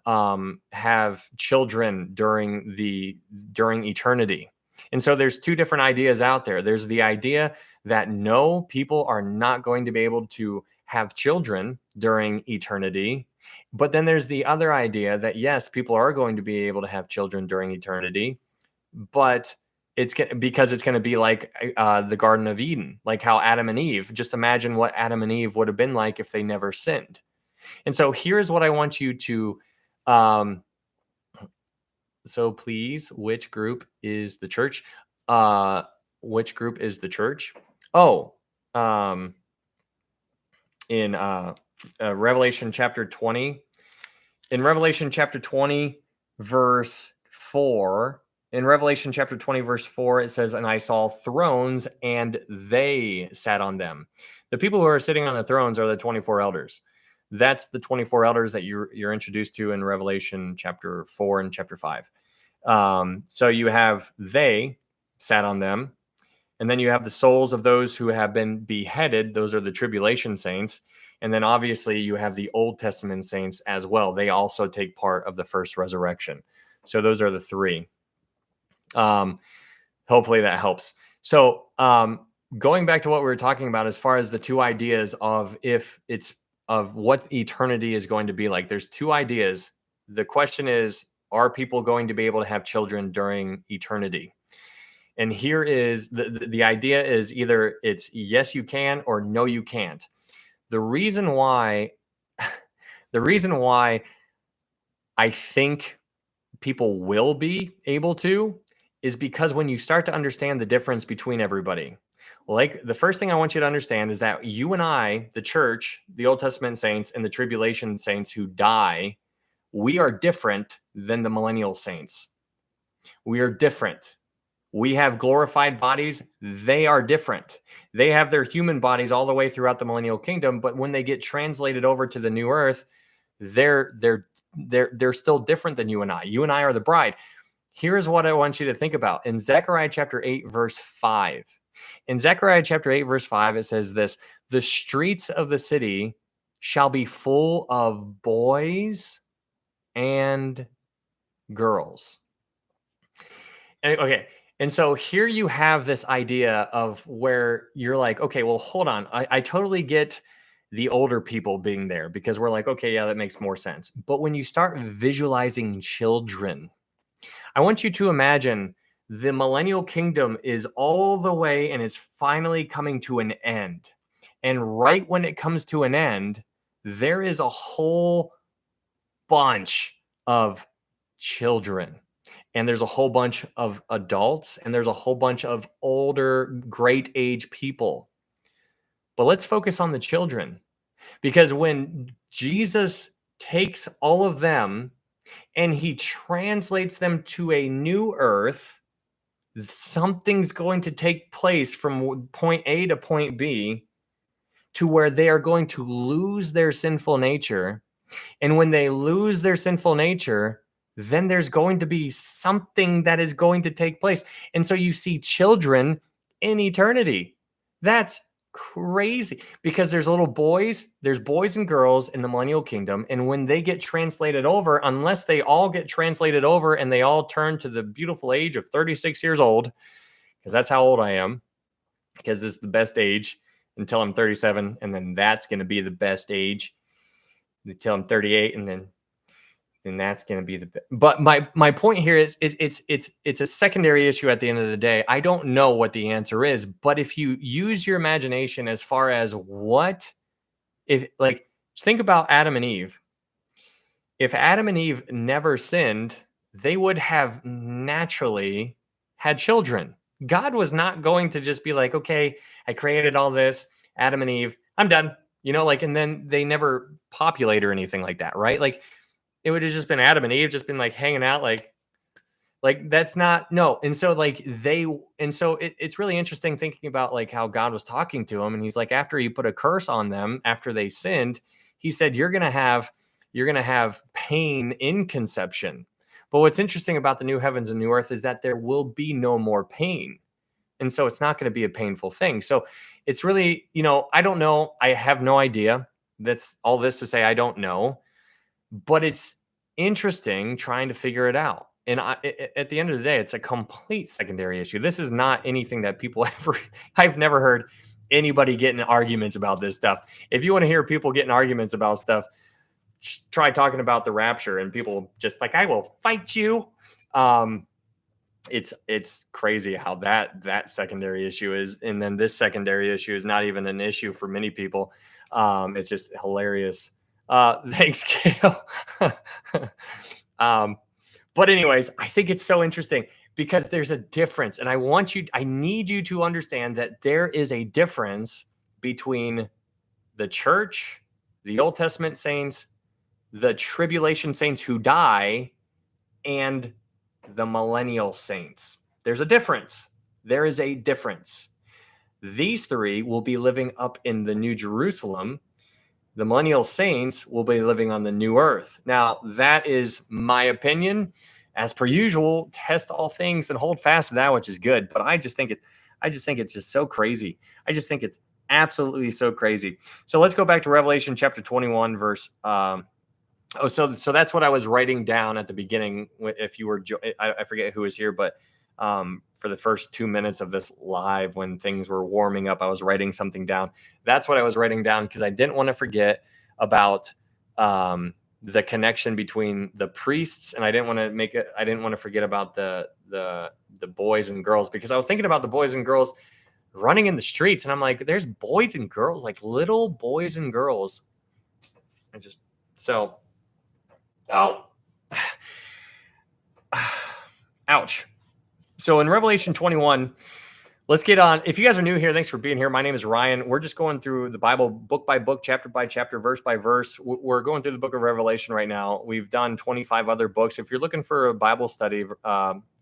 have children during eternity? And so there's two different ideas out there. There's the idea that no, people are not going to be able to have children during eternity. But then there's the other idea that yes, people are going to be able to have children during eternity, but because it's going to be like the Garden of Eden, like how Adam and Eve. Just imagine what Adam and Eve would have been like if they never sinned. And so here's what I want you to. So please, which group is the church? Which group is the church? Oh, in Revelation chapter 20. In Revelation chapter 20, verse 4, in Revelation chapter 20, verse 4, it says, "And I saw thrones, and they sat on them." The people who are sitting on the thrones are the 24 elders. That's the 24 elders that you're introduced to in Revelation chapter 4 and chapter 5. So you have they sat on them, and then you have the souls of those who have been beheaded. Those are the tribulation saints. And then obviously you have the Old Testament saints as well. They also take part of the first resurrection. So those are the three. Hopefully that helps. So going back to what we were talking about, as far as the two ideas of what eternity is going to be like, there's two ideas. The question is, are people going to be able to have children during eternity? And here is the idea is either it's yes, you can, or no, you can't. The reason why I think people will be able to is because when you start to understand the difference between everybody, like the first thing I want you to understand is that you and I, the church, the Old Testament saints, and the tribulation saints who die, we are different than the millennial saints. We are different. We have glorified bodies. They are different. They have their human bodies all the way throughout the millennial kingdom, but when they get translated over to the new earth, they're still different than you and I. You and I are the bride. Here's what I want you to think about. In Zechariah chapter 8, verse 5. In Zechariah chapter 8, verse 5, it says this: "The streets of the city shall be full of boys and girls." Okay. And so here you have this idea of where you're like, okay, well, hold on. I totally get the older people being there, because we're like, okay, yeah, that makes more sense. But when you start visualizing children, I want you to imagine the millennial kingdom is all the way and it's finally coming to an end. And right when it comes to an end, there is a whole bunch of children. And there's a whole bunch of adults, and there's a whole bunch of older, great age people. But let's focus on the children, because when Jesus takes all of them and he translates them to a new earth. Something's going to take place from point A to point B to where they are going to lose their sinful nature. And when they lose their sinful nature, then there's going to be something that is going to take place. And so you see children in eternity. That's crazy because there's boys and girls in the millennial kingdom. And when they get translated over, unless they all get translated over and they all turn to the beautiful age of 36 years old, because that's how old I am, because this is the best age until I'm 37. And then that's going to be the best age until I'm 38. And then that's going to be but my point here is it's a secondary issue at the end of the day. I don't know what the answer is, but if you use your imagination as far as think about Adam and Eve. If Adam and Eve never sinned, they would have naturally had children. God was not going to just be like, okay, I created all this, Adam and Eve, I'm done. And then they never populate or anything like that, right? Like, it would have just been Adam and Eve just been like hanging out like that's not, no. And so it's really interesting thinking about like how God was talking to him. And he's like, after he put a curse on them, after they sinned, he said, you're going to have pain in conception. But what's interesting about the new heavens and new earth is that there will be no more pain. And so it's not going to be a painful thing. So it's really, I don't know. I have no idea. That's all this to say, I don't know. But it's interesting trying to figure it out. And at the end of the day, it's a complete secondary issue. This is not anything that people I've never heard anybody getting arguments about this stuff. If you want to hear people getting arguments about stuff, try talking about the rapture and people just like, I will fight you. It's crazy how that secondary issue is. And then this secondary issue is not even an issue for many people. It's just hilarious. Thanks, Gail. But anyways, I think it's so interesting because there's a difference. And I need you to understand that there is a difference between the church, the Old Testament saints, the tribulation saints who die, and the millennial saints. There's a difference. There is a difference. These three will be living up in the New Jerusalem. The millennial saints will be living on the new earth. Now, that is my opinion. As per usual, test all things and hold fast to that which is good. But I just think it's just so crazy. I just think it's absolutely so crazy. So let's go back to Revelation chapter 21, verse. So that's what I was writing down at the beginning. If you were, I forget who was here, but for the first 2 minutes of this live, when things were warming up, I was writing something down. That's what I was writing down because I didn't want to forget about the connection between the priests, and I didn't want to forget about the boys and girls, because I was thinking about the boys and girls running in the streets, and I'm like, there's boys and girls, like little boys and girls. Ouch. So in Revelation 21, let's get on. If you guys are new here, thanks for being here. My name is Ryan. We're just going through the Bible book by book, chapter by chapter, verse by verse. We're going through the book of Revelation right now. We've done 25 other books. If you're looking for a Bible study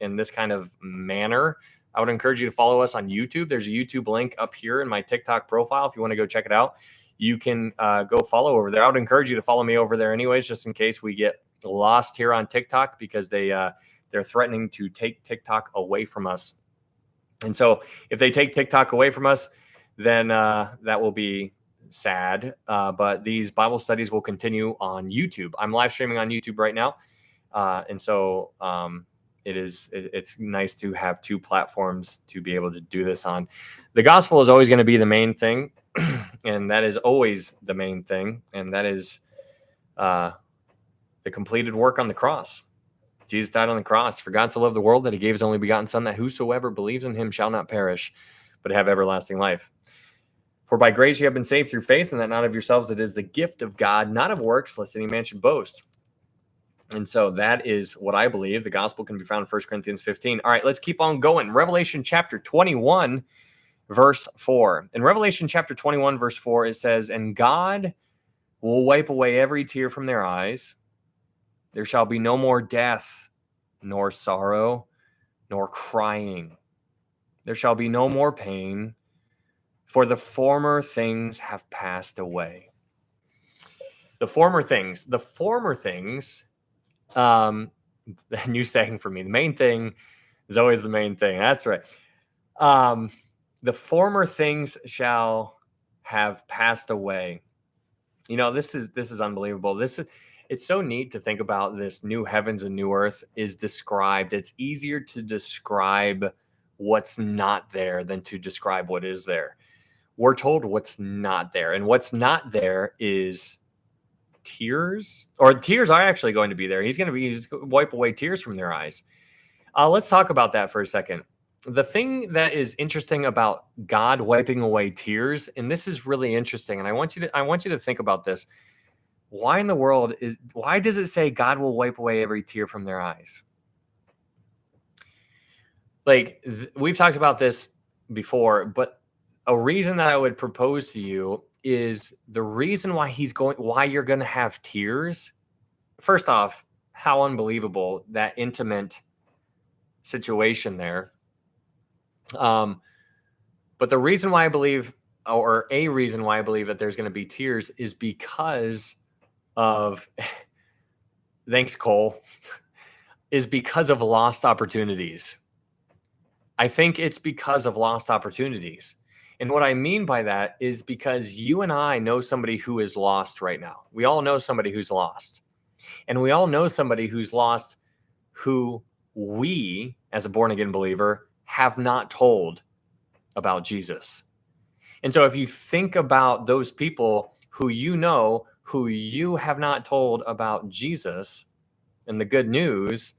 in this kind of manner, I would encourage you to follow us on YouTube. There's a YouTube link up here in my TikTok profile. If you want to go check it out, you can go follow over there. I would encourage you to follow me over there anyways, just in case we get lost here on TikTok, because they're threatening to take TikTok away from us. And so if they take TikTok away from us, then that will be sad. But these Bible studies will continue on YouTube. I'm live streaming on YouTube right now. And so it's nice to have two platforms to be able to do this on. The gospel is always going to be the main thing. And that is always the main thing. And that is the completed work on the cross. Jesus died on the cross. For God so loved the world that he gave his only begotten son, that whosoever believes in him shall not perish, but have everlasting life. For by grace you have been saved through faith, and that not of yourselves, it is the gift of God, not of works, lest any man should boast. And so that is what I believe. The gospel can be found in 1 Corinthians 15. All right, let's keep on going. Revelation chapter 21, verse 4. In Revelation chapter 21, verse 4, it says, "And God will wipe away every tear from their eyes. There shall be no more death, nor sorrow, nor crying. There shall be no more pain, for the former things have passed away. The former things, a new saying for me, the main thing is always the main thing. That's right. The former things shall have passed away. This is unbelievable. It's so neat to think about this new heavens and new earth is described. It's easier to describe what's not there than to describe what is there. We're told what's not there, and what's not there is tears, or tears are actually going to be there. He's going to wipe away tears from their eyes. Let's talk about that for a second. The thing that is interesting about God wiping away tears, and this is really interesting, and I want you to think about this. Why in the world why does it say God will wipe away every tear from their eyes? Like, we've talked about this before, but a reason that I would propose to you is the reason why you're going to have tears. First off, how unbelievable that intimate situation there. But the reason why I believe, or a reason why I believe that there's going to be tears is because of, thanks, Cole, is because of lost opportunities. I think it's because of lost opportunities. And what I mean by that is because you and I know somebody who is lost right now. We all know somebody who's lost. And we all know somebody who's lost who we, as a born-again believer, have not told about Jesus. And so if you think about those people who you have not told about Jesus and the good news,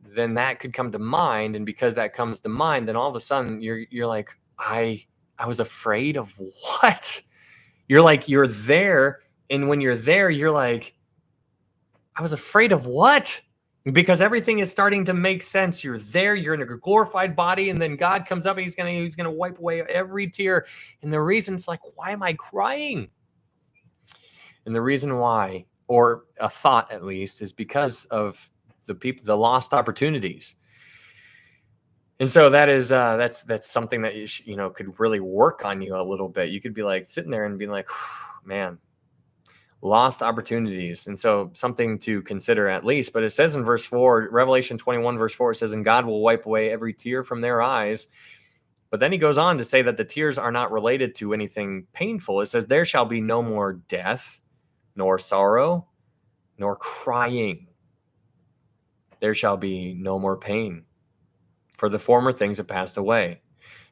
then that could come to mind. And because that comes to mind, then all of a sudden you're like, I was afraid of what? You're there. And when you're there, you're like, I was afraid of what? Because everything is starting to make sense. You're there, you're in a glorified body, and then God comes up and he's gonna wipe away every tear. And the reason it's like, why am I crying? And the reason why, or a thought at least, is because of the lost opportunities. And so that is that's something that could really work on you a little bit. You could be like sitting there and being like, man, lost opportunities. And so something to consider at least. But it says in verse 4, Revelation 21 verse 4, it says, and God will wipe away every tear from their eyes. But then he goes on to say that the tears are not related to anything painful. It says, there shall be no more death, nor sorrow, nor crying. There shall be no more pain, for the former things have passed away.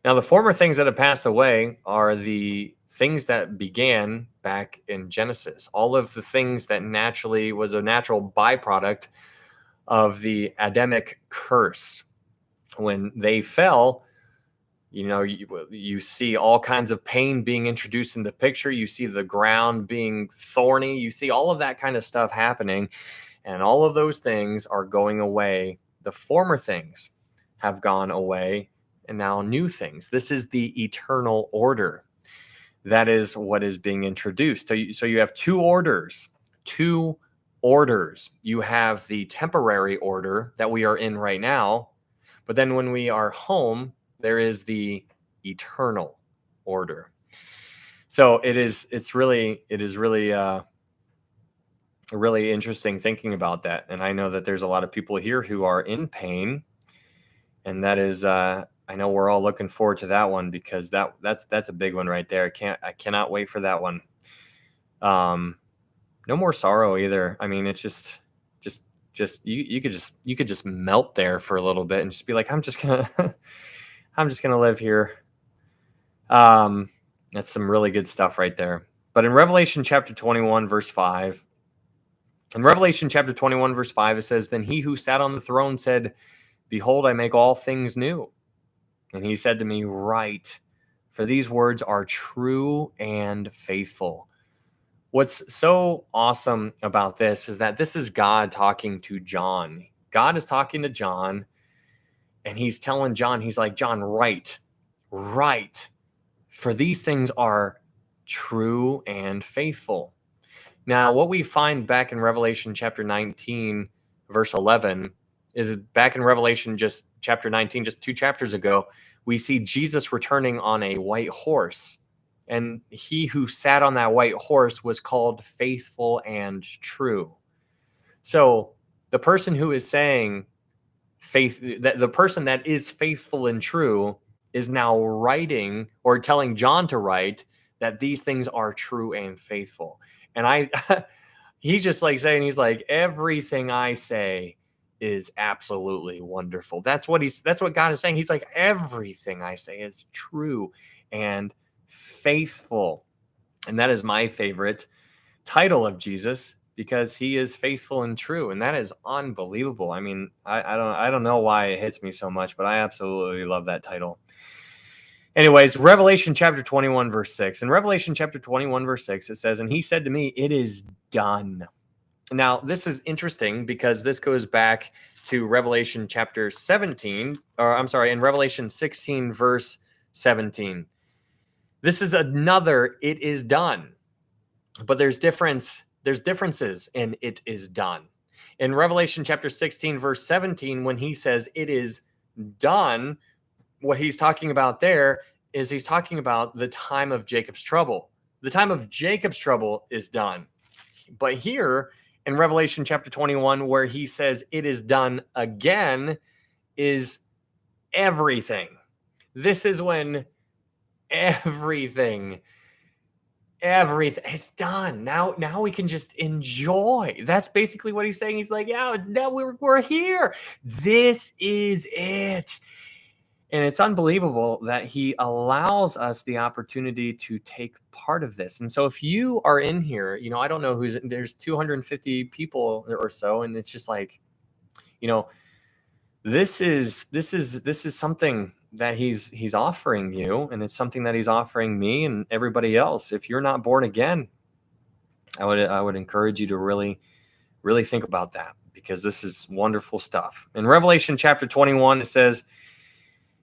Now, the former things that have passed away are the things that began back in Genesis. All of the things that naturally was a natural byproduct of the Adamic curse. When they fell, you see all kinds of pain being introduced in the picture. You see the ground being thorny. You see all of that kind of stuff happening. And all of those things are going away. The former things have gone away, and now new things. This is the eternal order. That is what is being introduced. So you have two orders. You have the temporary order that we are in right now, but then when we are home, there is the eternal order. So it is really really interesting thinking about that. And I know that there's a lot of people here who are in pain. And that is, I know we're all looking forward to that one, because that's a big one right there. I cannot wait for that one. No more sorrow either. I mean, it's just you could just melt there for a little bit and just be like, I'm just gonna live here. That's some really good stuff right there. But in Revelation chapter 21, verse 5, it says, then he who sat on the throne said, behold, I make all things new. And he said to me, write, for these words are true and faithful. What's so awesome about this is that this is God talking to John. God is talking to John, and he's telling John, he's like, John, write, for these things are true and faithful. Now, what we find back in Revelation chapter 19, verse 11, is back in Revelation just chapter 19, just 2 chapters ago, we see Jesus returning on a white horse. And he who sat on that white horse was called faithful and true. So the person who is saying the person that is faithful and true is now writing or telling John to write that these things are true and faithful. And he's just like saying, he's like, everything I say is absolutely wonderful. That's what God is saying. He's like, everything I say is true and faithful. And that is my favorite title of Jesus, because he is faithful and true. And that is unbelievable. I mean, I don't know why it hits me so much, but I absolutely love that title. Anyways, Revelation chapter 21, verse 6. In Revelation chapter 21, verse 6, it says, "And he said to me, it is done." Now, this is interesting because this goes back to Revelation chapter 17, or I'm sorry, in Revelation 16, verse 17. This is another "it is done." But there's differences in "it is done." In Revelation chapter 16, verse 17, when he says "it is done," what he's talking about there is he's talking about the time of Jacob's trouble. The time of Jacob's trouble is done. But here in Revelation chapter 21, where he says "it is done again," is everything. This is when everything it's done. Now we can just enjoy. That's basically what he's saying. He's like, yeah, now we're here. This is it. And it's unbelievable that he allows us the opportunity to take part of this. And so if you are in here, I don't know there's 250 people or so, and it's just like, this is something that he's offering you, and it's something that he's offering me and everybody else. If you're not born again, I would encourage you to really, really think about that, because this is wonderful stuff. In Revelation chapter 21, it says,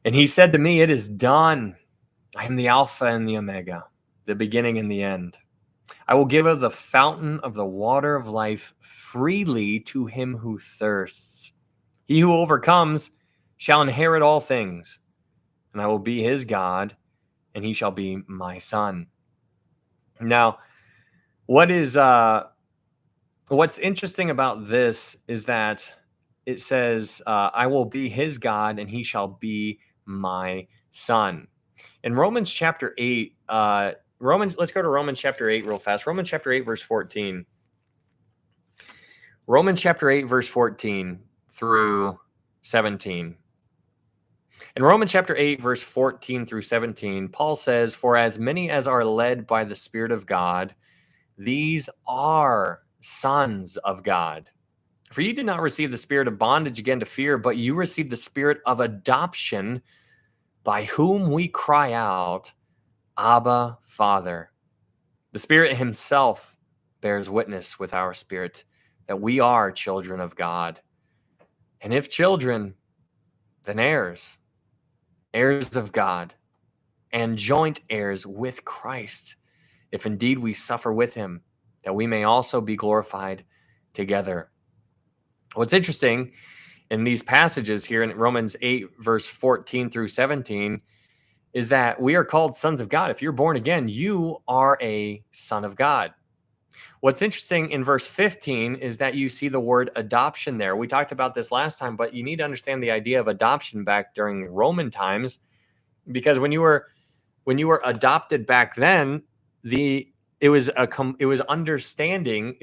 "And he said to me, it is done. I am the Alpha and the Omega, the beginning and the end. I will give of the fountain of the water of life freely to him who thirsts. He who overcomes shall inherit all things, and I will be his God, and he shall be my son." Now, what's interesting about this is that it says, "I will be his God, and he shall be my son." In Romans chapter 8, let's go to Romans chapter 8 real fast. Romans chapter 8, verse 14. Romans chapter 8, verse 14 through 17. In Romans chapter 8, verse 14 through 17, Paul says, "For as many as are led by the Spirit of God, these are sons of God. For you did not receive the spirit of bondage again to fear, but you received the spirit of adoption, by whom we cry out, Abba, Father. The Spirit himself bears witness with our spirit that we are children of God. And if children, then heirs, heirs of God, and joint heirs with Christ, if indeed we suffer with him, that we may also be glorified together." What's interesting in these passages here in Romans 8, verse 14 through 17, is that we are called sons of God. If you're born again, you are a son of God. What's interesting in verse 15 is that you see the word adoption there. We talked about this last time, but you need to understand the idea of adoption back during Roman times, because when you were adopted back then, it was an understanding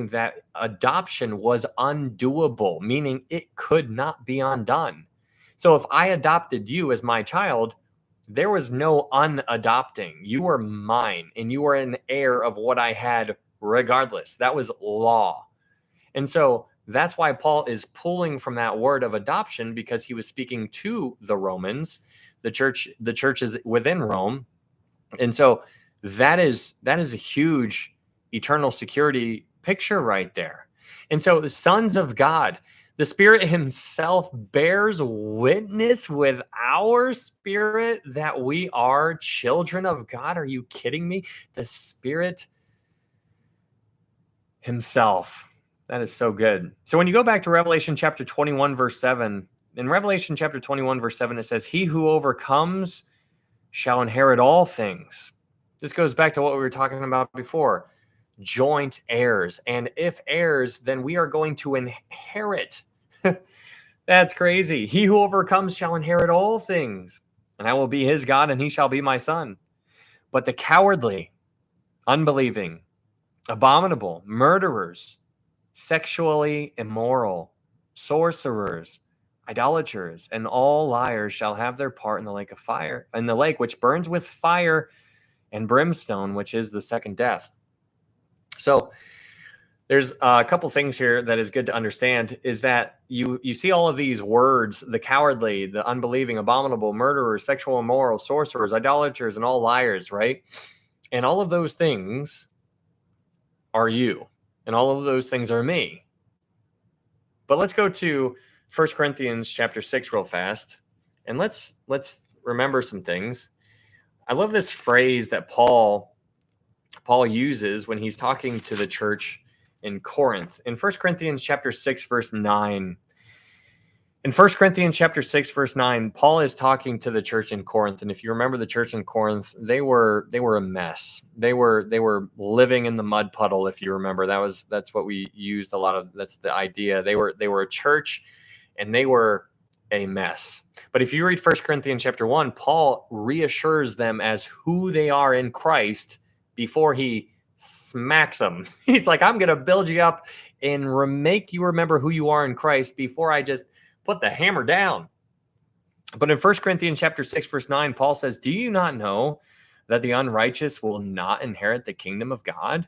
that adoption was undoable, meaning it could not be undone. So if I adopted you as my child, there was no unadopting. You were mine, and you were an heir of what I had regardless. That was law. And so that's why Paul is pulling from that word of adoption, because he was speaking to the Romans, the churches within Rome. And so that is a huge eternal security picture right there. And so the sons of God, The Spirit himself bears witness with our spirit that we are children of God. Are you kidding me? The Spirit himself. That is so good. So when you go back to Revelation chapter 21, verse 7, in Revelation chapter 21, verse 7, it says, he who overcomes shall inherit all things. This goes back to what we were talking about before. Joint heirs. And if heirs, then we are going to inherit. That's crazy. He who overcomes shall inherit all things, and I will be his God, and he shall be my son. But the cowardly, unbelieving, abominable, murderers, sexually immoral, sorcerers, idolaters, and all liars shall have their part in the lake of fire, in the lake which burns with fire and brimstone, which is the second death. So there's a couple things here that is good to understand is that you see all of these words, the cowardly, the unbelieving, abominable, murderers, sexual immoral, sorcerers, idolaters, and all liars, right? And all of those things are you, and all of those things are me. But let's go to 1 Corinthians chapter 6 real fast, and let's remember some things. I love this phrase that Paul uses when he's talking to the church in Corinth. In 1 Corinthians chapter 6, verse 9. In 1 Corinthians chapter 6, verse 9, Paul is talking to the church in Corinth. And if you remember the church in Corinth, they were a mess. They were living in the mud puddle, if you remember. That's what we used a lot of. That's the idea. They were a church and they were a mess. But if you read 1 Corinthians chapter 1, Paul reassures them as who they are in Christ before he smacks them. He's like, I'm going to build you up and make you remember who you are in Christ before I just put the hammer down. But in 1 Corinthians chapter 6, verse 9, Paul says, do you not know that the unrighteous will not inherit the kingdom of God?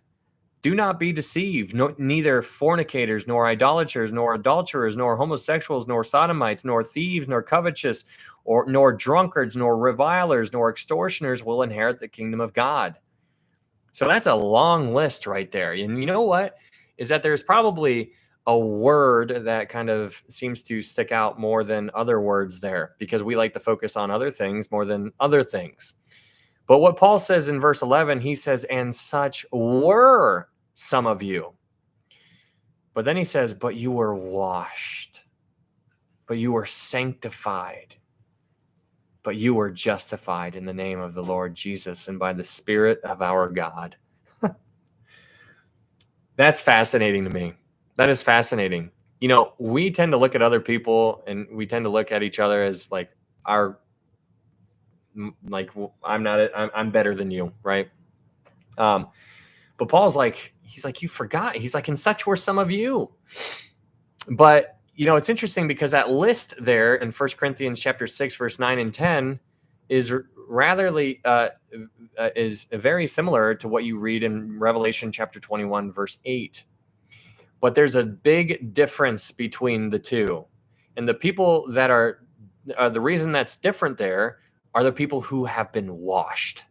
Do not be deceived. Neither fornicators, nor idolaters, nor adulterers, nor homosexuals, nor sodomites, nor thieves, nor covetous, nor drunkards, nor revilers, nor extortioners will inherit the kingdom of God. So that's a long list right there. And you know what? Is that there's probably a word that kind of seems to stick out more than other words there because we like to focus on other things more than other things. But what Paul says in verse 11, he says, and such were some of you. But then he says, but you were washed, but you were sanctified, but you were justified in the name of the Lord Jesus and by the Spirit of our God. That's fascinating to me. That is fascinating. You know, we tend to look at other people and we tend to look at each other as like I'm better than you, right? But Paul's like, he's like, you forgot. He's like, and such were some of you. But you know, it's interesting because that list there in 1 Corinthians chapter 6, verse 9 and 10 is is very similar to what you read in Revelation chapter 21, verse 8. But there's a big difference between the two. And the people that are the reason that's different there are the people who have been washed.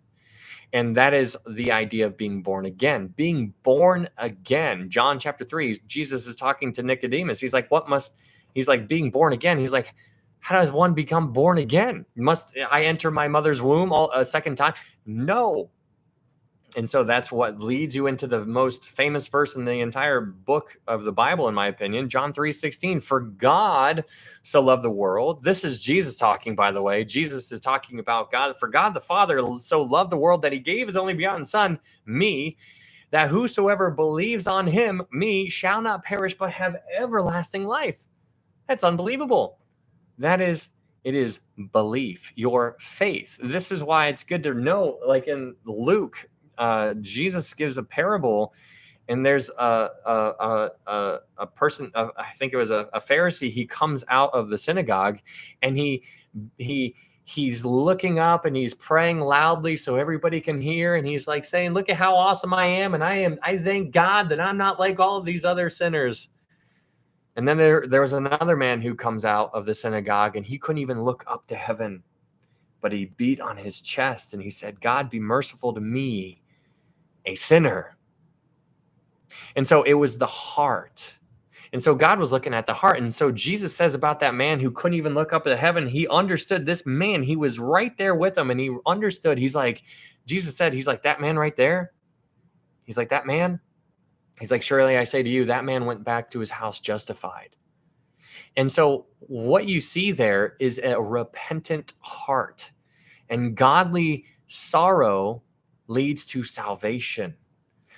And that is the idea of being born again. Being born again. John chapter 3, Jesus is talking to Nicodemus. He's like, being born again. He's like, how does one become born again? Must I enter my mother's womb a second time? No. And so that's what leads you into the most famous verse in the entire book of the Bible, in my opinion, John 3:16. For God so loved the world. This is Jesus talking, by the way. Jesus is talking about God. For God the Father so loved the world that he gave his only begotten Son, me, that whosoever believes on him, me, shall not perish but have everlasting life. That's unbelievable. It is belief, your faith. This is why it's good to know, like in Luke, Jesus gives a parable, and there's a person, I think it was a Pharisee. He comes out of the synagogue, and he's looking up and he's praying loudly so everybody can hear, and he's like saying, "Look at how awesome I am, and I thank God that I'm not like all of these other sinners." And then there was another man who comes out of the synagogue, and he couldn't even look up to heaven, but he beat on his chest and he said, "God, be merciful to me, a sinner." And so it was the heart. And so God was looking at the heart. And so Jesus says about that man who couldn't even look up at heaven, he understood this man. He was right there with him and he understood. He's like, Jesus said, he's like, that man right there. He's like, that man. He's like, surely I say to you, that man went back to his house justified. And so what you see there is a repentant heart, and godly sorrow leads to salvation.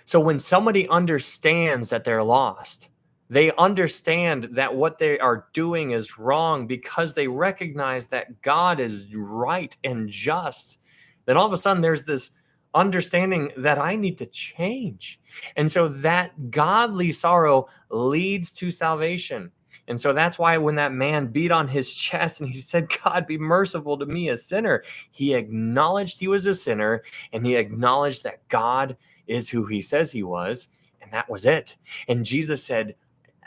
So when somebody understands that they're lost, they understand that what they are doing is wrong because they recognize that God is right and just, then all of a sudden there's this understanding that I need to change. And so that godly sorrow leads to salvation. And so that's why when that man beat on his chest and he said, God, be merciful to me, a sinner, he acknowledged he was a sinner, and he acknowledged that God is who he says he was. And that was it. And Jesus said,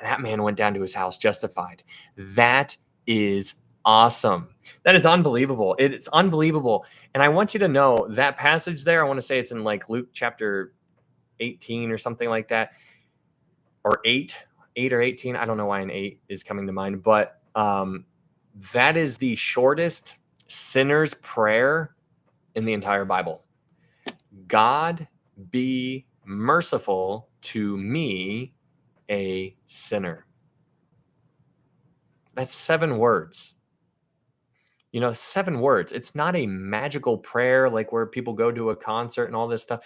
that man went down to his house justified. That is awesome. That is unbelievable. It's unbelievable. And I want you to know that passage there, I want to say it's in like Luke chapter 18 or something like that, or 8 or 18. I don't know why an 8 is coming to mind, but that is the shortest sinner's prayer in the entire Bible. God, be merciful to me, a sinner. That's 7 words. 7 words. It's not a magical prayer like where people go to a concert and all this stuff.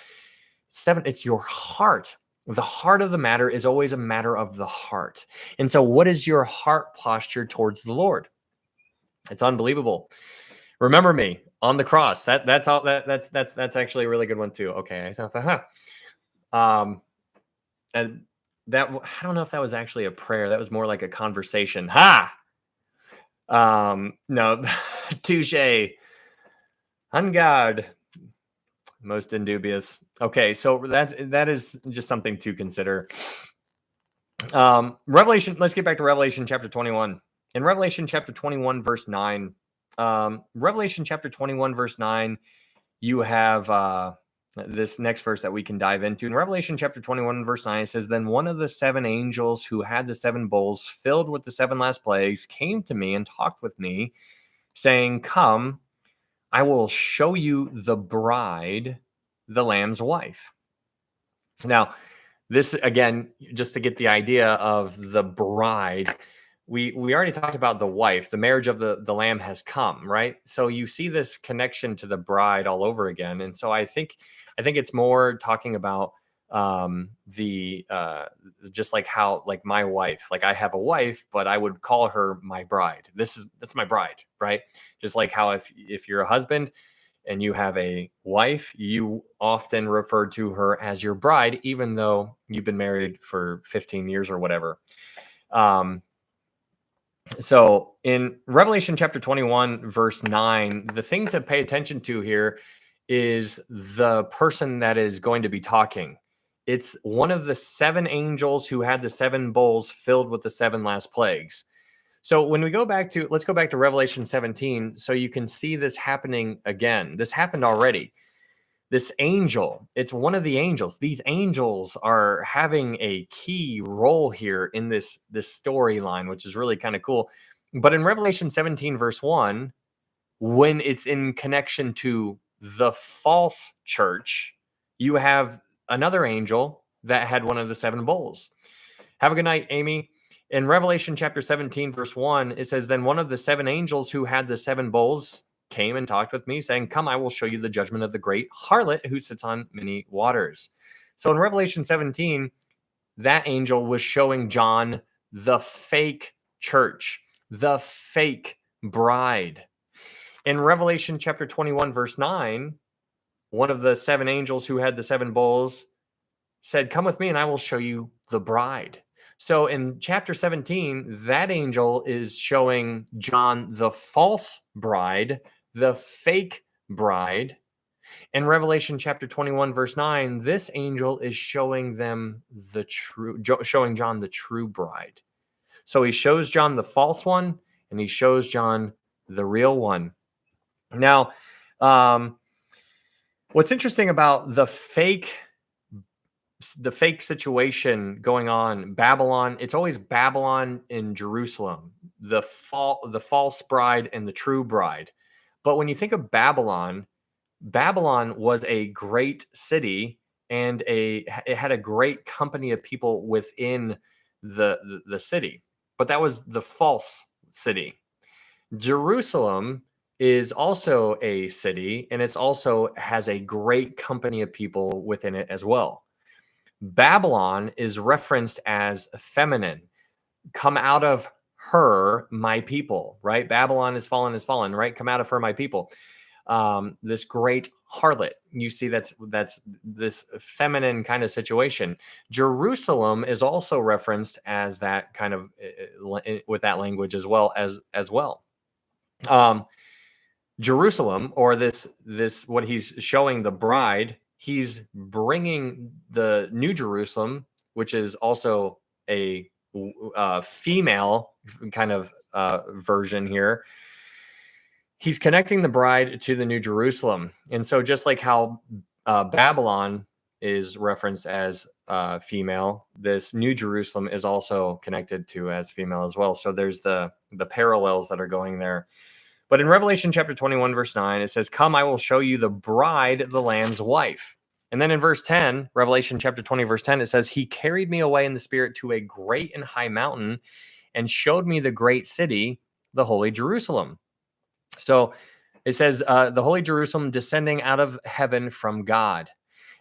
7, it's your heart. The heart of the matter is always a matter of the heart. And so what is your heart posture towards the Lord? It's unbelievable. Remember me on the cross. That's all. That's actually a really good one too. Okay. And that, I don't know if that was actually a prayer. That was more like a conversation. No, touche. On guard. Most indubious. Okay, so that is just something to consider. Revelation. Let's get back to Revelation chapter 21. In Revelation chapter 21, verse 9. Revelation chapter 21, verse 9. You have this next verse that we can dive into. In Revelation chapter 21, verse 9, it says, Then one of the 7 angels who had the 7 bowls filled with the 7 last plagues came to me and talked with me, saying, Come, I will show you the bride, the Lamb's wife. Now, this, again, just to get the idea of the bride, we already talked about the wife. The marriage of the Lamb has come, right? So you see this connection to the bride all over again. And so I think it's more talking about just like how, like my wife, like I have a wife, but I would call her my bride. That's my bride, right? Just like how if you're a husband and you have a wife, you often refer to her as your bride, even though you've been married for 15 years or whatever. So in Revelation chapter 21, verse 9, the thing to pay attention to here is the person that is going to be talking. It's one of the 7 angels who had the 7 bowls filled with the 7 last plagues. So when we let's go back to Revelation 17, so you can see this happening again. This happened already. This angel, it's one of the angels. These angels are having a key role here in this storyline, which is really kind of cool. But in Revelation 17, verse 1, when it's in connection to the false church, you have another angel that had one of the 7 bowls. Have a good night, Amy. In Revelation chapter 17, verse 1, it says, Then one of the 7 angels who had the 7 bowls came and talked with me, saying, Come, I will show you the judgment of the great harlot who sits on many waters. So in Revelation 17, that angel was showing John the fake church, the fake bride. In Revelation chapter 21, verse 9, one of the 7 angels who had the 7 bowls said, Come with me and I will show you the bride. So in chapter 17, that angel is showing John the false bride, the fake bride. In Revelation chapter 21, verse 9, this angel is showing John the true bride. So he shows John the false one and he shows John the real one. Now, what's interesting about the fake the fake situation going on. Babylon, it's always Babylon in Jerusalem, the false bride and the true bride. But when you think of Babylon, Babylon was a great city, and it had a great company of people within the city. But that was the false city. Jerusalem is also a city, and it's also has a great company of people within it as well. Babylon is referenced as feminine. Come out of her, my people, right? Babylon is fallen, right? Come out of her, my people. This great harlot. You see, that's this feminine kind of situation. Jerusalem is also referenced as that kind of with that language as well. Jerusalem, or this what he's showing the bride, he's bringing the New Jerusalem, which is also a female kind of version here. He's connecting the bride to the New Jerusalem. And so just like how Babylon is referenced as female, this New Jerusalem is also connected to as female as well. So there's the parallels that are going there. But in Revelation chapter 21, verse 9, it says, "Come, I will show you the bride, the Lamb's wife." And then in verse 10, Revelation chapter 20, verse 10, it says, "He carried me away in the spirit to a great and high mountain and showed me the great city, the holy Jerusalem." So it says, the holy Jerusalem descending out of heaven from God.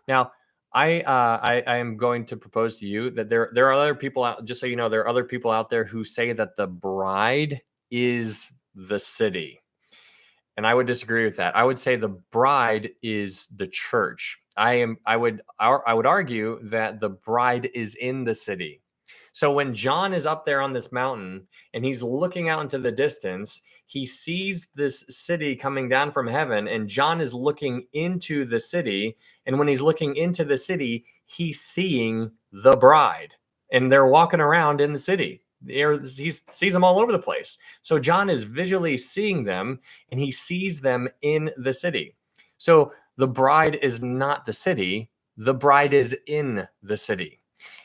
Now, I am going to propose to you that there are other people out, just so you know, there are other people out there who say that the bride is the city. And I would disagree with that. I would say the bride is the church. I would argue that the bride is in the city. So when John is up there on this mountain and he's looking out into the distance, he sees this city coming down from heaven, and John is looking into the city. And when he's looking into the city, he's seeing the bride, and they're walking around in the city. He sees them all over the place. So John is visually seeing them, and he sees them in the city. So the bride is not the city. The bride is in the city,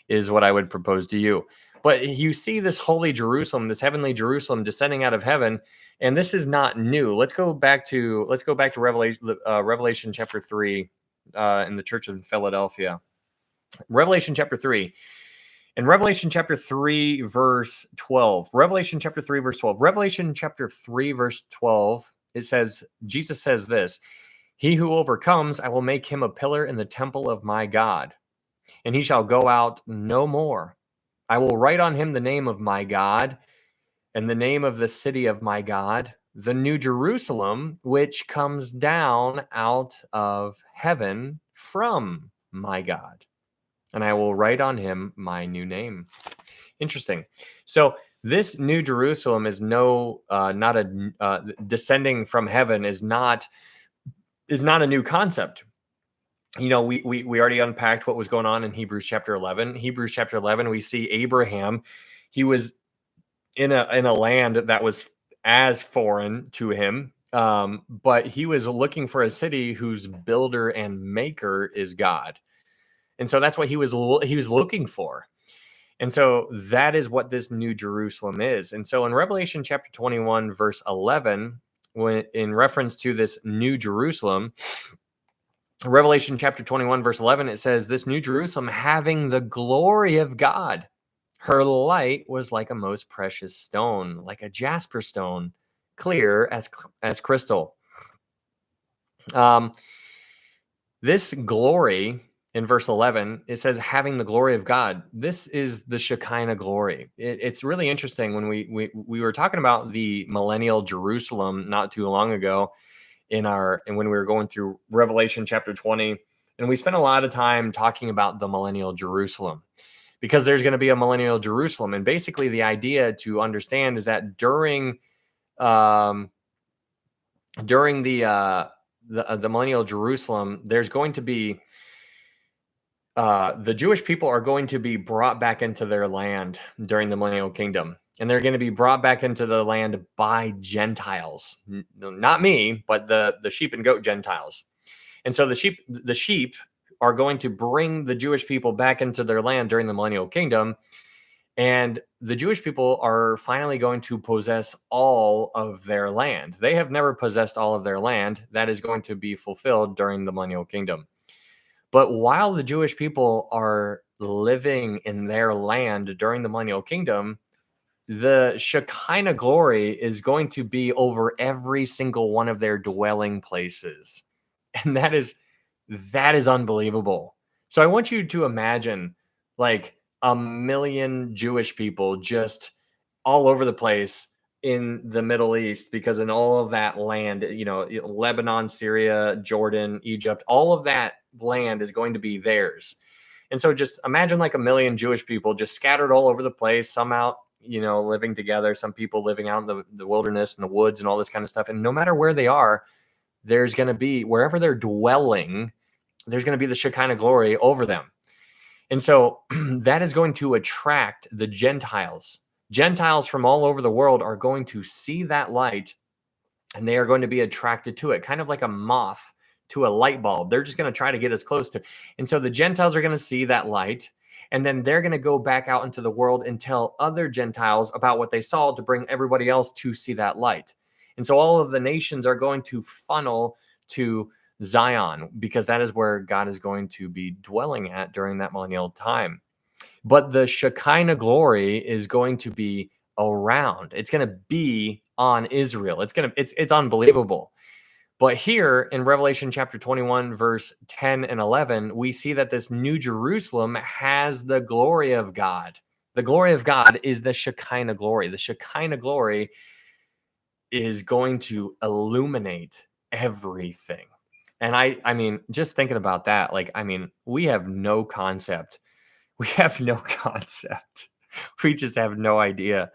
is what I would propose to you. But you see this holy Jerusalem, this heavenly Jerusalem descending out of heaven, and this is not new. Let's go back to Revelation chapter 3 in the church of Philadelphia. Revelation chapter 3. In Revelation chapter 3, verse 12. Revelation chapter 3, verse 12. Revelation chapter 3, verse 12, it says, Jesus says this, "He who overcomes, I will make him a pillar in the temple of my God, and he shall go out no more. I will write on him the name of my God and the name of the city of my God, the New Jerusalem, which comes down out of heaven from my God. And I will write on him my new name." Interesting. So this New Jerusalem is not a descending from heaven is not a new concept. You know, we already unpacked what was going on in Hebrews chapter 11. Hebrews chapter 11, we see Abraham. He was in a land that was as foreign to him, but he was looking for a city whose builder and maker is God. And so that's what he was looking for. And so that is what this New Jerusalem is. And so in Revelation chapter 21, verse 11, when in reference to this New Jerusalem, Revelation chapter 21, verse 11, it says, "This New Jerusalem having the glory of God, her light was like a most precious stone, like a jasper stone, clear as crystal." This glory in verse 11, it says having the glory of God. This is the Shekinah glory. It's really interesting when we were talking about the millennial Jerusalem not too long ago and when we were going through Revelation chapter 20, and we spent a lot of time talking about the millennial Jerusalem because there's going to be a millennial Jerusalem. And basically the idea to understand is that during the millennial Jerusalem, there's going to be the Jewish people are going to be brought back into their land during the millennial kingdom, and they're going to be brought back into the land by Gentiles, not me, but the sheep and goat Gentiles. And so the sheep are going to bring the Jewish people back into their land during the millennial kingdom. And the Jewish people are finally going to possess all of their land. They have never possessed all of their land. That is going to be fulfilled during the millennial kingdom. But while the Jewish people are living in their land during the millennial kingdom, the Shekinah glory is going to be over every single one of their dwelling places. And that is unbelievable. So I want you to imagine like a million Jewish people just all over the place in the Middle East, because in all of that land, Lebanon, Syria, Jordan, Egypt, all of that land is going to be theirs. And so just imagine like a million Jewish people just scattered all over the place, some out, living together, some people living out in the wilderness and the woods and all this kind of stuff. And no matter where they are, there's going to be, wherever they're dwelling, there's going to be the Shekinah glory over them. And so that is going to attract the Gentiles. Gentiles from all over the world are going to see that light, and they are going to be attracted to it, kind of like a moth to a light bulb. They're just going to try to get as close to. And so the Gentiles are going to see that light, and then they're going to go back out into the world and tell other Gentiles about what they saw to bring everybody else to see that light. And so all of the nations are going to funnel to Zion, because that is where God is going to be dwelling at during that millennial time. But the Shekinah glory is going to be around. It's going to be on Israel. It's unbelievable. But here in Revelation chapter 21, verse 10 and 11, we see that this New Jerusalem has the glory of God. The glory of God is the Shekinah glory. The Shekinah glory is going to illuminate everything. And I mean, just thinking about that, we have no concept. We have no concept. We just have no idea.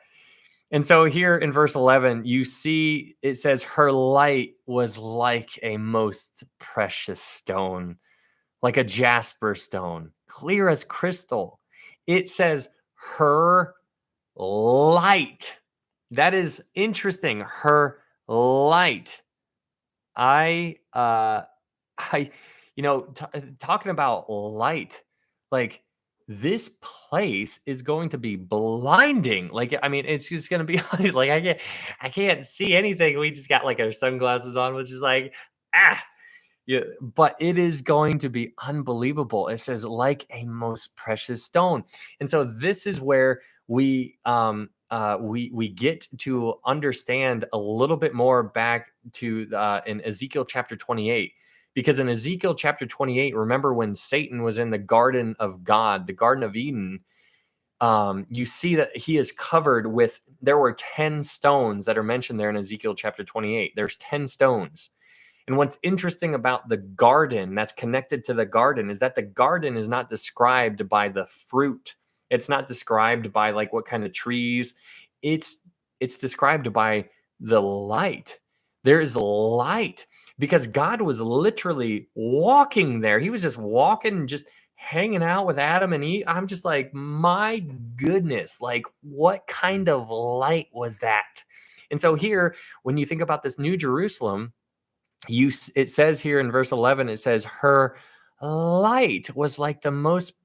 And so here in verse 11, you see it says, her light was like a most precious stone, like a jasper stone, clear as crystal. It says her light. That is interesting. Her light. Talking about light, like this place is going to be blinding. It's just going to be like, I can't see anything. We just got like our sunglasses on, which is like, yeah, but it is going to be unbelievable. It says like a most precious stone. And so this is where we get to understand a little bit more back to in Ezekiel chapter 28, because in Ezekiel chapter 28, remember when Satan was in the garden of God, the Garden of Eden, you see that he is covered with, there were 10 stones that are mentioned there in Ezekiel chapter 28. There's 10 stones. And what's interesting about the garden that's connected to the garden is that the garden is not described by the fruit. It's not described by like what kind of trees. It's described by the light. There is light, because God was literally walking there. He was just walking, just hanging out with Adam and Eve. I'm just like, my goodness, like what kind of light was that? And so here, when you think about this New Jerusalem, it says here in verse 11, it says her light was like a most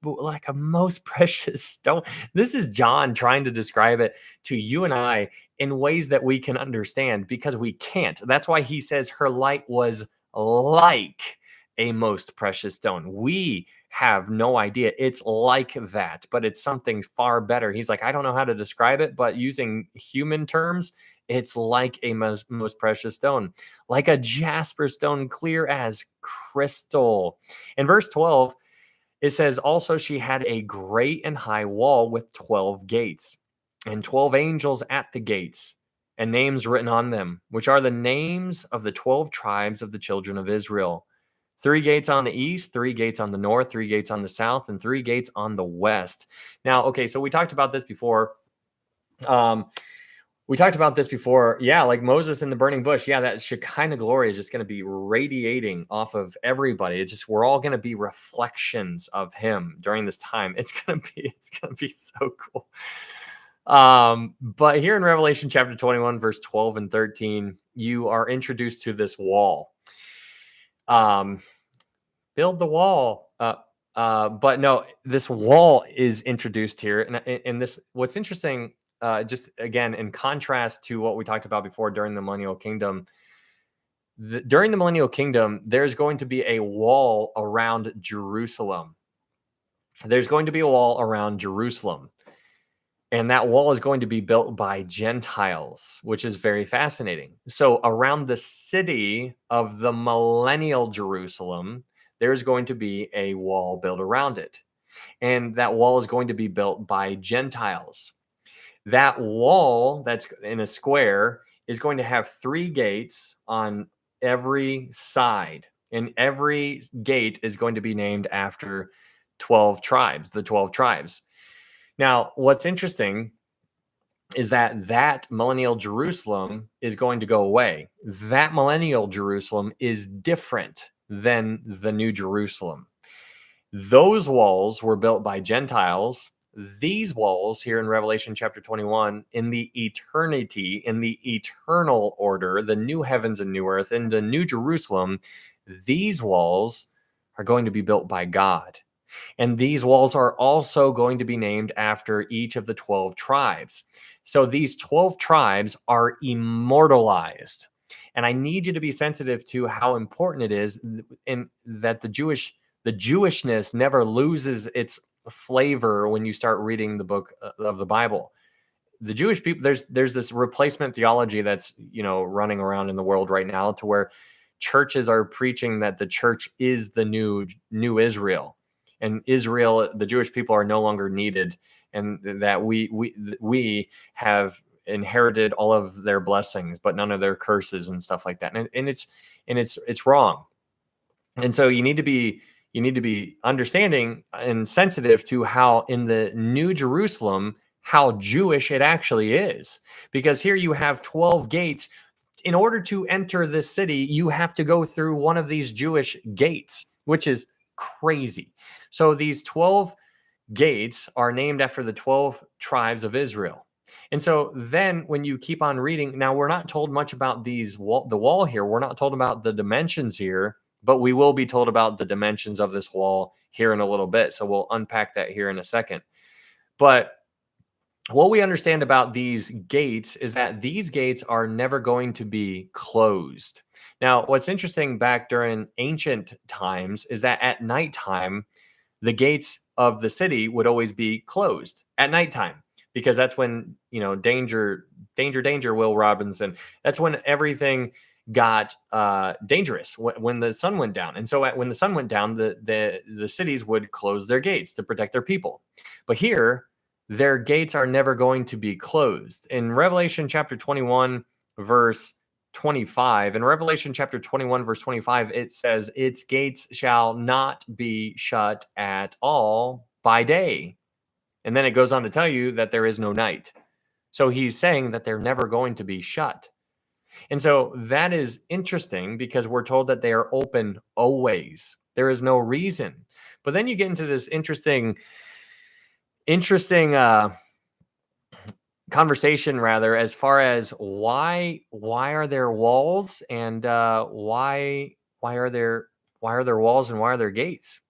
precious stone. This is John trying to describe it to you and I in ways that we can understand, because we can't. That's why he says her light was like a most precious stone. We have no idea. It's like that, but it's something far better. He's like, I don't know how to describe it, but using human terms, it's like a most precious stone, like a jasper stone, clear as crystal. In verse 12, it says, also she had a great and high wall with 12 gates, and 12 angels at the gates, and names written on them, which are the names of the 12 tribes of the children of Israel. 3 gates on the east, 3 gates on the north, 3 gates on the south, and 3 gates on the west. Now, okay, so we talked about this before. Yeah, like Moses in the burning bush. Yeah, that Shekinah glory is just going to be radiating off of everybody. We're all going to be reflections of him during this time. It's going to be so cool. But here in Revelation chapter 21, verse 12 and 13, you are introduced to this wall. Build the wall. But no, this wall is introduced here, and this what's interesting. Just again, in contrast to what we talked about before during the millennial kingdom, during the millennial kingdom, there's going to be a wall around Jerusalem. There's going to be a wall around Jerusalem. And that wall is going to be built by Gentiles, which is very fascinating. So, around the city of the millennial Jerusalem, there's going to be a wall built around it. And that wall is going to be built by Gentiles. That wall that's in a square is going to have 3 gates on every side. And every gate is going to be named after 12 tribes, the 12 tribes. Now, what's interesting is that millennial Jerusalem is going to go away. That millennial Jerusalem is different than the new Jerusalem. Those walls were built by Gentiles. These walls here in Revelation chapter 21, in the eternity, in the eternal order, the new heavens and new earth, in the new Jerusalem, these walls are going to be built by God. And these walls are also going to be named after each of the 12 tribes. So these 12 tribes are immortalized. And I need you to be sensitive to how important it is in that the Jewishness never loses its flavor when you start reading the book of the Bible. The Jewish people, there's this replacement theology that's, running around in the world right now, to where churches are preaching that the church is the new Israel. And Israel, the Jewish people, are no longer needed, and that we have inherited all of their blessings, but none of their curses and stuff like that. And it's wrong. And so you need to be understanding and sensitive to how in the New Jerusalem, how Jewish it actually is, because here you have 12 gates. In order to enter this city, you have to go through one of these Jewish gates, which is crazy. So these 12 gates are named after the 12 tribes of Israel. And so then when you keep on reading, now we're not told much about the wall here. We're not told about the dimensions here, but we will be told about the dimensions of this wall here in a little bit. So we'll unpack that here in a second. But what we understand about these gates is that these gates are never going to be closed. Now, what's interesting back during ancient times is that at nighttime, the gates of the city would always be closed at nighttime, because that's when, danger, Will Robinson. That's when everything got dangerous, when the sun went down. And so when the sun went down, the cities would close their gates to protect their people. But here, their gates are never going to be closed. In Revelation chapter 21, verse 25, in Revelation chapter 21, verse 25, it says, its gates shall not be shut at all by day. And then it goes on to tell you that there is no night. So he's saying that they're never going to be shut. And so that is interesting, because we're told that they are open always. There is no reason. But then you get into this interesting conversation, rather, as far as why are there walls, and why are there walls, and why are there gates?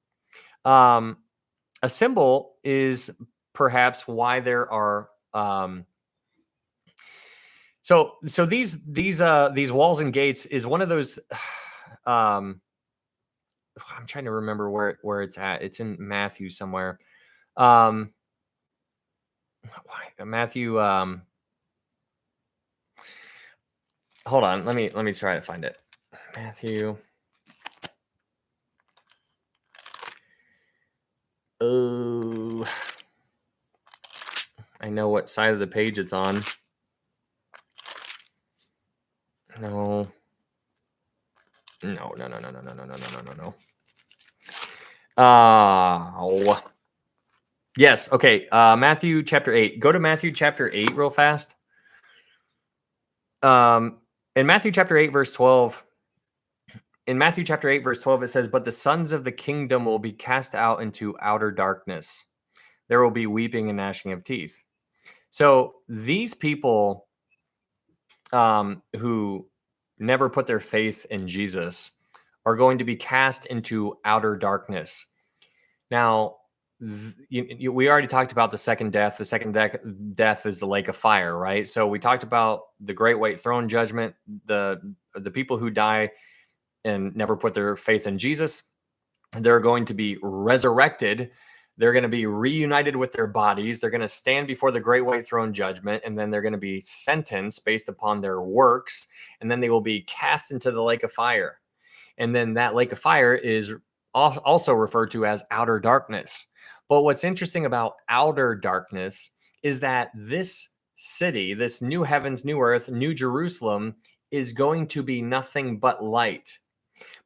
A symbol is perhaps why there are so these walls and gates is one of those I'm trying to remember where it's at. It's in Matthew somewhere. Matthew, hold on, let me try to find it. Matthew. Oh, I know what side of the page it's on. No. Yes. Okay. Matthew chapter 8. Go to Matthew chapter 8 real fast. In Matthew chapter 8, verse 12. In Matthew chapter 8, verse 12, it says, but the sons of the kingdom will be cast out into outer darkness. There will be weeping and gnashing of teeth. So these people who never put their faith in Jesus are going to be cast into outer darkness. Now, we already talked about the second death. The second death is the lake of fire, right? So we talked about the great white throne judgment, the people who die and never put their faith in Jesus. They're going to be resurrected. They're going to be reunited with their bodies. They're going to stand before the great white throne judgment, and then they're going to be sentenced based upon their works, and then they will be cast into the lake of fire. And then that lake of fire is also referred to as outer darkness. But what's interesting about outer darkness is that this city, this new heavens, new earth, new Jerusalem, is going to be nothing but light.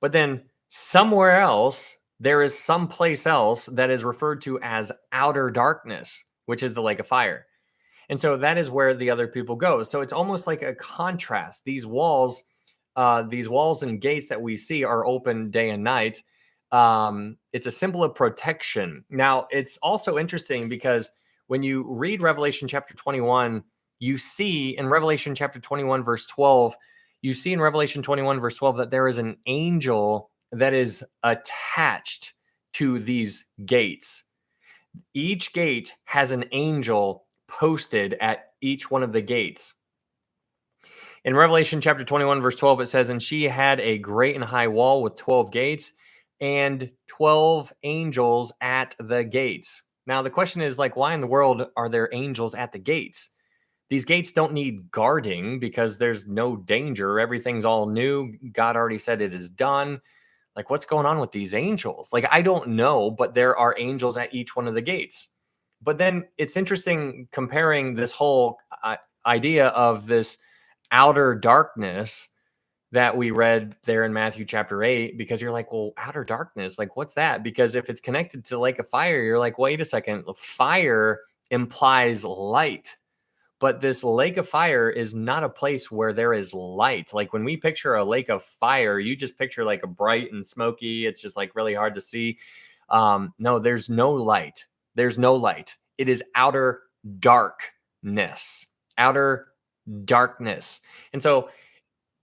But then somewhere else, there is some place else that is referred to as outer darkness, which is the lake of fire. And so that is where the other people go. So it's almost like a contrast. These walls and gates that we see are open day and night. It's a symbol of protection. Now, it's also interesting because when you read Revelation chapter 21, you see in Revelation chapter 21, verse 12, you see in Revelation 21, verse 12, that there is an angel that is attached to these gates. Each gate has an angel posted at each one of the gates. In Revelation chapter 21, verse 12, it says, "And she had a great and high wall with 12 gates and 12 angels at the gates." Now, the question is, like, why in the world are there angels at the gates? These gates don't need guarding because there's no danger. Everything's all new. God already said it is done. Like, what's going on with these angels? Like, I don't know, but there are angels at each one of the gates. But then it's interesting comparing this whole idea of this outer darkness that we read there in Matthew chapter 8, because you're like, well, outer darkness, like, what's that? Because if it's connected to the lake of fire, you're like, wait a second, fire implies light. But this lake of fire is not a place where there is light. Like when we picture a lake of fire, you just picture like a bright and smoky. It's just like really hard to see. No, there's no light. There's no light. It is outer darkness. Outer darkness. And so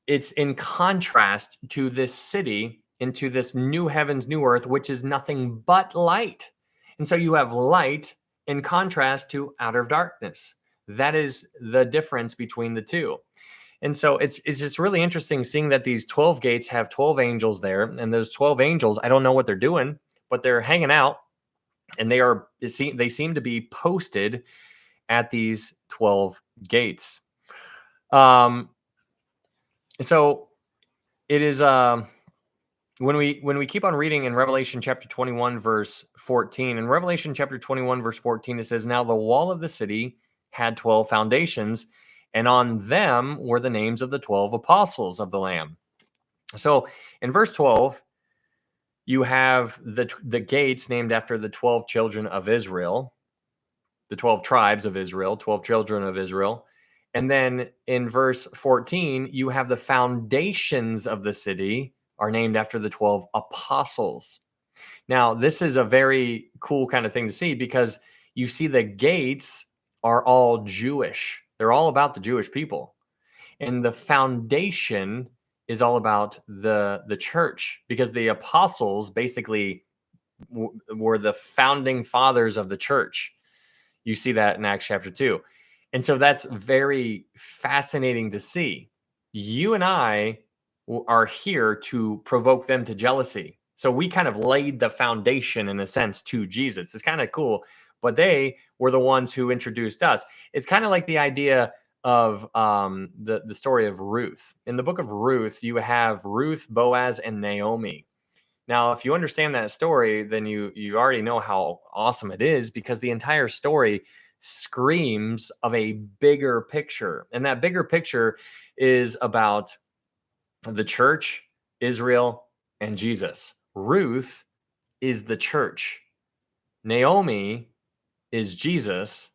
it's in contrast to this city, into this new heavens, new earth, which is nothing but light. And so you have light in contrast to outer darkness. That is the difference between the two. And so it's just really interesting seeing that these 12 gates have 12 angels there. And those 12 angels, I don't know what they're doing, but they're hanging out, and they seem to be posted at these 12 gates. So it is when we keep on reading in Revelation chapter 21, verse 14, in Revelation chapter 21, verse 14, it says, "Now the wall of the city had 12 foundations, and on them were the names of the 12 apostles of the Lamb." So in verse 12, you have the gates named after the 12 children of Israel, the 12 tribes of Israel, 12 children of Israel. And then in verse 14, you have the foundations of the city are named after the 12 apostles. Now, this is a very cool kind of thing to see because you see the gates are all Jewish. They're all about the Jewish people. And the foundation is all about the church, because the apostles basically were the founding fathers of the church. You see that in Acts chapter 2. And so that's very fascinating to see. You and I are here to provoke them to jealousy. So we kind of laid the foundation, in a sense, to Jesus. It's kind of cool, but they were the ones who introduced us. It's kind of like the idea of the story of Ruth. In the book of Ruth, you have Ruth, Boaz, and Naomi. Now, if you understand that story, then you already know how awesome it is, because the entire story screams of a bigger picture. And that bigger picture is about the church, Israel, and Jesus. Ruth is the church. Naomi is Jesus,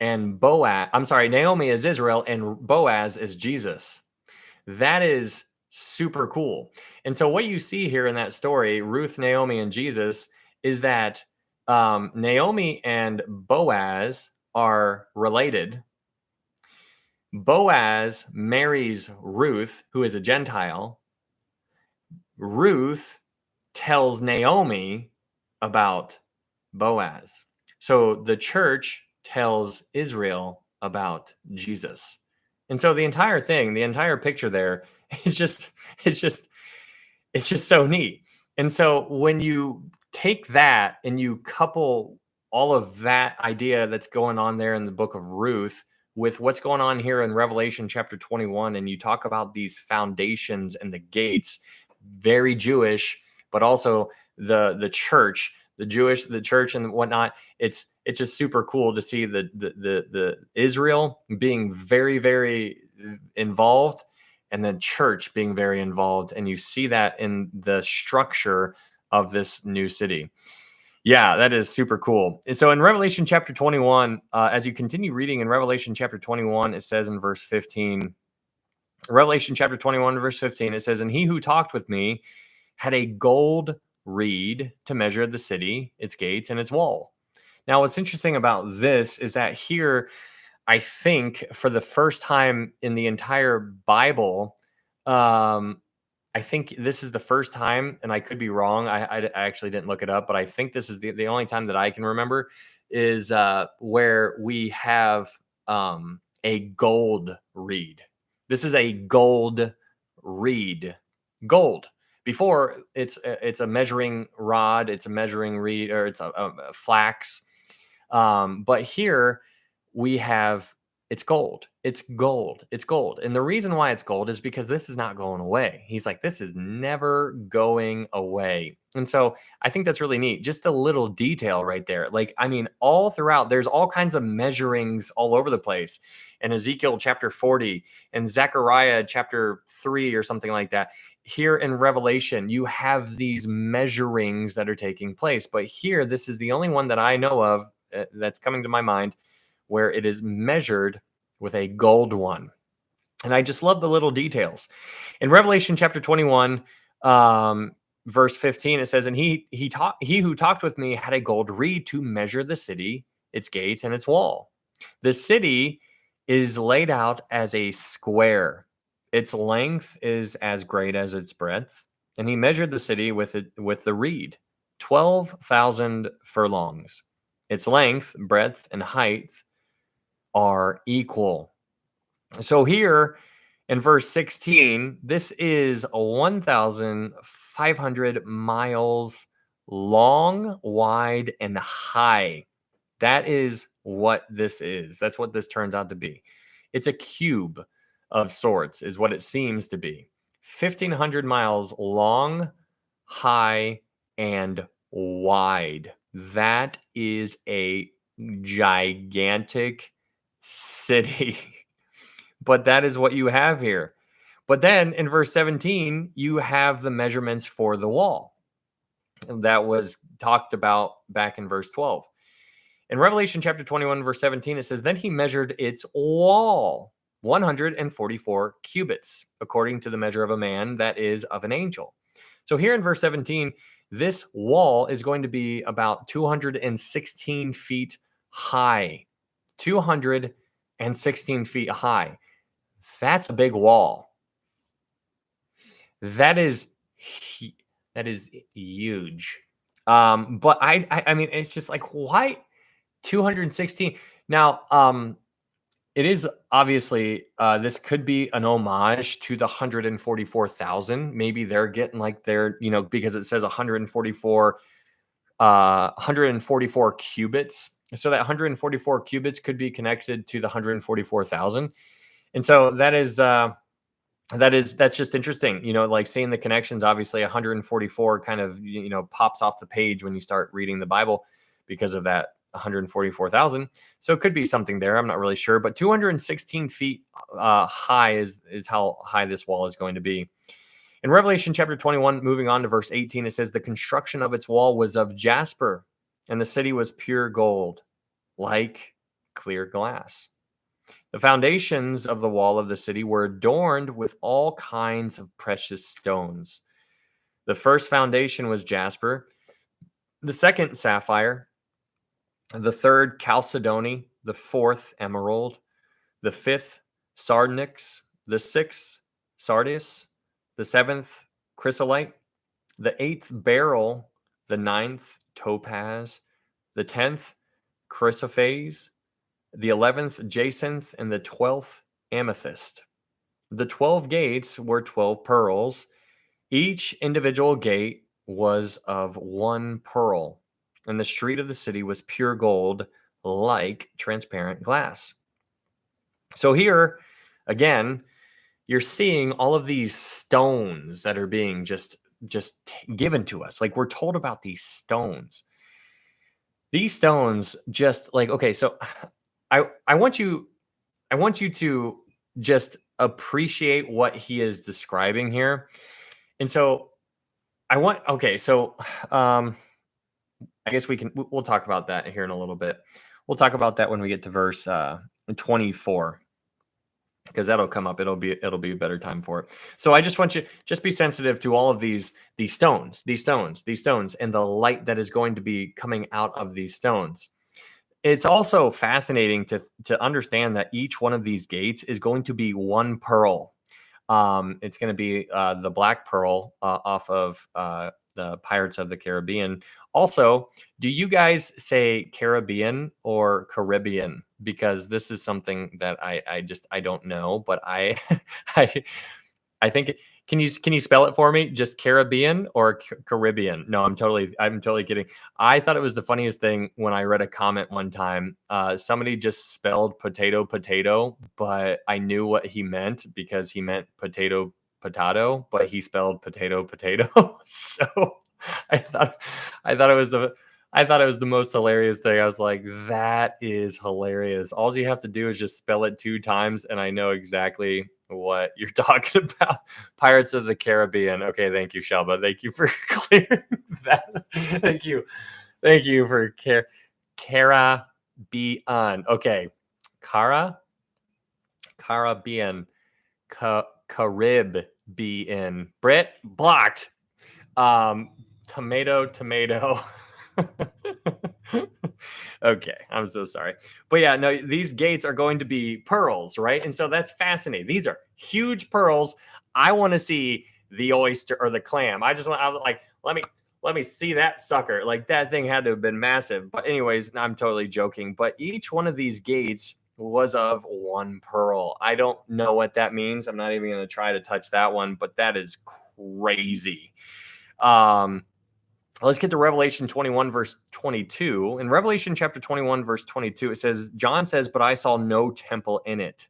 and Naomi is Israel, and Boaz is Jesus. That is super cool. And so what you see here in that story, Ruth, Naomi, and Jesus, is that Naomi and Boaz are related. Boaz marries Ruth, who is a Gentile. Ruth tells Naomi about Boaz. So the church tells Israel about Jesus. And so the entire thing, the entire picture there, it's just, it's just, it's just so neat. And so when you take that and you couple all of that idea that's going on there in the book of Ruth with what's going on here in Revelation chapter 21, and you talk about these foundations and the gates, very Jewish, but also the church, the church and whatnot. It's just super cool to see the Israel being very, very involved, and then church being very involved. And you see that in the structure of this new city. Yeah, that is super cool. And so in Revelation chapter 21, as you continue reading in Revelation chapter 21, it says in verse 15, Revelation chapter 21, verse 15, it says, "And he who talked with me had a gold reed to measure the city, its gates, and its wall." Now, what's interesting about this is that here, I think for the first time in the entire Bible, um, I think this is the first time, and I could be wrong. I actually didn't look it up, but I think this is the only time that I can remember is where we have a gold reed. This is a gold reed. Gold. Before it's a measuring rod, it's a measuring reed, or it's a flax. But here we have it's gold. It's gold. It's gold. And the reason why it's gold is because this is not going away. He's like, this is never going away. And so I think that's really neat. Just a little detail right there. Like, I mean, all throughout, there's all kinds of measurings all over the place. In Ezekiel chapter 40 and Zechariah chapter 3 or something like that. Here in Revelation, you have these measurings that are taking place. But here, this is the only one that I know of that's coming to my mind where it is measured with a gold one. And I just love the little details. In Revelation chapter 21, verse 15, it says, "And he who talked with me had a gold reed to measure the city, its gates, and its wall. The city is laid out as a square. Its length is as great as its breadth. And he measured the city with the reed, 12,000 furlongs. Its length, breadth, and height are equal." So here in verse 16, this is 1,500 miles long, wide, and high. That is what this is. That's what this turns out to be. It's a cube of sorts, is what it seems to be. 1,500 miles long, high, and wide. That is a gigantic city. But that is what you have here. But then in verse 17, you have the measurements for the wall that was talked about back in verse 12. In Revelation chapter 21, verse 17, it says, "Then he measured its wall, 144 cubits, according to the measure of a man, that is of an angel." So here in verse 17, this wall is going to be about 216 feet high. 216 feet high. That's a big wall. That is huge. But I mean, it's just like, why 216? Now, it is obviously this could be an homage to the 144,000. Maybe they're getting like their, because it says 144 cubits. So that 144 cubits could be connected to the 144,000. And so that's just interesting, like seeing the connections. Obviously 144 kind of, pops off the page when you start reading the Bible because of that 144,000. So it could be something there. I'm not really sure, but 216 feet high is how high this wall is going to be. In Revelation chapter 21, moving on to verse 18, it says, "The construction of its wall was of jasper, and the city was pure gold, like clear glass. The foundations of the wall of the city were adorned with all kinds of precious stones. The first foundation was jasper, the second sapphire, the third chalcedony, the fourth emerald, the fifth sardonyx, the sixth sardius, the seventh chrysolite, the eighth beryl, the ninth topaz, the 10th, chrysoprase, the 11th, jacinth, and the 12th, amethyst. The 12 gates were 12 pearls. Each individual gate was of one pearl, and the street of the city was pure gold, like transparent glass. So here, again, you're seeing all of these stones that are being just given to us. Like, we're told about these stones. These stones just like, okay, so I want you to just appreciate what he is describing here. And so okay, so I guess we'll talk about that here in a little bit. We'll talk about that when we get to verse 24, because that'll come up. It'll be a better time for it. So I just want you just be sensitive to all of these stones, and the light that is going to be coming out of these stones. It's also fascinating to understand that each one of these gates is going to be one pearl. It's going to be the black pearl off of the Pirates of the Caribbean. Also, do you guys say Caribbean or Caribbean? Because this is something that I don't know, but I I think can you spell it for me? Just Caribbean or Caribbean? No, I'm totally kidding. I thought it was the funniest thing when I read a comment one time. Somebody just spelled potato, but I knew what he meant because he meant potato, but he spelled potato. So I thought it was the most hilarious thing. I was like, that is hilarious. All you have to do is just spell it 2 times, and I know exactly what you're talking about. Pirates of the Caribbean. Okay, thank you, Shelba. Thank you for clearing that. Thank you for Caribbean. Okay, Caribbean, Caribbean. Brit blocked. Tomato. Okay, I'm so sorry. But yeah, no, these gates are going to be pearls, right? And so that's fascinating. These are huge pearls. I want to see the oyster or the clam. Let me see that sucker. Like, that thing had to have been massive. But anyways, I'm totally joking. But each one of these gates was of one pearl. I don't know what that means. I'm not even going to try to touch that one, but that is crazy. Let's get to Revelation 21, verse 22. In Revelation chapter 21, verse 22, it says, John says, but I saw no temple in it,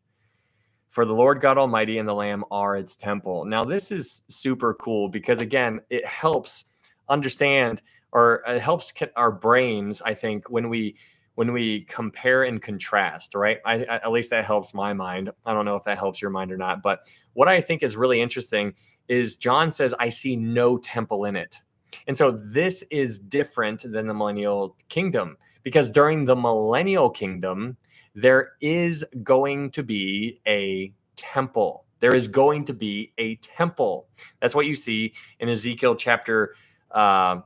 for the Lord God Almighty and the Lamb are its temple. Now, this is super cool because, again, it helps understand, or it helps our brains, I think, when we compare and contrast, right? At least that helps my mind. I don't know if that helps your mind or not. But what I think is really interesting is John says, I see no temple in it. And so this is different than the millennial kingdom, because during the millennial kingdom, there is going to be a temple. There is going to be a temple. That's what you see in Ezekiel chapter 40.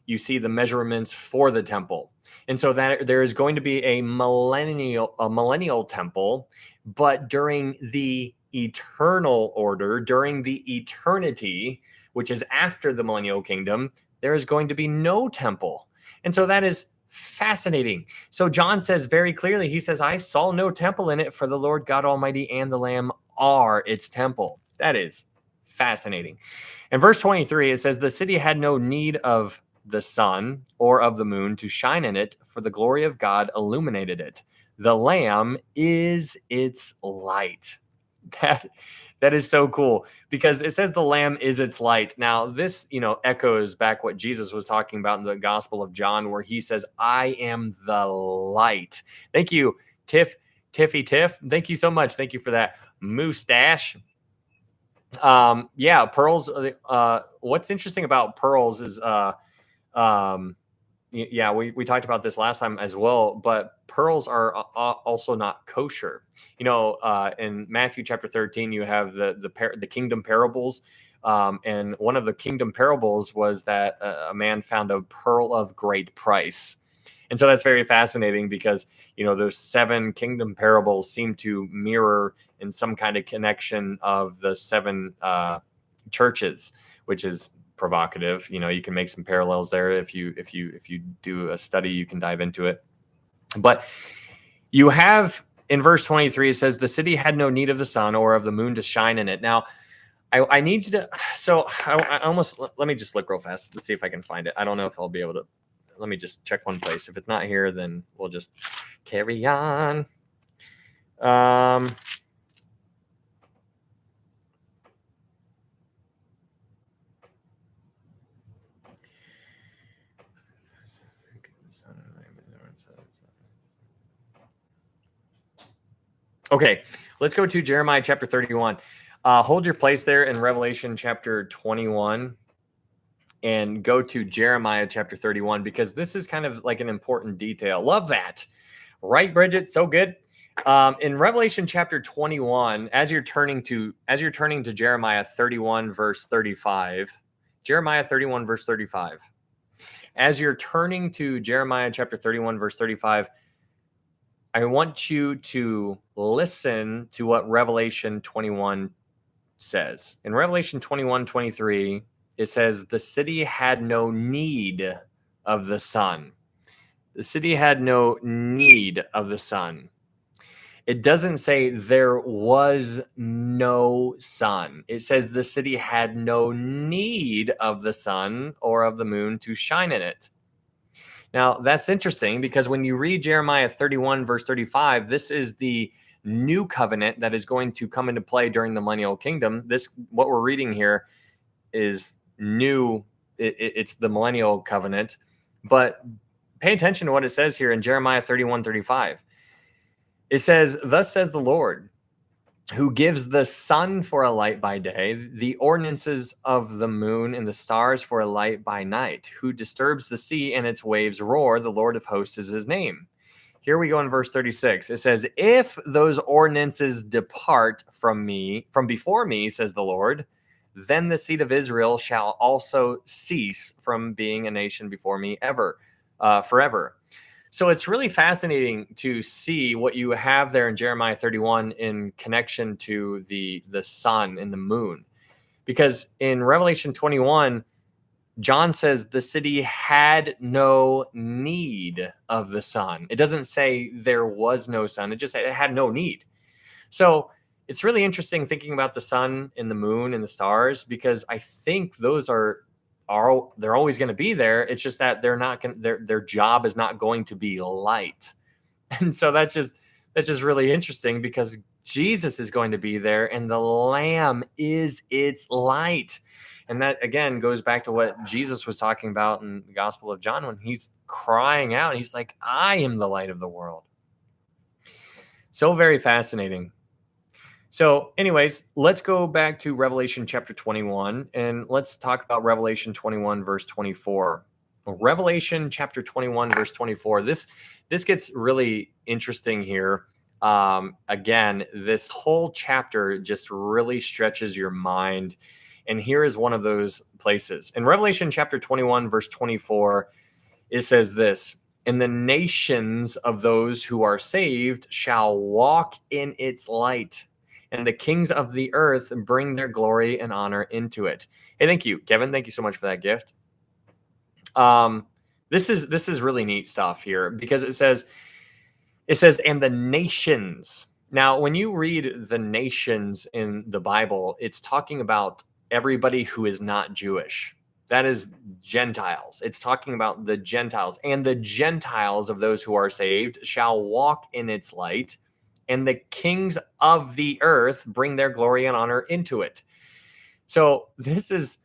You see the measurements for the temple. And so that there is going to be a millennial temple, but during the eternal order, during the eternity, which is after the millennial kingdom, there is going to be no temple. And so that is fascinating. So John says very clearly, he says, I saw no temple in it, for the Lord God Almighty and the Lamb are its temple. That is fascinating. In verse 23, it says, the city had no need of the sun or of the moon to shine in it, for the glory of God illuminated it. The Lamb is its light. That is so cool, because it says the Lamb is its light. Now, this, echoes back what Jesus was talking about in the Gospel of John, where he says, I am the light. Thank you, Tiffy. Thank you so much. Thank you for that mustache. Yeah, pearls. What's interesting about pearls is, yeah, we talked about this last time as well, but pearls are also not kosher. In Matthew chapter 13, you have the kingdom parables, and one of the kingdom parables was that a man found a pearl of great price. And so that's very fascinating, because those 7 kingdom parables seem to mirror in some kind of connection of the 7 churches, which is provocative. You can make some parallels there. If you do a study, you can dive into it. But you have in verse 23, it says, the city had no need of the sun or of the moon to shine in it. Now, I need you to, so I almost, let me just look real fast to see if I can find it. I don't know if I'll be able to, let me just check one place. If it's not here, then we'll just carry on. Okay, let's go to Jeremiah chapter 31. Hold your place there in Revelation chapter 21 and go to Jeremiah chapter 31, because this is kind of like an important detail. Love that. Right, Bridget? So good. In Revelation chapter 21, as you're turning to Jeremiah 31 verse 35, Jeremiah 31 verse 35. As you're turning to Jeremiah chapter 31 verse 35, I want you to listen to what Revelation 21 says. In Revelation 21:23, it says, the city had no need of the sun. The city had no need of the sun. It doesn't say there was no sun. It says the city had no need of the sun or of the moon to shine in it. Now, that's interesting, because when you read Jeremiah 31, verse 35, this is the new covenant that is going to come into play during the millennial kingdom. What we're reading here is new. It's the millennial covenant. But pay attention to what it says here in Jeremiah 31:35. It says, thus says the Lord, who gives the sun for a light by day, the ordinances of the moon and the stars for a light by night, who disturbs the sea and its waves roar, the Lord of hosts is his name. Here we go in verse 36. It says, if those ordinances depart from before me, says the Lord, then the seed of Israel shall also cease from being a nation before me forever. So it's really fascinating to see what you have there in Jeremiah 31 in connection to the sun and the moon. Because in Revelation 21, John says the city had no need of the sun. It doesn't say there was no sun. It just said it had no need. So it's really interesting thinking about the sun and the moon and the stars, because I think those they're always going to be there. It's just that they're not going. Their job is not going to be light, and so that's just really interesting, because Jesus is going to be there, and the Lamb is its light, and that again goes back to what Jesus was talking about in the Gospel of John when he's crying out. He's like, "I am the light of the world." So very fascinating. So anyways, let's go back to Revelation chapter 21, and let's talk about Revelation 21 verse 24. Revelation chapter 21 verse 24. This gets really interesting here. Again, this whole chapter just really stretches your mind. And here is one of those places. In Revelation chapter 21 verse 24, it says this, and the nations of those who are saved shall walk in its light, and the kings of the earth bring their glory and honor into it. Hey, thank you, Kevin. Thank you so much for that gift. This is really neat stuff here, because it says, and the nations. Now, when you read the nations in the Bible, it's talking about everybody who is not Jewish. That is Gentiles. It's talking about the Gentiles, and the Gentiles of those who are saved shall walk in its light, and the kings of the earth bring their glory and honor into it. So this is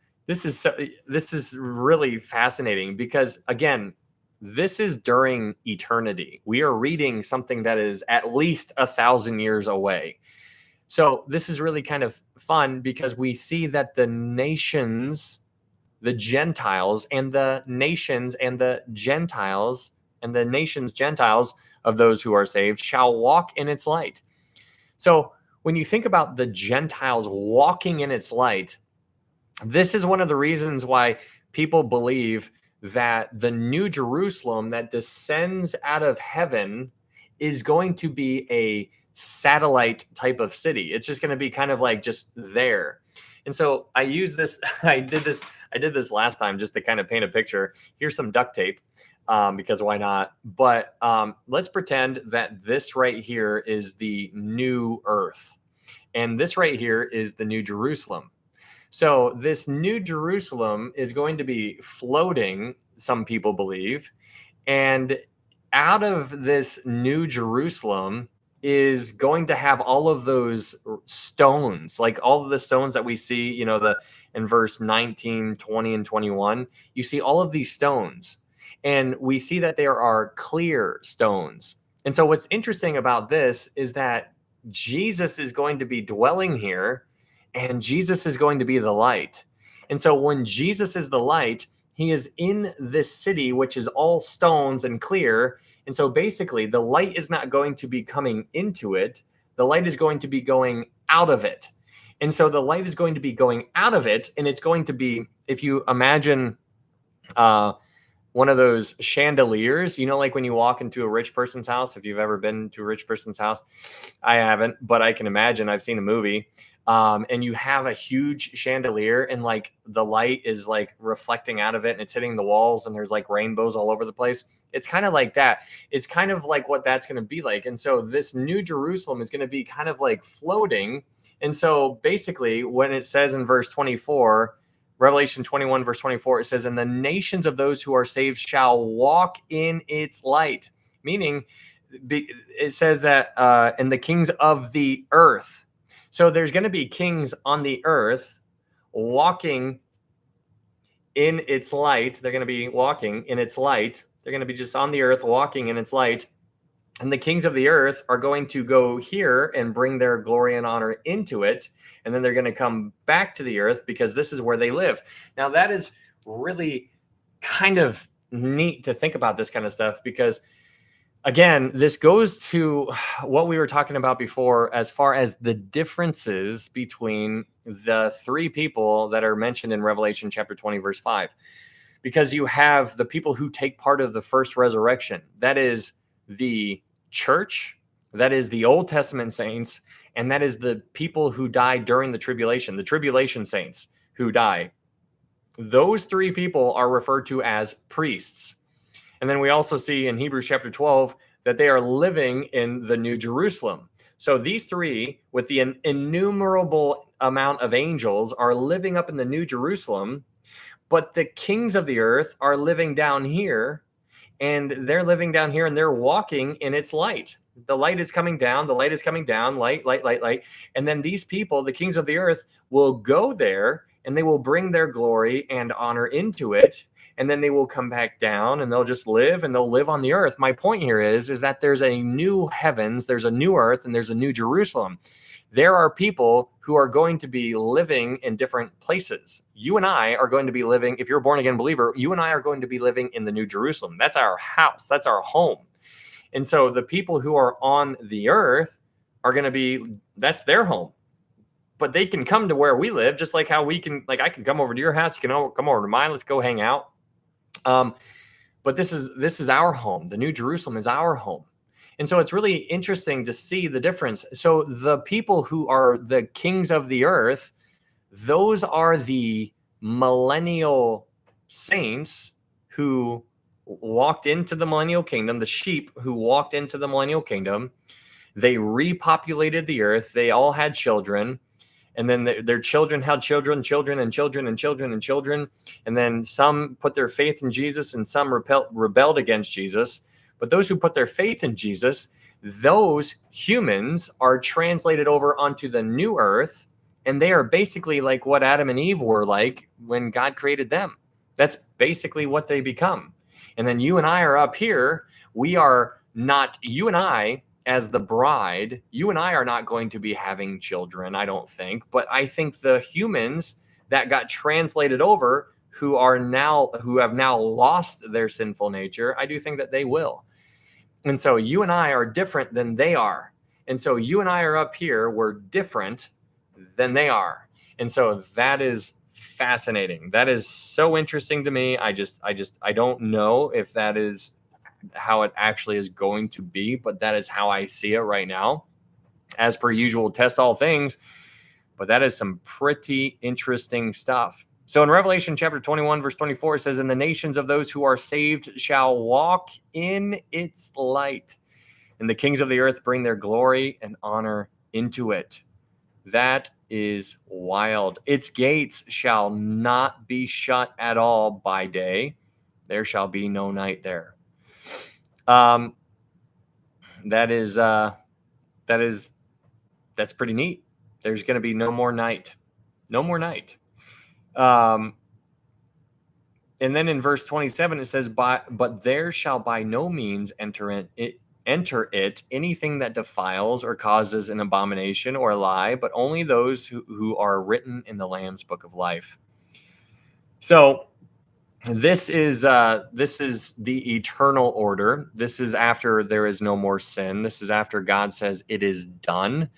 really fascinating, because again, this is during eternity. We are reading something that is at least 1,000 years away. So this is really kind of fun, because we see that the nations, the Gentiles, and the nations and the Gentiles and the nations Gentiles of those who are saved shall walk in its light. So when you think about the Gentiles walking in its light, this is one of the reasons why people believe that the New Jerusalem that descends out of heaven is going to be a satellite type of city. It's just going to be kind of like just there. And so I use this, I I did this last time just to kind of paint a picture. Here's some duct tape, because why not? But let's pretend that this right here is the new earth. And this right here is the New Jerusalem. So this New Jerusalem is going to be floating, some people believe. And out of this New Jerusalem is going to have all of those stones, like all of the stones that we see, in verse 19, 20, and 21. You see all of these stones, and we see that there are clear stones. And so what's interesting about this is that Jesus is going to be dwelling here, and Jesus is going to be the light. And so when Jesus is the light, he is in this city, which is all stones and clear. And so basically, the light is not going to be coming into it. The light is going to be going out of it. And so the light is going to be going out of it. And it's going to be, if you imagine one of those chandeliers, like when you walk into a rich person's house, if you've ever been to a rich person's house. I haven't, but I can imagine. I've seen a movie. And you have a huge chandelier, and like the light is like reflecting out of it, and it's hitting the walls, and there's like rainbows all over the place. It's kind of like that. It's kind of like what that's going to be like. And so this New Jerusalem is going to be kind of like floating. And so basically, when it says in verse 24, Revelation 21, verse 24, it says, "And the nations of those who are saved shall walk in its light," meaning it says that, and the kings of the earth. So there's going to be kings on the earth walking in its light. They're going to be walking in its light. They're going to be just on the earth walking in its light. And the kings of the earth are going to go here and bring their glory and honor into it. And then they're going to come back to the earth because this is where they live. Now, that is really kind of neat to think about this kind of stuff because, again, this goes to what we were talking about before as far as the differences between the three people that are mentioned in Revelation chapter 20, verse 5. Because you have the people who take part of the first resurrection. That is the church, that is the Old Testament saints, and that is the people who died during the tribulation saints who die. Those three people are referred to as priests. And then we also see in Hebrews chapter 12 that they are living in the New Jerusalem. So these three, with the innumerable amount of angels, are living up in the New Jerusalem, but the kings of the earth are living down here, and they're living down here, and they're walking in its light. The light is coming down. The light is coming down. Light, light, light, light. And then these people, the kings of the earth, will go there, and they will bring their glory and honor into it. And then they will come back down, and they'll just live, and they'll live on the earth. My point here is that there's a new heavens, there's a new earth, and there's a new Jerusalem. There are people who are going to be living in different places. You and I are going to be living, if you're a born again believer, you and I are going to be living in the New Jerusalem. That's our house. That's our home. And so the people who are on the earth are going to be, that's their home. But they can come to where we live, just like how we can, like I can come over to your house, you can come over to mine, let's go hang out. But this is our home. The New Jerusalem is our home. And so it's really interesting to see the difference. So the people who are the kings of the earth, those are the millennial saints who walked into the millennial kingdom, the sheep who walked into the millennial kingdom. They repopulated the earth. They all had children. And then their children had children. And then some put their faith in Jesus, and some rebelled against Jesus. But those who put their faith in Jesus, those humans are translated over onto the new earth, and they are basically like what Adam and Eve were like when God created them. That's basically what they become. And then you and I are up here. We are not, you and I as the bride, you and I are not going to be having children, I don't think. But I think the humans that got translated over who have now lost their sinful nature, I do think that they will. And so you and I are different than they are. And so you and I are up here. We're different than they are. And so that is fascinating. That is so interesting to me. I don't know if that is how it actually is going to be, but that is how I see it right now. As per usual, test all things. But that is some pretty interesting stuff. So in Revelation chapter 21, verse 24, it says, "And the nations of those who are saved shall walk in its light, and the kings of the earth bring their glory and honor into it." That is wild. "Its gates shall not be shut at all by day. There shall be no night there." Um, that's pretty neat. There's going to be no more night. No more night. And then in verse 27, it says, "But there shall by no means enter it anything that defiles or causes an abomination or a lie, but only those who are written in the Lamb's book of life." So this is the eternal order. This is after there is no more sin. This is after God says it is done.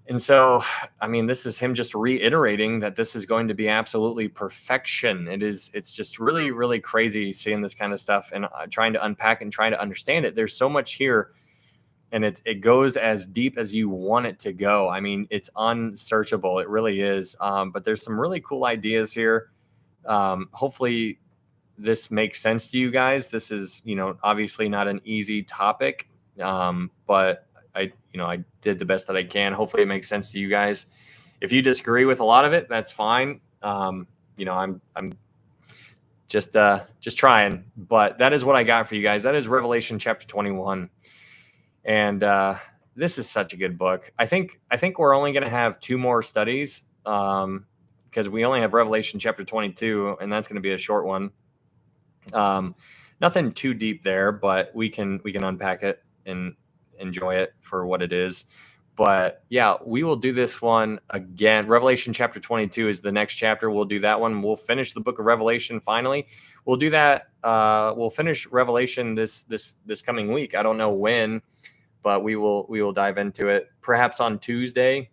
And so, I mean, this is him just reiterating that this is going to be absolutely perfection. It's just really, really crazy seeing this kind of stuff and trying to unpack and trying to understand it. There's so much here, and it goes as deep as you want it to go. I mean, it's unsearchable. It really is. But there's some really cool ideas here. Hopefully this makes sense to you guys. This is, obviously not an easy topic, but I did the best that I can. Hopefully it makes sense to you guys. If you disagree with a lot of it, that's fine. I'm just trying, but that is what I got for you guys. That is Revelation chapter 21. And this is such a good book. I think we're only going to have 2 more studies because we only have Revelation chapter 22, and that's going to be a short one. Nothing too deep there, but we can unpack it and enjoy it for what it is. But yeah, we will do this one again. Revelation chapter 22 is the next chapter. We'll do that one. We'll finish the book of Revelation finally. We'll do that. We'll finish Revelation this coming week. I don't know when, but we will dive into it perhaps on Tuesday.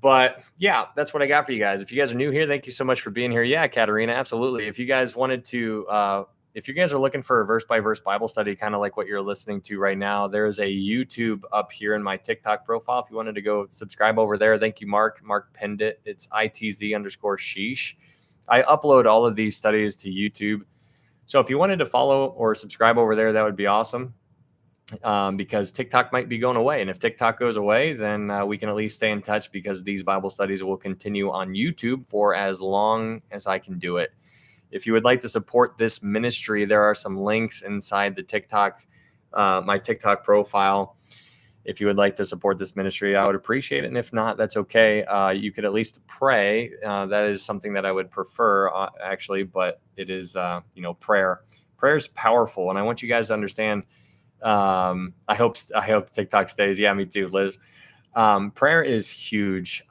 But yeah, that's what I got for you guys. If you guys are new here, thank you so much for being here. Yeah, Katerina, absolutely. If you guys wanted to, if you guys are looking for a verse-by-verse Bible study, kind of like what you're listening to right now, there's a YouTube up here in my TikTok profile. If you wanted to go subscribe over there, thank you, Mark. Mark pinned it. It's ITZ_sheesh. I upload all of these studies to YouTube. So if you wanted to follow or subscribe over there, that would be awesome. Because TikTok might be going away. And if TikTok goes away, then we can at least stay in touch because these Bible studies will continue on YouTube for as long as I can do it. If you would like to support this ministry, there are some links inside the TikTok, my TikTok profile. If you would like to support this ministry, I would appreciate it. And if not, that's okay. You could at least pray. That is something that I would prefer, actually, but it is, prayer. Prayer is powerful. And I want you guys to understand, I hope TikTok stays. Yeah, me too, Liz. Prayer is huge.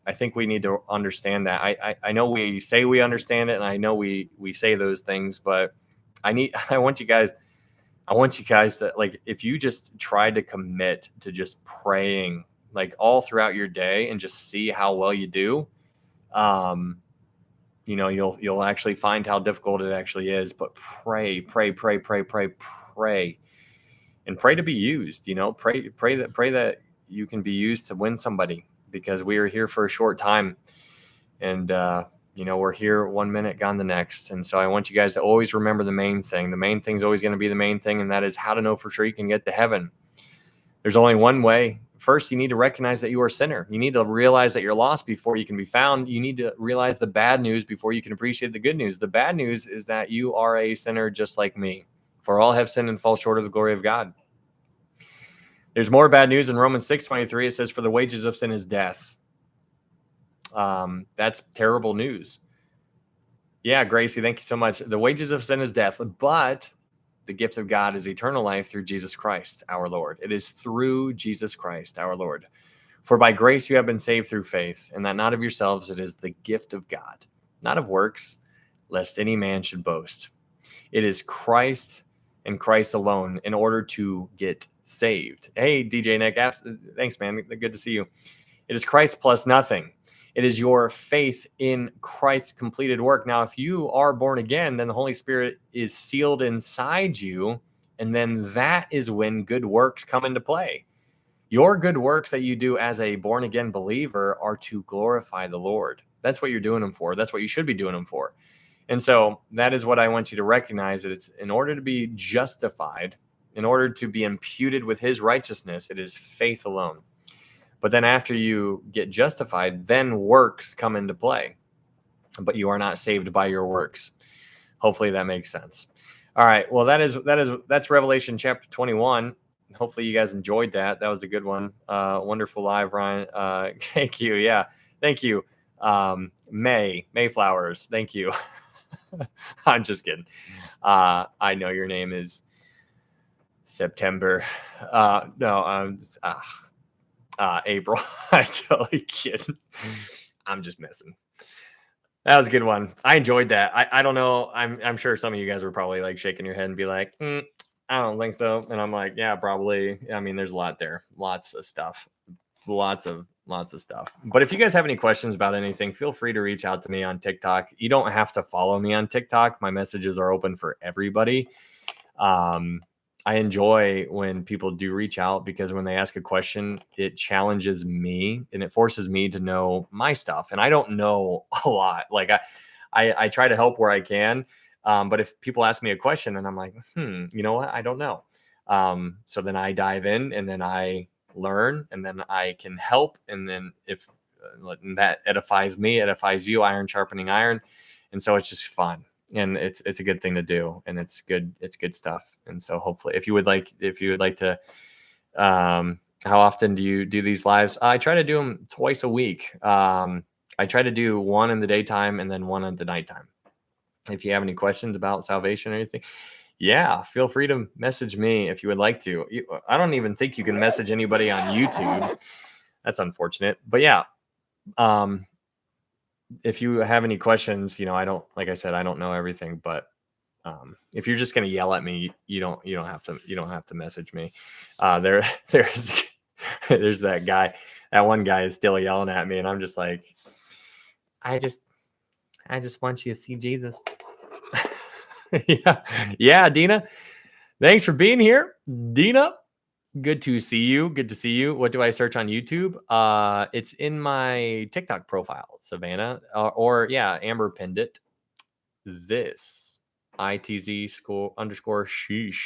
I think we need to understand that. I know we say we understand it, and I know we say those things, but I want you guys to, like, if you just try to commit to just praying like all throughout your day and just see how well you do, you'll actually find how difficult it actually is. But pray, and pray to be used. Pray that you can be used to win somebody, because we are here for a short time, and we're here 1 minute, gone the next. And so I want you guys to always remember the main thing. The main thing is always going to be the main thing, and that is how to know for sure you can get to heaven. There's only one way. First, you need to recognize that you are a sinner. You need to realize that you're lost before you can be found. You need to realize the bad news before you can appreciate the good news. The bad news is that you are a sinner just like me. For all have sinned and fall short of the glory of God. There's more bad news in Romans 6:23. It says, "For the wages of sin is death." That's terrible news. Yeah, Gracie, thank you so much. The wages of sin is death, but the gift of God is eternal life through Jesus Christ, our Lord. It is through Jesus Christ, our Lord. For by grace you have been saved through faith, and that not of yourselves, it is the gift of God, not of works, lest any man should boast. It is Christ and Christ alone in order to get saved. Hey, DJ Nick, thanks, man. Good to see you. It is Christ plus nothing. It is your faith in Christ's completed work. Now, if you are born again, then the Holy Spirit is sealed inside you, and then that is when good works come into play. Your good works that you do as a born again believer are to glorify the Lord. That's what you're doing them for. That's what you should be doing them for. And so that is what I want you to recognize, that it's in order to be justified, in order to be imputed with his righteousness, it is faith alone. But then after you get justified, then works come into play. But you are not saved by your works. Hopefully that makes sense. All right. Well, that's Revelation chapter 21. Hopefully you guys enjoyed that. That was a good one. Wonderful live, Ryan. Thank you. Yeah. Thank you. Mayflowers. Thank you. I'm just kidding. I know your name is September. No, April. I'm totally kidding. I'm just messing. That was a good one. I enjoyed that. I don't know. I'm sure some of you guys were probably like shaking your head and be like, I don't think so. And I'm like, yeah, probably. I mean, there's a lot there. Lots of stuff. Lots of stuff. But if you guys have any questions about anything, feel free to reach out to me on TikTok. You don't have to follow me on TikTok. My messages are open for everybody. I enjoy when people do reach out, because when they ask a question, it challenges me and it forces me to know my stuff. And I don't know a lot. Like I try to help where I can. But if people ask me a question and I'm like, you know what? I don't know. So then I dive in and then I learn and then I can help. And then if that edifies me, edifies you, iron sharpening iron. And so it's just fun. And it's a good thing to do, and it's good stuff. And so hopefully if you would like to, how often do you do these lives? I try to do them twice a week. I try to do one in the daytime and then one at the nighttime. If you have any questions about salvation or anything, yeah, feel free to message me if you would like to. I don't even think you can message anybody on YouTube. That's unfortunate, but yeah. If you have any questions, like I said, I don't know everything, but if you're just going to yell at me, you don't have to message me. There's that guy, that one guy is still yelling at me, and I'm just like, I just want you to see Jesus. Yeah, Dina, thanks for being here, Dina. Good to see you. What do I search on YouTube? It's in my TikTok profile, Savannah, or Amber pinned it. This ITZ__ sheesh.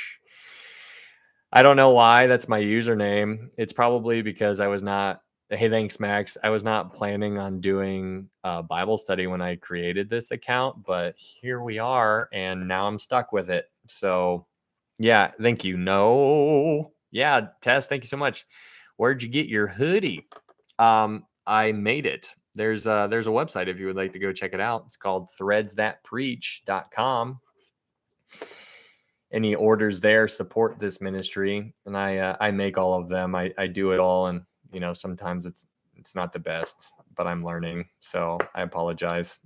I don't know why that's my username. It's probably because I was not. Hey, thanks, Max. I was not planning on doing a Bible study when I created this account, but here we are, and now I'm stuck with it. So, yeah, thank you. No. Yeah, Tess, thank you so much. Where'd you get your hoodie? I made it. There's a website if you would like to go check it out. It's called threadsthatpreach.com. Any orders there support this ministry, and I make all of them. I do it all, and sometimes it's not the best, but I'm learning, so I apologize.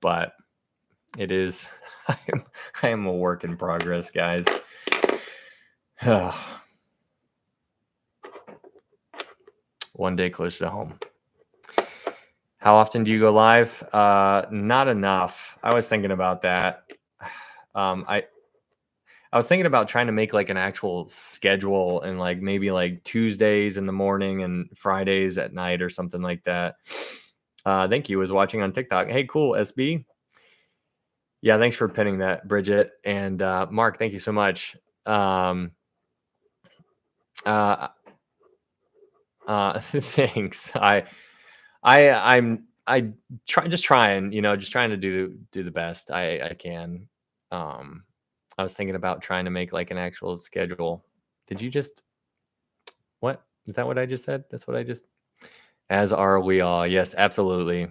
But it is I am a work in progress, guys. One day closer to home. How often do you go live? Not enough. I was thinking about that. I was thinking about trying to make like an actual schedule, and like maybe like Tuesdays in the morning and Fridays at night or something like that. Thank you. Was watching on TikTok. Hey, cool, SB. Yeah, thanks for pinning that, Bridget. And Mark, thank you so much. Thanks. I'm trying to do the best I can. I was thinking about trying to make like an actual schedule. Did you just, what is that what I just said? That's what I just, as are we all. Yes, absolutely.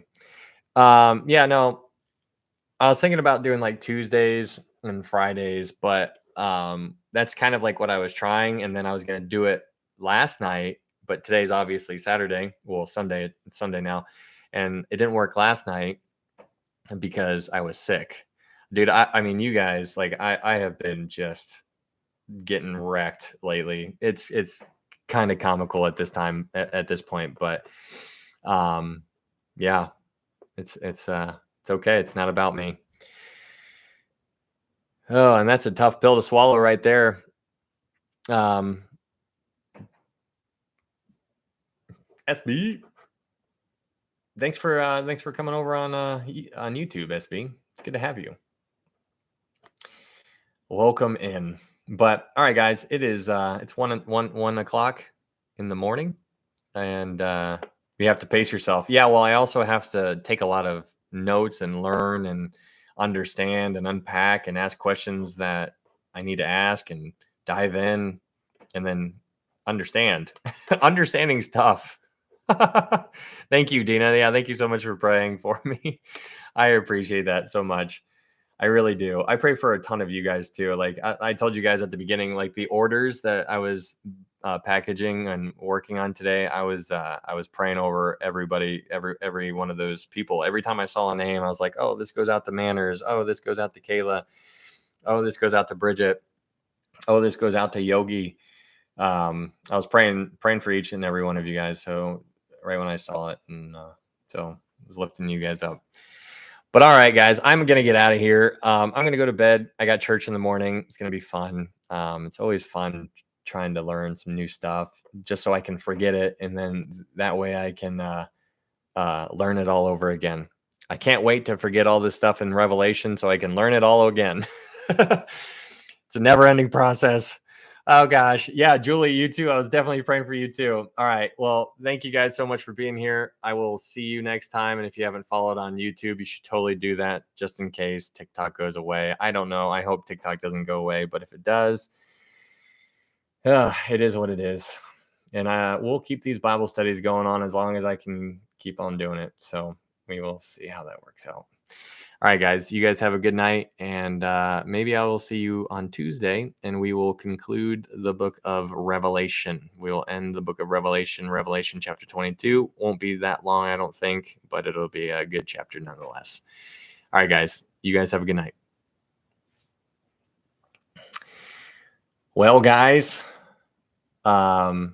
Yeah, no, I was thinking about doing like Tuesdays and Fridays, but that's kind of like what I was trying. And then I was going to do it last night, but today's obviously Saturday. Well, Sunday now. And it didn't work last night because I was sick. Dude, I mean, you guys, like I have been just getting wrecked lately. It's kind of comical at this time, at this point, but yeah, it's okay. It's not about me. Oh, and that's a tough pill to swallow right there. SB. thanks for coming over on YouTube, SB. It's good to have you. Welcome in. But all right, guys, it's 1 o'clock in the morning, and you have to pace yourself. Yeah, well, I also have to take a lot of notes and learn and understand and unpack and ask questions that I need to ask and dive in and then understand. Understanding's tough. Thank you, Dina. Yeah, thank you so much for praying for me. I appreciate that so much. I really do. I pray for a ton of you guys too. Like I told you guys at the beginning, like the orders that I was packaging and working on today, I was praying over everybody, every one of those people. Every time I saw a name, I was like, oh, this goes out to Manners. Oh, this goes out to Kayla. Oh, this goes out to Bridget. Oh, this goes out to Yogi. I was praying for each and every one of you guys. So right when I saw it, and so I was lifting you guys up. But all right, guys, I'm gonna get out of here. I'm gonna go to bed. I got church in the morning. It's gonna be fun. It's always fun trying to learn some new stuff, just so I can forget it, and then that way I can learn it all over again. I can't wait to forget all this stuff in Revelation, so I can learn it all again. It's a never-ending process. Oh gosh. Yeah, Julie, you too. I was definitely praying for you too. All right. Well, thank you guys so much for being here. I will see you next time. And if you haven't followed on YouTube, you should totally do that just in case TikTok goes away. I don't know. I hope TikTok doesn't go away, but if it does, it is what it is. And we'll keep these Bible studies going on as long as I can keep on doing it. So we will see how that works out. All right, guys, you guys have a good night, and maybe I will see you on Tuesday, and we will conclude the book of Revelation. We will end the book of Revelation chapter 22. Won't be that long, I don't think, but it'll be a good chapter nonetheless. All right, guys, you guys have a good night. Well, guys, yeah,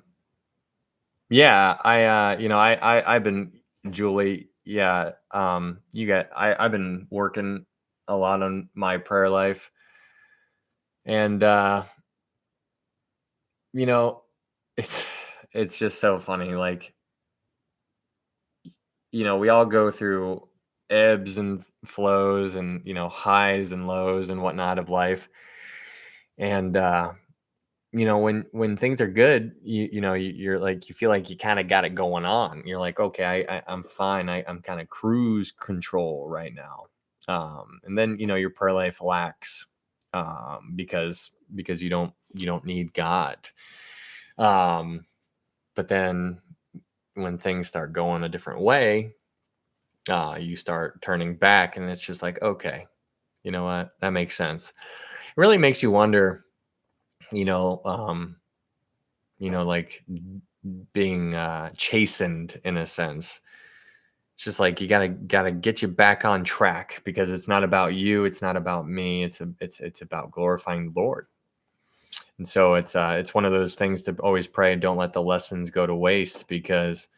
I've been, Julie. Yeah, I've been working a lot on my prayer life, and it's just so funny. Like, we all go through ebbs and flows, and highs and lows and whatnot of life, and when things are good, you're like, you feel like you kind of got it going on. You're like, okay, I'm fine. I'm kind of cruise control right now. And then your prayer life lacks, because you don't need God. But then when things start going a different way, you start turning back, and it's just like, okay, you know what, that makes sense. It really makes you wonder, like being chastened in a sense. It's just like, you gotta get you back on track, because it's not about you, it's not about me, it's about glorifying the Lord. And so it's one of those things to always pray, don't let the lessons go to waste, because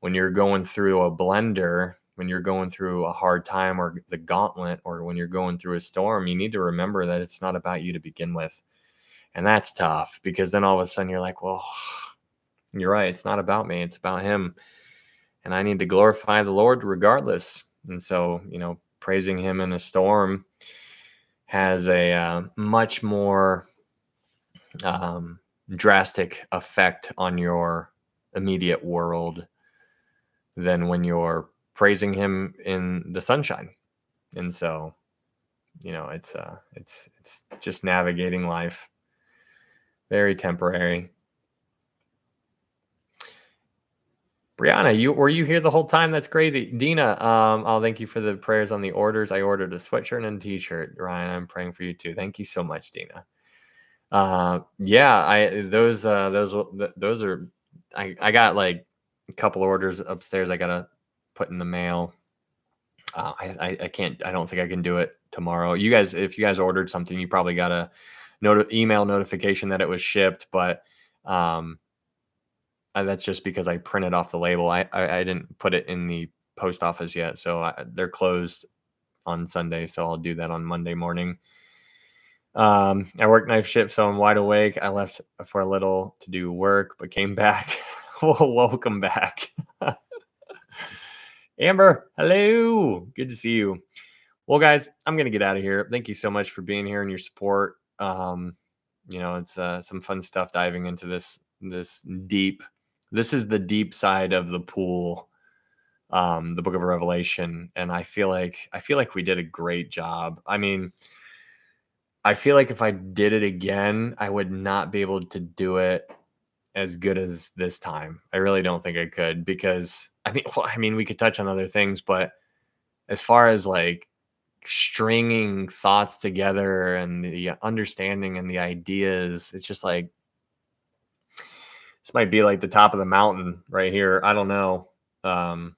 when you're going through a blender, when you're going through a hard time or the gauntlet, or when you're going through a storm, you need to remember that it's not about you to begin with. And that's tough, because then all of a sudden you're like, well, you're right, it's not about me, it's about him. And I need to glorify the Lord regardless. And so, praising him in a storm has a much more drastic effect on your immediate world than when you're praising him in the sunshine. And so, it's just navigating life. Very temporary. Brianna, were you here the whole time? That's crazy. Dina, I'll thank you for the prayers on the orders. I ordered a sweatshirt and a t-shirt. Ryan, I'm praying for you too. Thank you so much, Dina. Yeah, those are, I got like a couple orders upstairs I gotta put in the mail. I can't, I don't think I can do it tomorrow. You guys, if you guys ordered something, you probably got a email notification that it was shipped, but that's just because I printed off the label. I didn't put it in the post office yet, so they're closed on Sunday, so I'll do that on Monday morning. I work night shift, so I'm wide awake. I left for a little to do work, but came back. Well, welcome back. Amber, hello. Good to see you. Well, guys, I'm gonna get out of here. Thank you so much for being here and your support. It's some fun stuff diving into this deep. This is the deep side of the pool, the Book of Revelation, and I feel like we did a great job. I mean, I feel like if I did it again, I would not be able to do it as good as this time. I really don't think I could because we could touch on other things, but as far as like stringing thoughts together and the understanding and the ideas, it's just like this might be like the top of the mountain right here. I don't know. Um,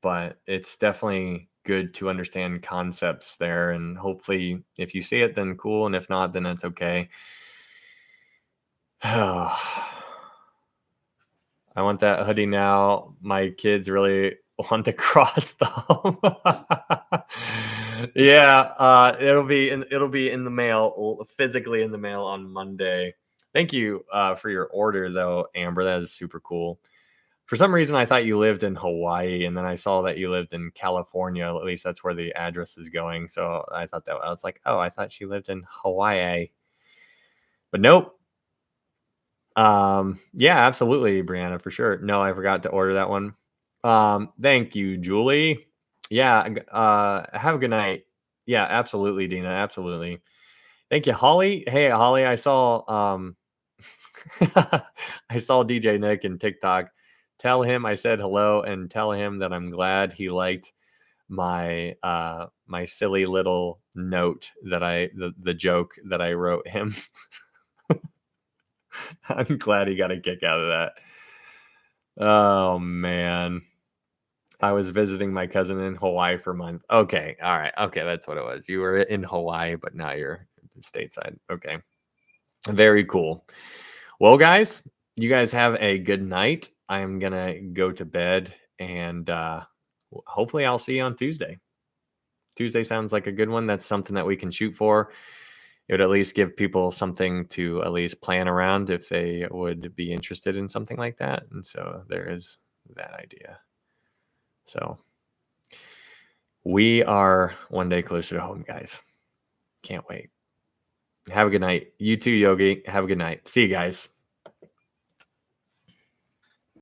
but it's definitely good to understand concepts there. And hopefully, if you see it, then cool. And if not, then that's okay. I want that hoodie now. My kids really want the cross thumb. Yeah, it'll be in the mail, physically in the mail on Monday. Thank you for your order though, Amber. That is super cool. For some reason, I thought you lived in Hawaii, and then I saw that you lived in California. At least that's where the address is going. So I was like, oh, I thought she lived in Hawaii, but nope. Yeah, absolutely, Brianna, for sure. No, I forgot to order that one. Thank you, Julie. Yeah, have a good night. Yeah, absolutely, Dina, absolutely. Thank you, Holly. Hey, Holly, I saw I saw DJ Nick in TikTok. Tell him I said hello and tell him that I'm glad he liked my silly little note that the joke that I wrote him. I'm glad he got a kick out of that. Oh man. I was visiting my cousin in Hawaii for a month. Okay. All right. Okay. That's what it was. You were in Hawaii, but now you're stateside. Okay. Very cool. Well, guys, you guys have a good night. I'm going to go to bed and hopefully I'll see you on Tuesday. Tuesday sounds like a good one. That's something that we can shoot for. It would at least give people something to at least plan around if they would be interested in something like that. And so there is that idea. So we are one day closer to home, guys. Can't wait. Have a good night. You too, Yogi. Have a good night. See you guys.